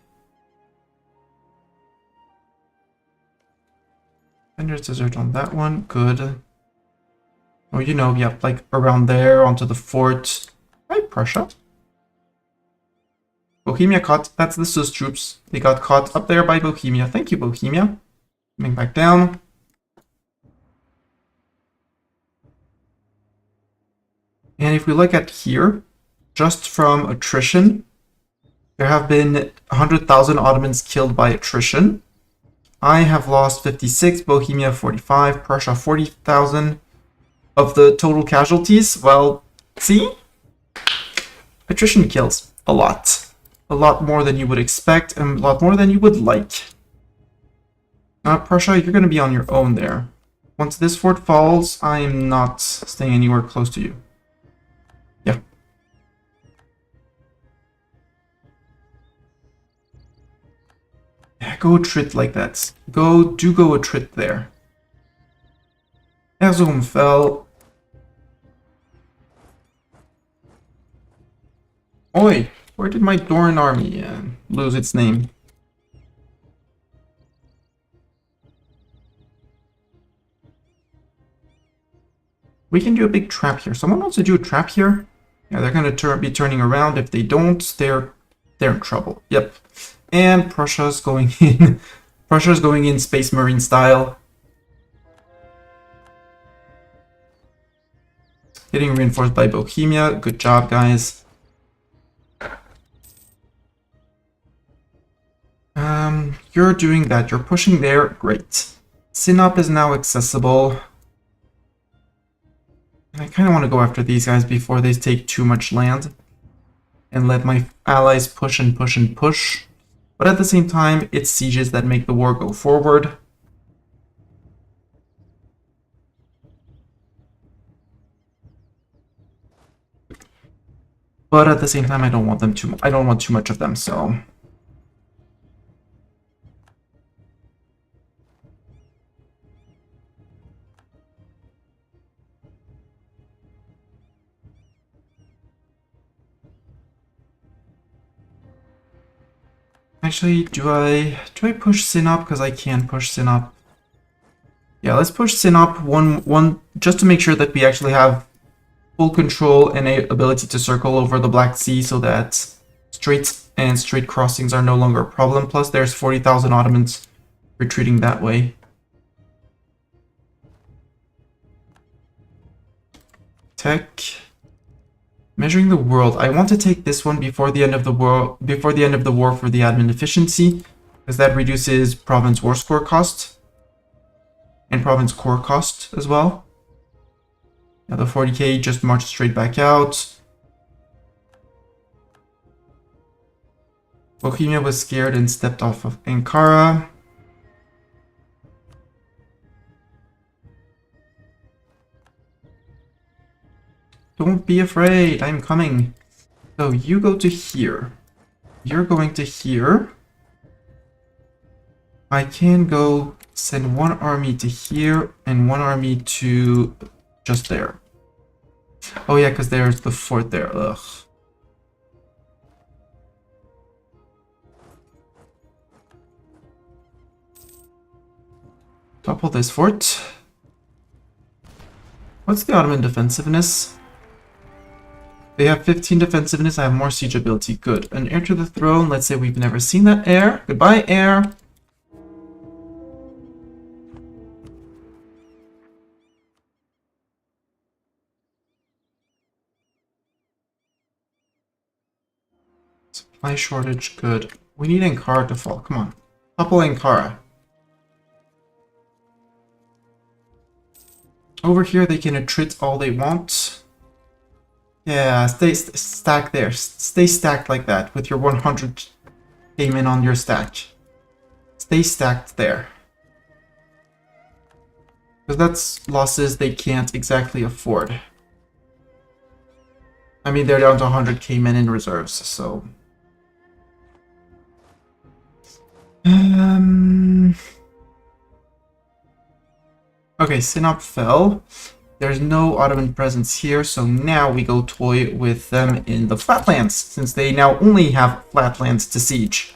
Speaker 1: Defender's Desert on that one, good. Oh, you know, yeah, like around there, onto the fort. Right, Prussia. Bohemia caught, that's the Swiss troops. They got caught up there by Bohemia. Thank you, Bohemia. Coming back down. And if we look at here, just from attrition, there have been 100,000 Ottomans killed by attrition. I have lost 56, Bohemia 45, Prussia 40,000. Of the total casualties, well, see? Attrition kills a lot. A lot more than you would expect, and a lot more than you would like. Prussia, you're going to be on your own there. Once this fort falls, I am not staying anywhere close to you. Yeah. Yeah, go a trit like that. Go a trit there. Erzurum fell. Oi, where did my Doran army lose its name? We can do a big trap here. Someone wants to do a trap here? Yeah, they're going to be turning around. If they don't, they're in trouble. Yep. And Prussia's going in. Prussia's going in Space Marine style. Getting reinforced by Bohemia. Good job, guys. You're doing that. You're pushing there. Great. Sinop is now accessible. I kind of want to go after these guys before they take too much land. And let my allies push and push and push. But at the same time, it's sieges that make the war go forward. But at the same time, I don't want too much of them, so... Actually, do I push Sinop? Because I can push Sinop. Yeah, let's push Sinop one just to make sure that we actually have full control and a ability to circle over the Black Sea so that straits and straight crossings are no longer a problem. Plus, there's 40,000 Ottomans retreating that way. Tech. Measuring the world. I want to take this one before the end of the war, for the admin efficiency, because that reduces province war score cost and province core cost as well. Now the 40k just marched straight back out. Bohemia was scared and stepped off of Ankara. Don't be afraid, I'm coming. So you go to here. You're going to here. I can go send one army to here and one army to just there. Oh yeah, because there's the fort there. Ugh. Topple this fort. What's the Ottoman defensiveness? They have 15 defensiveness, I have more siege ability. Good. An heir to the throne. Let's say we've never seen that heir. Goodbye, heir. Supply shortage. Good. We need Ankara to fall. Come on. Topple Ankara. Over here, they can attrit all they want. Yeah, stay stack there. Stay stacked like that with your 100 payment on your stack. Stay stacked there. Because that's losses they can't exactly afford. I mean, they're down to 100k men in reserves, so... Okay, Sinop fell. There's no Ottoman presence here, so now we go toy with them in the flatlands, since they now only have flatlands to siege.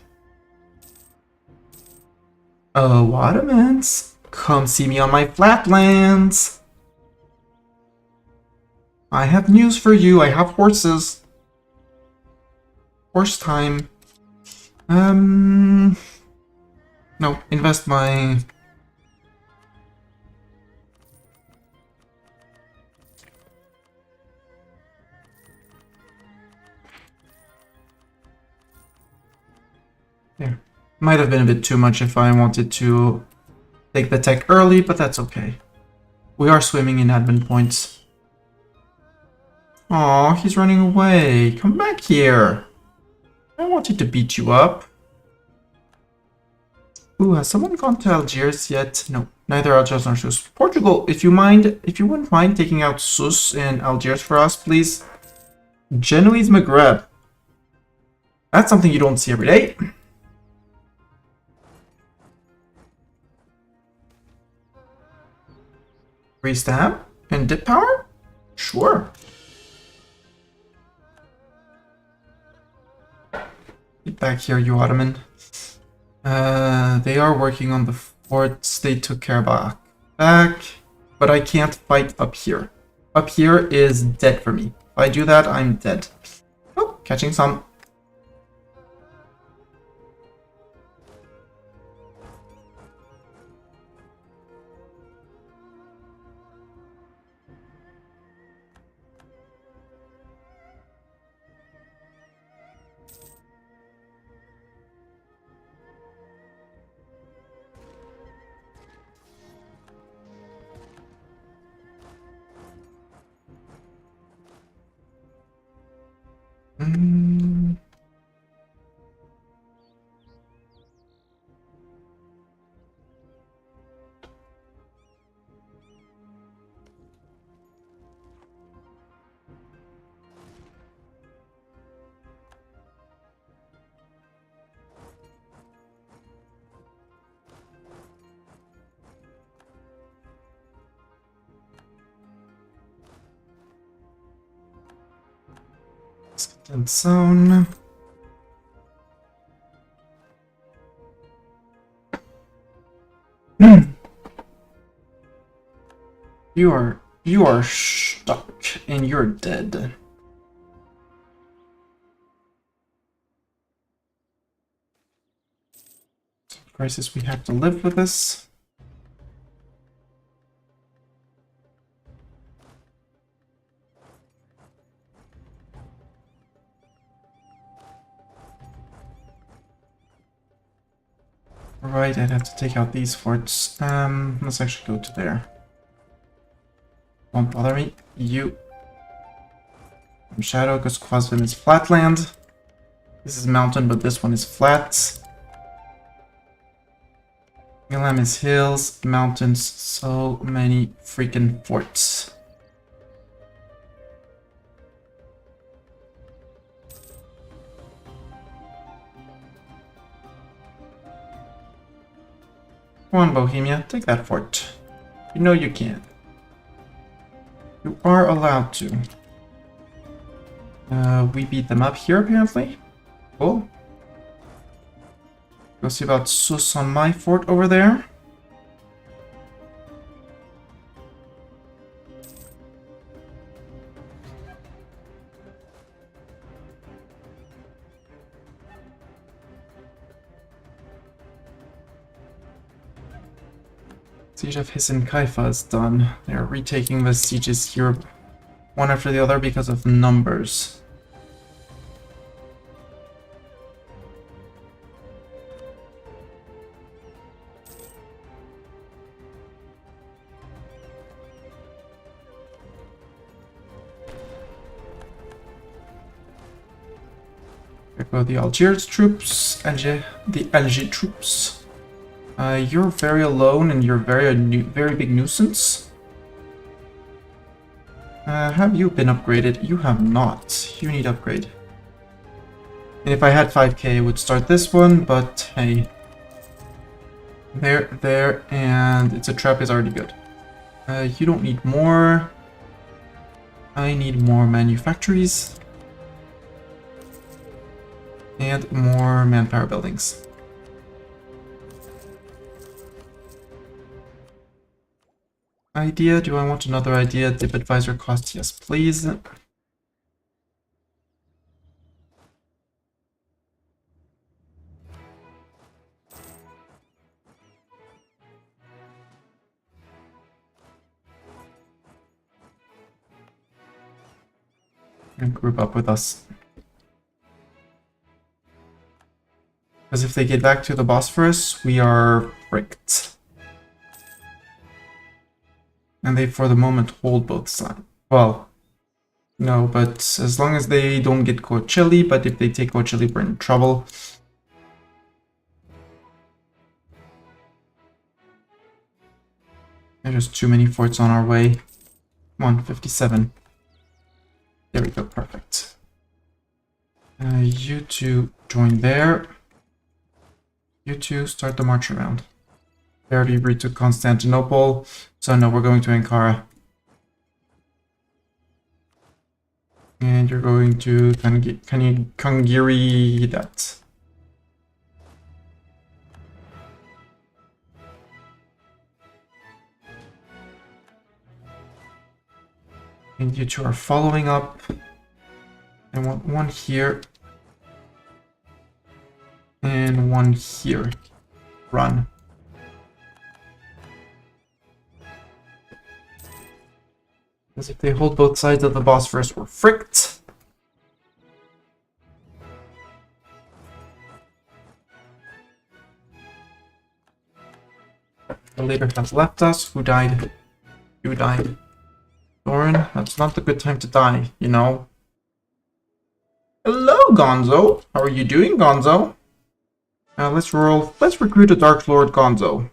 Speaker 1: Oh, Ottomans, come see me on my flatlands. I have news for you. I have horses. Horse time. No, invest my... There. Might have been a bit too much if I wanted to take the tech early, but that's okay. We are swimming in admin points. Aw, he's running away. Come back here. I wanted to beat you up. Ooh, has someone gone to Algiers yet? No, neither Algiers nor Sus. Portugal, if you wouldn't mind taking out Sus and Algiers for us, please. Genoese Maghreb. That's something you don't see every day. Restab and dip power? Sure. Get back here, you Ottoman. They are working on the forts they took care of back, but I can't fight up here. Up here is dead for me. If I do that, I'm dead. Oh, catching some. And zone. You are stuck and you're dead. Crisis, we have to live with this. Right, I'd have to take out these forts. Let's actually go to there. Won't bother me. You. Shadow, because Quasvim is flatland. This is mountain, but this one is flat. Milam is hills, mountains, so many freaking forts. Come on, Bohemia, take that fort. You know you can. You are allowed to. We beat them up here, apparently. Cool. Go see about Sus on my fort over there. Siege of Hissen Kaifa is done. They're retaking the sieges here one after the other because of numbers. There go the Algiers troops, the Algiers troops. You're very alone and you're very big nuisance. Have you been upgraded? You have not. You need upgrade. And if I had 5k, I would start this one, but hey. There, and it's a trap is already good. You don't need more. I need more manufactories. And more manpower buildings. Idea, do I want another idea? Dip advisor cost, yes please. And group up with us. Because if they get back to the Bosphorus, we are fricked. And they, for the moment, hold both sides. Well, no, but as long as they don't get Coachella, but if they take Coachella, we're in trouble. There's just too many forts on our way. Come on, 57. There we go, perfect. You two join there. You two start the march around. They already retook Constantinople, so no, we're going to Ankara. And you're going to Kangiri that. And you two are following up. I want one here. And one here. Run. Because if they hold both sides of the Bosphorus, we're fricked. The leader has left us. Who died? You died. Doran, that's not the good time to die, you know. Hello, Gonzo. How are you doing, Gonzo? Let's recruit a Dark Lord, Gonzo.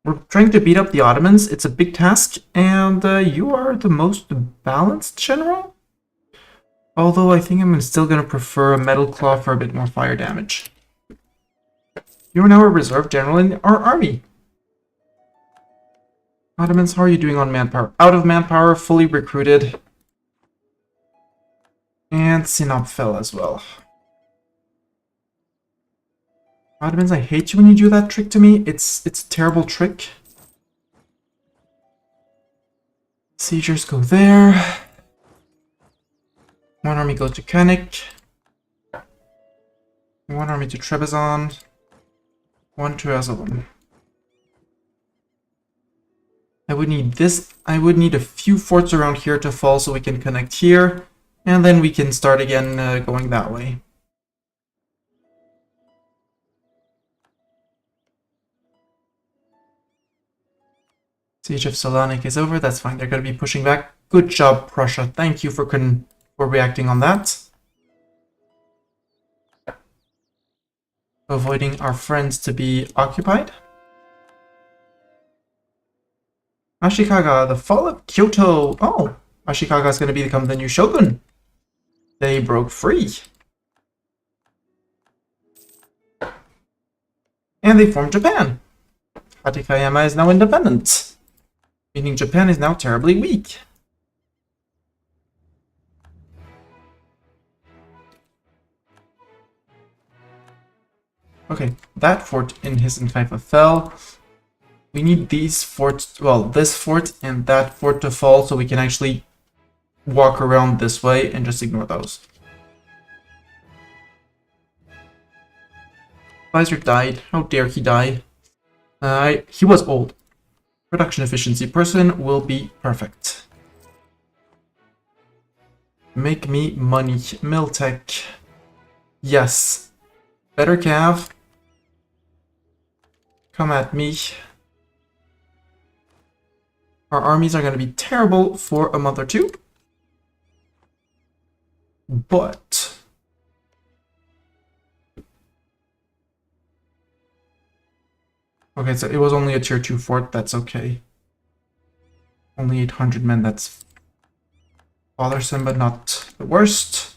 Speaker 1: We're trying to beat up the Ottomans. It's a big task, and you are the most balanced general. Although I think I'm still going to prefer a Metal Claw for a bit more fire damage. You are now a reserve general in our army. Ottomans, how are you doing on manpower? Out of manpower, fully recruited. And Sinop fell as well. Ottomans, I hate you when you do that trick to me. It's a terrible trick. Siegers go there. One army goes to Kanik. One army to Trebizond. One to Azalam. I would need this. I would need a few forts around here to fall so we can connect here. And then we can start again going that way. Siege of Salonik is over. That's fine. They're going to be pushing back. Good job, Prussia. Thank you for reacting on that. Avoiding our friends to be occupied. Ashikaga, the fall of Kyoto. Oh, Ashikaga is going to become the new shogun. They broke free. And they formed Japan. Hatakeyama is now independent. Meaning Japan is now terribly weak. Okay, that fort in Hisenhaifa fell. We need these forts, well, this fort and that fort to fall so we can actually walk around this way and just ignore those. Advisor died. How dare he die? He was old. Production efficiency person will be perfect. Make me money. Miltech. Yes. Better Cav. Come at me. Our armies are going to be terrible for a month or two. But okay, so it was only a tier 2 fort, that's okay. Only 800 men, that's bothersome, but not the worst.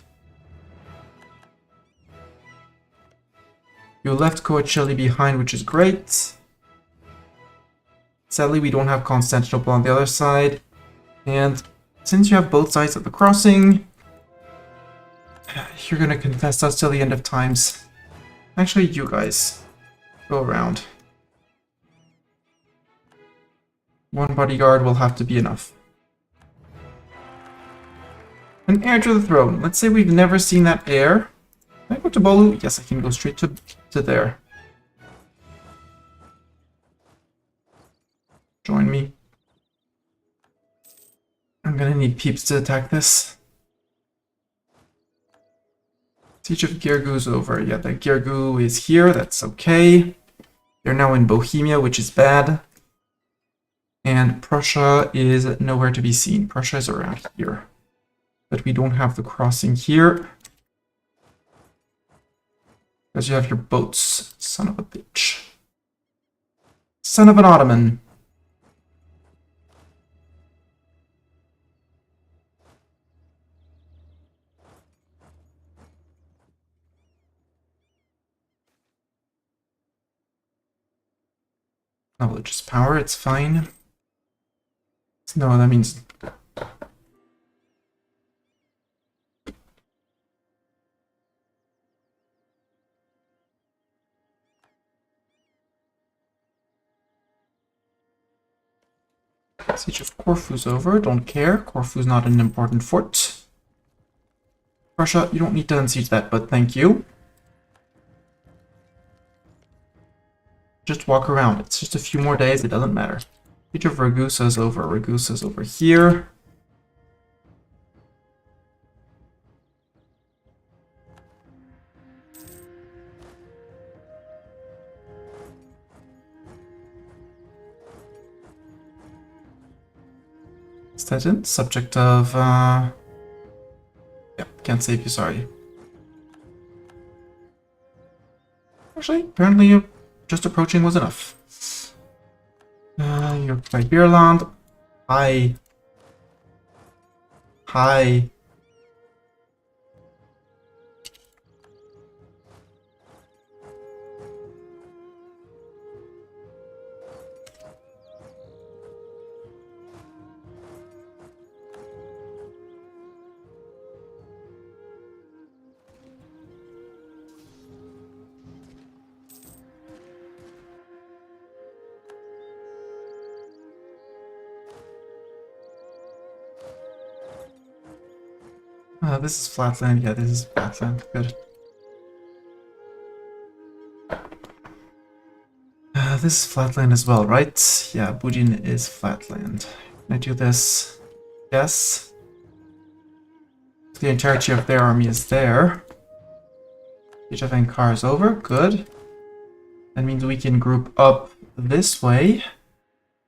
Speaker 1: You left Coachella behind, which is great. Sadly, we don't have Constantinople on the other side. And since you have both sides of the crossing, you're gonna contest us till the end of times. Actually, you guys, go around. One bodyguard will have to be enough. An heir to the throne. Let's say we've never seen that heir. Can I go to Bolu? Yes, I can go straight to there. Join me. I'm gonna need peeps to attack this. Siege of Girgu's over. Yeah, the Girgu is here. That's okay. They're now in Bohemia, which is bad. And Prussia is nowhere to be seen. Prussia is around here. But we don't have the crossing here. Because you have your boats. Son of a bitch. Son of an Ottoman. Knowledge is power, it's fine. No, that means... Siege of Corfu's over, don't care. Corfu's not an important fort. Prussia, you don't need to unsiege that, but thank you. Just walk around. It's just a few more days, it doesn't matter. Siege of Ragusa's over. Ragusa's over here. Stettin, subject of, yeah, can't save you, sorry. Actually, apparently just approaching was enough. You're by Beerland. Hi. Hi. This is flatland. Yeah, this is flatland. Good. This is flatland as well, right? Yeah, Budin is flatland. Can I do this? Yes. The entirety of their army is there. Siege of Ankara is over. Good. That means we can group up this way.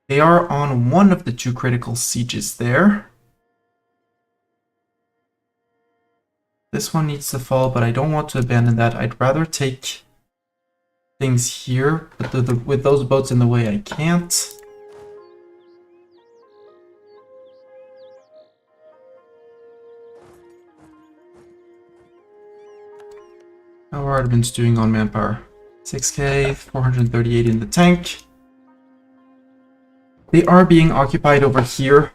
Speaker 1: They are on one of the two critical sieges there. This one needs to fall, but I don't want to abandon that. I'd rather take things here, but with those boats in the way, I can't. How are Ottomans doing on manpower? 6k, 438 in the tank. They are being occupied over here.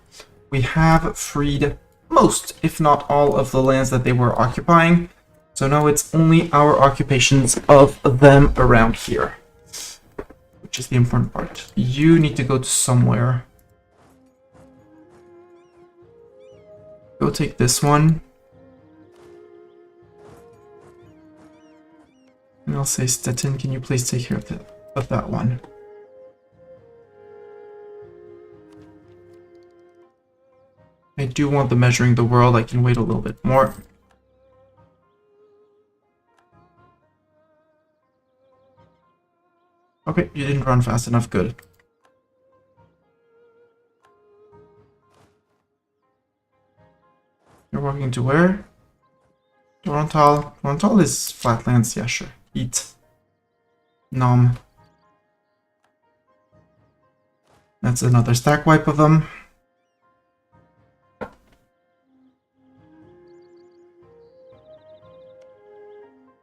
Speaker 1: We have freed most, if not all, of the lands that they were occupying. So now it's only our occupations of them around here, which is the important part. You need to go to somewhere. Go take this one. And I'll say, Stettin, can you please take care of that one? I do want the measuring the world. I can wait a little bit more. Okay, you didn't run fast enough. Good. You're walking to where? Torontal. Torontal is flatlands, yeah, sure. Eat. Nom. That's another stack wipe of them.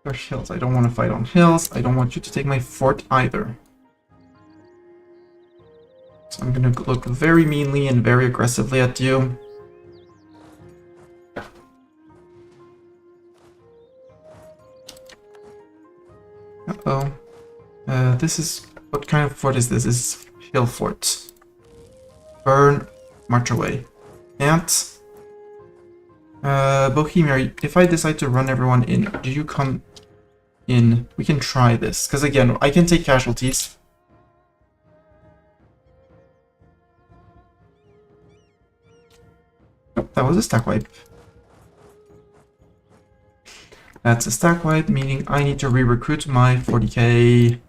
Speaker 1: There's hills. I don't want to fight on hills. I don't want you to take my fort either. So I'm gonna look very meanly and very aggressively at you. Uh-oh. This is... What kind of fort is this? This is hill fort. Burn. March away. Can't. Bohemia, if I decide to run everyone in, do you come in? We can try this. Because again, I can take casualties. Nope, that was a stack wipe. That's a stack wipe, meaning I need to re-recruit my 40k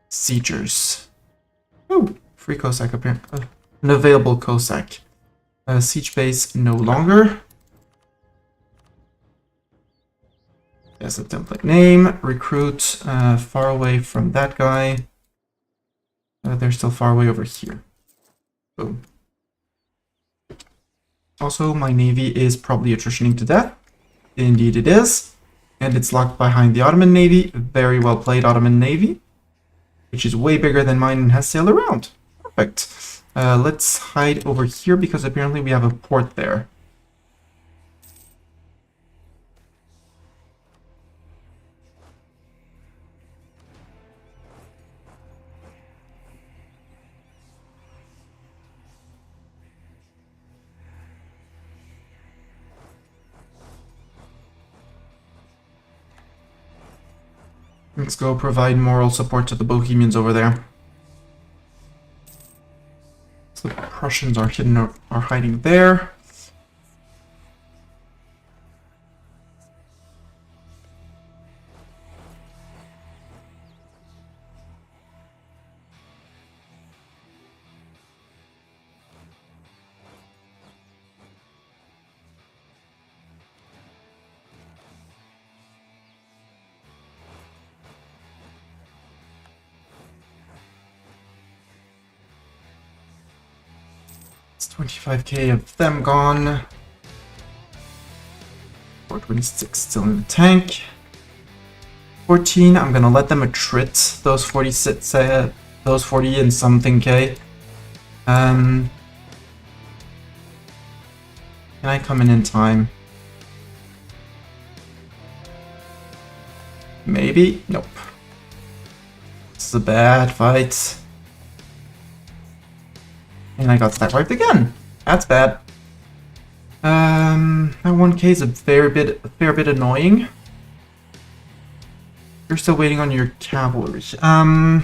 Speaker 1: siegers. Oh, free Cossack up here. An available Cossack. Siege base no longer. As a template name. Recruit far away from that guy. They're still far away over here. Boom. Also, my navy is probably attritioning to death. Indeed it is. And it's locked behind the Ottoman Navy. Very well played, Ottoman Navy. Which is way bigger than mine and has sailed around. Perfect. Let's hide over here because apparently we have a port there. Let's go provide moral support to the Bohemians over there. So the Prussians are hiding there. It's 25k of them gone. 426 still in the tank. 14, I'm gonna let them attrit those 46, those 40 and something k. Can I come in time? Maybe? Nope. This is a bad fight. And I got stack wiped again. That's bad. That 1k is a fair bit annoying. You're still waiting on your cavalry. So I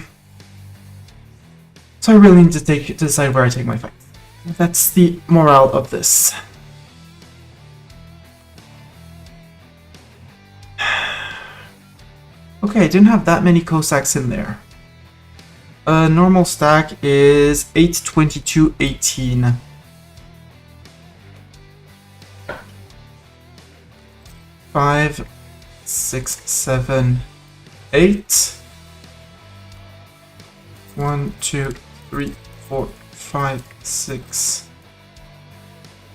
Speaker 1: really need to decide where I take my fight. That's the morale of this. Okay, I didn't have that many Cossacks in there. Normal stack is 8, 22, 18. Five, 6, 7, 8. 1, 2, 3, 4, 5, 6.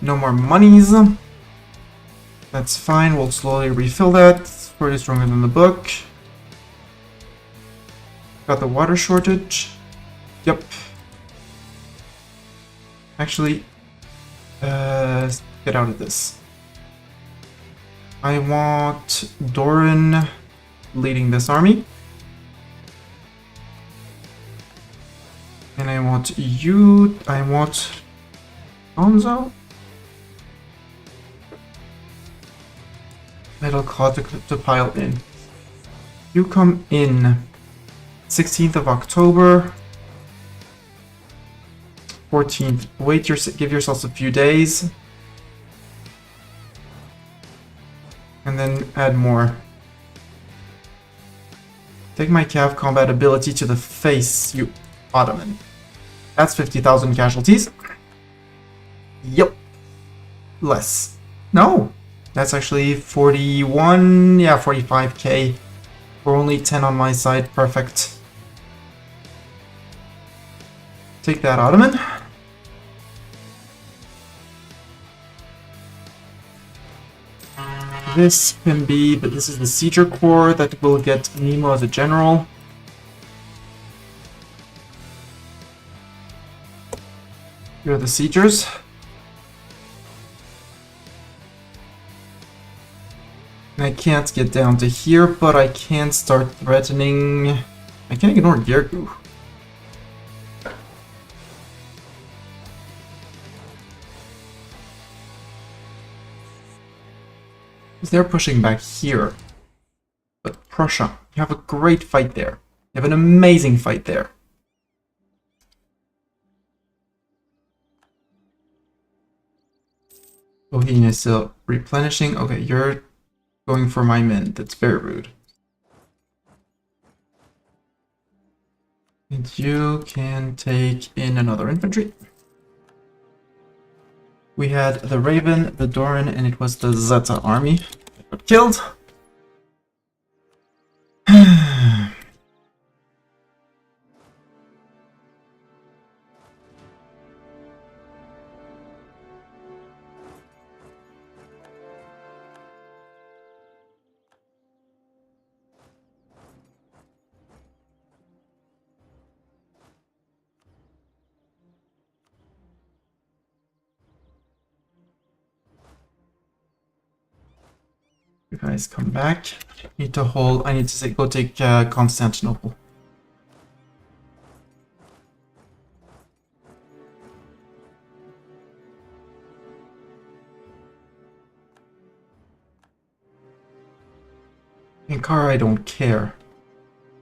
Speaker 1: No more monies. That's fine. We'll slowly refill that. It's pretty stronger than the book. Got the water shortage. Yep. Actually, get out of this. I want Doran leading this army. And I want you, I want Gonzo. Metal Claw to pile in. You come in 16th of October. 14th. Give yourselves a few days. And then add more. Take my Cav combat ability to the face, you Ottoman. That's 50,000 casualties. Yep. Less. No. That's actually 41, yeah, 45k. We're only 10 on my side, perfect. Take that, Ottoman. This can be, but this is the Sieger Corps that will get Nemo as a general. Here are the Siegers. I can't get down to here, but I can start threatening... I can't ignore Gergu. They're pushing back here. But Prussia, you have a great fight there. You have an amazing fight there. Bohemia is still replenishing. Okay, you're going for my men. That's very rude. And you can take in another infantry. We had the Raven, the Doran, and it was the Zeta army that got killed. You guys come back. Need to hold. I need to go take Constantinople. Ankara, I don't care.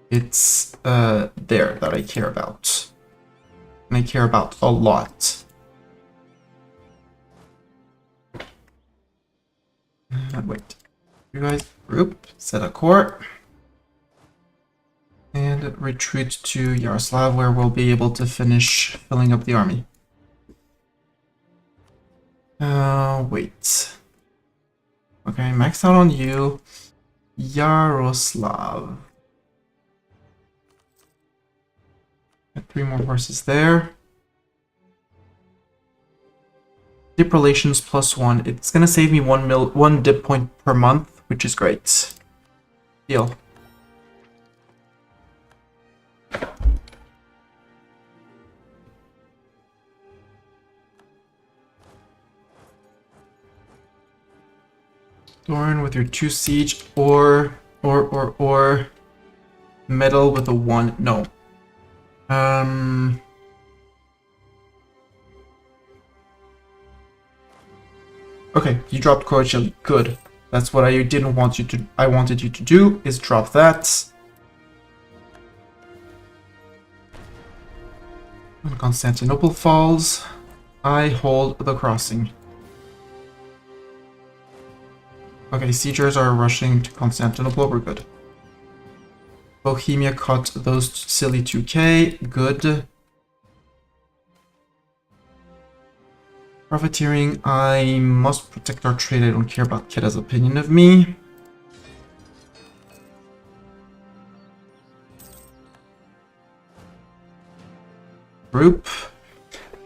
Speaker 1: It's there that I care about. And I care about a lot. Wait. You guys group, set a corps, and retreat to Yaroslav, where we'll be able to finish filling up the army. Wait. Okay, max out on you. Yaroslav. Got 3 more horses there. Dip relations +1. It's gonna save me 1 dip point per month, which is great. Deal. Doran with your 2 siege, or metal with a 1. No. Okay, you dropped Croatia. Good. That's what I didn't want you to. I wanted you to do is drop that. When Constantinople falls, I hold the crossing. Okay, siegers are rushing to Constantinople. We're good. Bohemia caught those silly 2k. Good. Profiteering, I must protect our trade. I don't care about Keda's opinion of me. Group.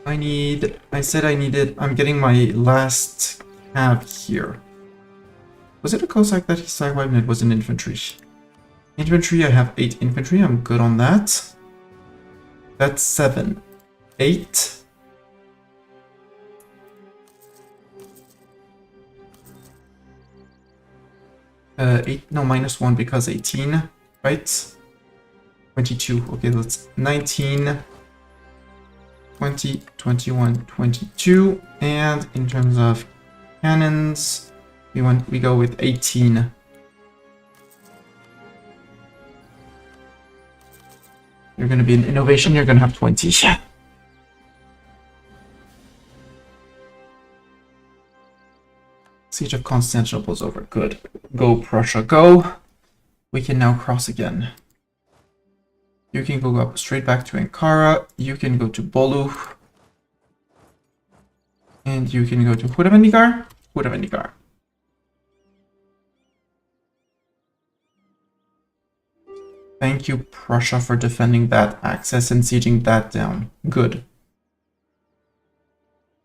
Speaker 1: I said I needed, I'm getting my last cav here. Was it a Cossack that he sidewiped? It was an infantry. Infantry, I have 8 infantry. I'm good on that. That's 7. 8. 8, no, -1 because 18, right? 22, okay, that's 19, 20, 21, 22, and in terms of cannons, we go with 18. You're gonna be an innovation, you're gonna have 20. Siege of Constantinople is over. Good. Go, Prussia, go. We can now cross again. You can go up straight back to Ankara. You can go to Bolu. And you can go to Hudavendigar. Hudavendigar. Thank you, Prussia, for defending that access and sieging that down. Good.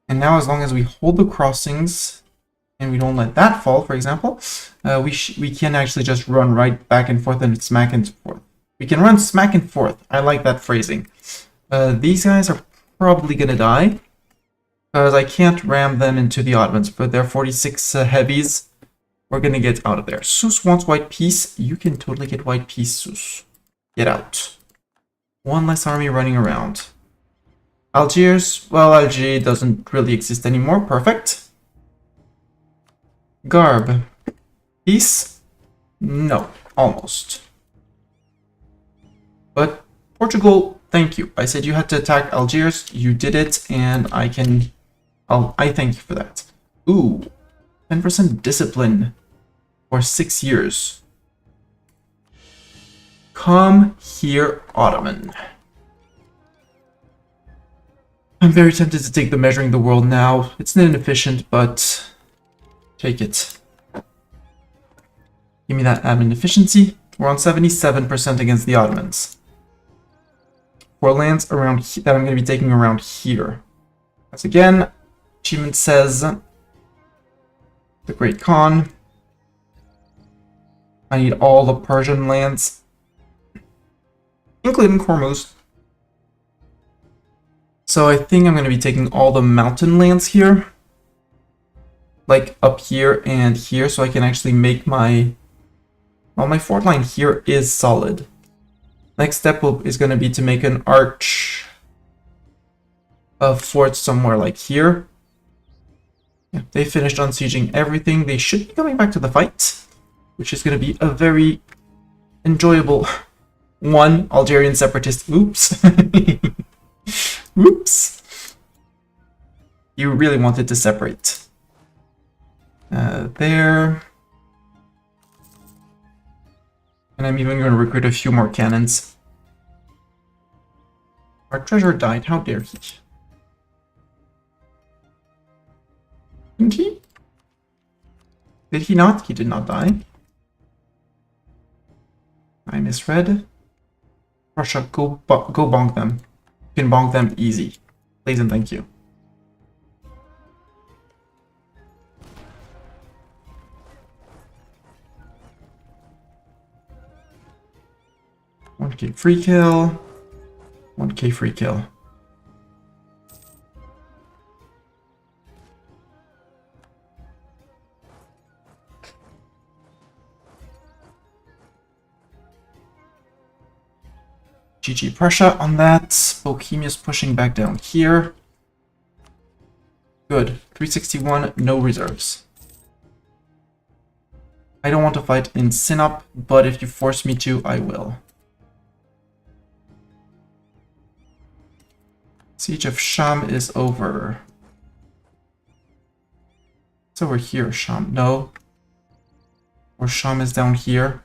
Speaker 1: And now, as long as we hold the crossings and we don't let that fall, for example, we can actually just run right back and forth and smack and forth. We can run smack and forth. I like that phrasing. These guys are probably gonna die because I can't ram them into the Ottomans, but they're 46 heavies. We're gonna get out of there. Sus wants white peace. You can totally get white peace, Sus. Get out. One less army running around. Algiers, well, Algiers doesn't really exist anymore. Perfect. Garb. Peace? No, almost. But Portugal, thank you. I said you had to attack Algiers. You did it, and I thank you for that. Ooh, 10% discipline for 6 years. Come here, Ottoman. I'm very tempted to take the measuring the world now. It's inefficient, but take it. Give me that admin efficiency. We're on 77% against the Ottomans. For lands around that I'm going to be taking around here. Once again, achievement says the Great Khan. I need all the Persian lands, including Hormuz. So I think I'm going to be taking all the mountain lands here. Like up here and here, so I can actually make my... Well, my fort line here is solid. Next step is going to be to make an arch of forts somewhere like here. Yeah, they finished unsieging everything. They should be coming back to the fight, which is going to be a very enjoyable one. Algerian separatist. Oops. Oops. You really wanted to separate. There. And I'm even going to recruit a few more cannons. Our treasure died. How dare he? Didn't he? Did he not? He did not die. I misread. Russia, go bonk them. You can bonk them easy. Please and thank you. $1K free kill. 1K free kill. GG Prussia on that. Bohemia's pushing back down here. Good. 361, no reserves. I don't want to fight in Sinop, but if you force me to, I will. Siege of Sham is over. It's over here, Sham. No. Or Sham is down here.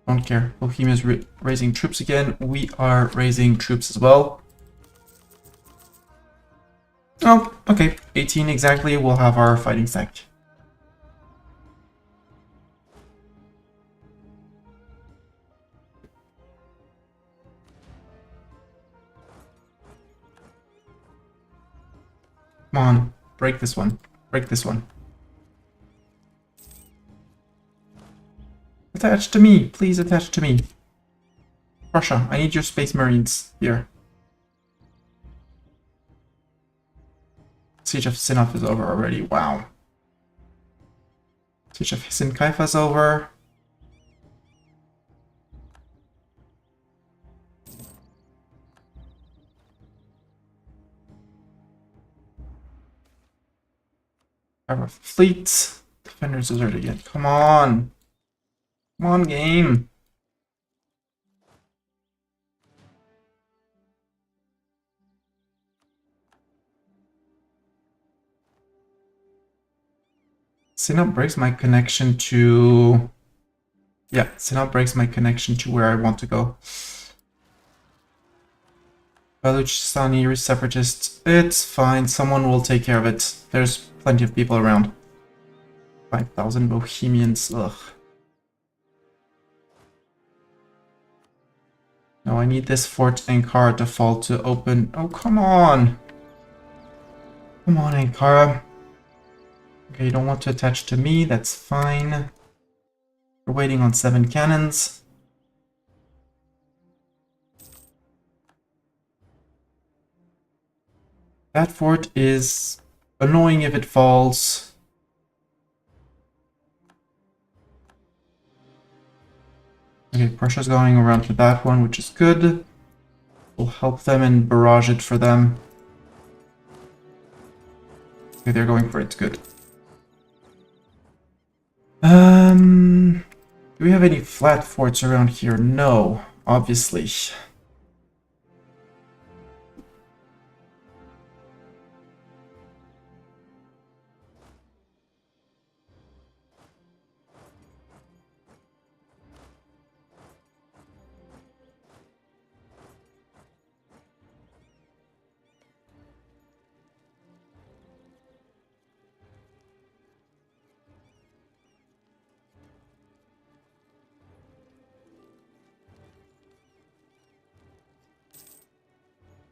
Speaker 1: Don't care. Bohemia's raising troops again. We are raising troops as well. Oh, okay. 18 exactly. We'll have our fighting stack. Come on. Break this one. Break this one. Attach to me. Please attach to me. Russia, I need your space marines here. Siege of Sinop is over already. Wow. Siege of Hisin is over. Our fleet. Defenders deserted again. Come on. Come on, game. Sinop breaks my connection to... Yeah, Sinop breaks my connection to where I want to go. Baluchistani separatists. It's fine. Someone will take care of it. There's plenty of people around. 5,000 Bohemians, ugh. No, I need this Fort Ankara to fall to open. Oh, come on! Come on, Ankara. Okay, you don't want to attach to me, that's fine. We're waiting on 7 cannons. That fort is annoying if it falls. Okay, Prussia's going around to that one, which is good. We'll help them and barrage it for them. Okay, they're going for it, good. Do we have any flat forts around here? No, obviously.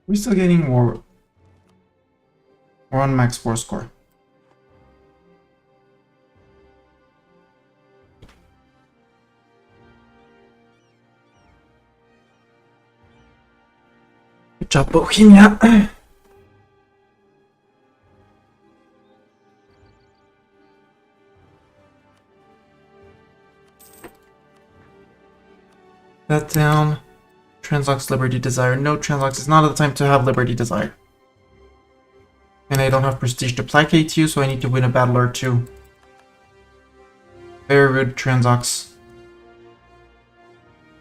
Speaker 1: We're still getting more. We're on max war score. Good job, Bohemia. That down. Translocks Liberty Desire. No, Translocks is not the time to have Liberty Desire. And I don't have prestige to placate you, so I need to win a battle or two. Very rude, Translocks.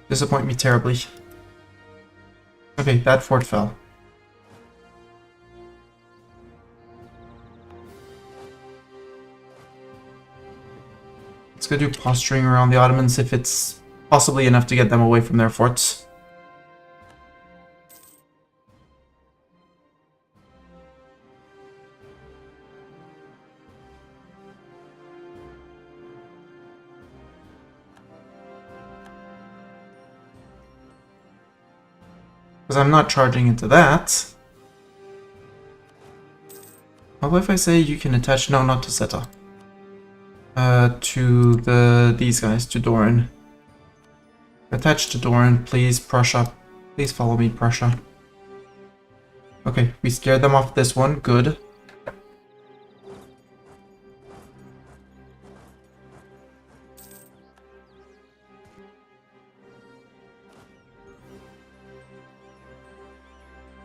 Speaker 1: Disappoint me terribly. Okay, that fort fell. Let's go do posturing around the Ottomans if it's possibly enough to get them away from their forts. Because I'm not charging into that. How about if I say you can attach? No, not to Zeta. To these guys, to Doran. Attach to Doran, please, Prussia. Please follow me, Prussia. Okay, we scared them off this one. Good.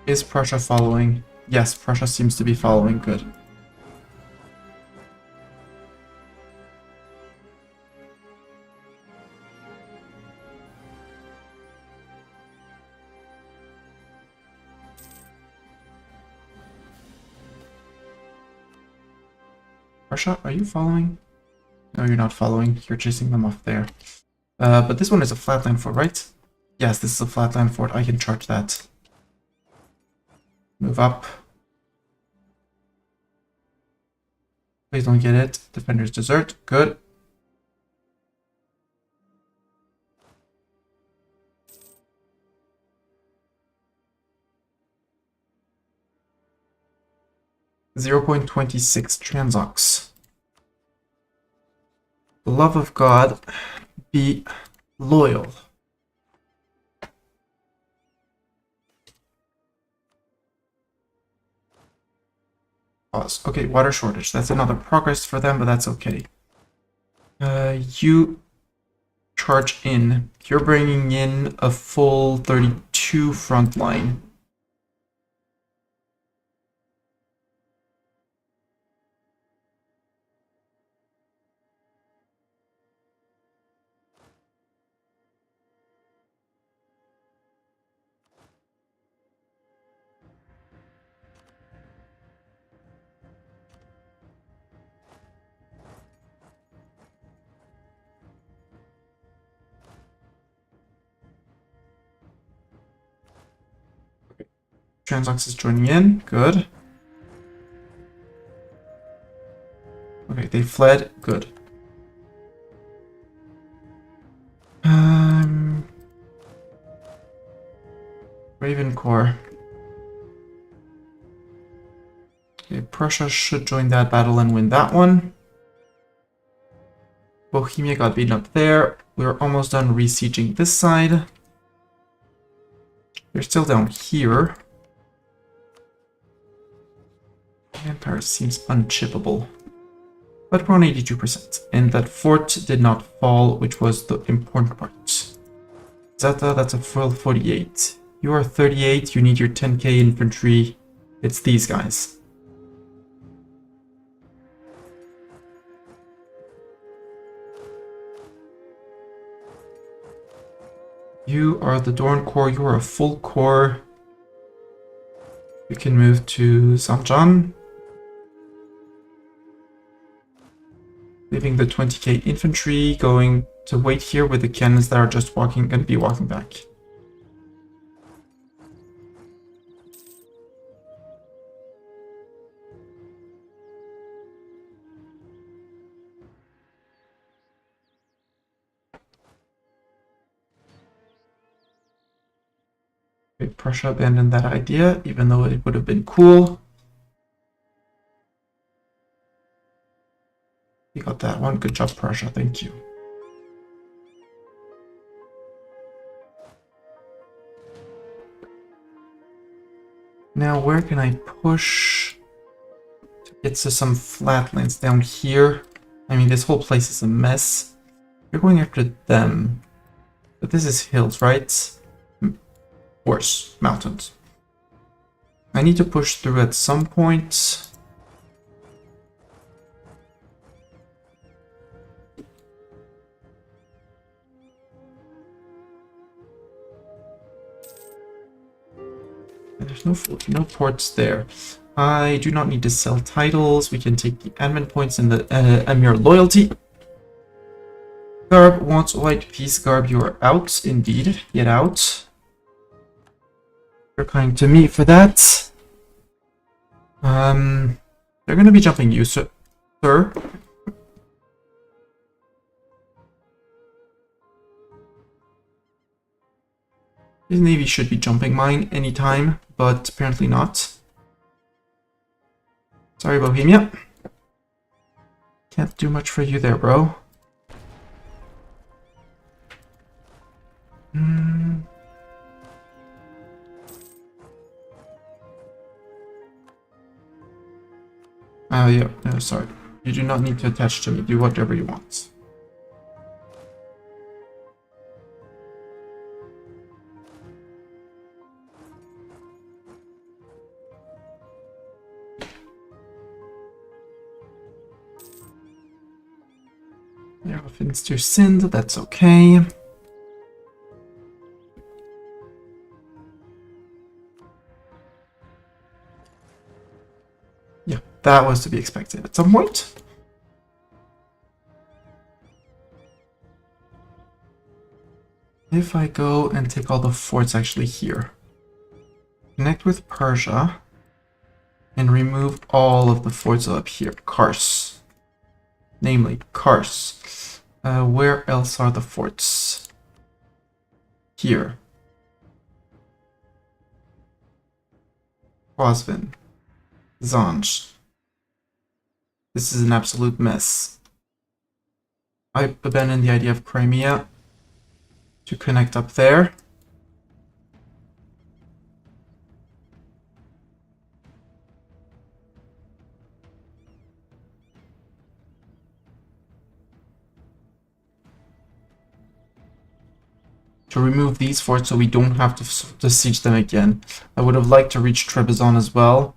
Speaker 1: Is Prussia following? Yes, Prussia seems to be following. Good. Prussia, are you following? No, you're not following. You're chasing them off there. But this one is a flatland fort, right? Yes, this is a flatland fort. I can charge that. Move up. Please don't get it. Defenders desert. Good. .26 Transox. The love of God, be loyal. Pause. Okay, water shortage. That's another progress for them, but that's okay. You charge in. You're bringing in a full 32 front line. Transox is joining in. Good. Okay, they fled. Good. Raven Corps. Okay, Prussia should join that battle and win that one. Bohemia got beaten up there. We're almost done resieging this side. They're still down here. Empire seems unchippable. But we're on 82%. And that fort did not fall, which was the important part. Zata, that's a full 48. You are 38, you need your 10k infantry. It's these guys. You are the Dorn Corps, you are a full corps. You can move to Zanjan. Leaving the 20k infantry, going to wait here with the cannons that are just going to be walking back. Okay, Prussia abandoned that idea, even though it would have been cool. You got that one. Good job, Prussia. Thank you. Now, where can I push to get to some flatlands down here? I mean, this whole place is a mess. You're going after them. But this is hills, right? Worse, mountains. I need to push through at some point. And there's no ports there. I do not need to sell titles. We can take the admin points and the Emir loyalty. Garb wants white peace. Garb, you are out. Indeed, get out. You're kind to me for that. They're gonna be jumping you, sir. His navy should be jumping mine anytime, but apparently not. Sorry, Bohemia. Can't do much for you there, bro. Oh, yeah, no, sorry. You do not need to attach to me. Do whatever you want. Yeah, Finster Sind, that's okay. Yeah, that was to be expected at some point. If I go and take all the forts actually here, connect with Persia, and remove all of the forts up here, Kars. Namely, Kars. Where else are the forts? Here. Quasvin. Zanj. This is an absolute mess. I abandoned the idea of Crimea to connect up there. To remove these forts so we don't have to siege them again. I would have liked to reach Trebizond as well.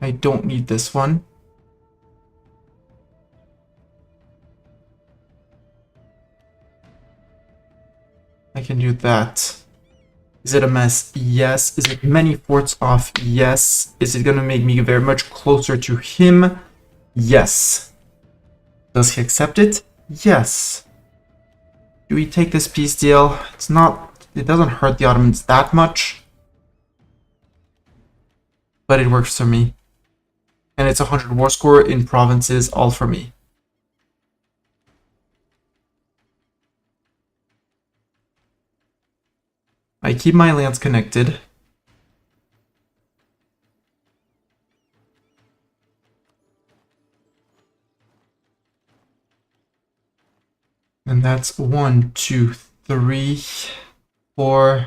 Speaker 1: I don't need this one. I can do that. Is it a mess? Yes. Is it many forts off? Yes. Is it going to make me very much closer to him? Yes. Does he accept it? Yes. Do we take this peace deal? It's not... It doesn't hurt the Ottomans that much. But it works for me. And it's 100 war score in provinces, all for me. I keep my lands connected. And that's 1, 2, 3, 4,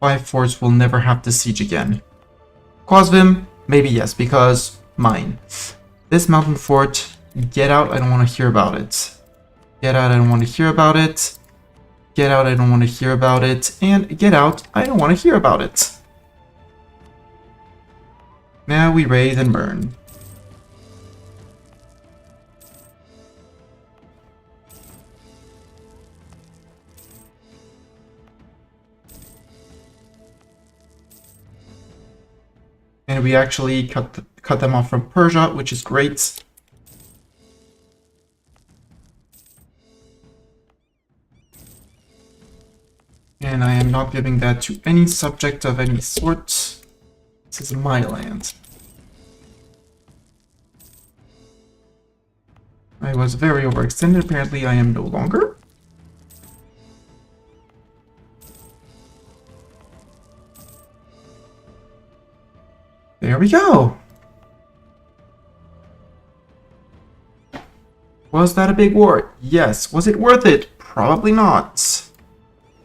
Speaker 1: 5 forts will never have to siege again. Quasvim, maybe yes, because mine. This mountain fort, get out, I don't want to hear about it. Get out, I don't want to hear about it. Get out, I don't want to hear about it. And get out, I don't want to hear about it. Now we raise and burn. And we actually cut them off from Persia, which is great. And I am not giving that to any subject of any sort. This is my land. I was very overextended. Apparently I am no longer. There we go. Was that a big war? Yes. Was it worth it? Probably not.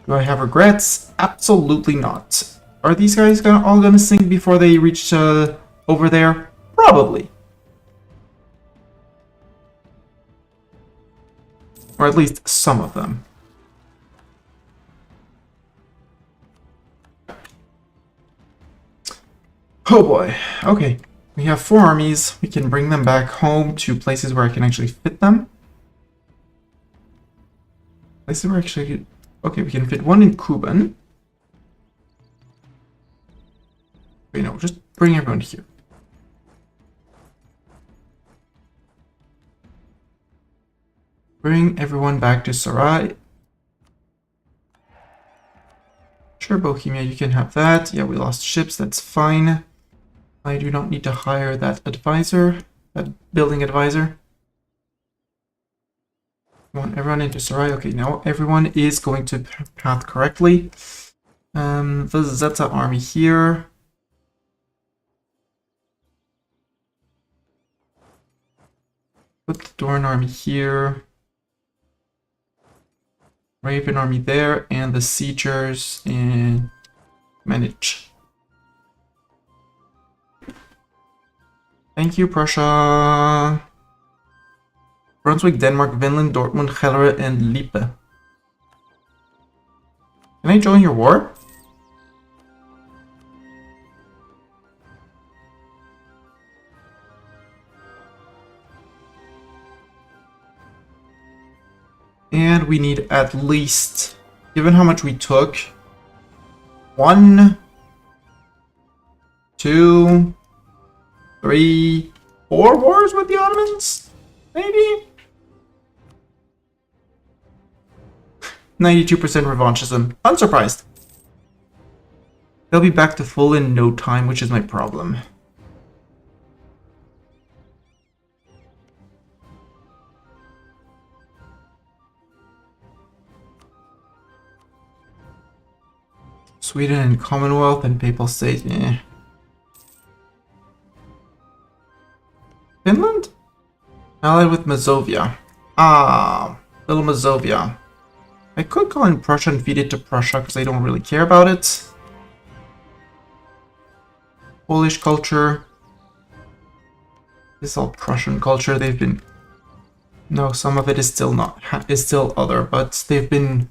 Speaker 1: Do I have regrets? Absolutely not. Are these guys all gonna sink before they reach over there? Probably. Or at least some of them. Oh boy. Okay. We have 4 armies. We can bring them back home to places where I can actually fit them. Places where actually... Okay, we can fit one in Kuban. Wait, no, just bring everyone here. Bring everyone back to Sarai. Sure, Bohemia, you can have that. Yeah, we lost ships, that's fine. I do not need to hire that advisor, that building advisor. Want everyone into Sarai. Okay, now everyone is going to path correctly. The Zeta army here. Put the Dorn army here. Raven army there, and the siegers in manage. Thank you, Prussia. Brunswick, Denmark, Finland, Dortmund, Hellerup, and Lippe. Can I join your war? And we need at least, given how much we took, 1, 2, 3, 4 wars with the Ottomans? Maybe? 92% revanchism. Unsurprised. They'll be back to full in no time, which is my problem. Sweden and Commonwealth and Papal States, eh. Finland? Allied with Mazovia. Ah, little Mazovia. I could call in Prussia and feed it to Prussia because they don't really care about it. Polish culture. This is all Prussian culture. They've been... No, some of it is still not... is still other, but they've been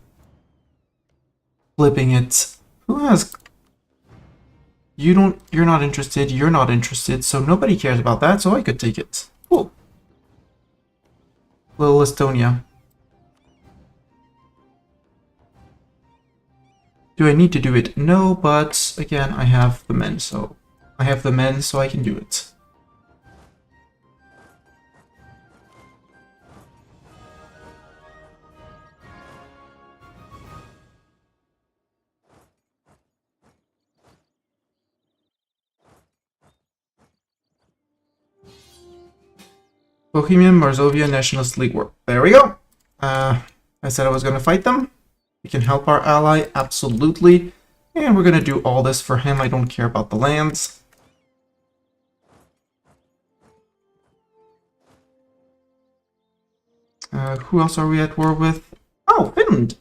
Speaker 1: flipping it. Who has... You're not interested, you're not interested, so nobody cares about that, so I could take it. Cool. Little Estonia. Do I need to do it? No, but again, I have the men, so I can do it. Bohemian Marzovia Nationalist League War. There we go. I said I was going to fight them. We can help our ally, absolutely. And we're gonna do all this for him. I don't care about the lands. Who else are we at war with? Oh, Finland!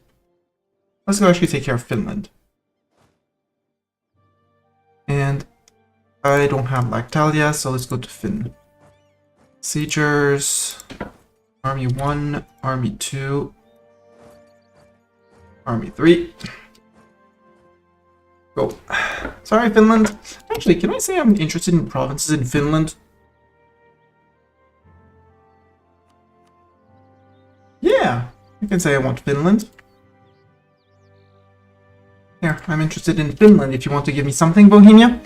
Speaker 1: Let's go actually take care of Finland. And I don't have Lactalia, so let's go to Finn. Siegers, Army 1, Army 2, Army 3. Go. Sorry, Finland. Actually, can I say I'm interested in provinces in Finland? Yeah, I can say I want Finland. Here, I'm interested in Finland if you want to give me something, Bohemia.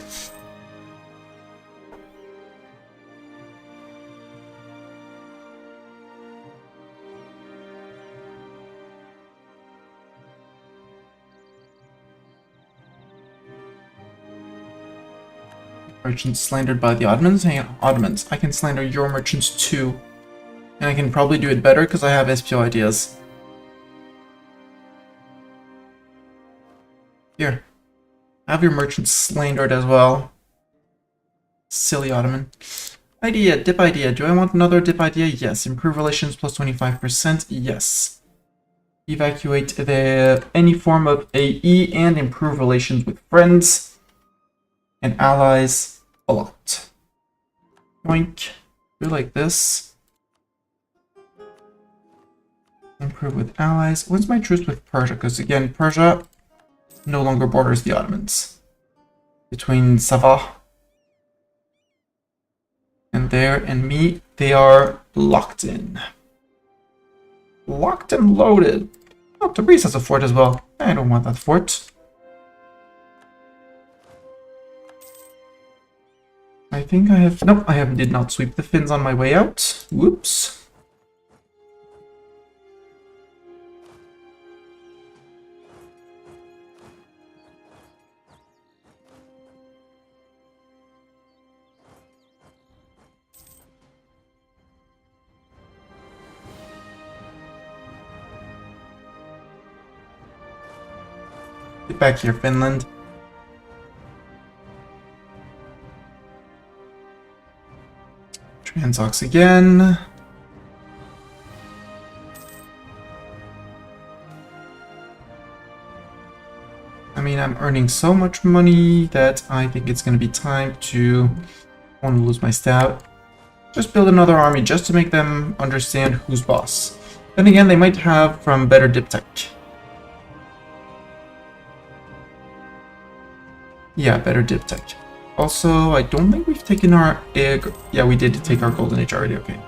Speaker 1: Merchants slandered by the Ottomans? Hang on, Ottomans. I can slander your merchants too. And I can probably do it better because I have SPO ideas. Here. Have your merchants slandered as well. Silly Ottoman. Idea, dip idea. Do I want another dip idea? Yes. Improve relations plus 25%? Yes. Evacuate any form of AE and improve relations with friends and allies a lot. Boink. Do like this. Improve with allies. What's my truce with Persia? Because again, Persia no longer borders the Ottomans. Between Sava and there and me, they are locked in. Locked and loaded. Oh, Tabriz has a fort as well. I don't want that fort. I think I have... Nope, did not sweep the Finns on my way out. Whoops. Get back here, Finland. Transox again. I mean, I'm earning so much money that I think it's going to be time to... I want to lose my stab. Just build another army just to make them understand who's boss. Then again, they might have from better dip tech. Yeah, better dip tech. Also, I don't think we've taken our egg. Yeah, we did take our golden age already, okay.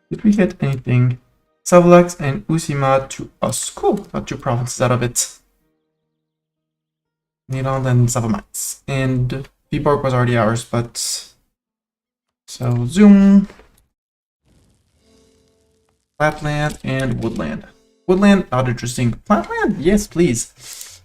Speaker 1: Did we get anything? Savlax and Usima to us. Cool. Got 2 provinces out of it. Nidal and Savamax. And Viborg was already ours, but... So, zoom. Flatland and woodland. Woodland, not interesting. Flatland? Yes, please.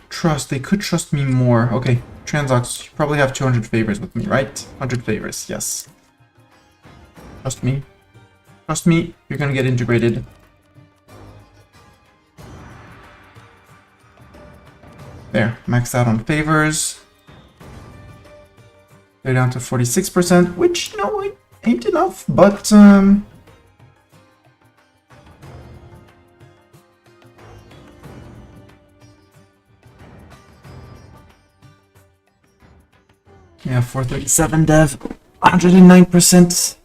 Speaker 1: Trust, they could trust me more. Okay, Transox, you probably have 200 favors with me, right? 100 favors, yes. Trust me. Trust me, you're gonna get integrated. There, maxed out on favors. They're down to 46%, which, no, it ain't enough, but, yeah, 437 dev, 109%.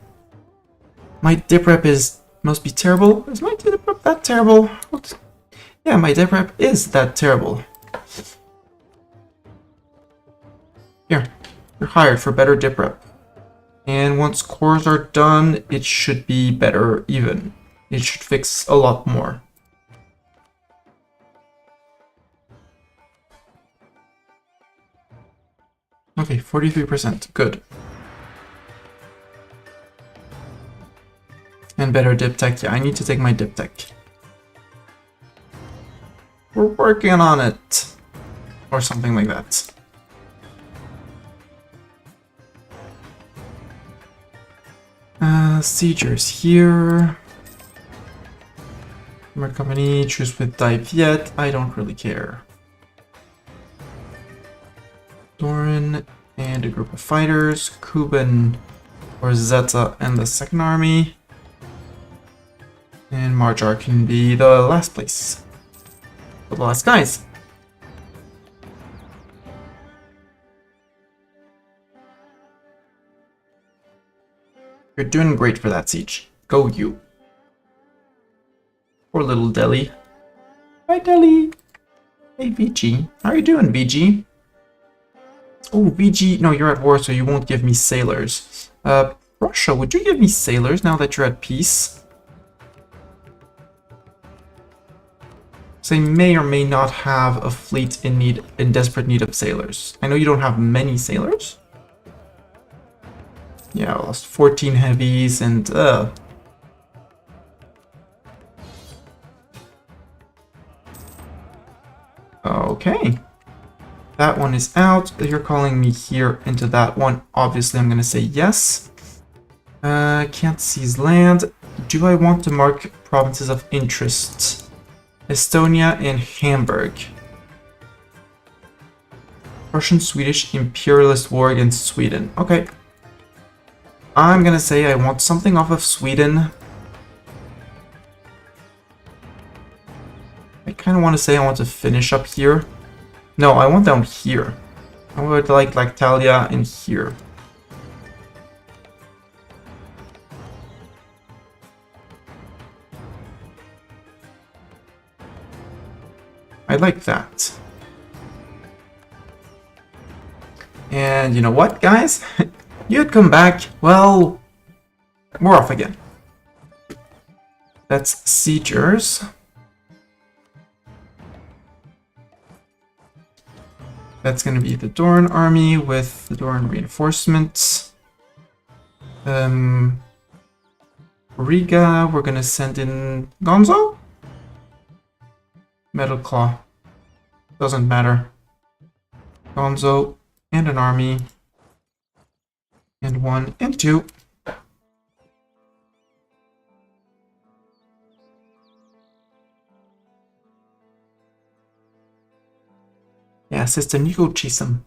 Speaker 1: My dip rep must be terrible. Is my dip rep that terrible? What? Yeah, my dip rep is that terrible. Here, You're hired for better dip rep. And once cores are done, it should be better even. It should fix a lot more. Okay, 43%. Good. And better dip tech. Yeah, I need to take my dip tech. We're working on it. Or something like that. Siegers here. My company, choose with dive yet. I don't really care. Doran and a group of fighters. Kuban or Zeta and the second army. And Marjar can be the last place. For the last guys. You're doing great for that siege. Go you. Poor little Delhi. Hi Delhi. Hey VG. How are you doing, VG? Oh, VG. No, you're at war, so you won't give me sailors. Russia, would you give me sailors now that you're at peace? So they may or may not have a fleet in desperate need of sailors. I know you don't have many sailors. Yeah, I lost 14 heavies and Okay. That one is out. You're calling me here into that one. Obviously, I'm gonna say yes. Can't seize land. Do I want to mark provinces of interest? Estonia and Hamburg. Russian-Swedish imperialist war against Sweden. Okay. I'm gonna say I want something off of Sweden. I kind of want to say I want to finish up here. No, I want down here. I would like Lactalia in here. I like that. And you know what, guys? You'd come back. Well, we're off again. That's siegers. That's going to be the Doran army with the Doran reinforcements. Riga, we're going to send in Gonzo? Metal Claw. Doesn't matter. Gonzo and an army. And 1 and 2. Yeah, system, you go chase them.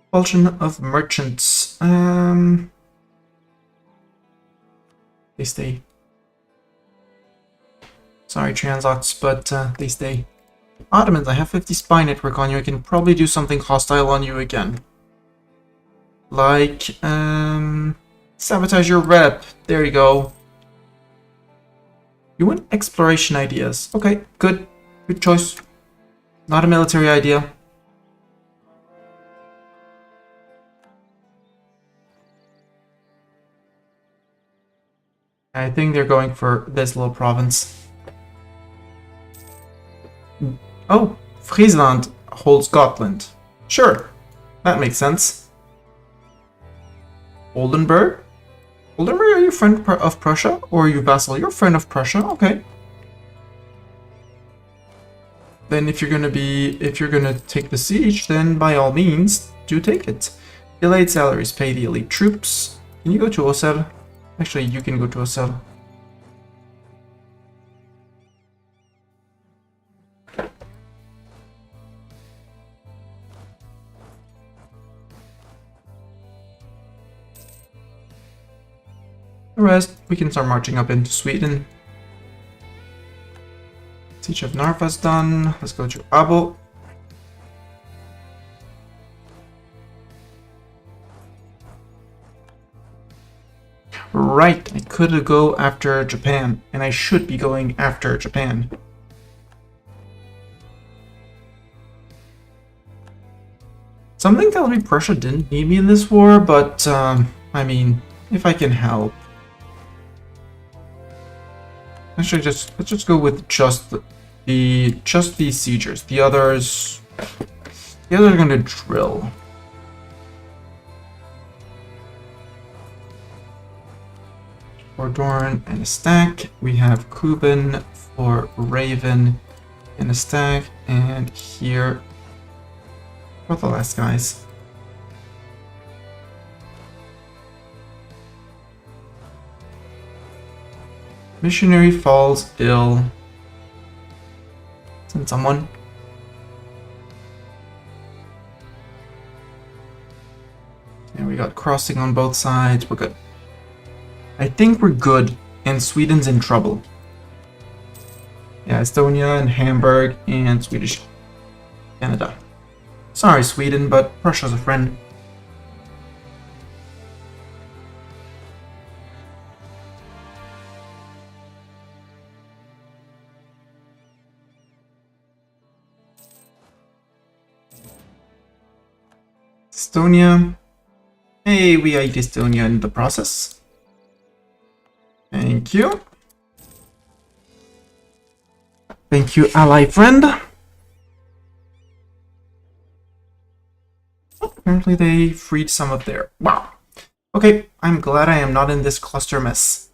Speaker 1: Expulsion of merchants. They stay. Sorry, Translots, but they stay. Ottomans, I have 50 spy network on you. I can probably do something hostile on you again. Like, sabotage your rep. There you go. You want exploration ideas. Okay, good. Good choice. Not a military idea. I think they're going for this little province. Oh, Friesland holds Gotland. Sure, that makes sense. Oldenburg? Oldenburg, are you a friend of Prussia? Or are you vassal? You're a friend of Prussia, okay. Then if you're gonna take the siege, then by all means, do take it. Delayed salaries, pay the elite troops. Can you go to Osel? Actually, you can go to Osel. The rest, we can start marching up into Sweden. Siege of Narva's done. Let's go to Abo. Right, I could go after Japan, and I should be going after Japan. Something tells me Prussia didn't need me in this war, but I mean, if I can help. Actually, let's just go with just the siegers. The others are gonna drill. For Doran and a stack, we have Kuben for Raven and a stack, and here for the last guys. Missionary falls ill. Send someone. And we got crossing on both sides. We're good. I think we're good, and Sweden's in trouble. Yeah, Estonia and Hamburg and Swedish Canada. Sorry, Sweden, but Russia's a friend. Estonia. Hey, we ate Estonia in the process. Thank you. Thank you, ally friend. Apparently they freed some of their... Wow. Okay, I'm glad I am not in this cluster mess.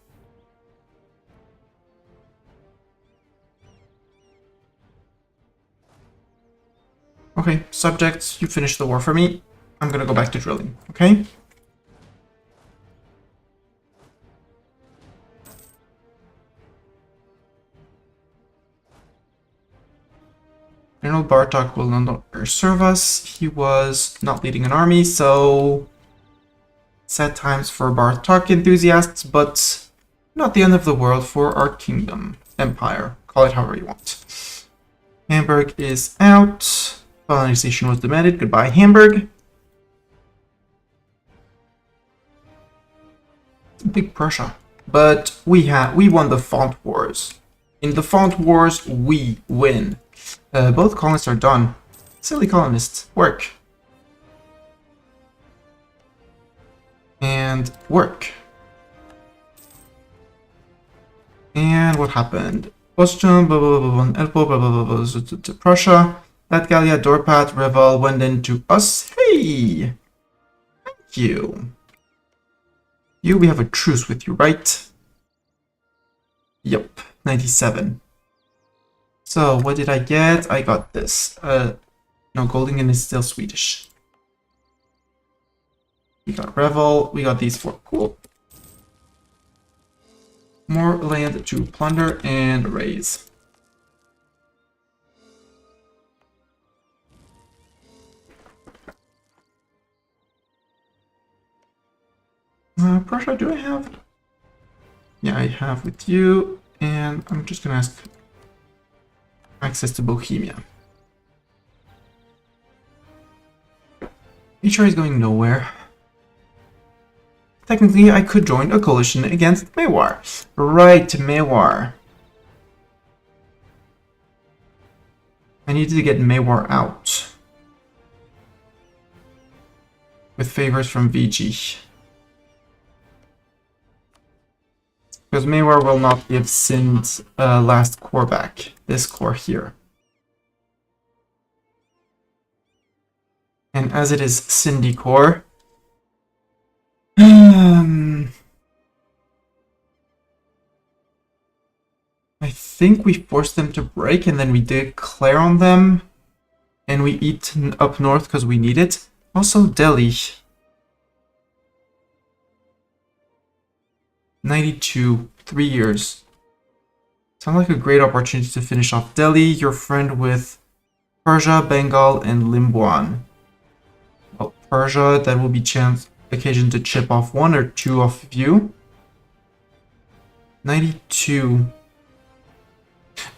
Speaker 1: Okay, subjects, you finished the war for me. I'm gonna go back to drilling, okay? General Bartok will no longer serve us. He was not leading an army, so sad times for Bartok enthusiasts, but not the end of the world for our kingdom, empire, call it however you want. Hamburg is out. Colonization was demanded. Goodbye, Hamburg. Big Prussia, but we won the Font Wars. In the Font Wars, we win. Both colonists are done. Silly colonists, work. And work. And what happened? Austria, blah blah blah blah, Elpo, blah blah blah blah, to Prussia. Latgalia, Dorpat, Reval went into us. Hey! Thank you. You, we have a truce with you, right? Yep, 97. So, what did I get? I got this. No, Goldingen is still Swedish. We got Revel. We got these four. Cool. More land to plunder and raise. Prussia, do I have? Yeah, I have with you. And I'm just gonna ask access to Bohemia. HR is going nowhere. Technically, I could join a coalition against Mewar. Right, Mewar. I needed to get Mewar out. With favors from VG. Because Mewar will not give Sind's last core back. This core here. And as it is Sindhi core, I think we forced them to break and then we declare on them. And we eat up north because we need it. Also Delhi. 92, 3 years. Sounds like a great opportunity to finish off Delhi, your friend with Persia, Bengal, and Limbuan. Well, Persia, that will be occasion to chip off 1 or 2 off of you. 92.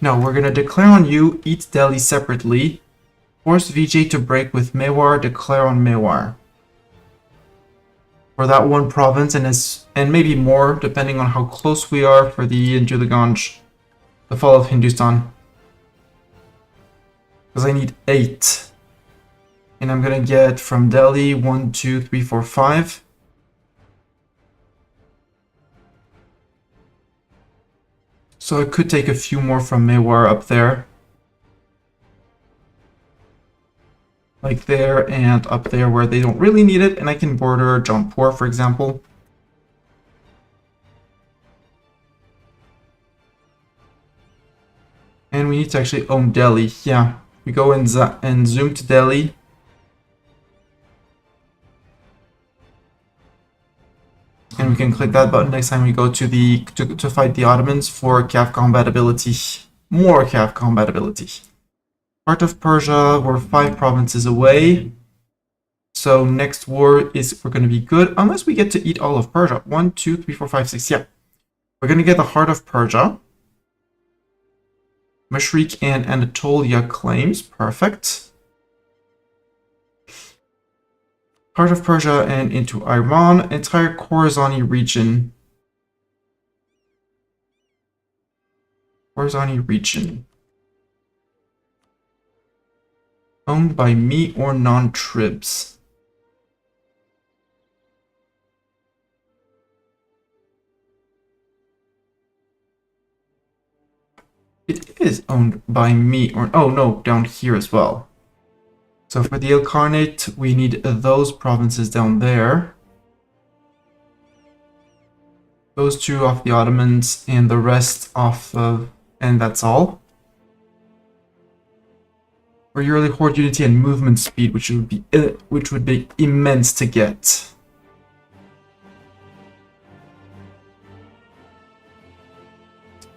Speaker 1: No, we're gonna declare on you, eat Delhi separately. Force VJ to break with Mewar, declare on Mewar. For that one province, and maybe more, depending on how close we are for the into the Ganj, the fall of Hindustan. Because I need 8. And I'm gonna get from Delhi 1, 2, 3, 4, 5. So I could take a few more from Mewar up there. Like there and up there where they don't really need it. And I can border Jaunpur, for example. And we need to actually own Delhi. Yeah, we go and zoom to Delhi. And we can click that button next time we go to the to fight the Ottomans for CAF compatibility. More CAF compatibility. Part of Persia, we're 5 provinces away. So next war is we're gonna be good unless we get to eat all of Persia. 1, 2, 3, 4, 5, 6. Yeah. We're gonna get the heart of Persia. Mashriq and Anatolia claims. Perfect. Part of Persia and into Iran. Entire Khorazani region. Khorazani region. Owned by me or non-tribs. It is owned by me or... Oh, no, down here as well. So for the Ilkhanate, we need those provinces down there. Those 2 off the Ottomans and the rest off of... And that's all. For yearly horde unity and movement speed, which would be immense to get.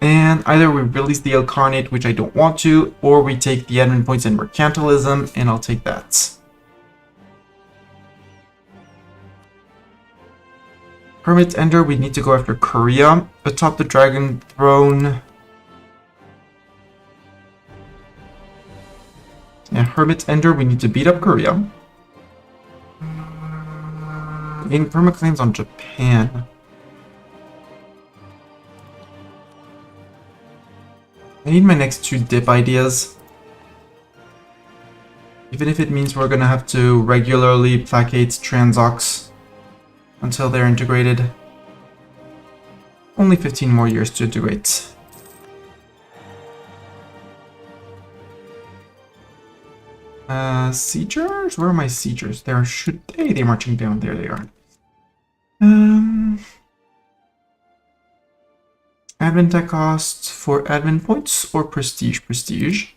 Speaker 1: And either we release the Ilkhanate, which I don't want to, or we take the admin points in mercantilism, and I'll take that. Hermit Ender, we need to go after Korea. Atop the Dragon Throne. Yeah, Hermit Ender, we need to beat up Korea. Gain perma claims on Japan. I need my next 2 dip ideas. Even if it means we're gonna have to regularly placate Transox until they're integrated. Only 15 more years to integrate. Siegers? Where are my siegers? There should they? They're marching down. There they are. Admin tech costs for admin points or prestige? Prestige.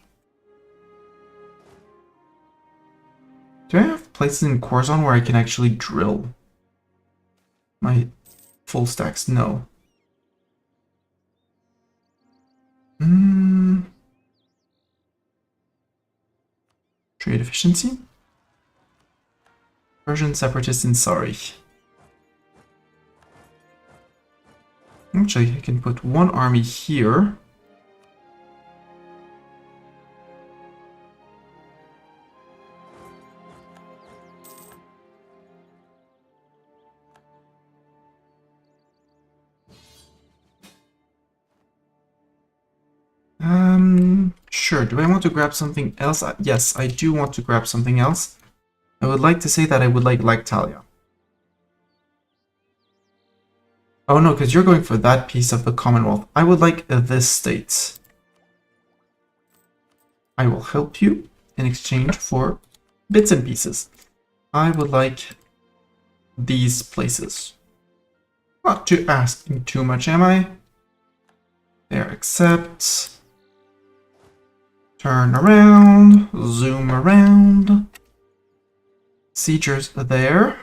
Speaker 1: Do I have places in Khorasan where I can actually drill my full stacks? No. Trade efficiency? Persian separatists in Sari. Actually, I can put 1 army here. Sure. Do I want to grab something else? Yes, I do want to grab something else. I would like to say that I would like Talia. Oh no, because you're going for that piece of the Commonwealth. I would like this state. I will help you in exchange for bits and pieces. I would like these places. Not too asking too much, am I? There, accept. Turn around, zoom around. Siegers there.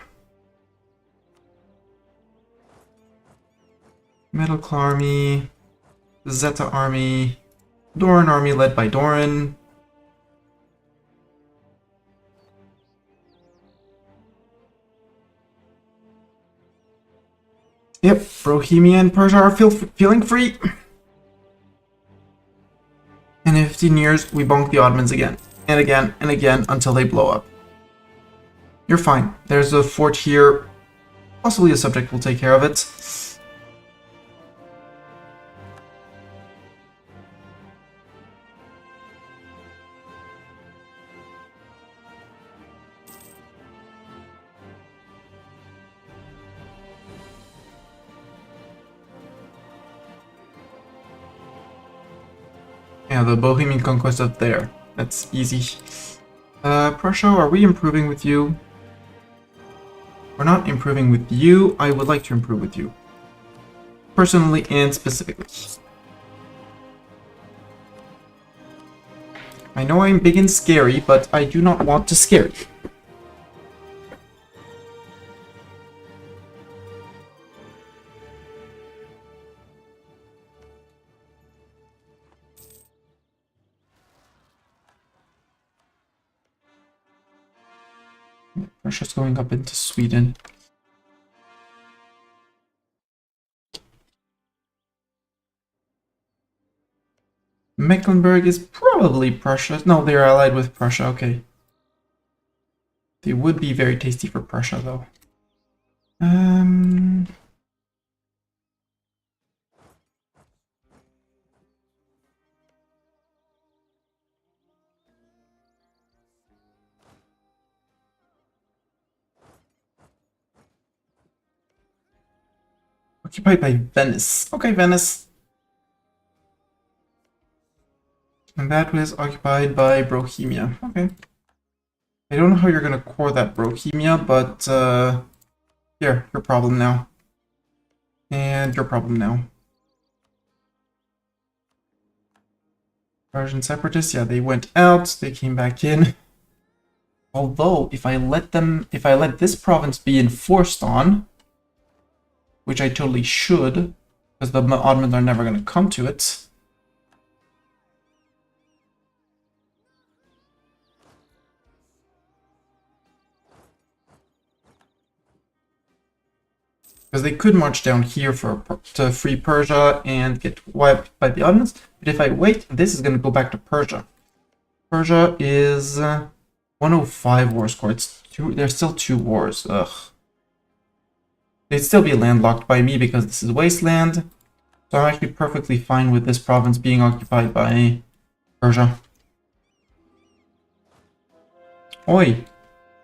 Speaker 1: Medical army, Zeta army, Doran army led by Doran. Yep, Bohemia and Persia are feeling free. And in 15 years, we bonk the Ottomans again, and again, and again, until they blow up. You're fine. There's a fort here. Possibly a subject will take care of it. Yeah, the Bohemian conquest up there. That's easy. Prussia, are we improving with you? We're not improving with you. I would like to improve with you. Personally and specifically. I know I'm big and scary, but I do not want to scare you. Russia's going up into Sweden. Mecklenburg is probably Prussia. No, they're allied with Prussia, okay. They would be very tasty for Prussia, though. Occupied by Venice. Okay, Venice. And that was occupied by Bohemia. Okay. I don't know how you're gonna core that Bohemia, but here, your problem now. And your problem now. Persian separatists, yeah, they went out, they came back in. Although, if I let this province be enforced on, which I totally should, because the Ottomans are never gonna come to it. Because they could march down here to free Persia and get wiped by the Ottomans. But if I wait, this is going to go back to Persia. Persia is 105 war score. There's still 2 wars. Ugh. They'd still be landlocked by me because this is wasteland. So I'm actually perfectly fine with this province being occupied by Persia. Oi!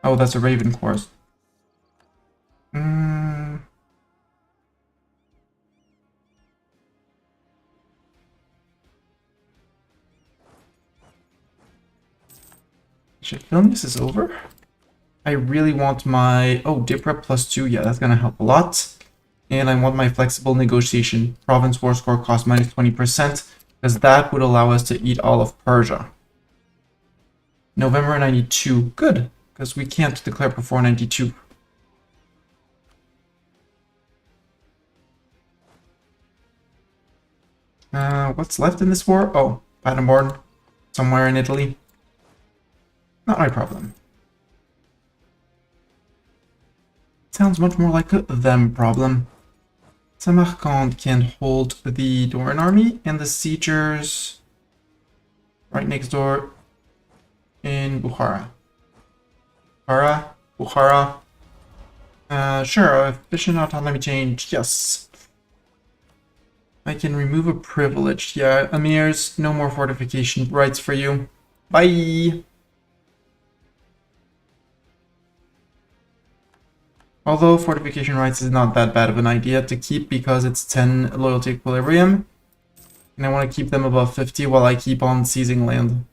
Speaker 1: Oh, that's a Raven course. Should film this is over? I really want my... Oh, Dipra +2. Yeah, that's gonna help a lot. And I want my flexible negotiation. Province war score cost minus 20%. Because that would allow us to eat all of Persia. November 92. Good. Because we can't declare before 92. What's left in this war? Oh, Paderborn. Somewhere in Italy. Not my problem. Sounds much more like a them problem. Samarkand can hold the Doran army and the siegers right next door in Bukhara. Bukhara. Sure, efficient autonomy change, yes. I can remove a privilege. Yeah, emirs, no more fortification rights for you. Bye! Although fortification rights is not that bad of an idea to keep because it's 10 loyalty equilibrium. And I want to keep them above 50 while I keep on seizing land.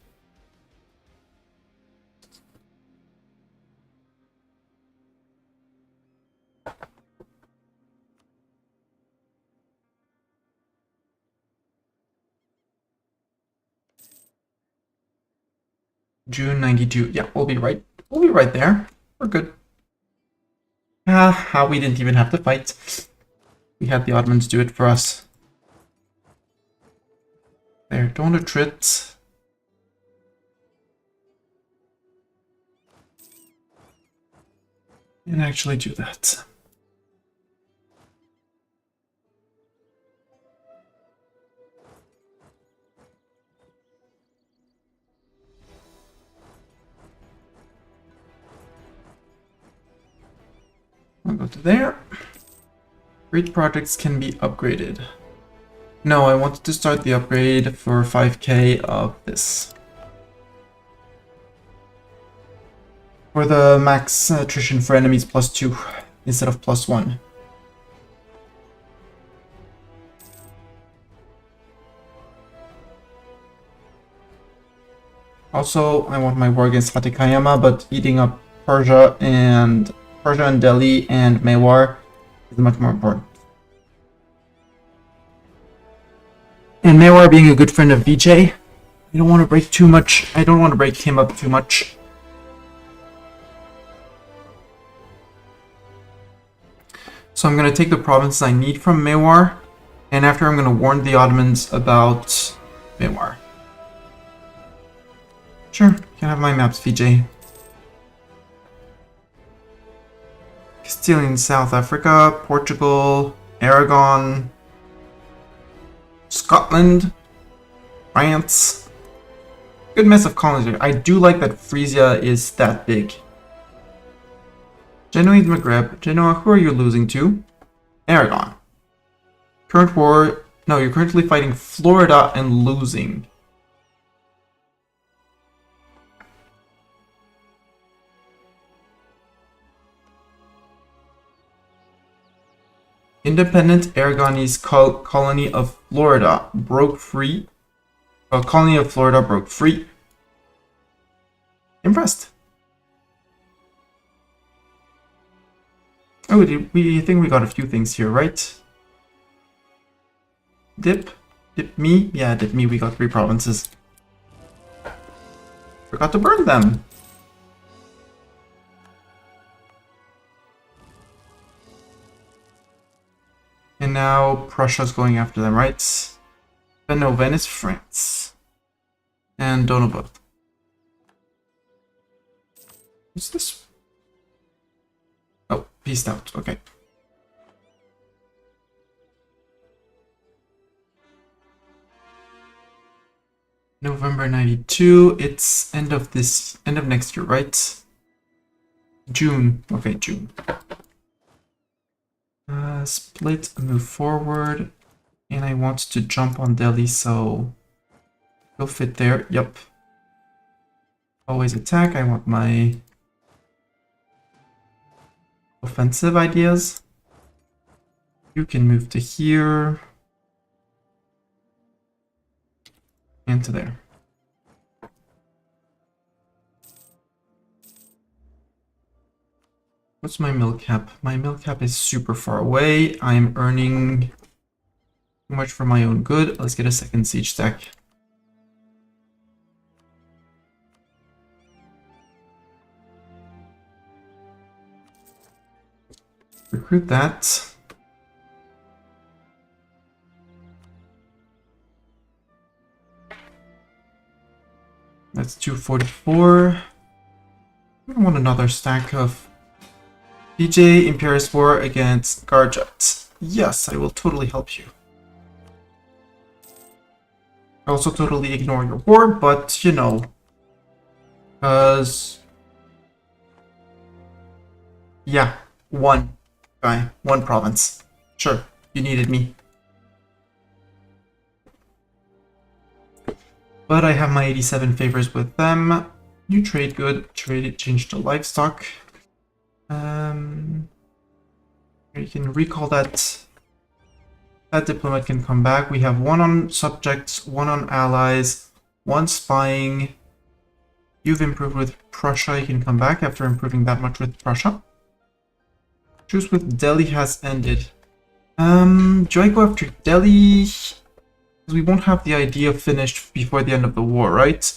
Speaker 1: June 92. Yeah, we'll be right there. We're good. We didn't even have to fight. We had the Ottomans do it for us. There, don't attrit. And actually do that. I'll go to there. Great projects can be upgraded. No, I wanted to start the upgrade for 5k of this. For the max attrition for enemies +2 instead of +1. Also, I want my war against Hatikayama, but eating up Persia and Delhi and Mewar is much more important. And Mewar being a good friend of Vijay, I don't want to break too much. I don't want to break him up too much. So I'm going to take the provinces I need from Mewar, and after I'm going to warn the Ottomans about Mewar. Sure, you can have my maps, Vijay. Castilian South Africa, Portugal, Aragon, Scotland, France. Good mess of colonies here. I do like that Frisia is that big. Genoese Maghreb. Genoa, who are you losing to? Aragon. Current war. No, you're currently fighting Florida and losing. Independent Aragonese colony of Florida broke free. A colony of Florida broke free. Impressed. Oh, we think we got a few things here, right? Dip me? Yeah, dip me. We got 3 provinces. Forgot to burn them. And now Prussia's going after them, right? But no, Venice, France. And don't know both. What's this? Oh, peaced out. Okay. November 92. It's end of next year, right? June. Okay, June. Split, move forward, and I want to jump on Delhi, so you'll fit there. Yep. Always attack. I want my offensive ideas. You can move to here and to there. What's my mill cap? My mill cap is super far away. I'm earning too much for my own good. Let's get a second siege stack. Recruit that. That's 244. I want another stack of PJ Imperious War against Garjat. Yes, I will totally help you. I also totally ignore your war, but you know, because yeah, one guy, one province. Sure, you needed me. But I have my 87 favors with them. You trade good, trade it, change to livestock. You can recall that. That diplomat can come back. We have 1 on subjects, 1 on allies, 1 spying. You've improved with Prussia. You can come back after improving that much with Prussia. Truce with Delhi has ended. Do I go after Delhi? Because we won't have the idea finished before the end of the war, right?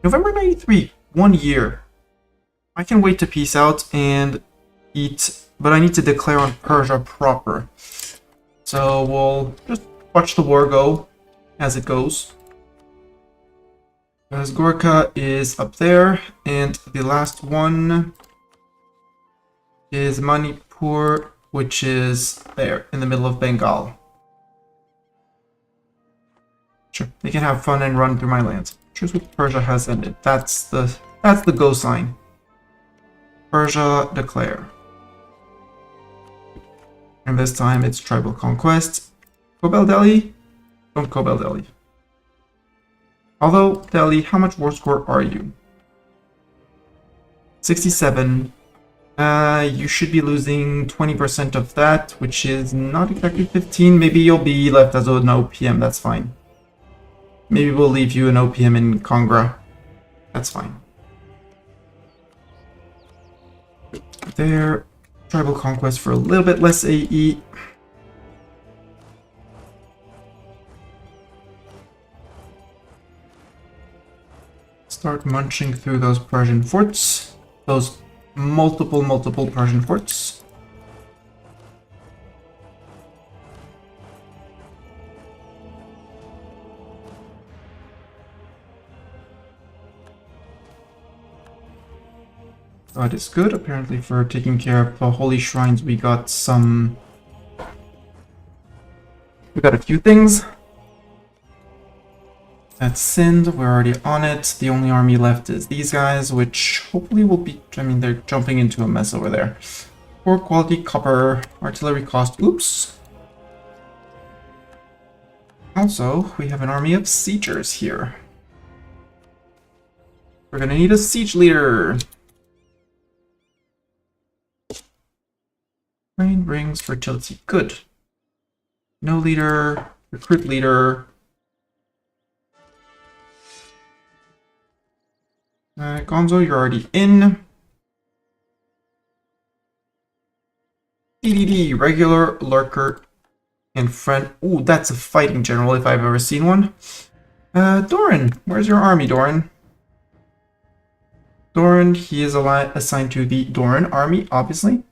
Speaker 1: November 93, 1 year. I can wait to peace out and eat, but I need to declare on Persia proper. So we'll just watch the war go as it goes. Because Gorkha is up there, and the last one is Manipur, which is there in the middle of Bengal. Sure, they can have fun and run through my lands. Truce with Persia has ended. That's the go sign. Persia declare. And this time it's tribal conquest. Kobel Delhi? Don't Kobel Delhi. Although, Delhi, how much war score are you? 67. You should be losing 20% of that, which is not exactly 15. Maybe you'll be left as an OPM, that's fine. Maybe we'll leave you an OPM in Congra. That's fine. There. Tribal conquest for a little bit less AE. Start munching through those Persian forts. Those multiple Persian forts. That is good. Apparently for taking care of holy shrines, we got some... We got a few things. That's Sind, we're already on it. The only army left is these guys, which hopefully will be... I mean, they're jumping into a mess over there. Poor quality copper, artillery cost, oops. Also, we have an army of siegers here. We're gonna need a siege leader. Rain brings fertility, good. No leader, recruit leader. Gonzo, you're already in. DDD, regular, lurker, and friend. Ooh, that's a fighting general if I've ever seen one. Doran, where's your army, Doran? Doran, he is assigned to the Doran army, obviously.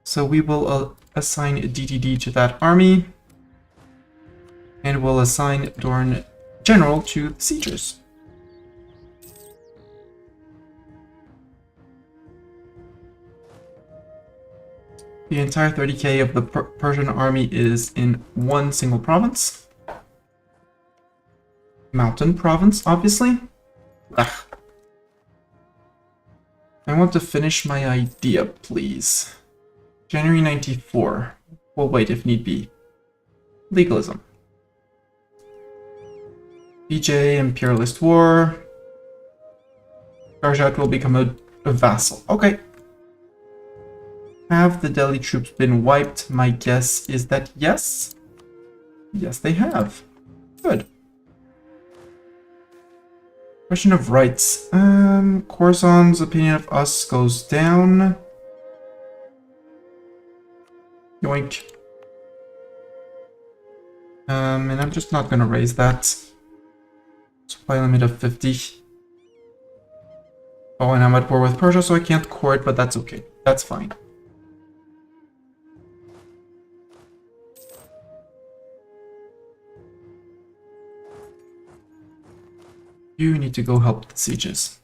Speaker 1: So we will assign DDD to that army. And we'll assign Doran general to the siegers. The entire 30k of the Persian army is in one single province. Mountain province, obviously. Ugh. I want to finish my idea, please. January 94. We'll wait if need be. Legalism. BJ, Imperialist War. Karjat will become a vassal. Okay. Have the Delhi troops been wiped? My guess is that yes. Yes, they have. Good. Question of rights. Khorasan's opinion of us goes down. Yoink. And I'm just not gonna raise that. Supply limit of 50. Oh, and I'm at war with Persia, so I can't court, but that's okay. That's fine. You need to go help the sieges.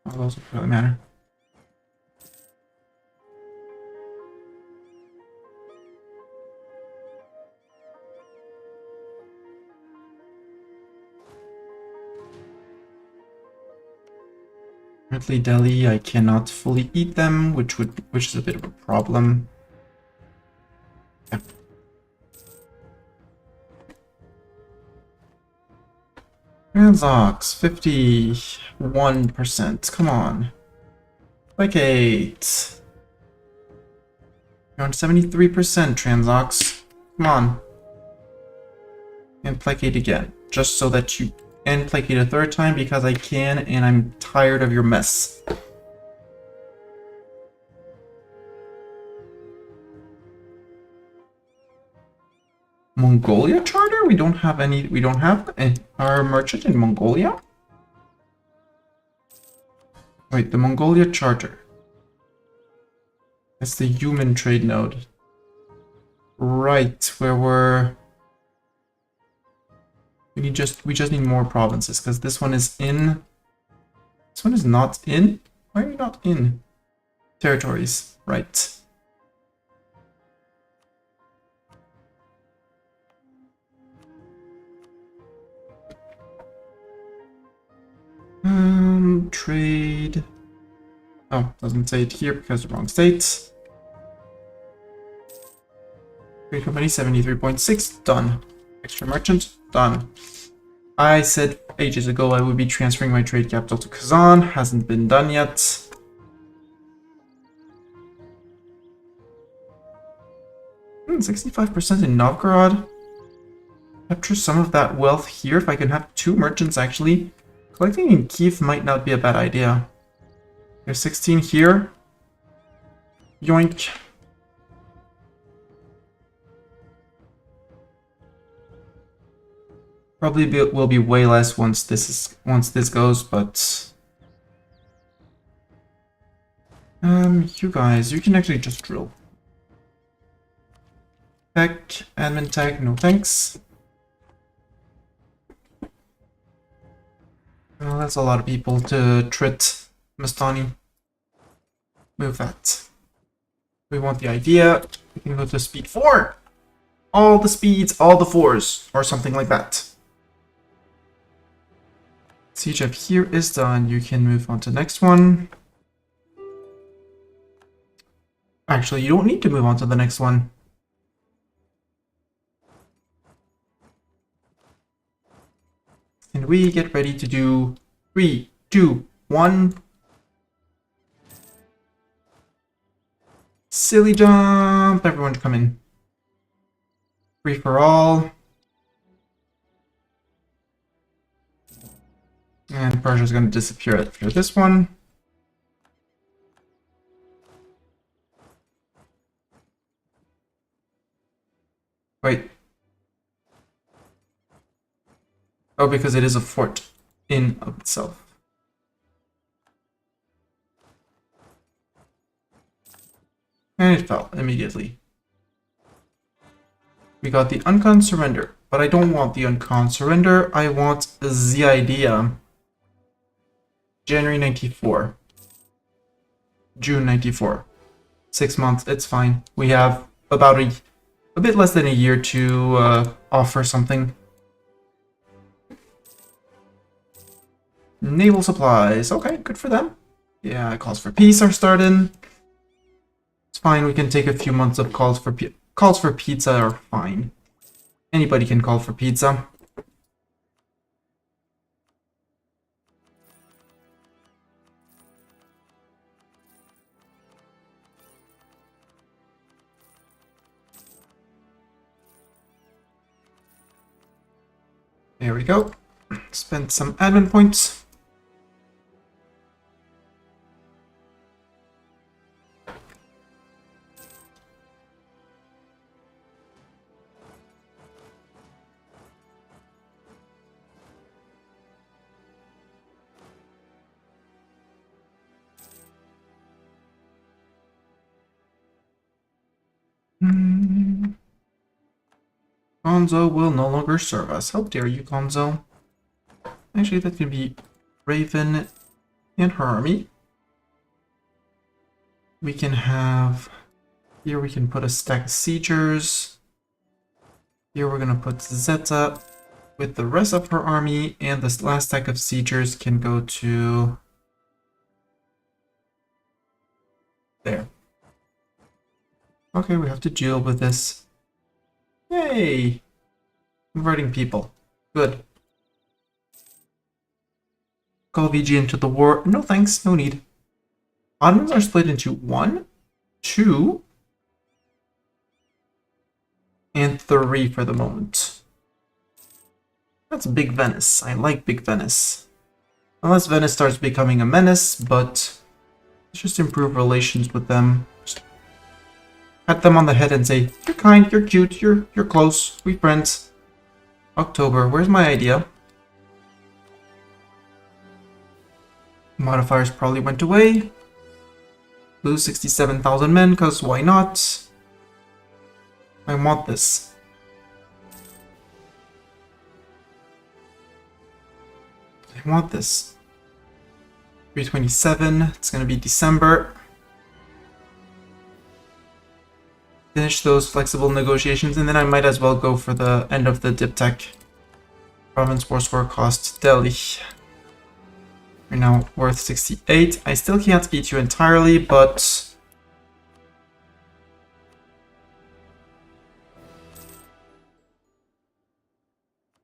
Speaker 1: Oh, those don't really matter. Currently Delhi, I cannot fully eat them, which is a bit of a problem. Yeah. Transox, 51%. Come on. Placate. You're on 73%, Transox. Come on. And placate again. Just so that you... And placate a third time because I can, and I'm tired of your mess. Mongolia charter? We don't have our merchant in Mongolia? Wait, the Mongolia charter. That's the human trade node. Right, where we're... We just need more provinces, because this one is in... This one is not in? Why are we not in? Territories, right. Trade... Oh, doesn't say it here because the wrong state. Trade company 73.6, done. Extra merchant, done. I said ages ago I would be transferring my trade capital to Kazan. Hasn't been done yet. Hmm, 65% in Novgorod. Capture some of that wealth here. If I can have 2 merchants actually. Collecting in Kiev might not be a bad idea. There's 16 here. Yoink. Probably will be way less once this goes, but you guys, you can actually just drill. Tech, admin tech, no thanks. Well, that's a lot of people to trit Mastani. Move that. We want the idea. We can go to speed 4. All the speeds, all the 4s, or something like that. Siege up here is done. You can move on to the next one. Actually, you don't need to move on to the next one. And we get ready to do 3, 2, 1. Silly jump! Everyone come in. Free for all. And Persia's going to disappear after this one. Wait. Oh, because it is a fort in of itself. And it fell immediately. We got the uncon surrender, but I don't want the uncon surrender. I want the idea. January 94. June 94. 6 months, it's fine. We have about a bit less than a year to offer something. Naval supplies. Okay, good for them. Yeah, calls for peace are starting. It's fine, we can take a few months of calls for pizza are fine. Anybody can call for pizza. There we go. Spend some admin points. Gonzo will no longer serve us. How dare you, Gonzo? Actually, that could be Raven and her army. We can have... Here we can put a stack of siegers. Here we're going to put Zeta with the rest of her army. And this last stack of siegers can go to... there. Okay, we have to deal with this. Yay! Converting people. Good. Call VG into the war. No thanks, no need. Ottomans are split into 1, 2, and 3 for the moment. That's Big Venice. I like Big Venice. Unless Venice starts becoming a menace, but let's just improve relations with them. Just pat them on the head and say, you're kind, you're cute, you're close, we friends. October, where's my idea? Modifiers probably went away. Lose 67,000 men, because why not? I want this. I want this. 327, it's going to be December. Finish those flexible negotiations, and then I might as well go for the end of the diptech. Province war score cost Delhi. We're now worth 68. I still can't eat you entirely, but...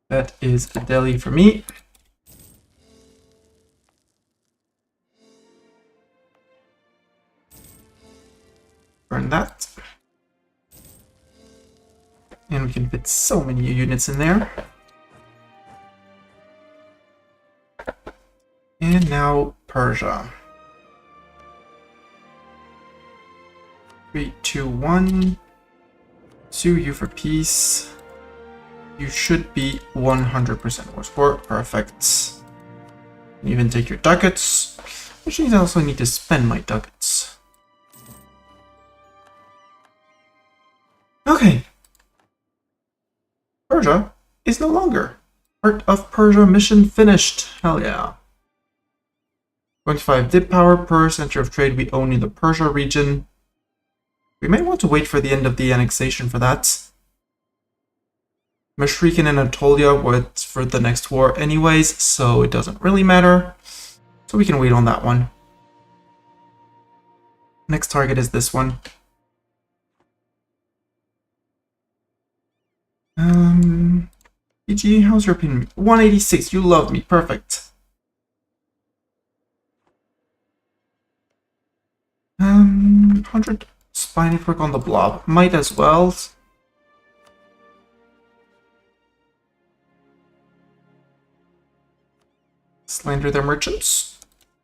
Speaker 1: that is a Delhi for me. Burn that. And we can fit so many units in there. And now Persia. 3, 2, 1. Sue you for peace. You should be 100% war score. Perfect. Even take your ducats. Which means I also need to spend my ducats. Okay. Persia is no longer. Part of Persia mission finished. Hell yeah. 25 dip power per center of trade we own in the Persia region. We may want to wait for the end of the annexation for that. Mashriq and Anatolia were for the next war anyways, so it doesn't really matter. So we can wait on that one. Next target is this one. PG, how's your opinion? 186, you loved me, perfect. 100 spy network on the blob, might as well. Slander their merchants?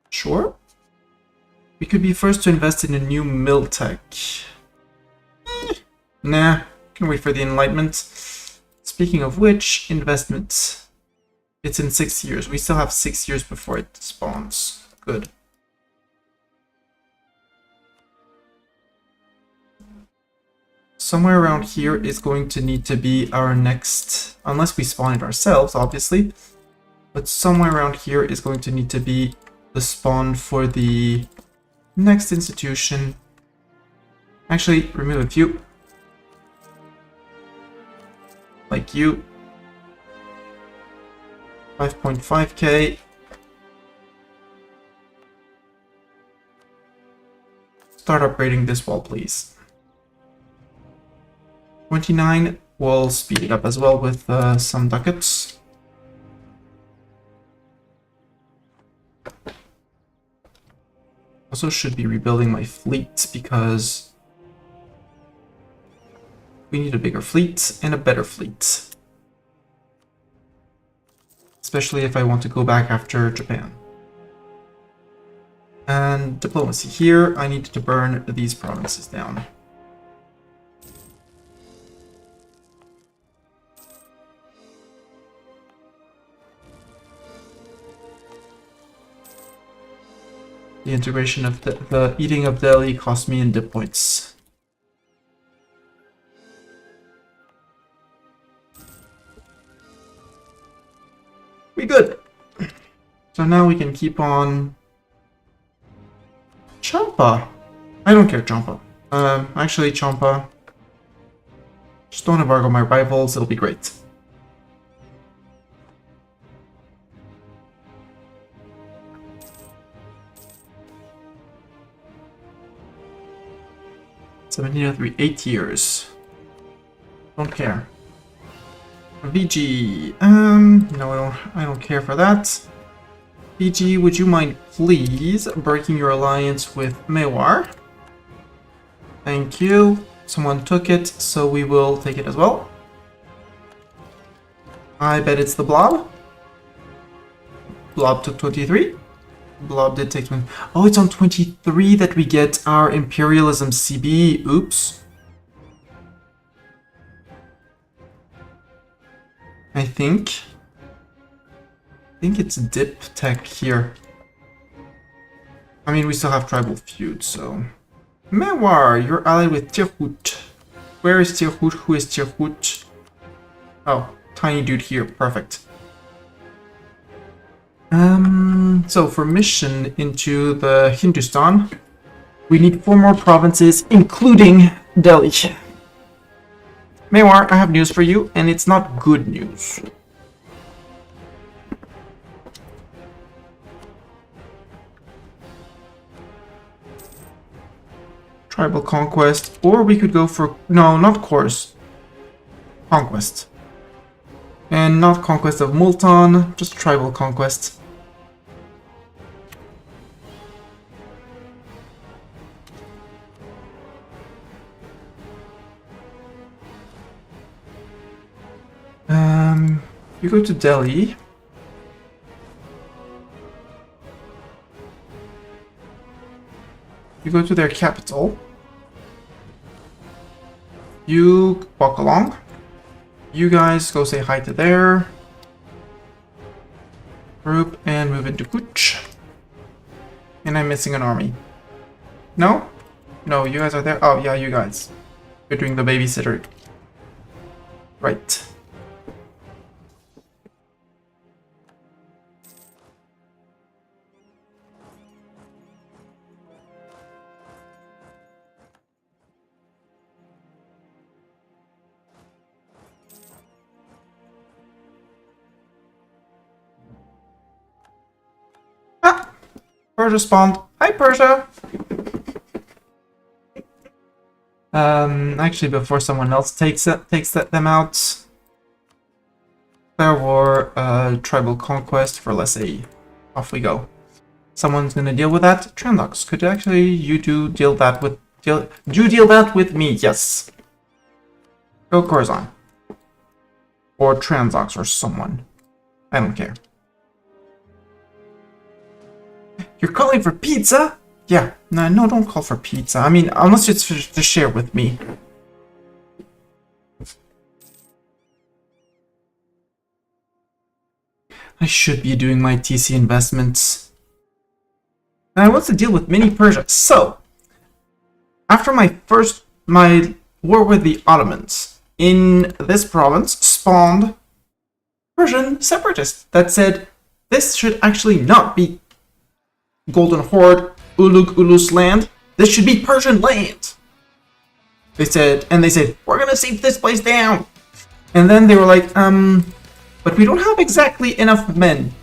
Speaker 1: Sure. We could be first to invest in a new mill tech. Nah, can wait for the Enlightenment. Speaking of which, investment. It's in 6 years. We still have 6 years before it spawns. Good. Somewhere around here is going to need to be our next, unless we spawn it ourselves, obviously. But somewhere around here is going to need to be the spawn for the next institution. Actually, remove a few. Like you. 5.5k. Start upgrading this wall, please. 29, we'll speed it up as well with some ducats. Also should be rebuilding my fleet because we need a bigger fleet and a better fleet. Especially if I want to go back after Japan. And diplomacy here, I need to burn these provinces down. The integration of the eating of Delhi cost me in dip points. We good. So now we can keep on Champa. I don't care, Champa. Actually, Champa. Just don't embargo my rivals, it'll be great. (1703), 8 years. Don't care. VG. No, I don't care for that. VG, would you mind please breaking your alliance with Mewar? Thank you. Someone took it, so we will take it as well. I bet it's the Blob. Blob took 23. Blob did take 20. Oh, it's on 23 that we get our Imperialism CB. Oops. I think it's dip tech here. I mean, we still have tribal feud, so... Mewar, you're allied with Tirhut. Where is Tirhut? Who is Tirhut? Oh, tiny dude here. Perfect. So for mission into the Hindustan, we need 4 more provinces, including Delhi. Mewar, I have news for you, and it's not good news. Tribal conquest, or we could go for... No, not course. Conquest. And not conquest of Multan, just tribal conquest. You go to Delhi. You go to their capital. You walk along. You guys go say hi to their group and move into Kuch. And I'm missing an army. No? No, you guys are there? Oh, yeah, you guys. You're doing the babysitter. Right. Ah! Persia spawned. Hi, Persia! Actually, before someone else takes them out, there were tribal conquest for, let's say, off we go. Someone's gonna deal with that. Trandox, could actually you deal that with me? Yes. Go Corzon. Or Transox or someone. I don't care. You're calling for pizza? Yeah, no, don't call for pizza. I mean, unless it's to share with me. I should be doing my TC investments. And I want to deal with mini Persia. So, after my war with the Ottomans, in this province spawned Persian separatists that said this should actually not be Golden Horde, Ulus land. This should be Persian land. They said, we're gonna save this place down. And then they were like, but we don't have exactly enough men.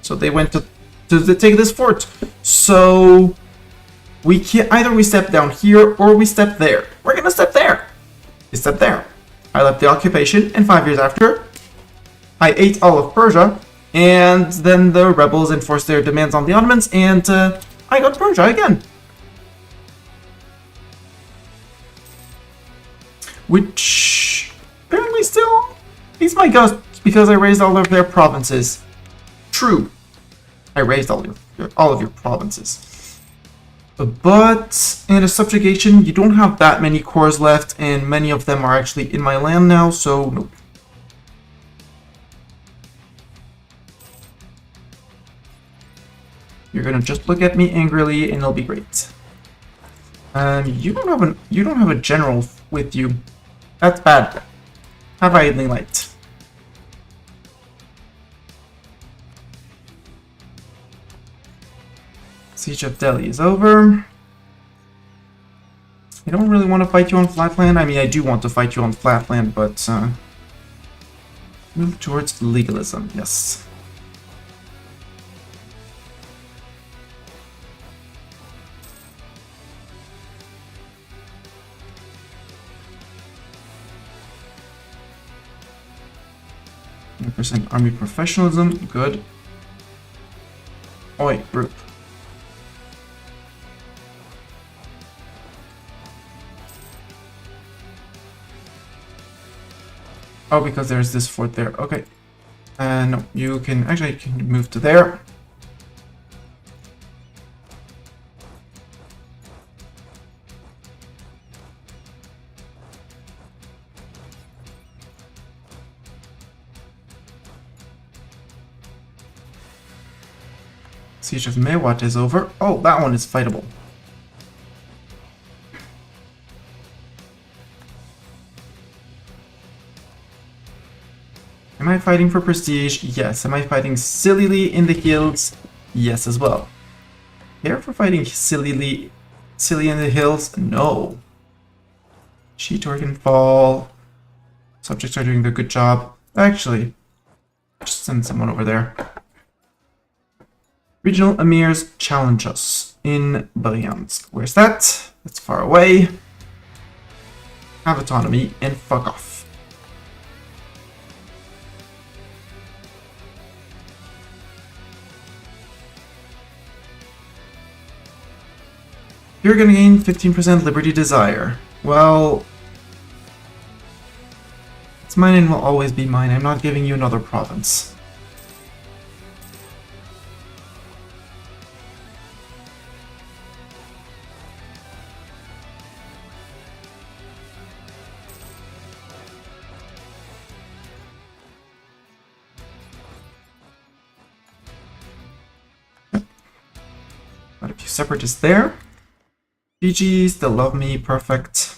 Speaker 1: So they went to take this fort. So we can't, either we step down here or we step there. We're gonna step there. We step there. I left the occupation, and 5 years after, I ate all of Persia, and then the rebels enforced their demands on the Ottomans, and I got Persia again. Which apparently still is my ghost because I raised all of their provinces. True. I raised all of your provinces. But in a subjugation, you don't have that many cores left, and many of them are actually in my land now, so nope. You're gonna just look at me angrily, and it'll be great. You don't have a general with you. That's bad. Have I idling light? Siege of Delhi is over. I don't really want to fight you on flatland. I mean, I do want to fight you on flatland, but move towards legalism. Yes. % army professionalism, good. Oi, group. Oh, because there's this fort there. Okay. No, you can move to there. Siege of Mewat is over. Oh, that one is fightable. Am I fighting for prestige? Yes. Am I fighting sillily in the hills? Yes, as well. Care for fighting silly in the hills? No. Cheetor can fall. Subjects are doing a good job. Actually, just send someone over there. Regional emirs challenge us in Bryansk. Where's that? That's far away. Have autonomy and fuck off. You're gonna gain 15% liberty desire. Well, it's mine and will always be mine. I'm not giving you another province. Got a few separatists there. GG, still love me, perfect.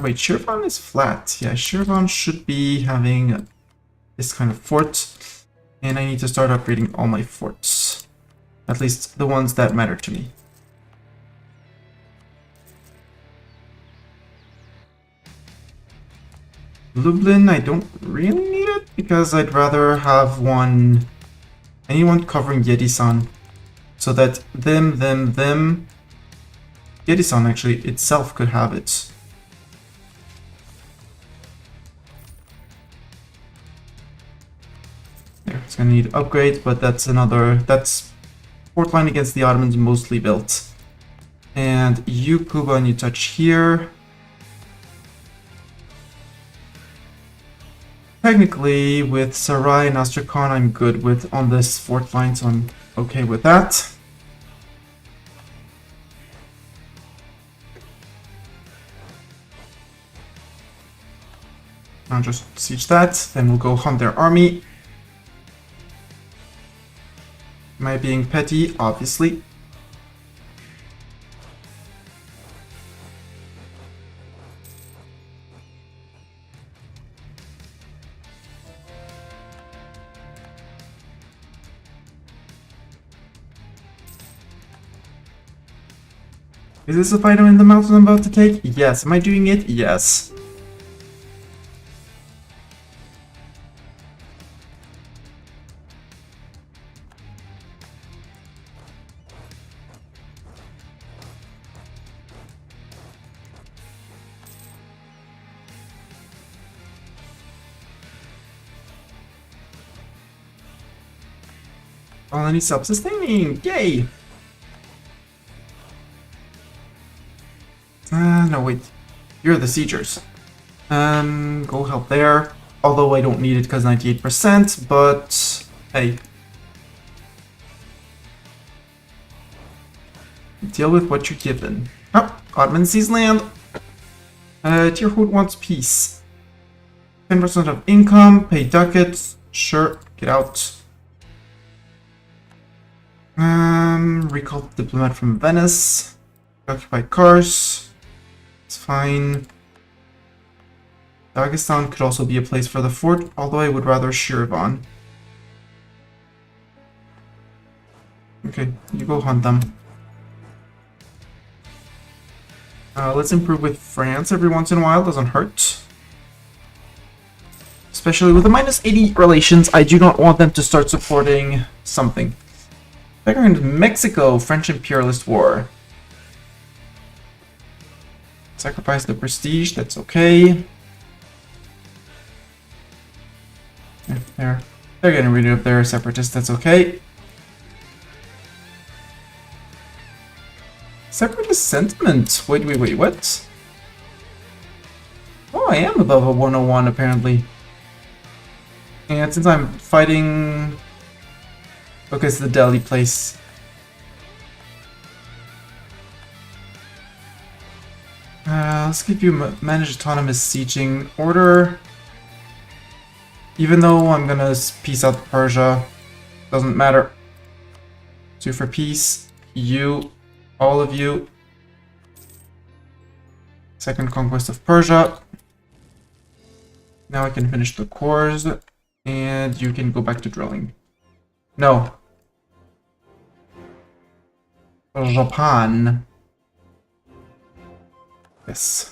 Speaker 1: Wait, Shirvan is flat. Yeah, Shirvan should be having this kind of fort. And I need to start upgrading all my forts. At least the ones that matter to me. Lublin, I don't really need it because I'd rather have anyone covering Yeti-san. So that them, Yeti-san actually itself could have it. There, it's gonna need upgrade, but that's fort line against the Ottomans mostly built. And you, Kuba, and you touch here. Technically, with Sarai and Astrakhan, I'm good with on this fort line, so I'm okay with that. I'll just siege that, then we'll go hunt their army. Am I being petty? Obviously. Is this a fight in the mountain I'm about to take? Yes. Am I doing it? Yes. Colony self-sustaining! Yay! No, wait. You're the siegers. Go help there. Although I don't need it because 98%, but hey. Deal with what you're given. Oh, Ottoman sees land. Tier Horde wants peace. 10% of income, pay ducats. Sure, get out. Recall diplomat from Venice. Occupy Kars. It's fine. Dagestan could also be a place for the fort, although I would rather Shirvan. Okay, you go hunt them. Let's improve with France every once in a while, doesn't hurt. Especially with the -80 relations, I do not want them to start supporting something. Background Mexico, French Imperialist War. Sacrifice the prestige, that's okay. They're getting rid of their separatists, that's okay. Separatist sentiment. Wait, what? Oh, I am above a 101 apparently. And since I'm fighting... Okay, it's the Delhi place. Let's give you manage autonomous sieging order. Even though I'm gonna peace out Persia, doesn't matter. 2 for peace. You, all of you. Second conquest of Persia. Now I can finish the cores, and you can go back to drilling. No. Japan. Yes.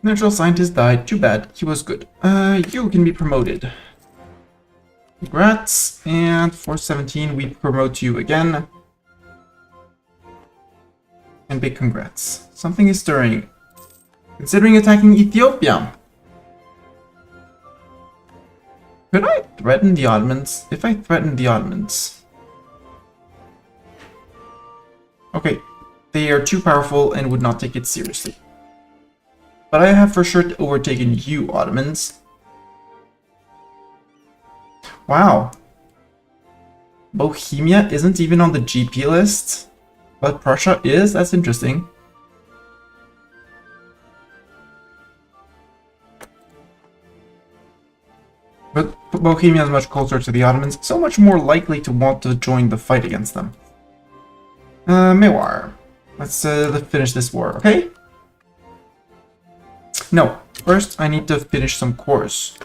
Speaker 1: Natural scientist died. Too bad. He was good. You can be promoted. Congrats. And for 17, we promote you again. And big congrats. Something is stirring. Considering attacking Ethiopia. Could I threaten the Ottomans? If I threaten the Ottomans... Okay, they are too powerful and would not take it seriously. But I have for sure overtaken you, Ottomans. Wow. Bohemia isn't even on the GP list, but Prussia is? That's interesting. But Bohemia is much closer to the Ottomans, so much more likely to want to join the fight against them. Mewar. Let's finish this war, okay? No, first I need to finish some cores.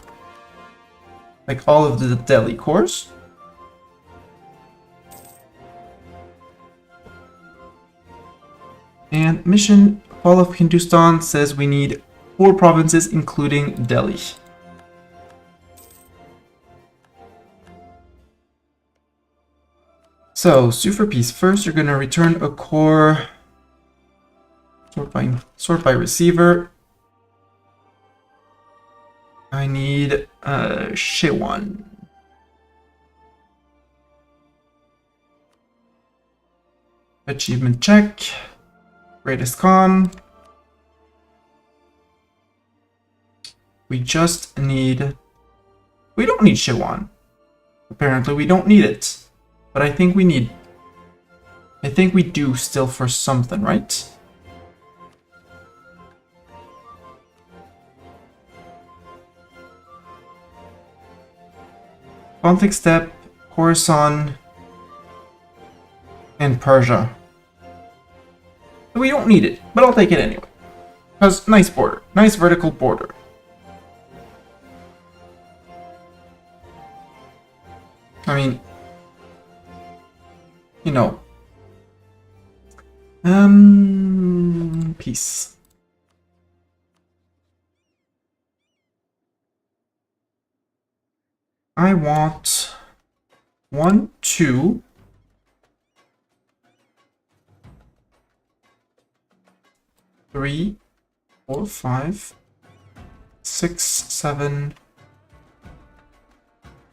Speaker 1: Like all of the Delhi cores. And mission Fall of Hindustan says we need 4 provinces including Delhi. So, sue for peace. First, you're gonna return a core. Sort by receiver. I need Shewan. Achievement check. Greatest Khan. We just need... We don't need Shewan. Apparently we don't need it. But I think we need... I think we do still for something, right? Baltic Steppe, Khorasan, and Persia. We don't need it, but I'll take it anyway. Because nice border. Nice vertical border. I mean... You know. Peace. I want 1, 2, 3, 4, 5, 6, 7,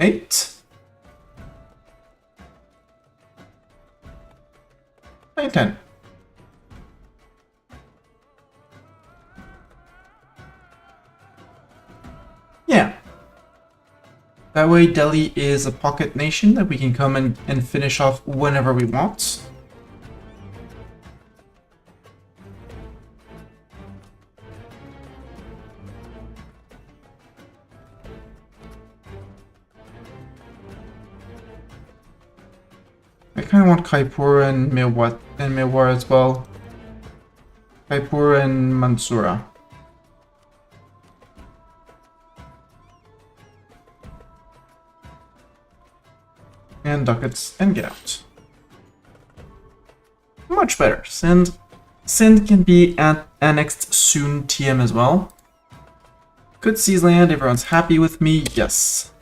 Speaker 1: 8, 9, 10. Yeah. That way Delhi is a pocket nation that we can come and finish off whenever we want. I kind of want Kaipur and Mewar as well. Kaipur and Mansoura. And ducats and get out. Much better. Sind can be annexed soon. TM as well. Good seize land. Everyone's happy with me. Yes.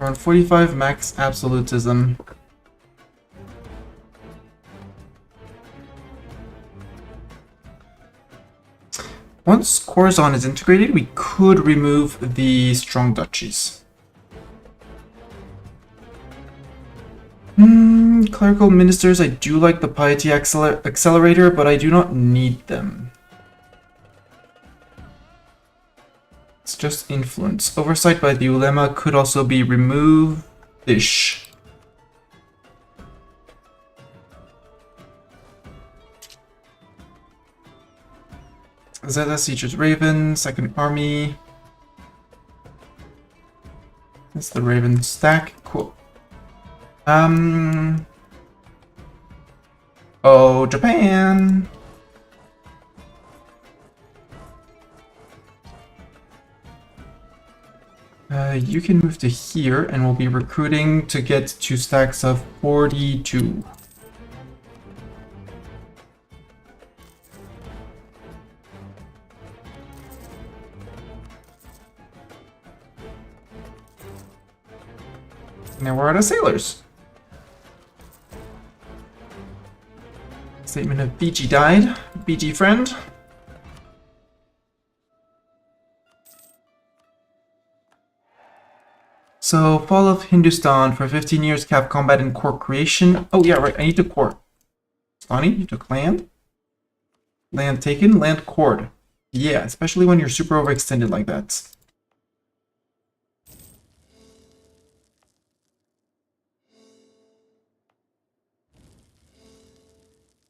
Speaker 1: Around 45 max absolutism. Once Khorasan is integrated, we could remove the strong duchies. Clerical ministers, I do like the piety accelerator, but I do not need them. It's just influence. Oversight by the ulema could also be removed-ish. Zeta sieges Raven, second army. That's the Raven stack. Cool. Oh, Japan! You can move to here, and we'll be recruiting to get 2 stacks of 42. Now we're out of sailors. Statement of BG died. BG friend. So, fall of Hindustan for 15 years, cap combat and core creation. Oh yeah, right, I need to core. Sonny, you took land. Land taken, land cored. Yeah, especially when you're super overextended like that.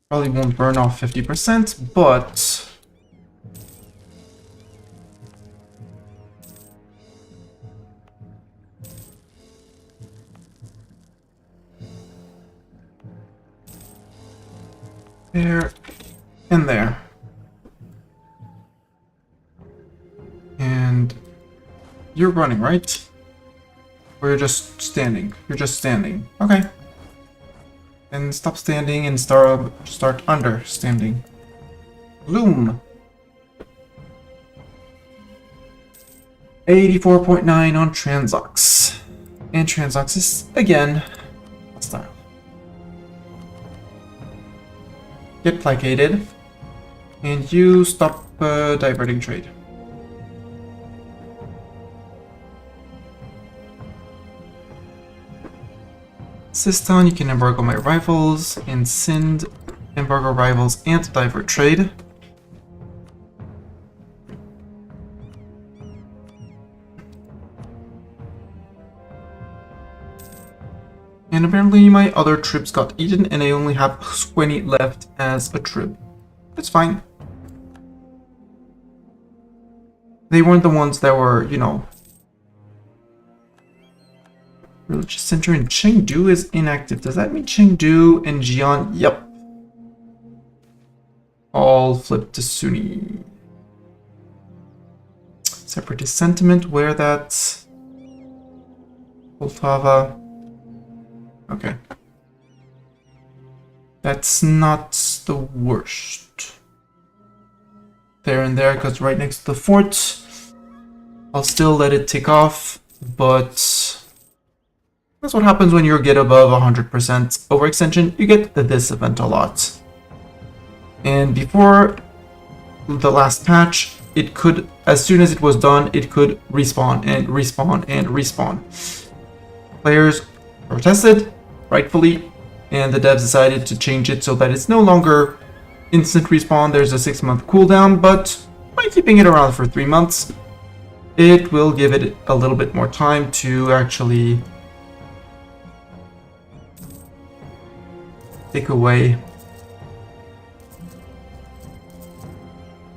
Speaker 1: Probably won't burn off 50%, but... there, and there. And you're running, right? Or you're just standing? You're just standing. Okay. And stop standing and start understanding. Bloom. 84.9 on Transox. And Transox is, again, hostile. Get placated. And you stop diverting trade. Sistan, you can embargo my rivals, and Sind, embargo rivals and divert trade. And apparently my other troops got eaten and I only have 20 left as a troop. That's fine. They weren't the ones that were, you know... Religious center in Chengdu is inactive. Does that mean Chengdu and Jian? Yep. All flipped to Sunni. Separatist sentiment, where that? Poltava. Okay. That's not the worst. There and there, because right next to the fort. I'll still let it take off, but... That's what happens when you get above 100% overextension. You get this event a lot. And before the last patch, it could, as soon as it was done, it could respawn and respawn and respawn. Players protested, rightfully, and the devs decided to change it so that it's no longer instant respawn. There's a 6-month cooldown, but by keeping it around for 3 months, it will give it a little bit more time to actually take away.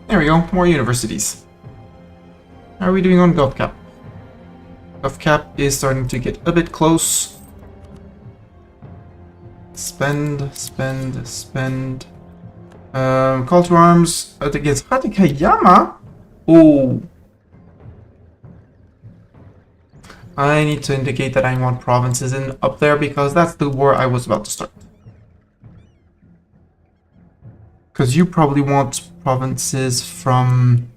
Speaker 1: There we go, more universities. How are we doing on GovCap? GovCap is starting to get a bit close. Spend, spend, spend. Call to arms against Hatakayama? Oh. I need to indicate that I want provinces in up there because that's the war I was about to start. Because you probably want provinces from...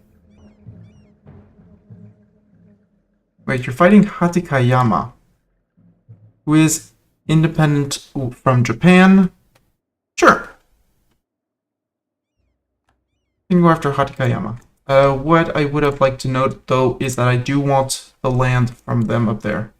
Speaker 1: Wait, you're fighting Hatakayama, who is independent from Japan. Sure. You can go after Hatakayama. What I would have liked to note, though, is that I do want the land from them up there.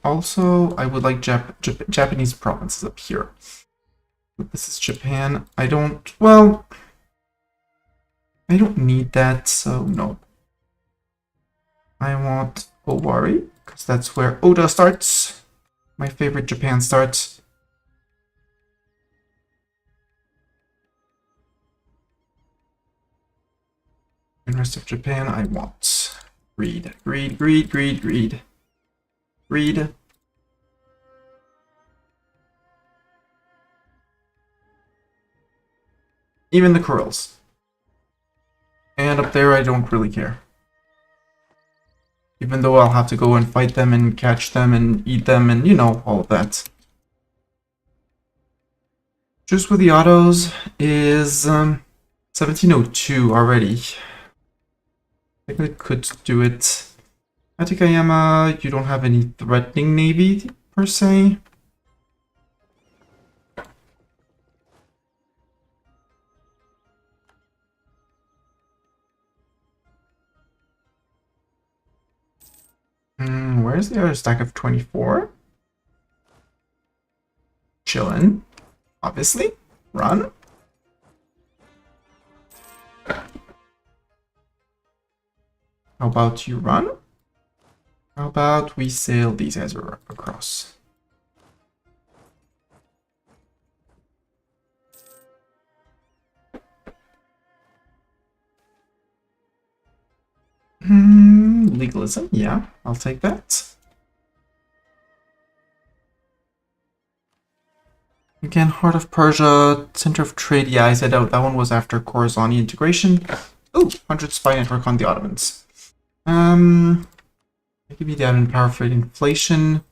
Speaker 1: Also, I would like Japanese provinces up here. This is Japan. I don't need that, so no. I want Owari, because that's where Oda starts. My favorite Japan starts. And rest of Japan, I want greed, greed, greed, greed, greed. Greed. Even the Kurils. And up there, I don't really care. Even though I'll have to go and fight them and catch them and eat them and, you know, all of that. Just with the autos is 1702 already. Technically could do it. Atikayama, you don't have any threatening navy per se. Where's the other stack of 24? Chillin'. Obviously. Run. How about you run? How about we sail these guys across? Legalism, yeah, I'll take that. Again, Heart of Persia, Center of Trade, yeah, I said that one was after Khorassani integration. Oh, 100 spy network on the Ottomans. It could be down in power freight inflation.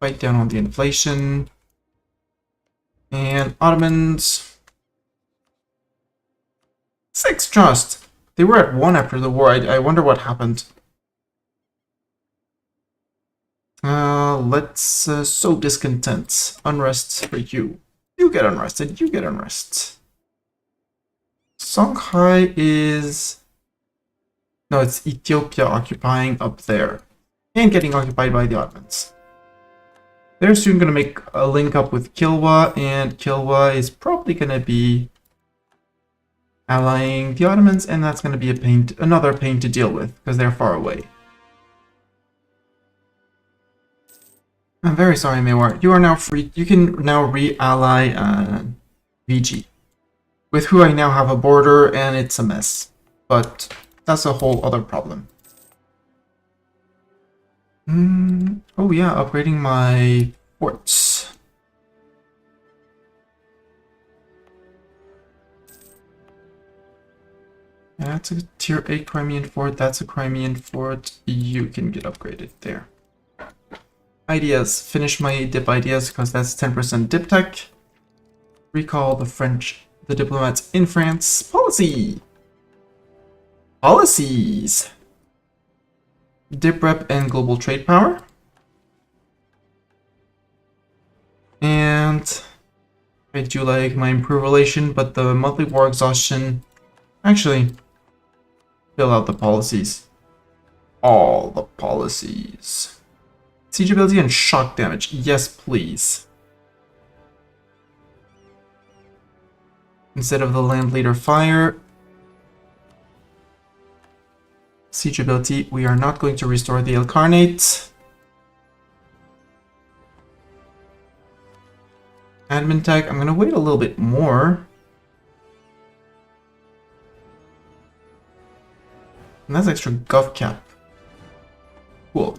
Speaker 1: Fight down on the inflation. And Ottomans. 6 trust. They were at 1 after the war. I wonder what happened. Let's sow discontent. Unrest for you. You get unrested. You get unrest. Songhai is... No, it's Ethiopia occupying up there. And getting occupied by the Ottomans. They're soon going to make a link up with Kilwa, and Kilwa is probably going to be allying the Ottomans, and that's going to be another pain to deal with, because they're far away. I'm very sorry, Maywar. You are now free. You can now re-ally VG, with who I now have a border, and it's a mess. But that's a whole other problem. Oh yeah, upgrading my forts. That's a tier 8 Crimean fort, that's a Crimean fort. You can get upgraded there. Ideas. Finish my dip ideas because that's 10% dip tech. Recall the diplomats in France. Policy! Policies! Dip rep and global trade power. And I do like my improved relation, but the monthly war exhaustion... Actually, fill out the policies. All the policies. Siege ability and shock damage. Yes, please. Instead of the land leader fire. Siege ability. We are not going to restore the Incarnate. Admin tag. I'm going to wait a little bit more. And that's extra gov cap. Cool.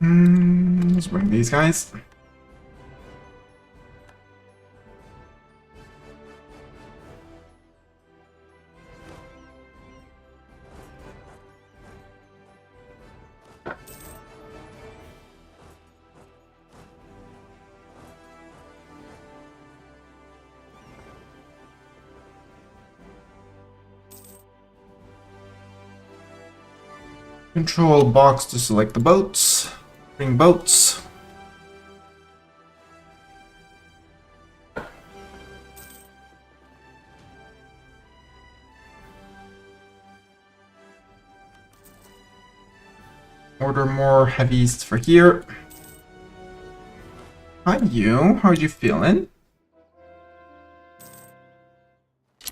Speaker 1: Let's bring these guys. Control box to select the boats. Bring boats. Order more heavies for here. Hi you, how are you feeling?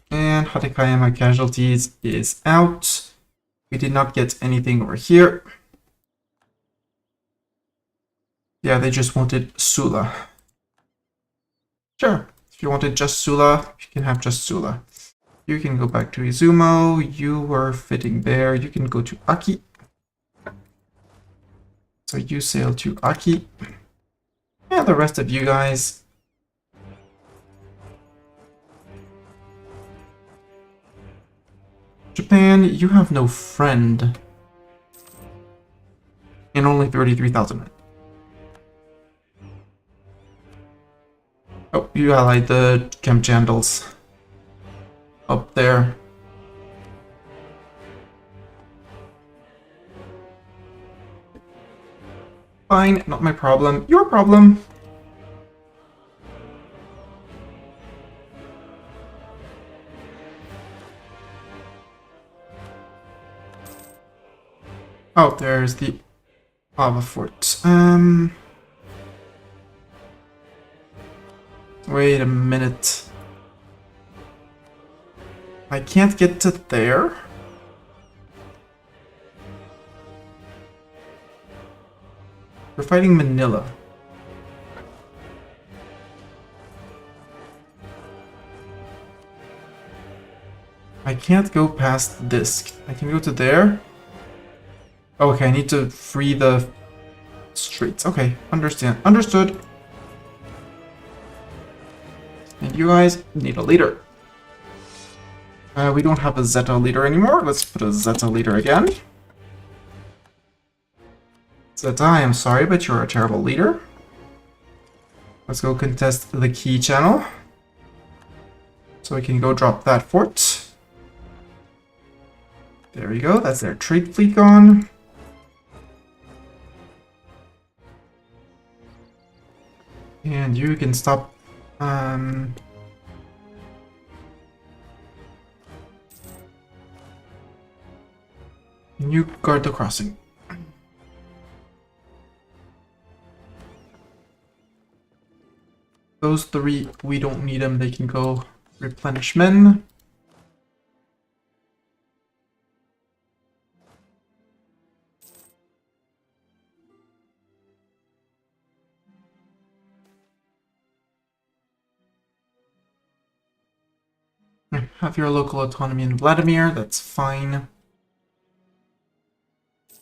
Speaker 1: And Hatakayama casualties is out. We did not get anything over here. Yeah, they just wanted Sula. Sure, if you wanted just Sula, you can have just Sula. You can go back to Izumo. You were fitting there. You can go to Aki. So you sail to Aki. And the rest of you guys. Japan, you have no friend. And only 33,000 men. Oh, you allied the Kemchandals. Up there. Fine, not my problem. Your problem. Oh, there's the lava fort. Wait a minute. I can't get to there? We're fighting Manila. I can't go past this. I can go to there. Okay, I need to free the streets. Okay, understood. And you guys need a leader. We don't have a Zeta leader anymore. Let's put a Zeta leader again. Zeta, I am sorry, but you're a terrible leader. Let's go contest the key channel. So we can go drop that fort. There we go, that's their trade fleet gone. And you can stop... You guard the crossing. Those three, we don't need them, they can go replenish men. Have your local autonomy in Vladimir, that's fine.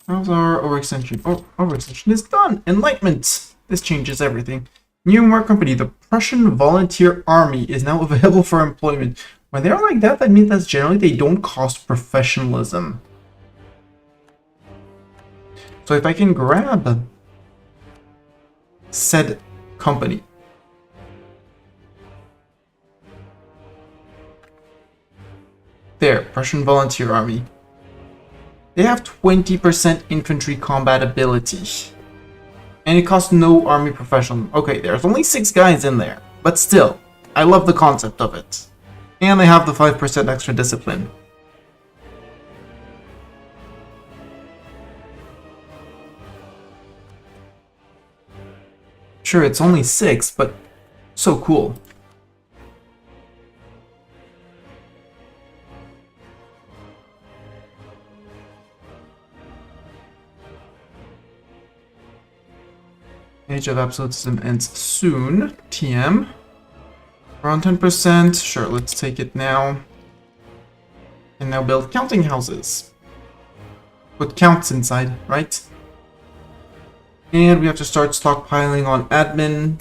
Speaker 1: How's our overextension? Oh, overextension is done! Enlightenment! This changes everything. New war company, the Prussian Volunteer Army is now available for employment. When they're like that, that means that generally they don't cost professionalism. So if I can grab said company. There, Prussian Volunteer Army. They have 20% infantry combat ability. And it costs no army professional. Okay, there's only 6 guys in there. But still, I love the concept of it. And they have the 5% extra discipline. Sure, it's only 6, but so cool. Age of Absolutism ends soon. TM. Around 10%. Sure, let's take it now. And now build counting houses. Put counts inside, right? And we have to start stockpiling on admin.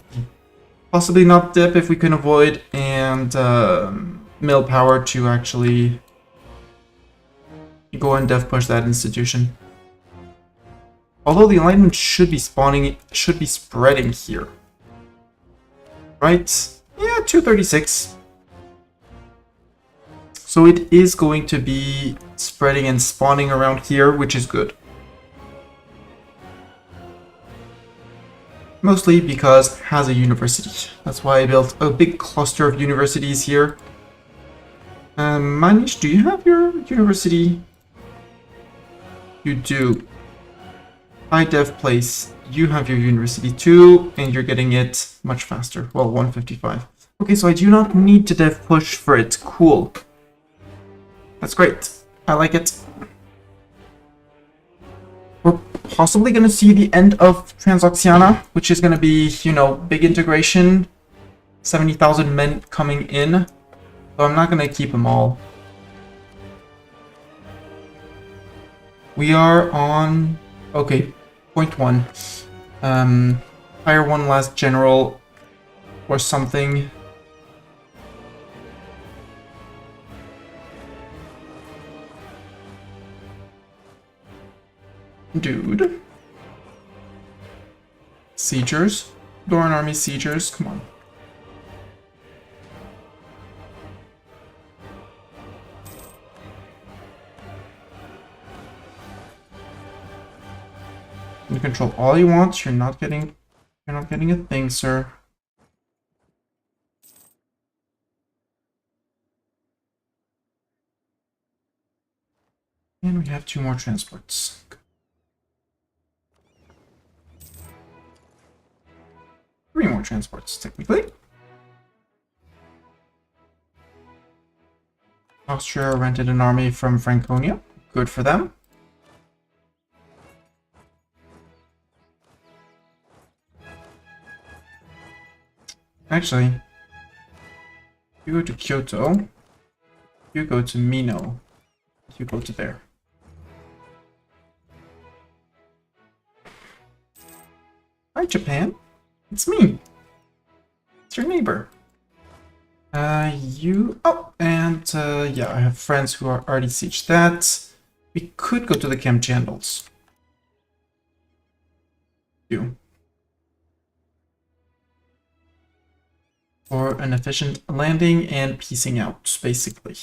Speaker 1: Possibly not dip if we can avoid. And mill power to actually go and dev push that institution. Although the alignment should be spreading here. Right? Yeah, 236. So it is going to be spreading and spawning around here, which is good. Mostly because it has a university. That's why I built a big cluster of universities here. Manish, do you have your university? You do. High dev place, you have your university too, and you're getting it much faster. Well, 155. Okay, so I do not need to dev push for it. Cool. That's great. I like it. We're possibly going to see the end of Transoxiana, which is going to be, you know, big integration. 70,000 men coming in. So I'm not going to keep them all. We are on... Okay. Point 1. Hire one last general or something. Dude. Siegers. Doran army siegers, come on. You control all you want, you're not getting a thing, sir. And we have 2 more transports. 3 more transports, technically. Austria rented an army from Franconia. Good for them. Actually, you go to Kyoto, you go to Mino, you go to there. Hi, Japan. It's me. It's your neighbor. Yeah, I have friends who are already sieged that. We could go to the Camp Chandals. For an efficient landing and piecing out, basically.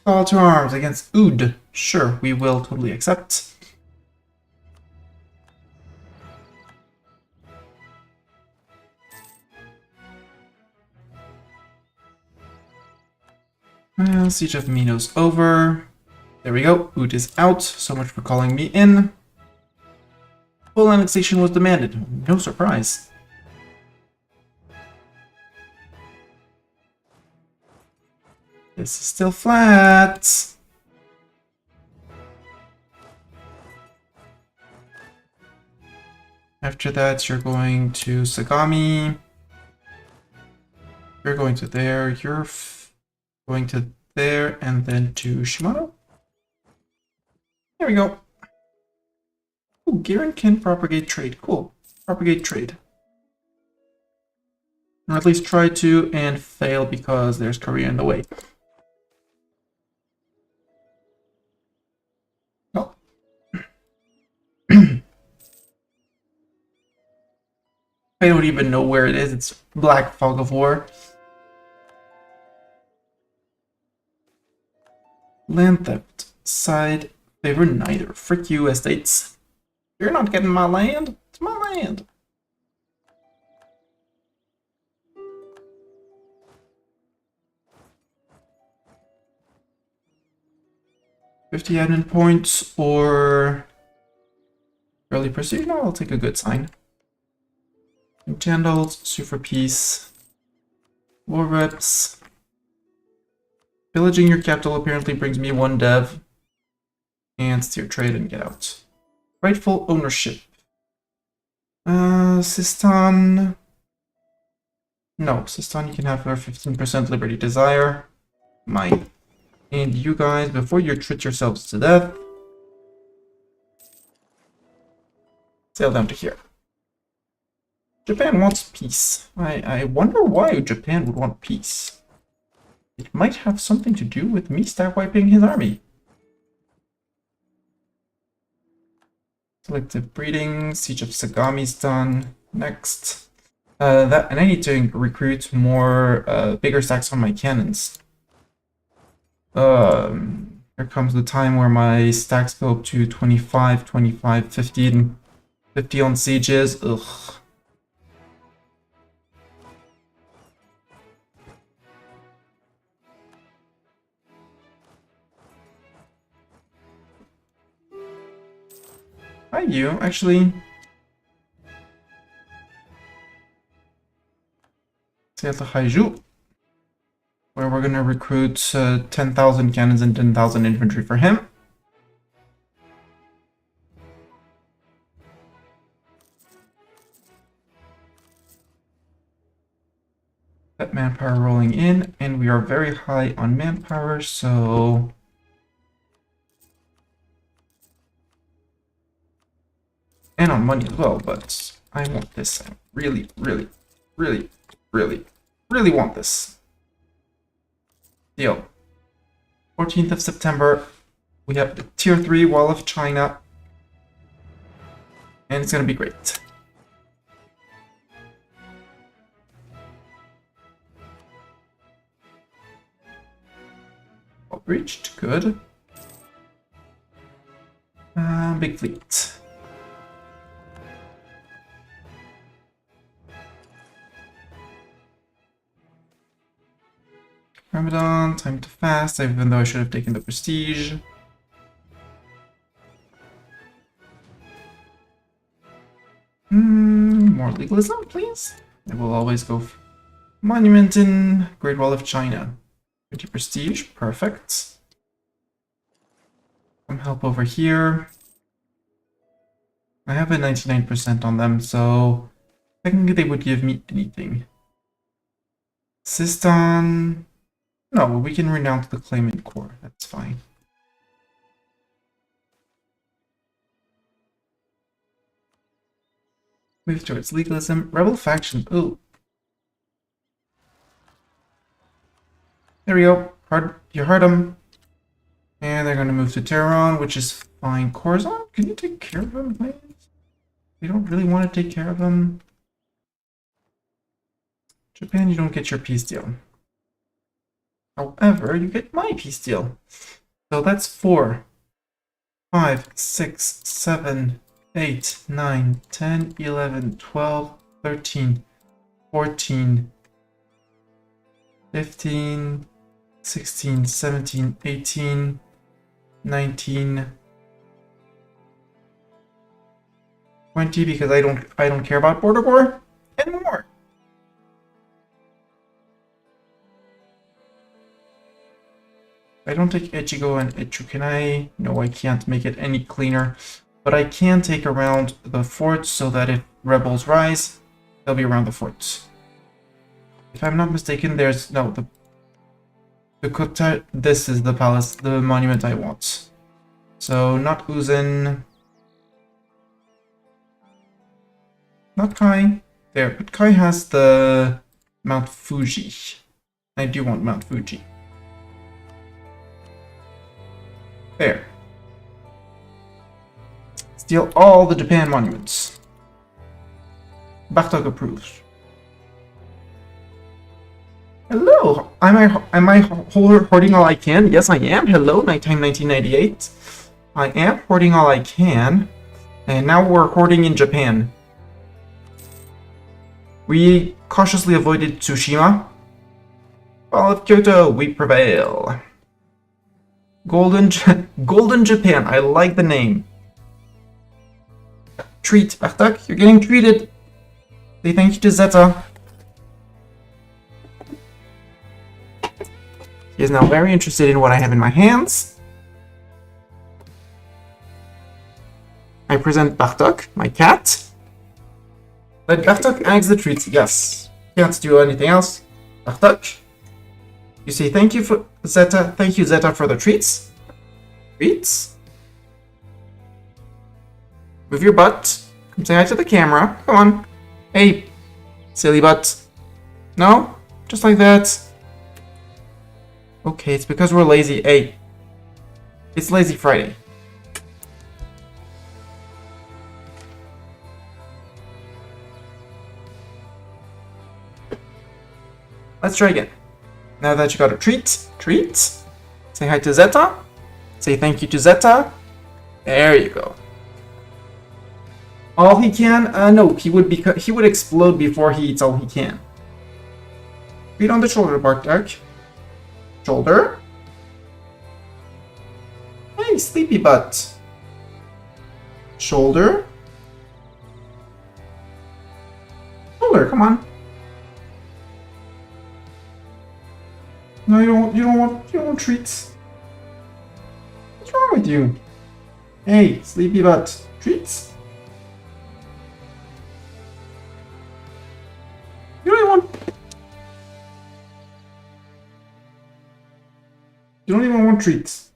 Speaker 1: Call to arms against Oud. Sure, we will totally accept. Siege of Mino's over. There we go. Oud is out. So much for calling me in. Full annexation was demanded. No surprise. This is still flat. After that, you're going to Sagami. You're going to there. You're going to there, and then to Shimano. There we go. Ooh, Garen can propagate trade. Cool. Propagate trade. Or at least try to, and fail because there's Korea in the way. Oh. I don't even know where it is. It's Black Fog of War. Land theft. Side favor neither. Frick you, estates. You're not getting my land. It's my land. $50 admin points or early precision. I'll take a good sign. Chandals, super peace, war reps. Pillaging your capital apparently brings me 1 dev. And steer trade and get out. Rightful ownership. Sistan. No, Sistan, you can have your 15% liberty desire. Mine. And you guys, before you treat yourselves to death, sail down to here. Japan wants peace. I wonder why Japan would want peace. It might have something to do with me stab wiping his army. Selective breeding, Siege of Sagami's done. Next. And I need to recruit more bigger stacks on my cannons. Here comes the time where my stacks go up to 25, 25, 15, 50 on sieges. Ugh. Hi, you. Actually, Seattle Haiju, where we're gonna recruit 10,000 cannons and 10,000 infantry for him. That manpower rolling in, and we are very high on manpower, so and on money as well, but I want this. I really, really, really, really, really want this. Deal. 14th of September. We have the tier 3 Wall of China. And it's gonna be great. All breached, good. Big fleet. Ramadan, time to fast, even though I should have taken the prestige. More legalism, please. I will always go monument in Great Wall of China. 50 prestige, perfect. Some help over here. I have a 99% on them, so technically they would give me anything. Sistan. No, we can renounce the claimant core. That's fine. Move towards legalism. Rebel faction. Ooh. There we go. You heard them. And they're going to move to Tehran, which is fine. Khorasan, can you take care of them, please? You don't really want to take care of them. Japan, you don't get your peace deal. However, you get my peace deal. So that's 4, 5, 6, 7, 8, 9, 10, 11, 12, 13, 14, 15, 16, 17, 18, 19, 20, because I don't care about border war, and more. I don't take Echigo and Echu, can I? No, I can't make it any cleaner. But I can take around the forts so that if rebels rise, they'll be around the forts. If I'm not mistaken, there's... No, the Kota... This is the palace, the monument I want. So, not Uzen... Not Kai. There, but Kai has the Mount Fuji. I do want Mount Fuji. There. Steal all the Japan monuments. Bartok approves. Hello! Am I hoarding all I can? Yes, I am. Hello, nighttime 1998. I am hoarding all I can. And now we're hoarding in Japan. We cautiously avoided Tsushima. Fall of Kyoto, we prevail. Golden Japan, I like the name. Treat, Bartok, you're getting treated. Say thank you to Zeta. He is now very interested in what I have in my hands. I present Bartok, my cat. Let Bartok axe the treats, yes. Can't do anything else. Bartok. You say thank you for Zeta. Thank you, Zeta, for the treats. Treats. Move your butt. Come say hi to the camera. Come on. Hey, silly butt. No? Just like that. Okay, it's because we're lazy. Hey. It's Lazy Friday. Let's try again. Now that you got a treat, say hi to Zeta, say thank you to Zeta. There you go. All he can? No, he would explode before he eats all he can. Beat on the shoulder, Bartok. Shoulder. Hey, sleepy butt. Shoulder. Shoulder, come on. No, you don't want treats. What's wrong with you? Hey, sleepy butt. Treats? You don't even want treats.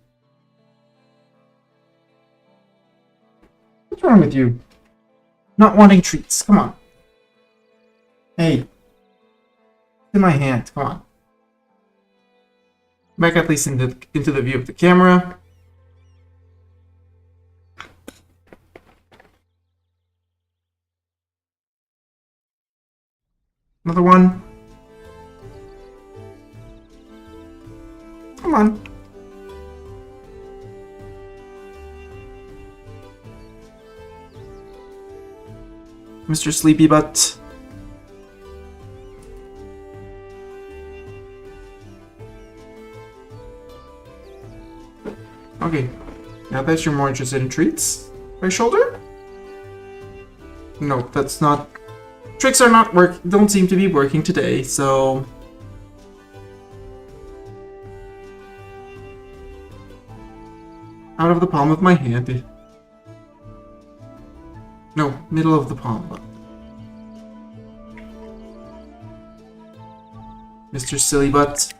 Speaker 1: What's wrong with you? Not wanting treats. Come on. Hey. In my hand. Come on. Back at least into the view of the camera. Another one. Come on. Mr. Sleepy Butt. Okay, now that you're more interested in treats, right shoulder? No, that's not. Tricks are not don't seem to be working today, so. Out of the palm of my hand. No, middle of the palm. Mr. Silly Butt.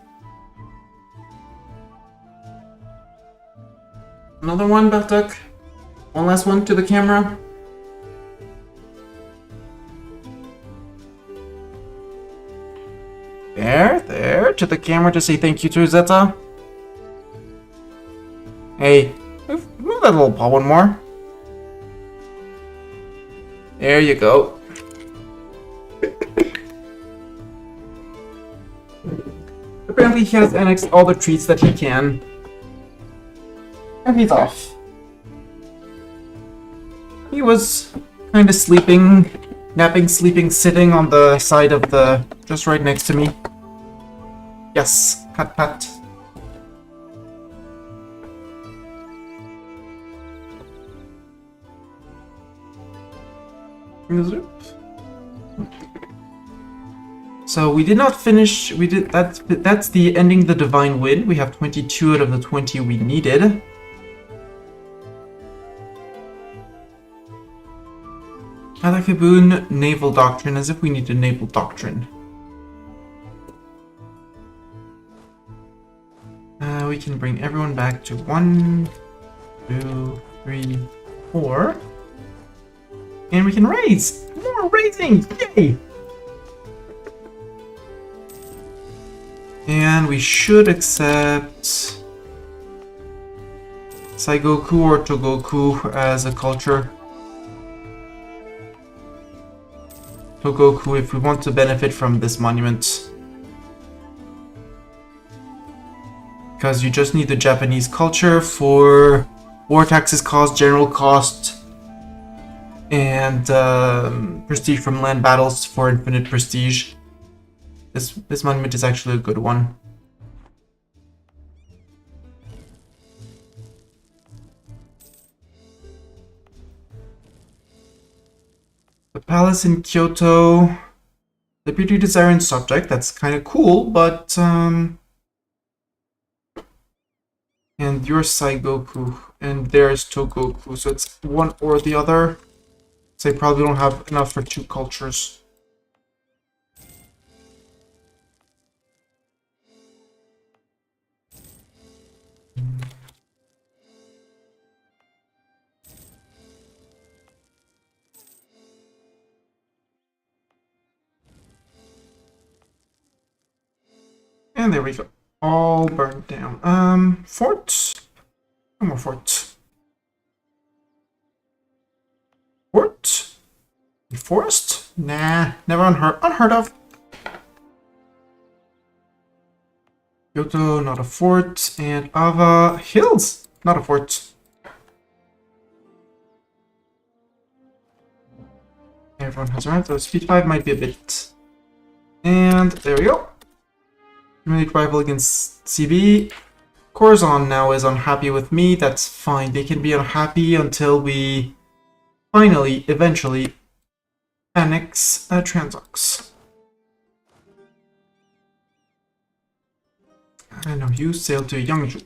Speaker 1: Another one, Buck. One last one to the camera. There, to the camera to say thank you to Zeta. Hey, move that little paw one more. There you go. Apparently he has annexed all the treats that he can. And he's off. He was kind of sleeping, napping, sleeping, sitting on the side of the... just right next to me. Yes, pat. So we did not finish. We did that's the ending the divine win. We have 22 out of the 20 we needed. Alakaboon naval doctrine, as if we need a naval doctrine. We can bring everyone back to 1, 2, 3, 4. And we can raise! More raising! Yay! And we should accept Saigoku or Togoku as a culture. Togoku if we want to benefit from this monument. Because you just need the Japanese culture for war taxes cost, general cost, and prestige from land battles for infinite prestige. This monument is actually a good one. The palace in Kyoto. The beauty desiring subject, that's kind of cool, but and your Saigoku, and there's Togoku, so it's one or the other. So they probably don't have enough for 2 cultures. And there we go. All burned down. Fort? No more fort. Fort? Forest? Nah, never unheard of. Kyoto, not a fort. And Ava Hills, not a fort. Everyone has arrived, so speed 5 might be a bit. And there we go. Humiliate rival against CB. Corazon now is unhappy with me. That's fine. They can be unhappy until we finally, eventually, annex Transox. I know you sail to Yangju.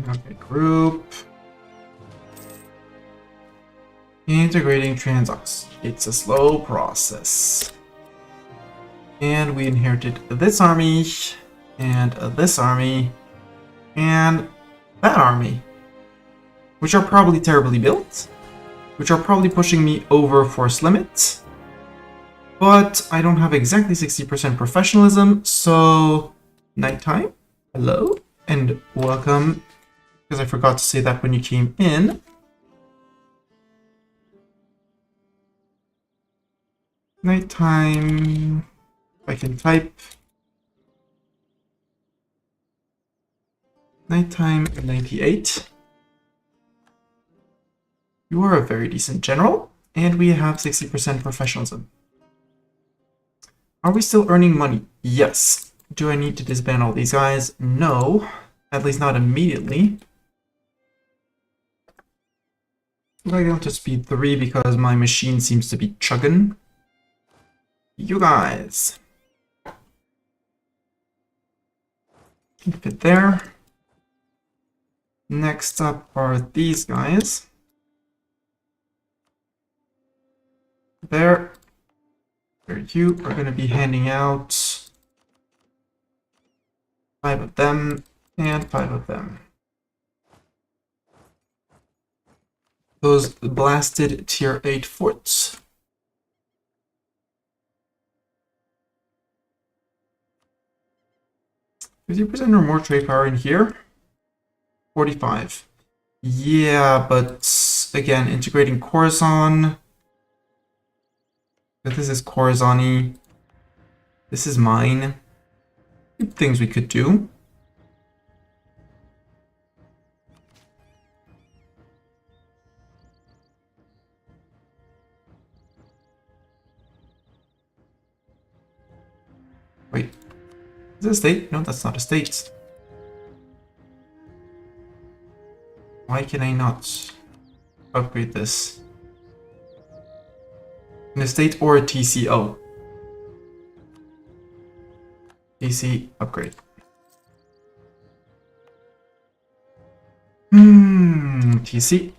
Speaker 1: Okay, group. Integrating Transox. It's a slow process. And we inherited this army, and this army, and that army. Which are probably terribly built. which are probably pushing me over force limit. But I don't have exactly 60% professionalism, so nighttime, hello, and welcome, because I forgot to say that when you came in. Nighttime, I can type. Nighttime 98. You are a very decent general, and we have 60% professionalism. Are we still earning money? Yes. Do I need to disband all these guys? No. At least not immediately. I go to speed 3 because my machine seems to be chugging. You guys. Keep it there. Next up are these guys. There. Where you are going to be handing out 5 of them and 5 of them. Those blasted tier 8 forts. %50 or more trade power in here. 45. Yeah, but again, integrating Khorasan. But this is Khorasan-y. This is mine. Good things we could do. Wait. Is this a state? No, that's not a state. Why can I not upgrade this? An estate or a TCO? TC upgrade. TC.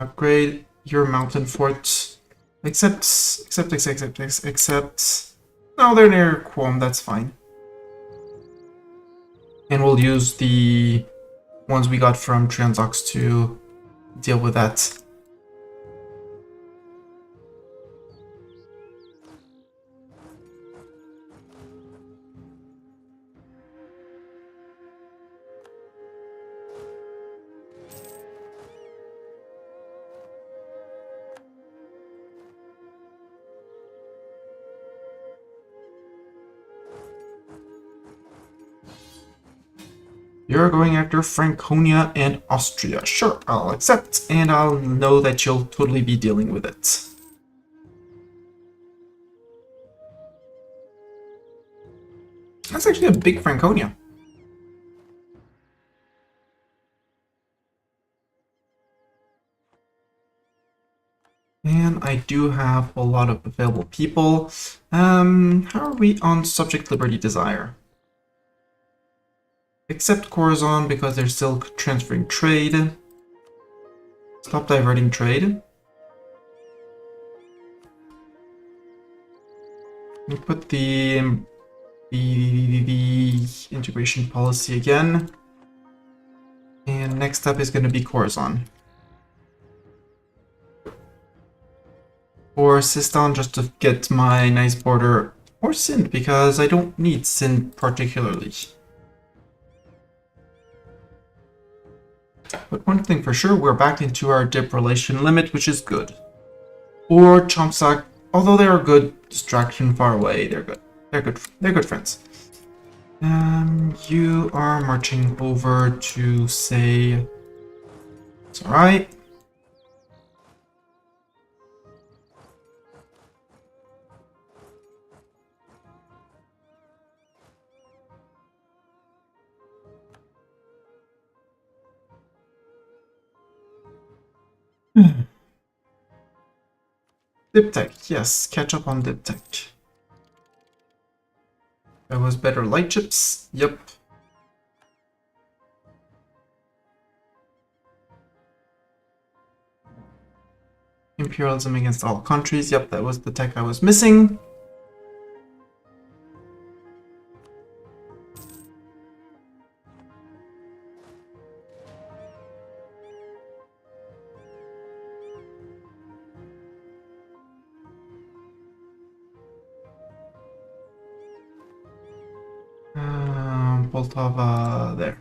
Speaker 1: Upgrade your mountain fort. Except. No, they're near Quom, that's fine. And we'll use the ones we got from Transox to deal with that. You're going after Franconia and Austria. Sure, I'll accept, and I'll know that you'll totally be dealing with it. That's actually a big Franconia. And I do have a lot of available people. How are we on Subject Liberty Desire? Except Khorasan because they're still transferring trade. Stop diverting trade. We put the integration policy again. And next up is going to be Khorasan. Or Sistan just to get my nice border. Or Sind because I don't need Sind particularly. But one thing for sure, we're back into our dip relation limit, which is good. Or Chomsak, although they are good distraction far away, they're good. They're good friends. You are marching over to say it's alright. Diptech, yes, catch up on Diptech. That was better light chips, yep. Imperialism against all countries, yep, that was the tech I was missing. Poltava there.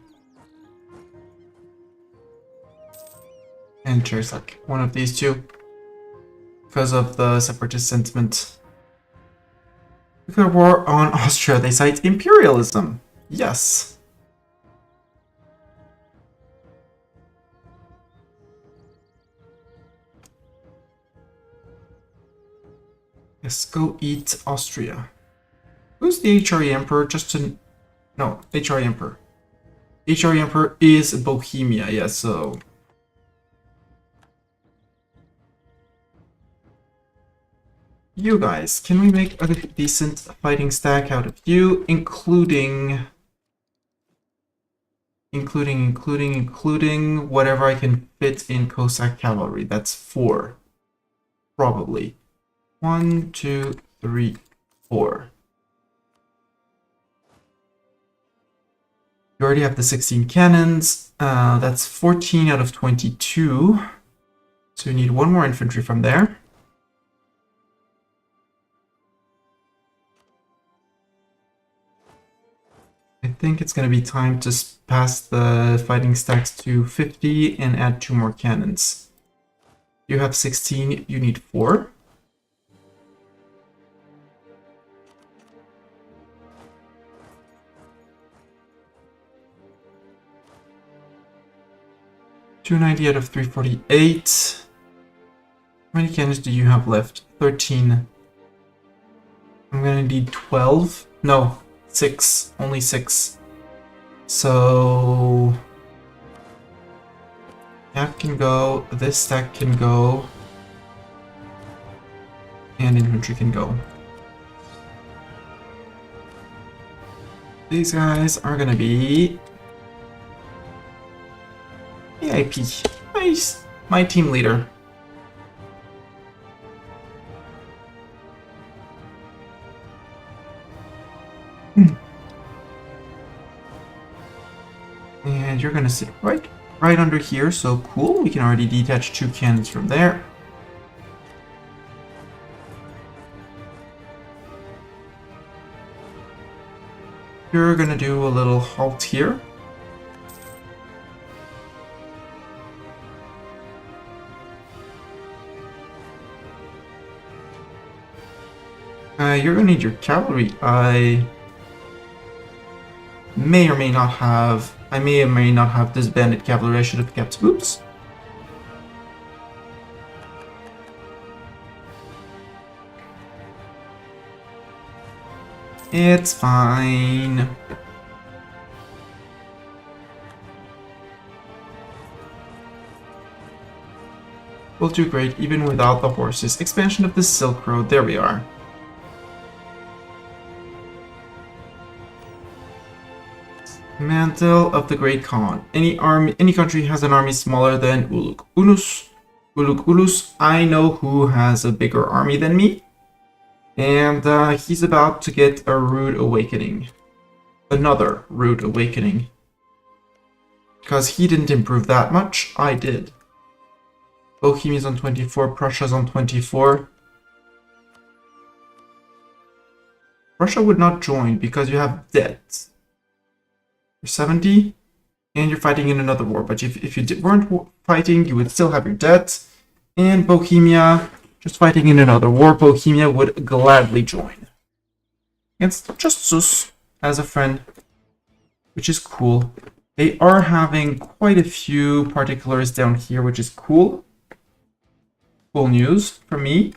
Speaker 1: And Chersak, one of these two. Because of the separatist sentiment. Nuclear war on Austria, they cite imperialism. Yes. Yes, go eat Austria. Who's the HRE Emperor? Just to... No, HRE Emperor. HRE Emperor is Bohemia, yeah, so... You guys, can we make a decent fighting stack out of you, including whatever I can fit in Cossack cavalry? That's 4. Probably. 1, 2, 3, 4. You already have the 16 cannons. That's 14 out of 22. So you need 1 more infantry from there. I think it's going to be time to pass the fighting stacks to 50 and add 2 more cannons. You have 16, you need 4. $290 out of 348. How many cannons do you have left? 13. I'm going to need 12. No. 6, only 6. So that can go, this stack can go, and infantry can go. These guys are gonna be AIP. Nice, my team leader. And you're gonna sit right under here, so cool. We can already detach 2 cannons from there. You're gonna do a little halt here. You're gonna need your cavalry. I may or may not have disbanded cavalry. I should have kept. Oops. It's fine. We'll do great even without the horses. Expansion of the Silk Road. There we are. Mantle of the Great Khan. Any country has an army smaller than Uluk Ulus. I know who has a bigger army than me. And he's about to get a rude awakening. Another rude awakening. Because he didn't improve that much, I did. Bohemia's on 24, Prussia's on 24. Russia would not join because you have debt. You're 70, and you're fighting in another war. But if you weren't fighting, you would still have your debt. And Bohemia, just fighting in another war, Bohemia would gladly join. Against Justus as a friend, which is cool. They are having quite a few particulars down here, which is cool. Cool news for me.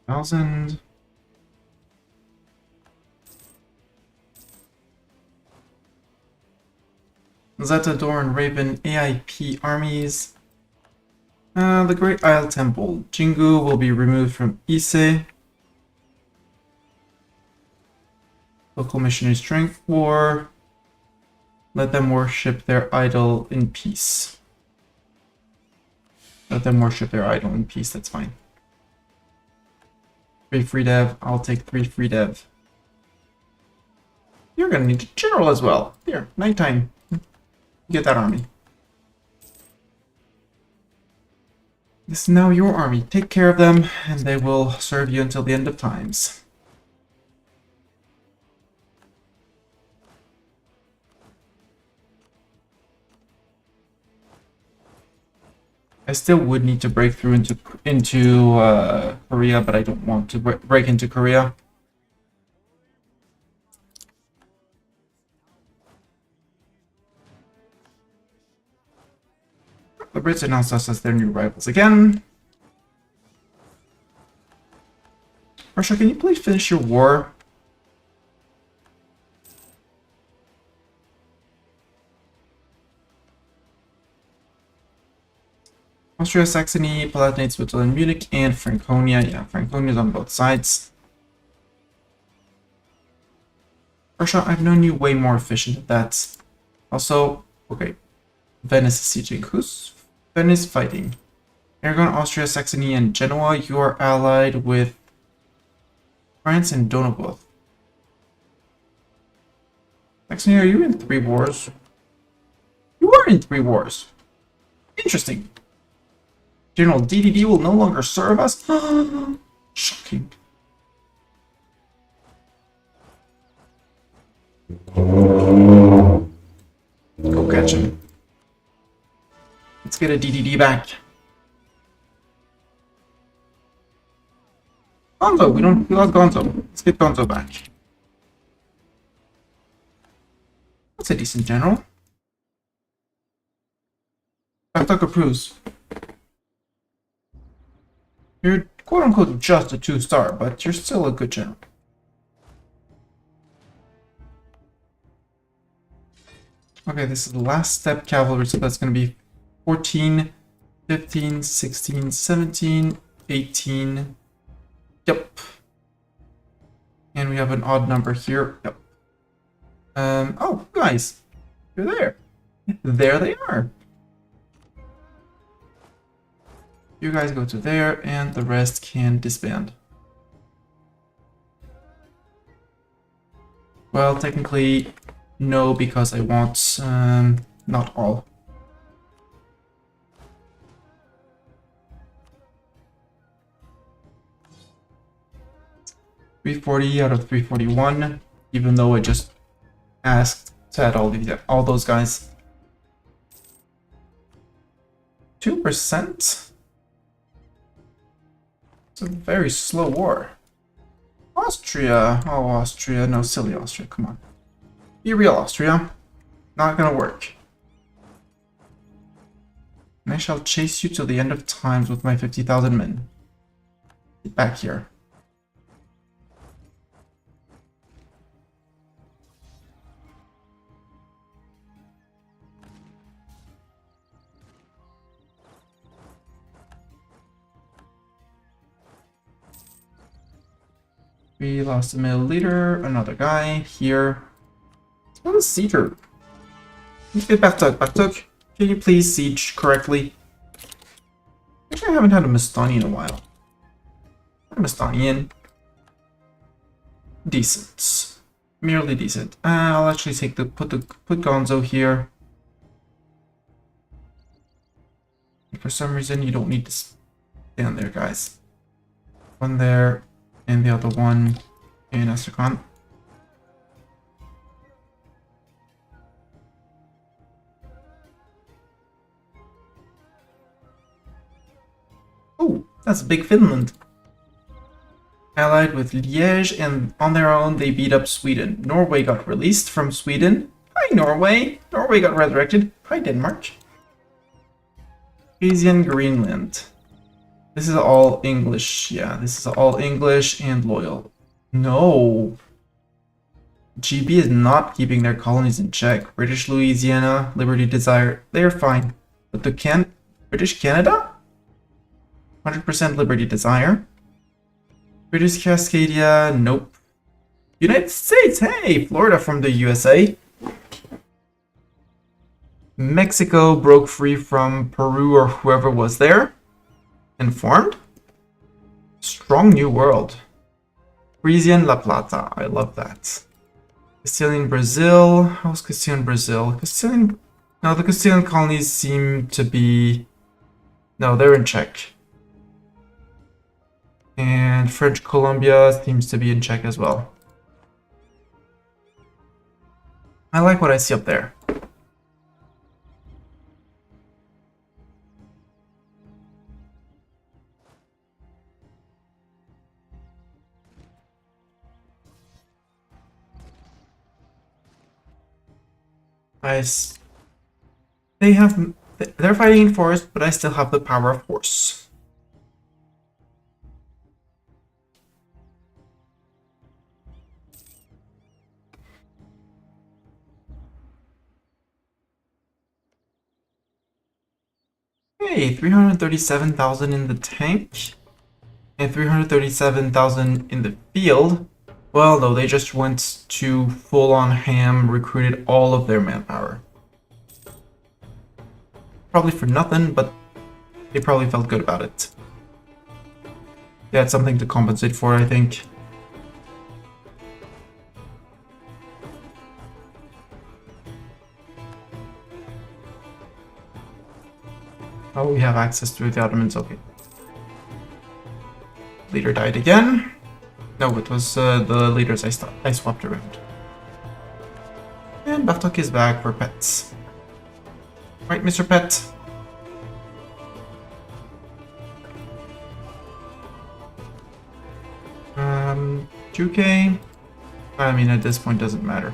Speaker 1: Thousand. Zeta, Doran, Raven, AIP armies. The Great Isle Temple. Jingu will be removed from Ise. Local missionary strength, or let them worship their idol in peace. Let them worship their idol in peace, that's fine. 3 free dev, I'll take 3 free dev. You're gonna need a general as well. Here, nighttime. Get that army. This is now your army. Take care of them, and they will serve you until the end of times. I still would need to break through into Korea, but I don't want to break into Korea. The Brits announced us as their new rivals again. Russia, can you please finish your war? Austria, Saxony, Palatinate, Switzerland, Munich, and Franconia. Yeah, Franconia is on both sides. Russia, I've known you way more efficient at that. Also, okay, Venice is sieging. Who's Venice fighting? Aragon, Austria, Saxony, and Genoa. You are allied with France and Donoboth. Saxony, are you in 3 wars? You are in 3 wars. Interesting. General DDD will no longer serve us. Shocking. Go catch him. Let's get a DDD back. Gonzo, we lost Gonzo. Let's get Gonzo back. That's a decent general. Taktak approves. You're quote-unquote just a 2-star, but you're still a good general. Okay, this is the last step cavalry, so that's going to be 14, 15, 16, 17, 18. Yep. And we have an odd number here. Yep. Oh, guys. You're there. There they are. You guys go to there, and the rest can disband. Well, technically, no, because I want not all. $340 out of 341, even though I just asked to add all those guys. 2%? It's a very slow war. Austria. Oh, Austria. No, silly Austria. Come on. Be real, Austria. Not gonna work. And I shall chase you till the end of times with my 50,000 men. Get back here. We lost a middle leader, another guy here. What is sieger? Let's get Bartok. Bartok, can you please siege correctly? I think I haven't had a Mastani in a while. Mastanian. Decent. Merely decent. I'll actually take put Gonzo here. For some reason you don't need to stand there, guys. One there. And the other one in Astrakhan. Oh, that's big Finland. Allied with Liège, and on their own they beat up Sweden. Norway got released from Sweden. Hi, Norway. Norway got resurrected. Hi, Denmark. Asian Greenland. This is all English. Yeah, this is all English and loyal. No. GB is not keeping their colonies in check. British Louisiana, Liberty Desire, they're fine. But the British Canada? 100% Liberty Desire. British Cascadia, nope. United States! Hey! Florida from the USA. Mexico broke free from Peru or whoever was there. Informed. Strong New World. Frisian La Plata. I love that. Castilian Brazil. How's Castilian Brazil? Castilian... No, the Castilian colonies seem to be... No, they're in check. And French Colombia seems to be in check as well. I like what I see up there. Nice. They're fighting in forest, but I still have the power of horse. Hey, 337,000 in the tank and 337,000 in the field. Well, no, they just went to full-on ham, recruited all of their manpower. Probably for nothing, but they probably felt good about it. They had something to compensate for, I think. Oh, we have access to the Ottomans, okay. Leader died again. No, it was the leaders I swapped around. And Baftok is back for pets. Right, Mr. Pet? Um, 2K? I mean, at this point, doesn't matter.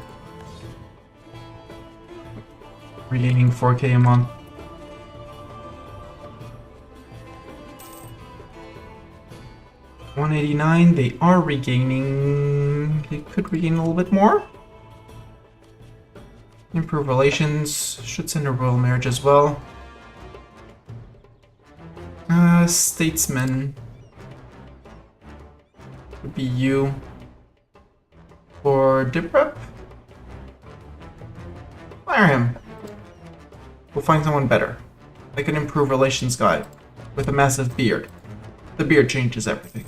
Speaker 1: Regaining 4K a month. $189, they are regaining... They could regain a little bit more. Improve relations, should send a royal marriage as well. Statesman. Would be you. For Diprep? Fire him. We'll find someone better. Like an improved relations guy. With a massive beard. The beard changes everything.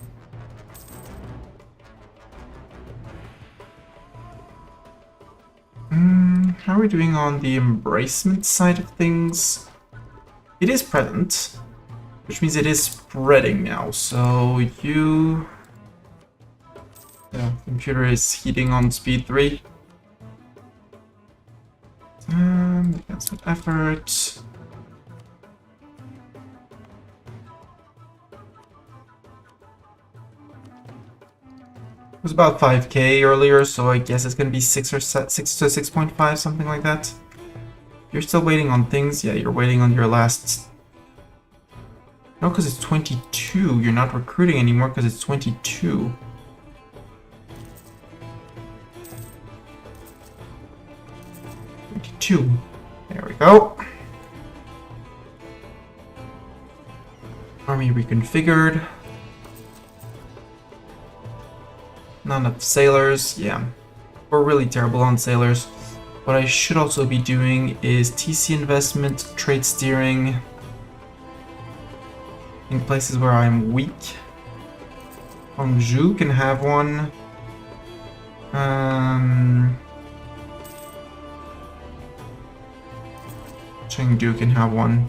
Speaker 1: How are we doing on the embracement side of things? It is present, which means it is spreading now, so you... Yeah, computer is heating on speed 3. Advancement effort. It was about 5K earlier, so I guess it's gonna be 6 to 6.5, something like that. You're still waiting on things? Yeah, you're waiting on your last... No, because it's 22. You're not recruiting anymore because it's 22. There we go. Army reconfigured. Not enough sailors. Yeah, we're really terrible on sailors. What I should also be doing is TC investment, trade steering in places where I'm weak. Hangzhou can have one. Chengdu can have one.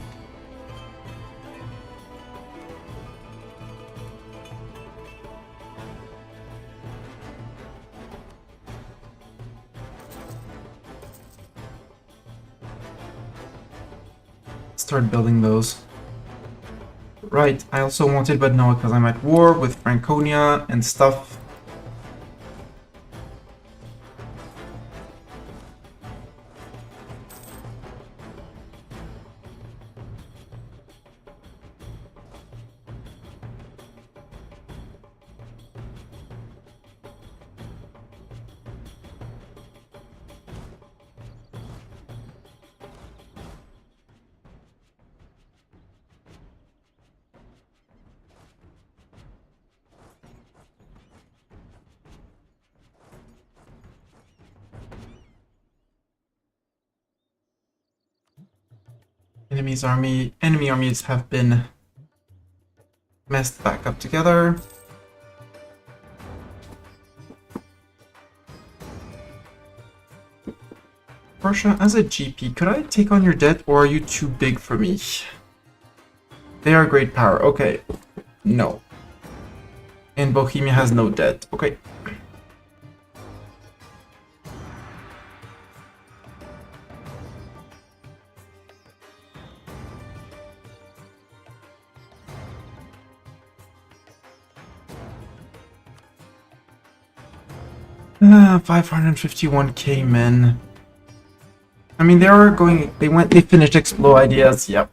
Speaker 1: Start building those. Right, I also wanted, but no, because I'm at war with Franconia and stuff. Enemy armies have been messed back up together. Prussia, as a GP, could I take on your debt, or are you too big for me? They are a great power. Okay. No. And Bohemia has no debt. Okay. Ah, 551k men. I mean, they finished Explode ideas, yep.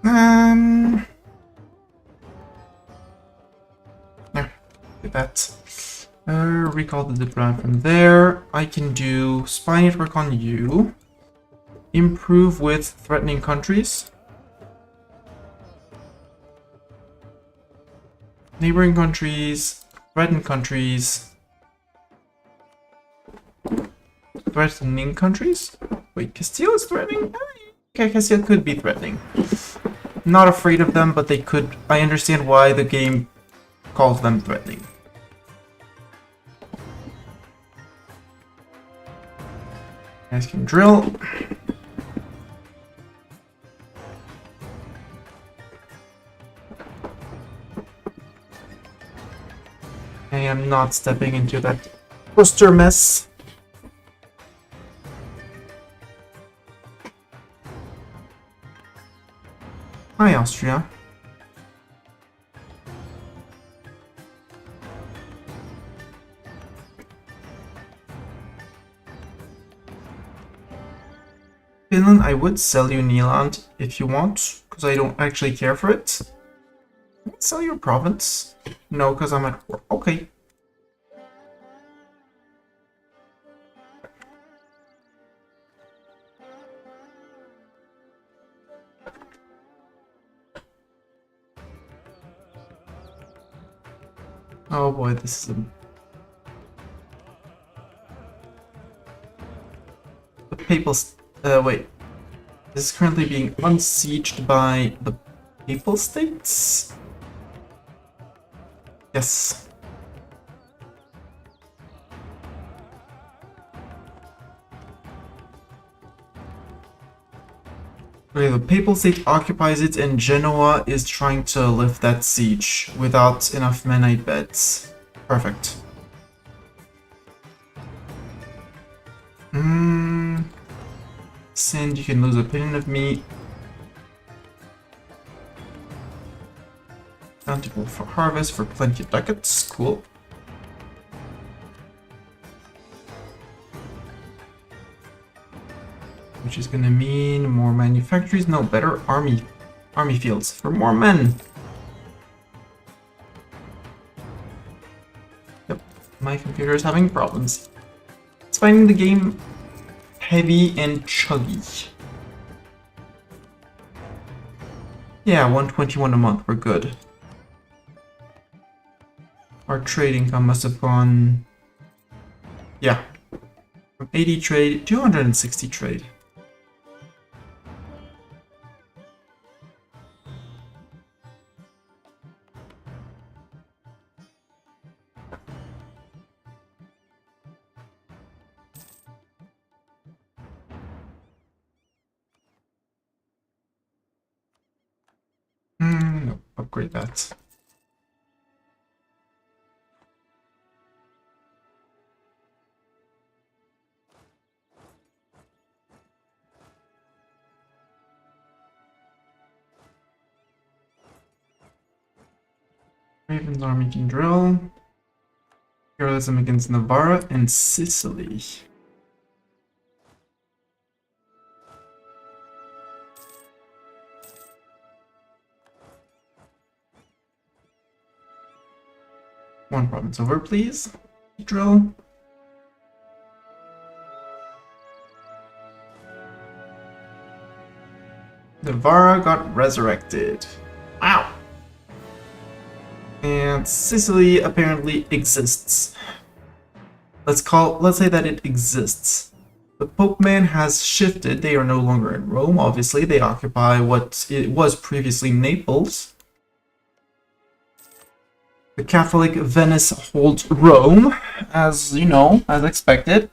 Speaker 1: Yeah, get that. Recall the diplomat from there. I can do spy network on you. Improve with threatening countries. Neighboring countries, threatened countries. Threatening countries? Wait, Castile is threatening? Okay, Castile could be threatening. Not afraid of them, but they could. I understand why the game calls them threatening. You guys can drill. I am not stepping into that Worcester mess. Hi, Austria. Finland, I would sell you Neeland if you want, because I don't actually care for it. Sell your province? No, because I'm at war. Okay. Oh boy, this is the papal. Wait. This is currently being unsieged by the Papal States? Yes. Okay, the Papal State occupies it and Genoa is trying to lift that siege without enough men, I bet. Perfect. Send, you can lose opinion of me. Bountiful for harvest for plenty of ducats. Cool. Which is gonna mean more manufactories. No, better army fields for more men. Yep, my computer is having problems. It's finding the game heavy and chuggy. Yeah, 121 a month, we're good. Our trade income must have gone... Yeah. From 80 trade, 260 trade. No, upgrade that. Raven's army can drill. Heroism against Navarra and Sicily. One province over, please. Drill. Navarra got resurrected. Wow. And Sicily apparently exists. Let's say that it exists. The Pope man has shifted. They are no longer in Rome, obviously. They occupy what it was previously Naples. The Catholic Venice holds Rome, as you know, as expected.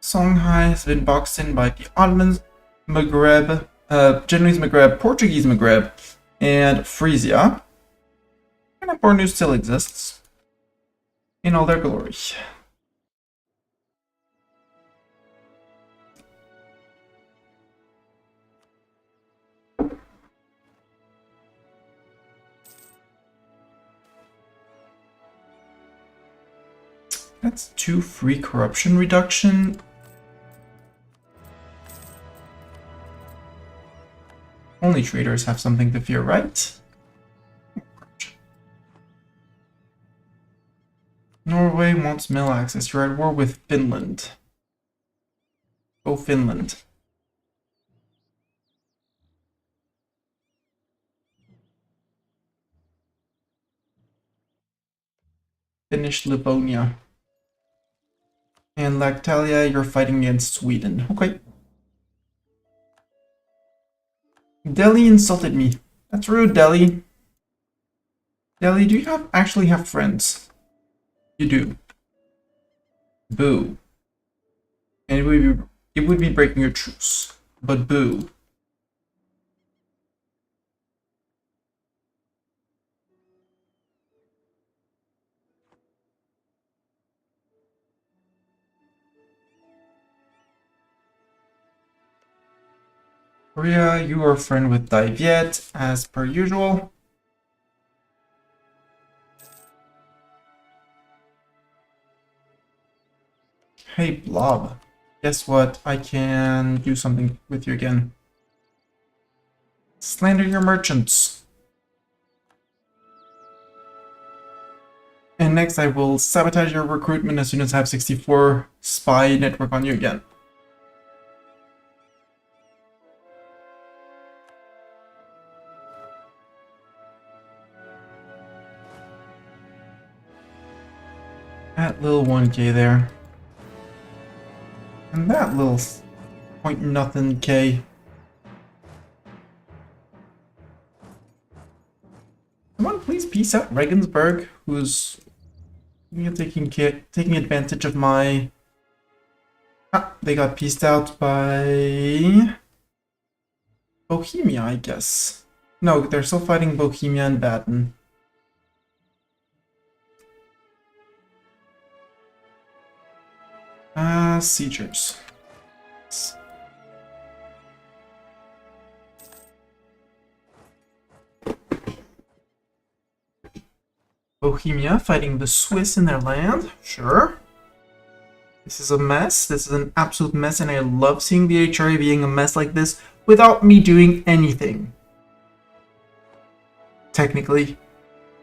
Speaker 1: Songhai has been boxed in by the Ottomans, Maghreb, Genoese Maghreb, Portuguese Maghreb, and Frisia. And Bornu still exists in all their glory. That's 2 free corruption reduction. Only traders have something to fear, right? Norway wants mill access. You're at war with Finland. Go Finland. Finish Livonia. And Lactalia, you're fighting against Sweden. Okay. Delhi insulted me. That's rude, Delhi. Delhi, do you actually have friends? You do. Boo. And it would be breaking your truce. But boo. Korea, you are a friend with Daiviet, as per usual. Hey, Blob. Guess what? I can do something with you again. Slander your merchants. And next I will sabotage your recruitment as soon as I have 64 spy network on you again. That little 1k there. And that little point nothing k. Come on, please peace out Regensburg, who's taking advantage of my... Ah, they got pieced out by... Bohemia, I guess. No, they're still fighting Bohemia and Baden. Siegers. Bohemia fighting the Swiss in their land, sure. This is a mess. This is an absolute mess, and I love seeing the HRA being a mess like this without me doing anything. Technically.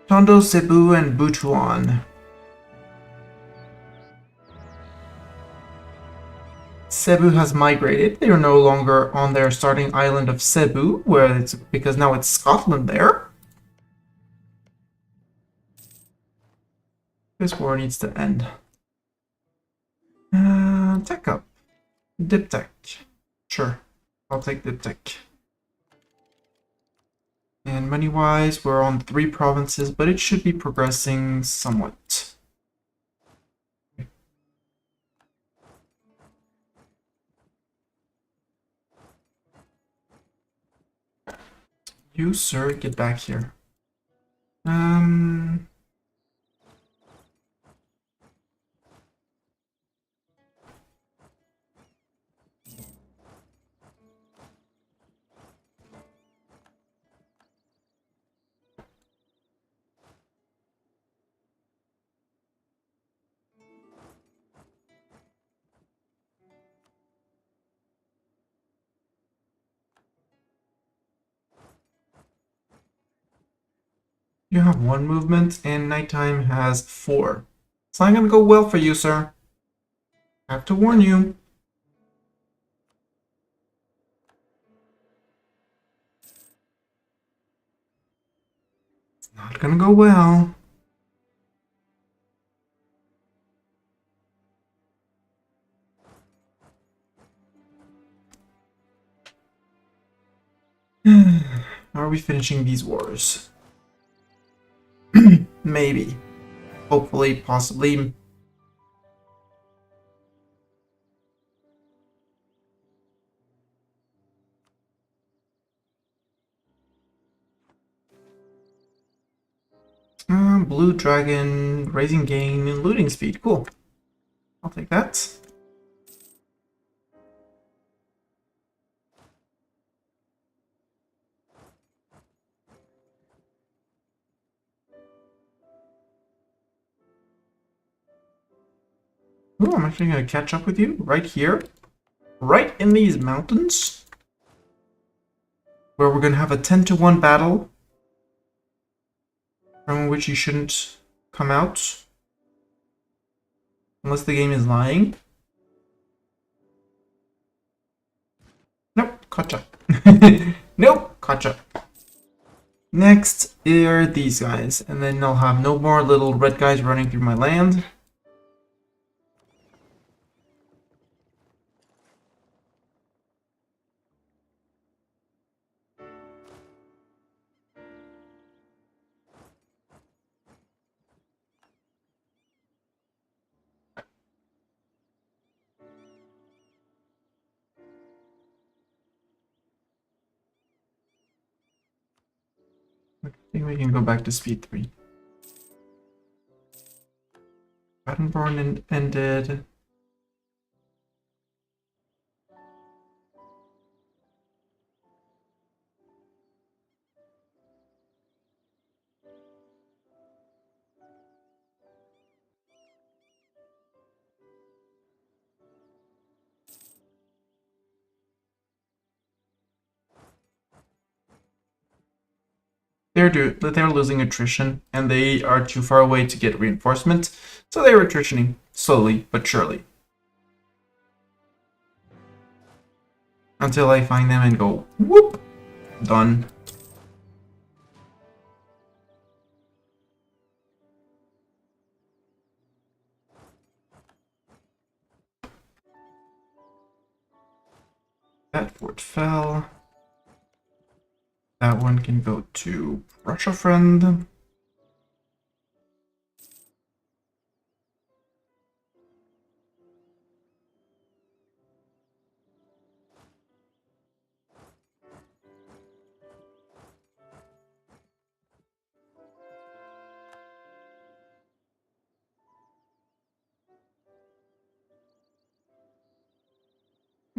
Speaker 1: Tondo, Cebu, and Butuan. Cebu has migrated. They are no longer on their starting island of Cebu, because now it's Scotland there. This war needs to end. Tech up. Dip tech. Sure. I'll take dip tech. And money-wise, we're on 3 provinces, but it should be progressing somewhat. You, sir, get back here. You have 1 movement, and nighttime has 4. It's not gonna go well for you, sir. I have to warn you. It's not gonna go well. Are we finishing these wars? Maybe. Hopefully, possibly. Blue dragon, raising gain, and looting speed. Cool. I'll take that. Ooh, I'm actually going to catch up with you right here. Right in these mountains. Where we're going to have a 10-to-1 battle. From which you shouldn't come out. Unless the game is lying. Nope, caught up. Nope, caught up. Next are these guys. And then I'll have no more little red guys running through my land. I think we can go back to speed 3. Battleborn ended. They're losing attrition, and they are too far away to get reinforcement, so they're attritioning slowly but surely. Until I find them and go, whoop, done. That fort fell. That one can go to Russia friend.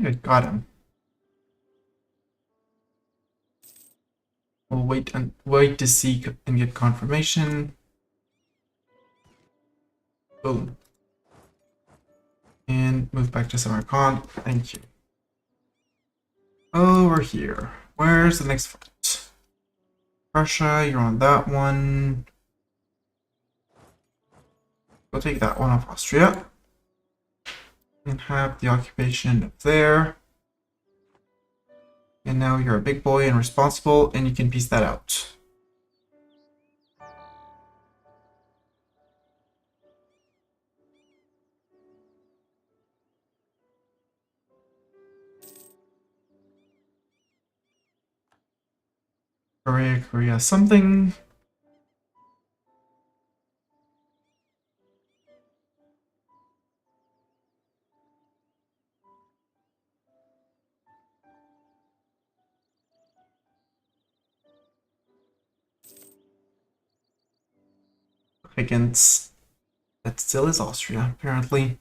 Speaker 1: I got him. We'll wait to see and get confirmation. Boom. And move back to Samarkand. Thank you. Over here. Where's the next fort? Russia, you're on that one. We'll take that one off Austria. And have the occupation up there. And now you're a big boy and responsible, and you can piece that out. Korea, something. Against that still is Austria, apparently.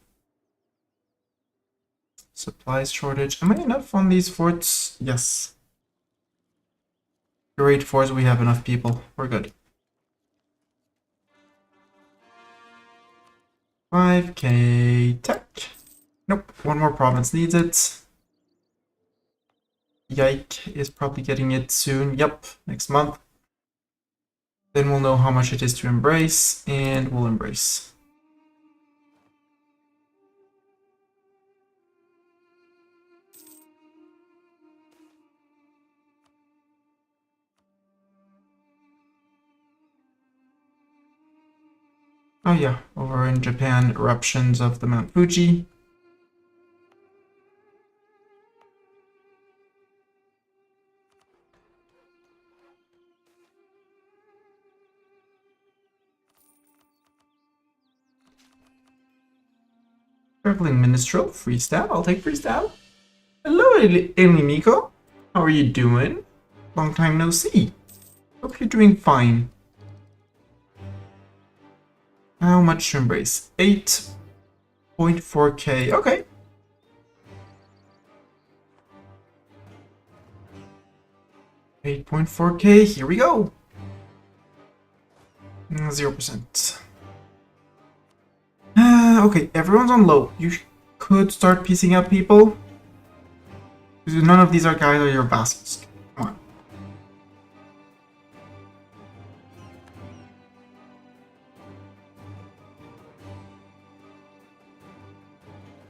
Speaker 1: Supplies shortage. Am I enough on these forts? Yes. Great Horde, we have enough people. We're good. 5k tech. Nope, one more province needs it. Yike is probably getting it soon. Yep, next month. Then we'll know how much it is to embrace, and we'll embrace. Oh yeah, over in Japan, eruptions of the Mount Fuji. Traveling Minstrel, free stab. I'll take free stab. Hello, Miko. How are you doing? Long time no see. Hope you're doing fine. How much to embrace? 8.4k. Okay. $8.4k. Here we go. 0%. Okay, everyone's on low. You could start piecing out people. Because none of these are guys or your vassals. Come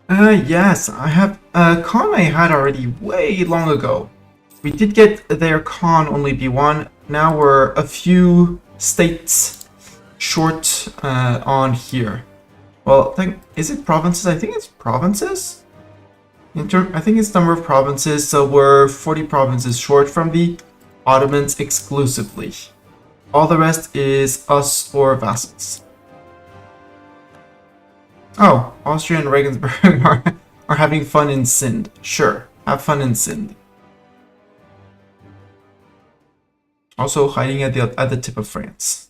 Speaker 1: on. Yes, I have Khan I had already way long ago. We did get their Khan only B1. Now we're a few states short on here. Well, is it provinces? I think it's provinces. I think it's number of provinces, so we're 40 provinces short from the Ottomans exclusively. All the rest is us or vassals. Oh, Austria and Regensburg are having fun in Sind. Sure, have fun in Sind. Also hiding at the tip of France.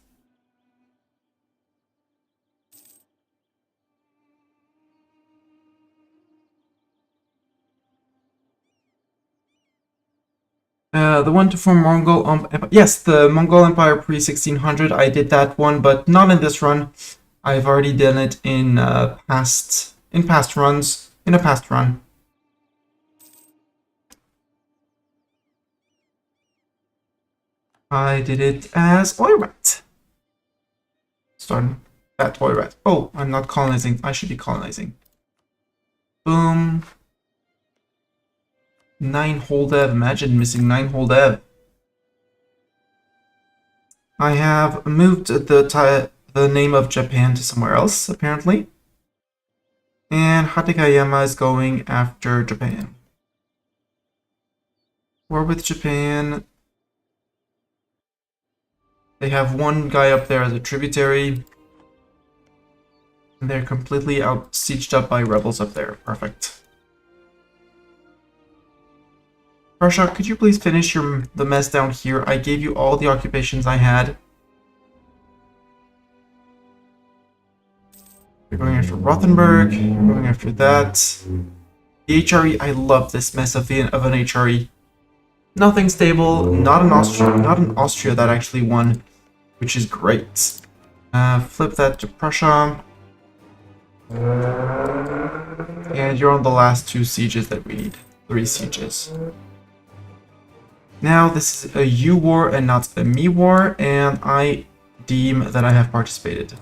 Speaker 1: The one to form Mongol Empire. Yes, the Mongol Empire pre-1600. I did that one, but not in this run. I've already done it in past runs. In a past run. I did it as Oirat. Starting that Oirat. Oh, I'm not colonizing. I should be colonizing. Boom. 9 Holdev. Imagine missing 9 Holdev. I have moved the name of Japan to somewhere else, apparently. And Hategayama is going after Japan. War with Japan. They have one guy up there as a tributary. And they're completely out-sieged up by rebels up there. Perfect. Prussia, could you please finish the mess down here? I gave you all the occupations I had. You're going after Rothenburg. You're going after that. The HRE, I love this mess of an HRE. Nothing stable. Not an Austria that actually won, which is great. Flip that to Prussia. And you're on the last 2 sieges that we need. 3 sieges. Now this is a you war and not a me war, and I deem that I have participated.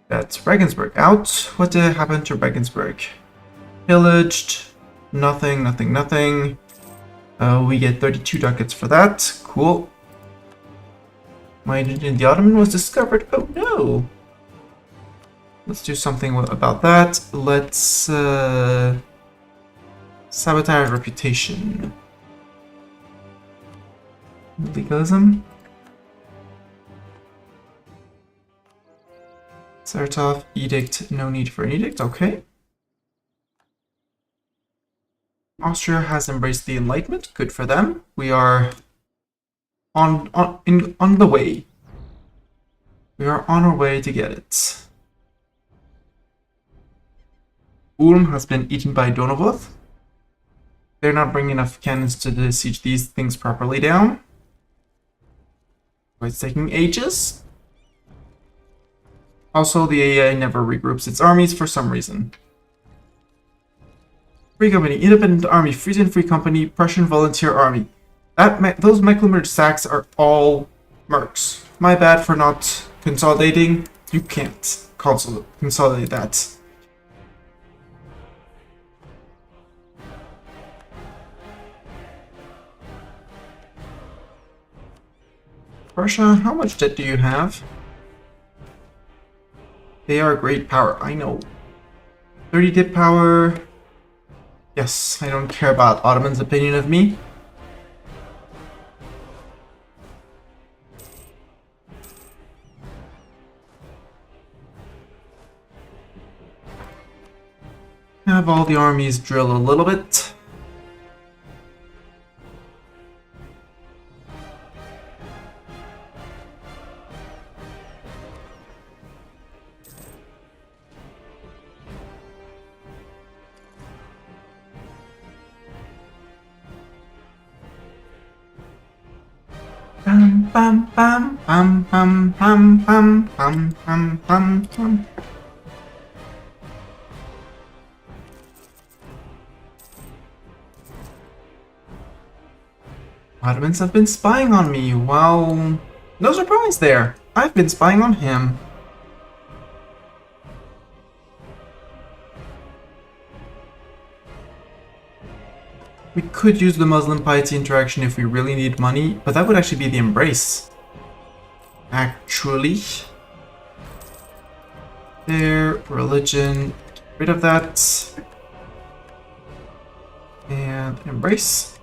Speaker 1: That's Regensburg out. What did happen to Regensburg? Pillaged. Nothing, nothing, nothing. We get 32 ducats for that. Cool. My agent in the Ottoman was discovered. Oh no! Let's do something about that. Let's sabotage reputation. Legalism. Saratov, edict, no need for an edict, okay. Austria has embraced the Enlightenment, good for them. We are on the way. We are on our way to get it. Ulm has been eaten by Donovoth. They're not bringing enough cannons to siege these things properly down. It's taking ages. Also, the AI never regroups its armies for some reason. Free Company, Independent Army, Frisian Free Company, Prussian Volunteer Army. Those Mecklenburg sacks are all mercs. My bad for not consolidating. You can't consolidate that. Prussia, how much debt do you have? They are a great power, I know. 30 debt power. Yes, I don't care about Ottoman's opinion of me. have all the armies drill a little bit. Bam bam bam bam bam bam bam bam bam bam bam. Ottomans have been spying on me. Well, no surprise there. I've been spying on him. We could use the Muslim piety interaction if we really need money, but that would actually be the embrace. Actually. Their religion, get rid of that. And embrace.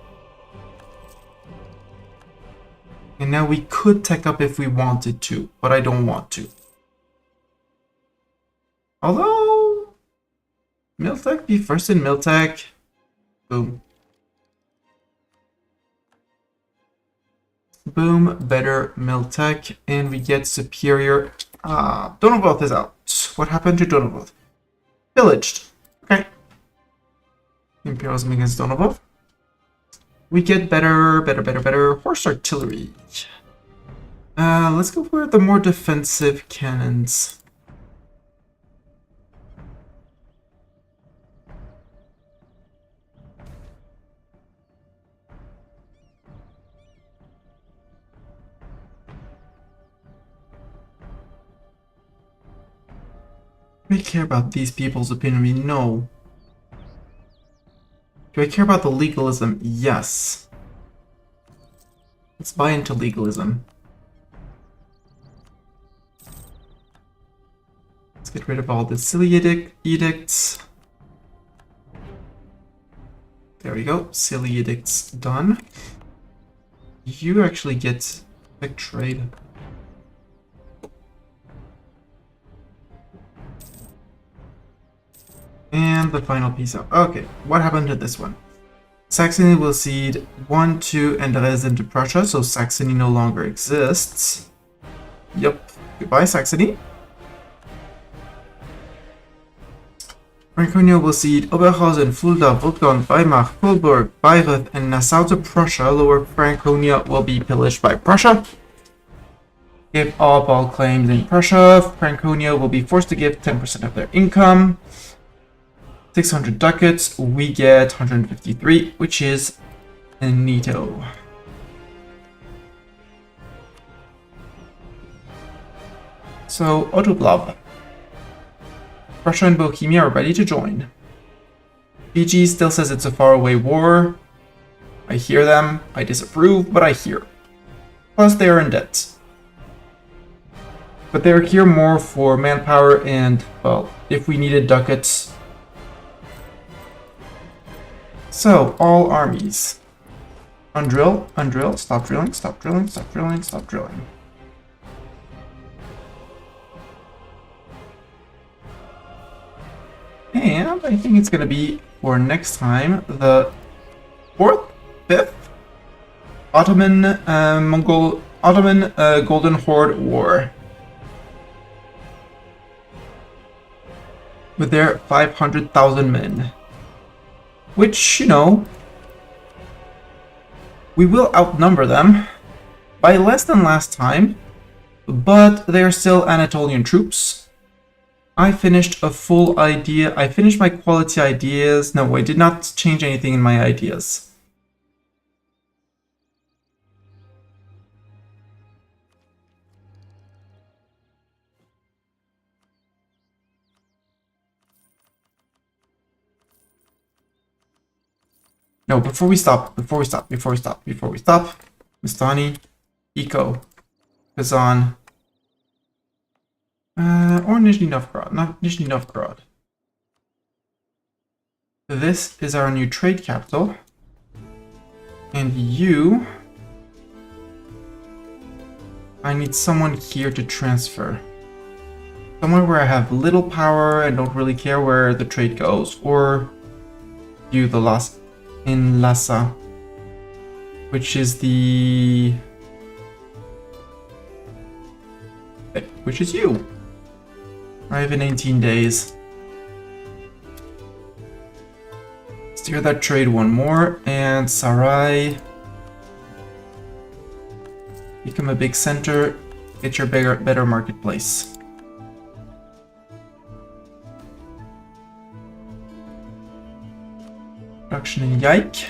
Speaker 1: And now we could tech up if we wanted to, but I don't want to. Although, Miltech, be first in Miltech. Boom. Boom, better Miltech, and we get superior. Donovoth is out. What happened to Donovoth? Pillaged. Okay. Imperialism against Donovoth. We get better horse artillery. Let's go for the more defensive cannons. Do I care about these people's opinion? No. Do I care about the legalism? Yes. Let's buy into legalism. Let's get rid of all the silly edicts. There we go. Silly edicts done. You actually get a trade. And the final piece out. Okay, what happened to this one? Saxony will cede 1, 2, and Dresden to Prussia, so Saxony no longer exists. Yep. Goodbye, Saxony. Franconia will cede Oberhausen, Fulda, Wolfgang, Weimar, Coburg, Bayreuth, and Nassau to Prussia. Lower Franconia will be pillaged by Prussia. Give all claims in Prussia. Franconia will be forced to give 10% of their income. 600 ducats, we get 153, which is neato. So, Autoblob. Prussia and Bohemia are ready to join. BG still says it's a faraway war. I hear them, I disapprove, but I hear. Plus, they are in debt. But they're here more for manpower and, well, if we needed ducats. So, all armies. Undrill, undrill, stop drilling, stop drilling, stop drilling, stop drilling. And I think it's gonna be, for next time, the 4th, 5th Ottoman, Golden Horde War. With their 500,000 men. Which, you know, we will outnumber them by less than last time, but they are still Anatolian troops. I finished a full idea. I finished my quality ideas. No, I did not change anything in my ideas. No, before we stop, Mistani, Eco, Kazan, or Nizhny Novgorod, not Nizhny Novgorod. This is our new trade capital, and you, I need someone here to transfer. somewhere where I have little power and don't really care where the trade goes, or do the last in Lhasa, which is the which is you. Arrive in 18 days. Steer that trade one more, and Sarai. Become a big center. Get your better marketplace. Production in Yike.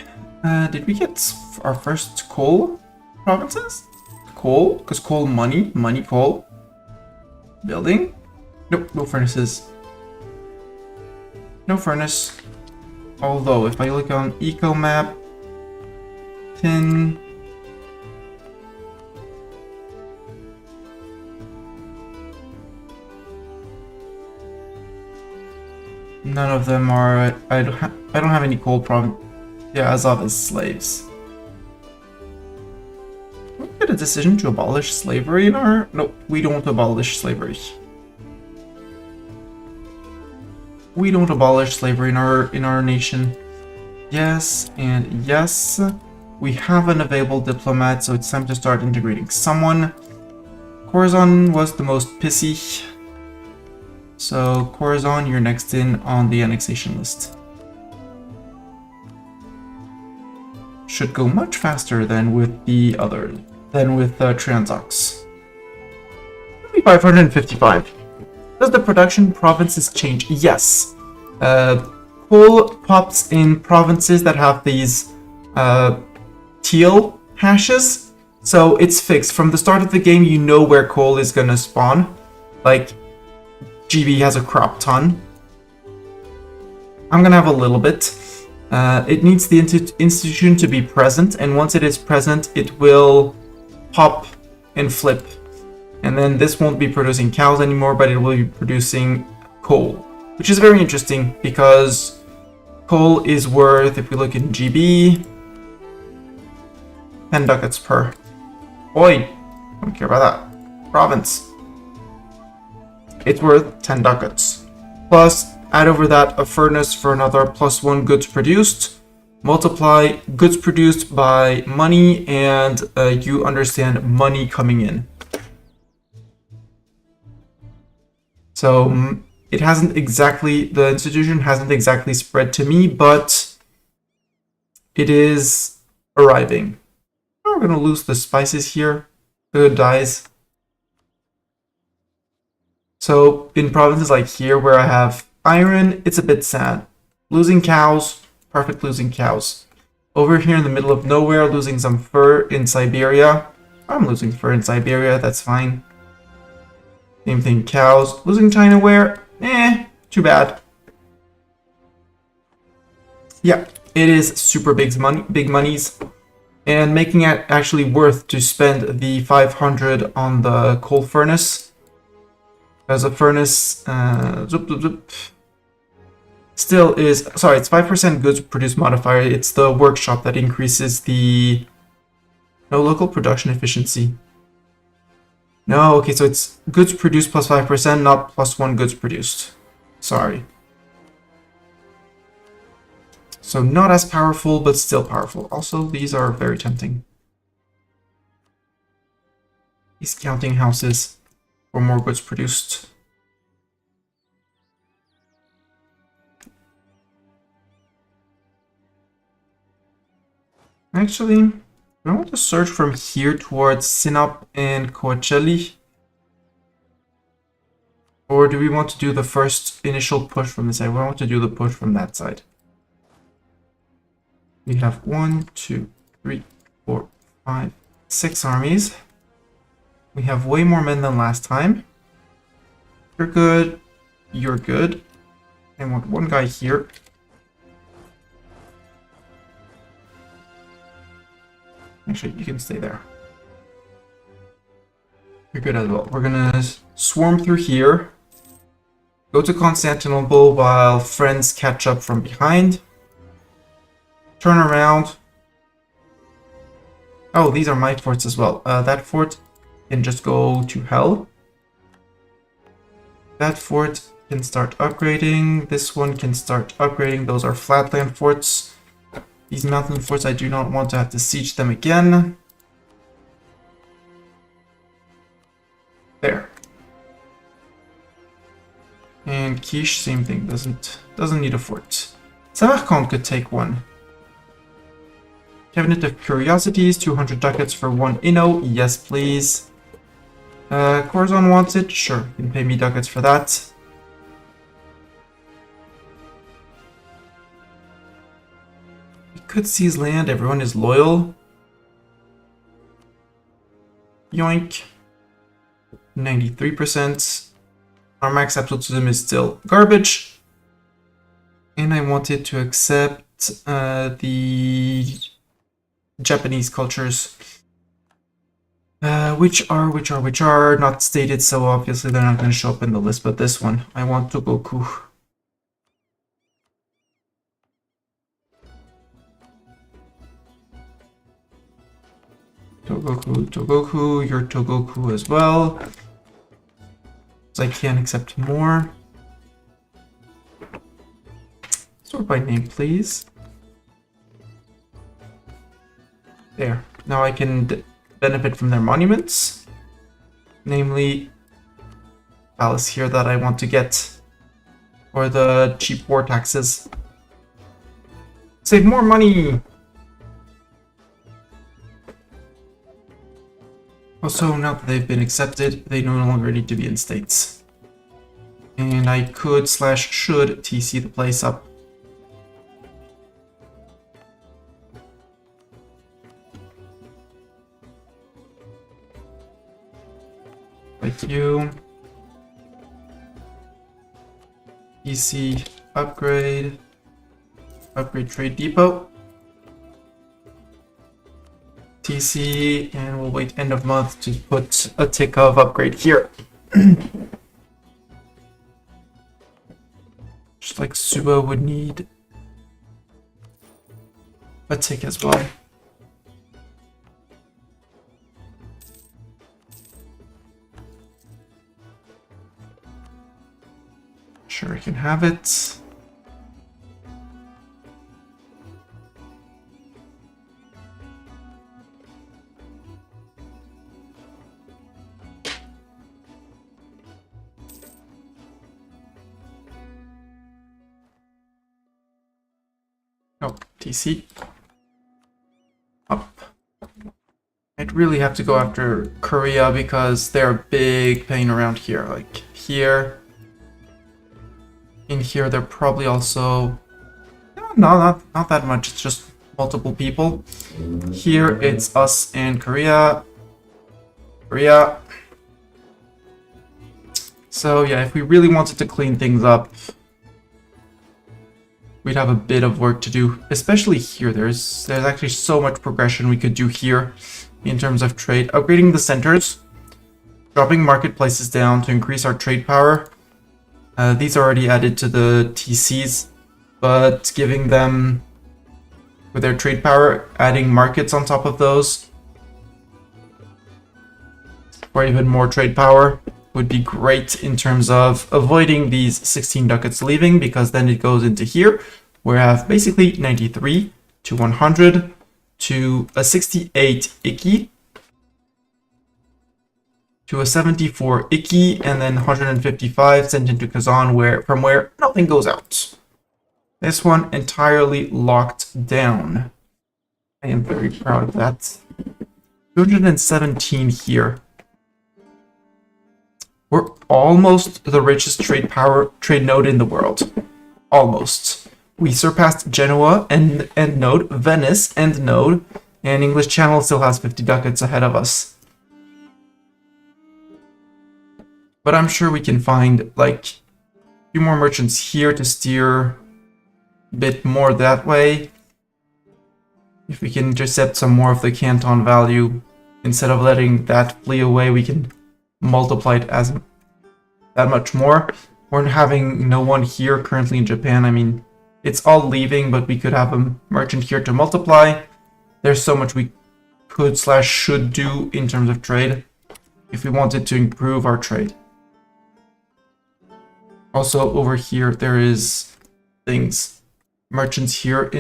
Speaker 1: Did we get our first coal provinces? Coal? Because coal money. Money coal. Building? Nope, no furnaces. No furnace. Although, if I look on eco map, tin. None of them are. I don't have any coal province. Yeah, Azov is slaves. We get a decision to abolish slavery in our. Nope, we don't abolish slavery. We don't abolish slavery in our nation. Yes, and yes. We have an available diplomat, so it's time to start integrating someone. Corazon was the most pissy. So, Corazon, you're next in on the annexation list. Should go much faster than with the other, than with Transox. 555. Does the production provinces change? Yes. Coal pops in provinces that have these teal hashes, so it's fixed. From the start of the game, you know where coal is gonna spawn. Like, GB has a crop ton. I'm gonna have a little bit. It needs the institution to be present, and once it is present, it will pop and flip. And then this won't be producing cows anymore, but it will be producing coal, which is very interesting because coal is worth, if we look in GB, 10 ducats per. Oi, don't care about that. Province. It's worth 10 ducats. Plus, add over that a furnace for another +1 goods produced. Multiply goods produced by money, and you understand money coming in. So it hasn't exactly, the institution hasn't exactly spread to me, but it is arriving. We're gonna lose the spices here. Good dies. So in provinces like here where I have iron, it's a bit sad. Losing cows, perfect losing cows. Over here in the middle of nowhere, losing some fur in Siberia. I'm losing fur in Siberia, that's fine. Same thing, cows. Losing China ware? Too bad. Yeah, it is super big monies. And making it actually worth to spend the 500 on the coal furnace. As a furnace, still is, sorry, it's 5% goods produced modifier. It's the workshop that increases the local production efficiency. No, okay, so it's goods produced plus 5%, not +1 goods produced. Sorry. So not as powerful, but still powerful. Also, these are very tempting. These counting houses for more goods produced. Actually, I want to search from here towards Sinop and Coachella. Or do we want to do the first initial push from this side? We want to do the push from that side. We have 1, 2, 3, 4, 5, 6 armies. We have way more men than last time. You're good. You're good. I want one guy here. Actually, you can stay there. You're good as well. We're gonna swarm through here. Go to Constantinople while friends catch up from behind. Turn around. Oh, these are my forts as well. That fort can just go to hell. That fort can start upgrading. This one can start upgrading. Those are flatland forts. These mountain forts, I do not want to have to siege them again. There. And Quiche, same thing. Doesn't need a fort. Samarkand could take one. Cabinet of Curiosities, 200 ducats for one Inno. Yes, please. Corazon wants it. Sure, you can pay me ducats for that. We could seize land. Everyone is loyal. Yoink. 93%. Our max absolutism is still garbage. And I wanted to accept the Japanese cultures. Which are not stated, so obviously they're not going to show up in the list, but this one, I want Togoku. Togoku, you're Togoku as well. So I can't accept more. Sort by name, please. There. Now I can benefit from their monuments. Namely, palace here that I want to get. Or the cheap war taxes. Save more money! Also, now that they've been accepted, they no longer need to be in states. And I could / should TC the place up. Like you. TC upgrade. Upgrade trade depot. TC, and we'll wait end of month to put a tick of upgrade here. Just like Suba would need a tick as well. Sure, I can have it. Oh, TC. Up. I'd really have to go after Korea because they're a big pain around here. Like here. In here, they're probably also... No, not that much. It's just multiple people. Here, it's us and Korea. Korea. So yeah, if we really wanted to clean things up, we'd have a bit of work to do, especially here. There's actually so much progression we could do here in terms of trade. Upgrading the centers, dropping marketplaces down to increase our trade power. These are already added to the TCs, but giving them, with their trade power, adding markets on top of those for even more trade power would be great in terms of avoiding these 16 ducats leaving, because then it goes into here, where I have basically 93 to 100 to a 68 Ikki to a 74 Ikki, and then 155 sent into Kazan, from where nothing goes out. This one entirely locked down. I am very proud of that. 217 here. We're almost the richest trade node in the world. Almost. We surpassed Genoa and node, Venice and node, and English Channel still has 50 ducats ahead of us. But I'm sure we can find like a few more merchants here to steer a bit more that way. If we can intercept some more of the Canton value, instead of letting that flee away, we can multiply it as that much more. We're having no one here currently in Japan. I mean, it's all leaving, but we could have a merchant here to multiply. There's so much we could / should do in terms of trade if we wanted to improve our trade. Also, over here, there is things. Merchants here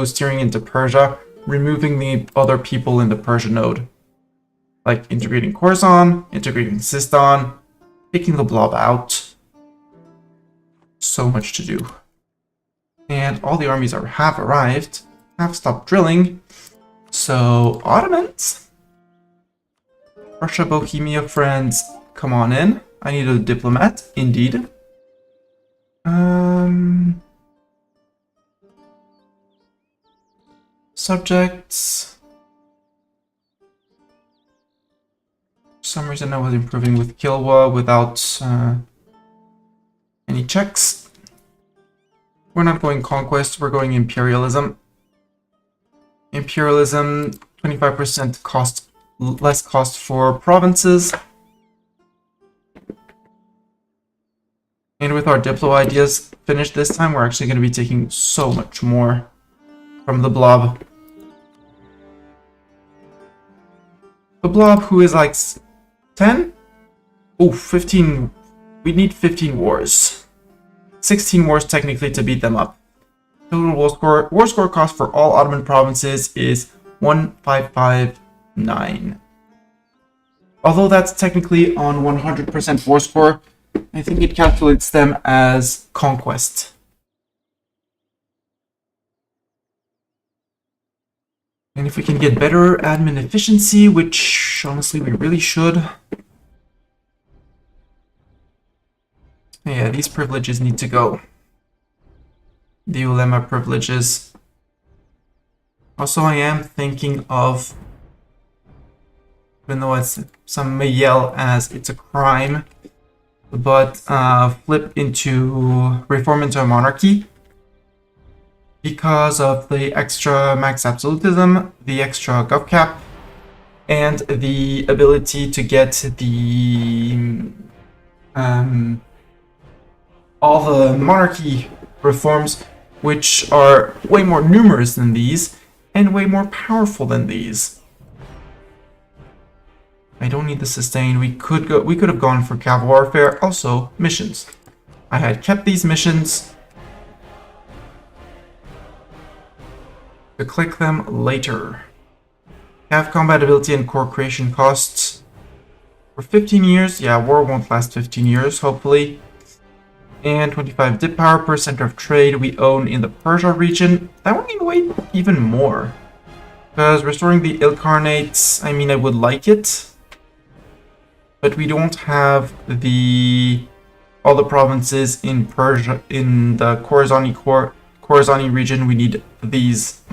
Speaker 1: steering into Persia, removing the other people in the Persia node. Like integrating Khorasan, integrating Sistan, taking the blob out. So much to do. And all the armies have arrived, have stopped drilling. So, Ottomans? Russia, Bohemia, friends, come on in. I need a diplomat, indeed. Subjects. For some reason I was improving with Kilwa without any checks. We're not going conquest, we're going imperialism. Imperialism, 25% cost, less cost for provinces. And with our Diplo ideas finished this time, we're actually going to be taking so much more from the blob. The blob, who is like 10? Oh, 15. We need 15 wars. 16 wars technically to beat them up. Total war score cost for all Ottoman provinces is 1559. Although that's technically on 100% war score, I think it calculates them as conquest. And if we can get better admin efficiency, which honestly we really should. Yeah, these privileges need to go. The ulema privileges. Also, I am thinking of, even though some may yell as it's a crime, but reform into a monarchy. Because of the extra max absolutism, the extra gov cap, and the ability to get the all the monarchy reforms, which are way more numerous than these and way more powerful than these. I don't need the sustain. We could have gone for cav warfare. Also, missions. I had kept these missions to click them later. Cav combat ability and core creation costs for 15 years. Yeah, war won't last 15 years, hopefully. And 25 dip power per center of trade we own in the Persia region. That one can wait even more. Because restoring the Ilkharnates, I mean, I would like it. But we don't have all the provinces in Persia, in the Khorasan region. We need these.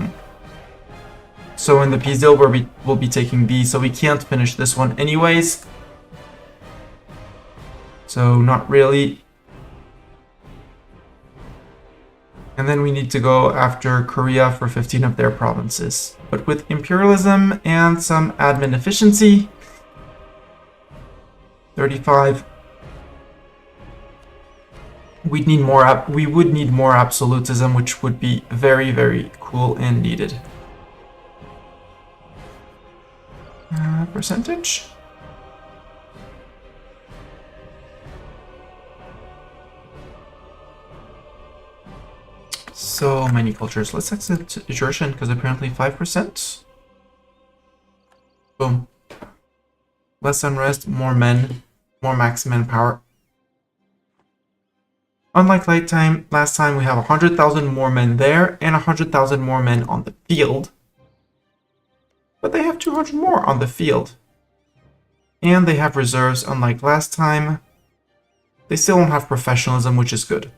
Speaker 1: So in the peace deal, we'll be taking these, so we can't finish this one anyways. So not really. And then we need to go after Korea for 15 of their provinces. But with imperialism and some admin efficiency, 35. We would need more absolutism, which would be very, very cool and needed. Percentage? So many cultures. Let's exit Jurchen, because apparently 5%. Boom. Less unrest, more men, more max manpower. Unlike last time, we have 100,000 more men there and 100,000 more men on the field. But they have 200 more on the field. And they have reserves, unlike last time. They still don't have professionalism, which is good.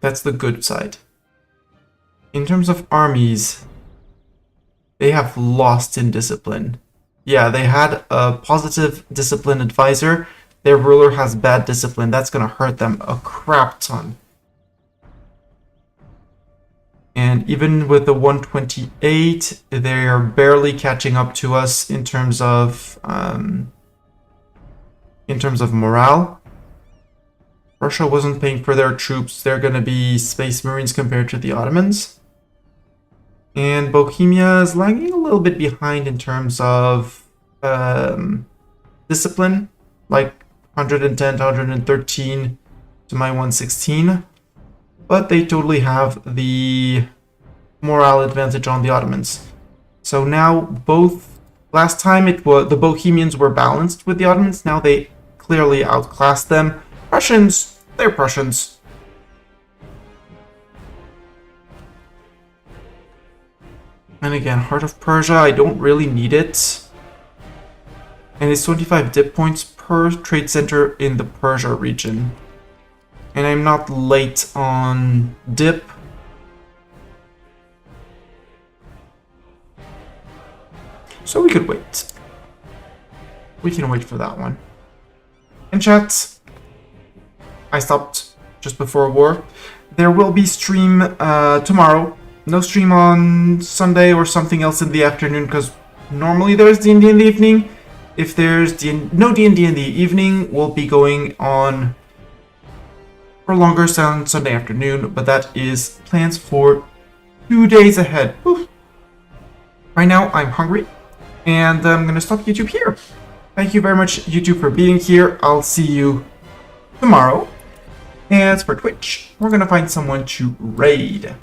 Speaker 1: That's the good side. In terms of armies, they have lost in discipline. Yeah, they had a positive discipline advisor. Their ruler has bad discipline. That's going to hurt them a crap ton. And even with the 128, they are barely catching up to us in terms of morale. Russia wasn't paying for their troops. They're going to be Space Marines compared to the Ottomans. And Bohemia is lagging a little bit behind in terms of discipline. Like, 110 to 113 to my 116. But they totally have the morale advantage on the Ottomans. So now both, last time it was the Bohemians were balanced with the Ottomans, now they clearly outclassed them. Prussians, they're Prussians. And again, Heart of Persia, I don't really need it. And it's 25 dip points per trade center in the Persia region. And I'm not late on dip. So we could wait. We can wait for that one. And chat, I stopped just before war. There will be stream tomorrow. No stream on Sunday or something else in the afternoon, because normally there's D&D in the evening. If there's no D&D in the evening, we'll be going on for longer on Sunday afternoon, but that is plans for 2 days ahead. Whew. Right now, I'm hungry, and I'm going to stop YouTube here. Thank you very much, YouTube, for being here. I'll see you tomorrow. As for Twitch, we're going to find someone to raid.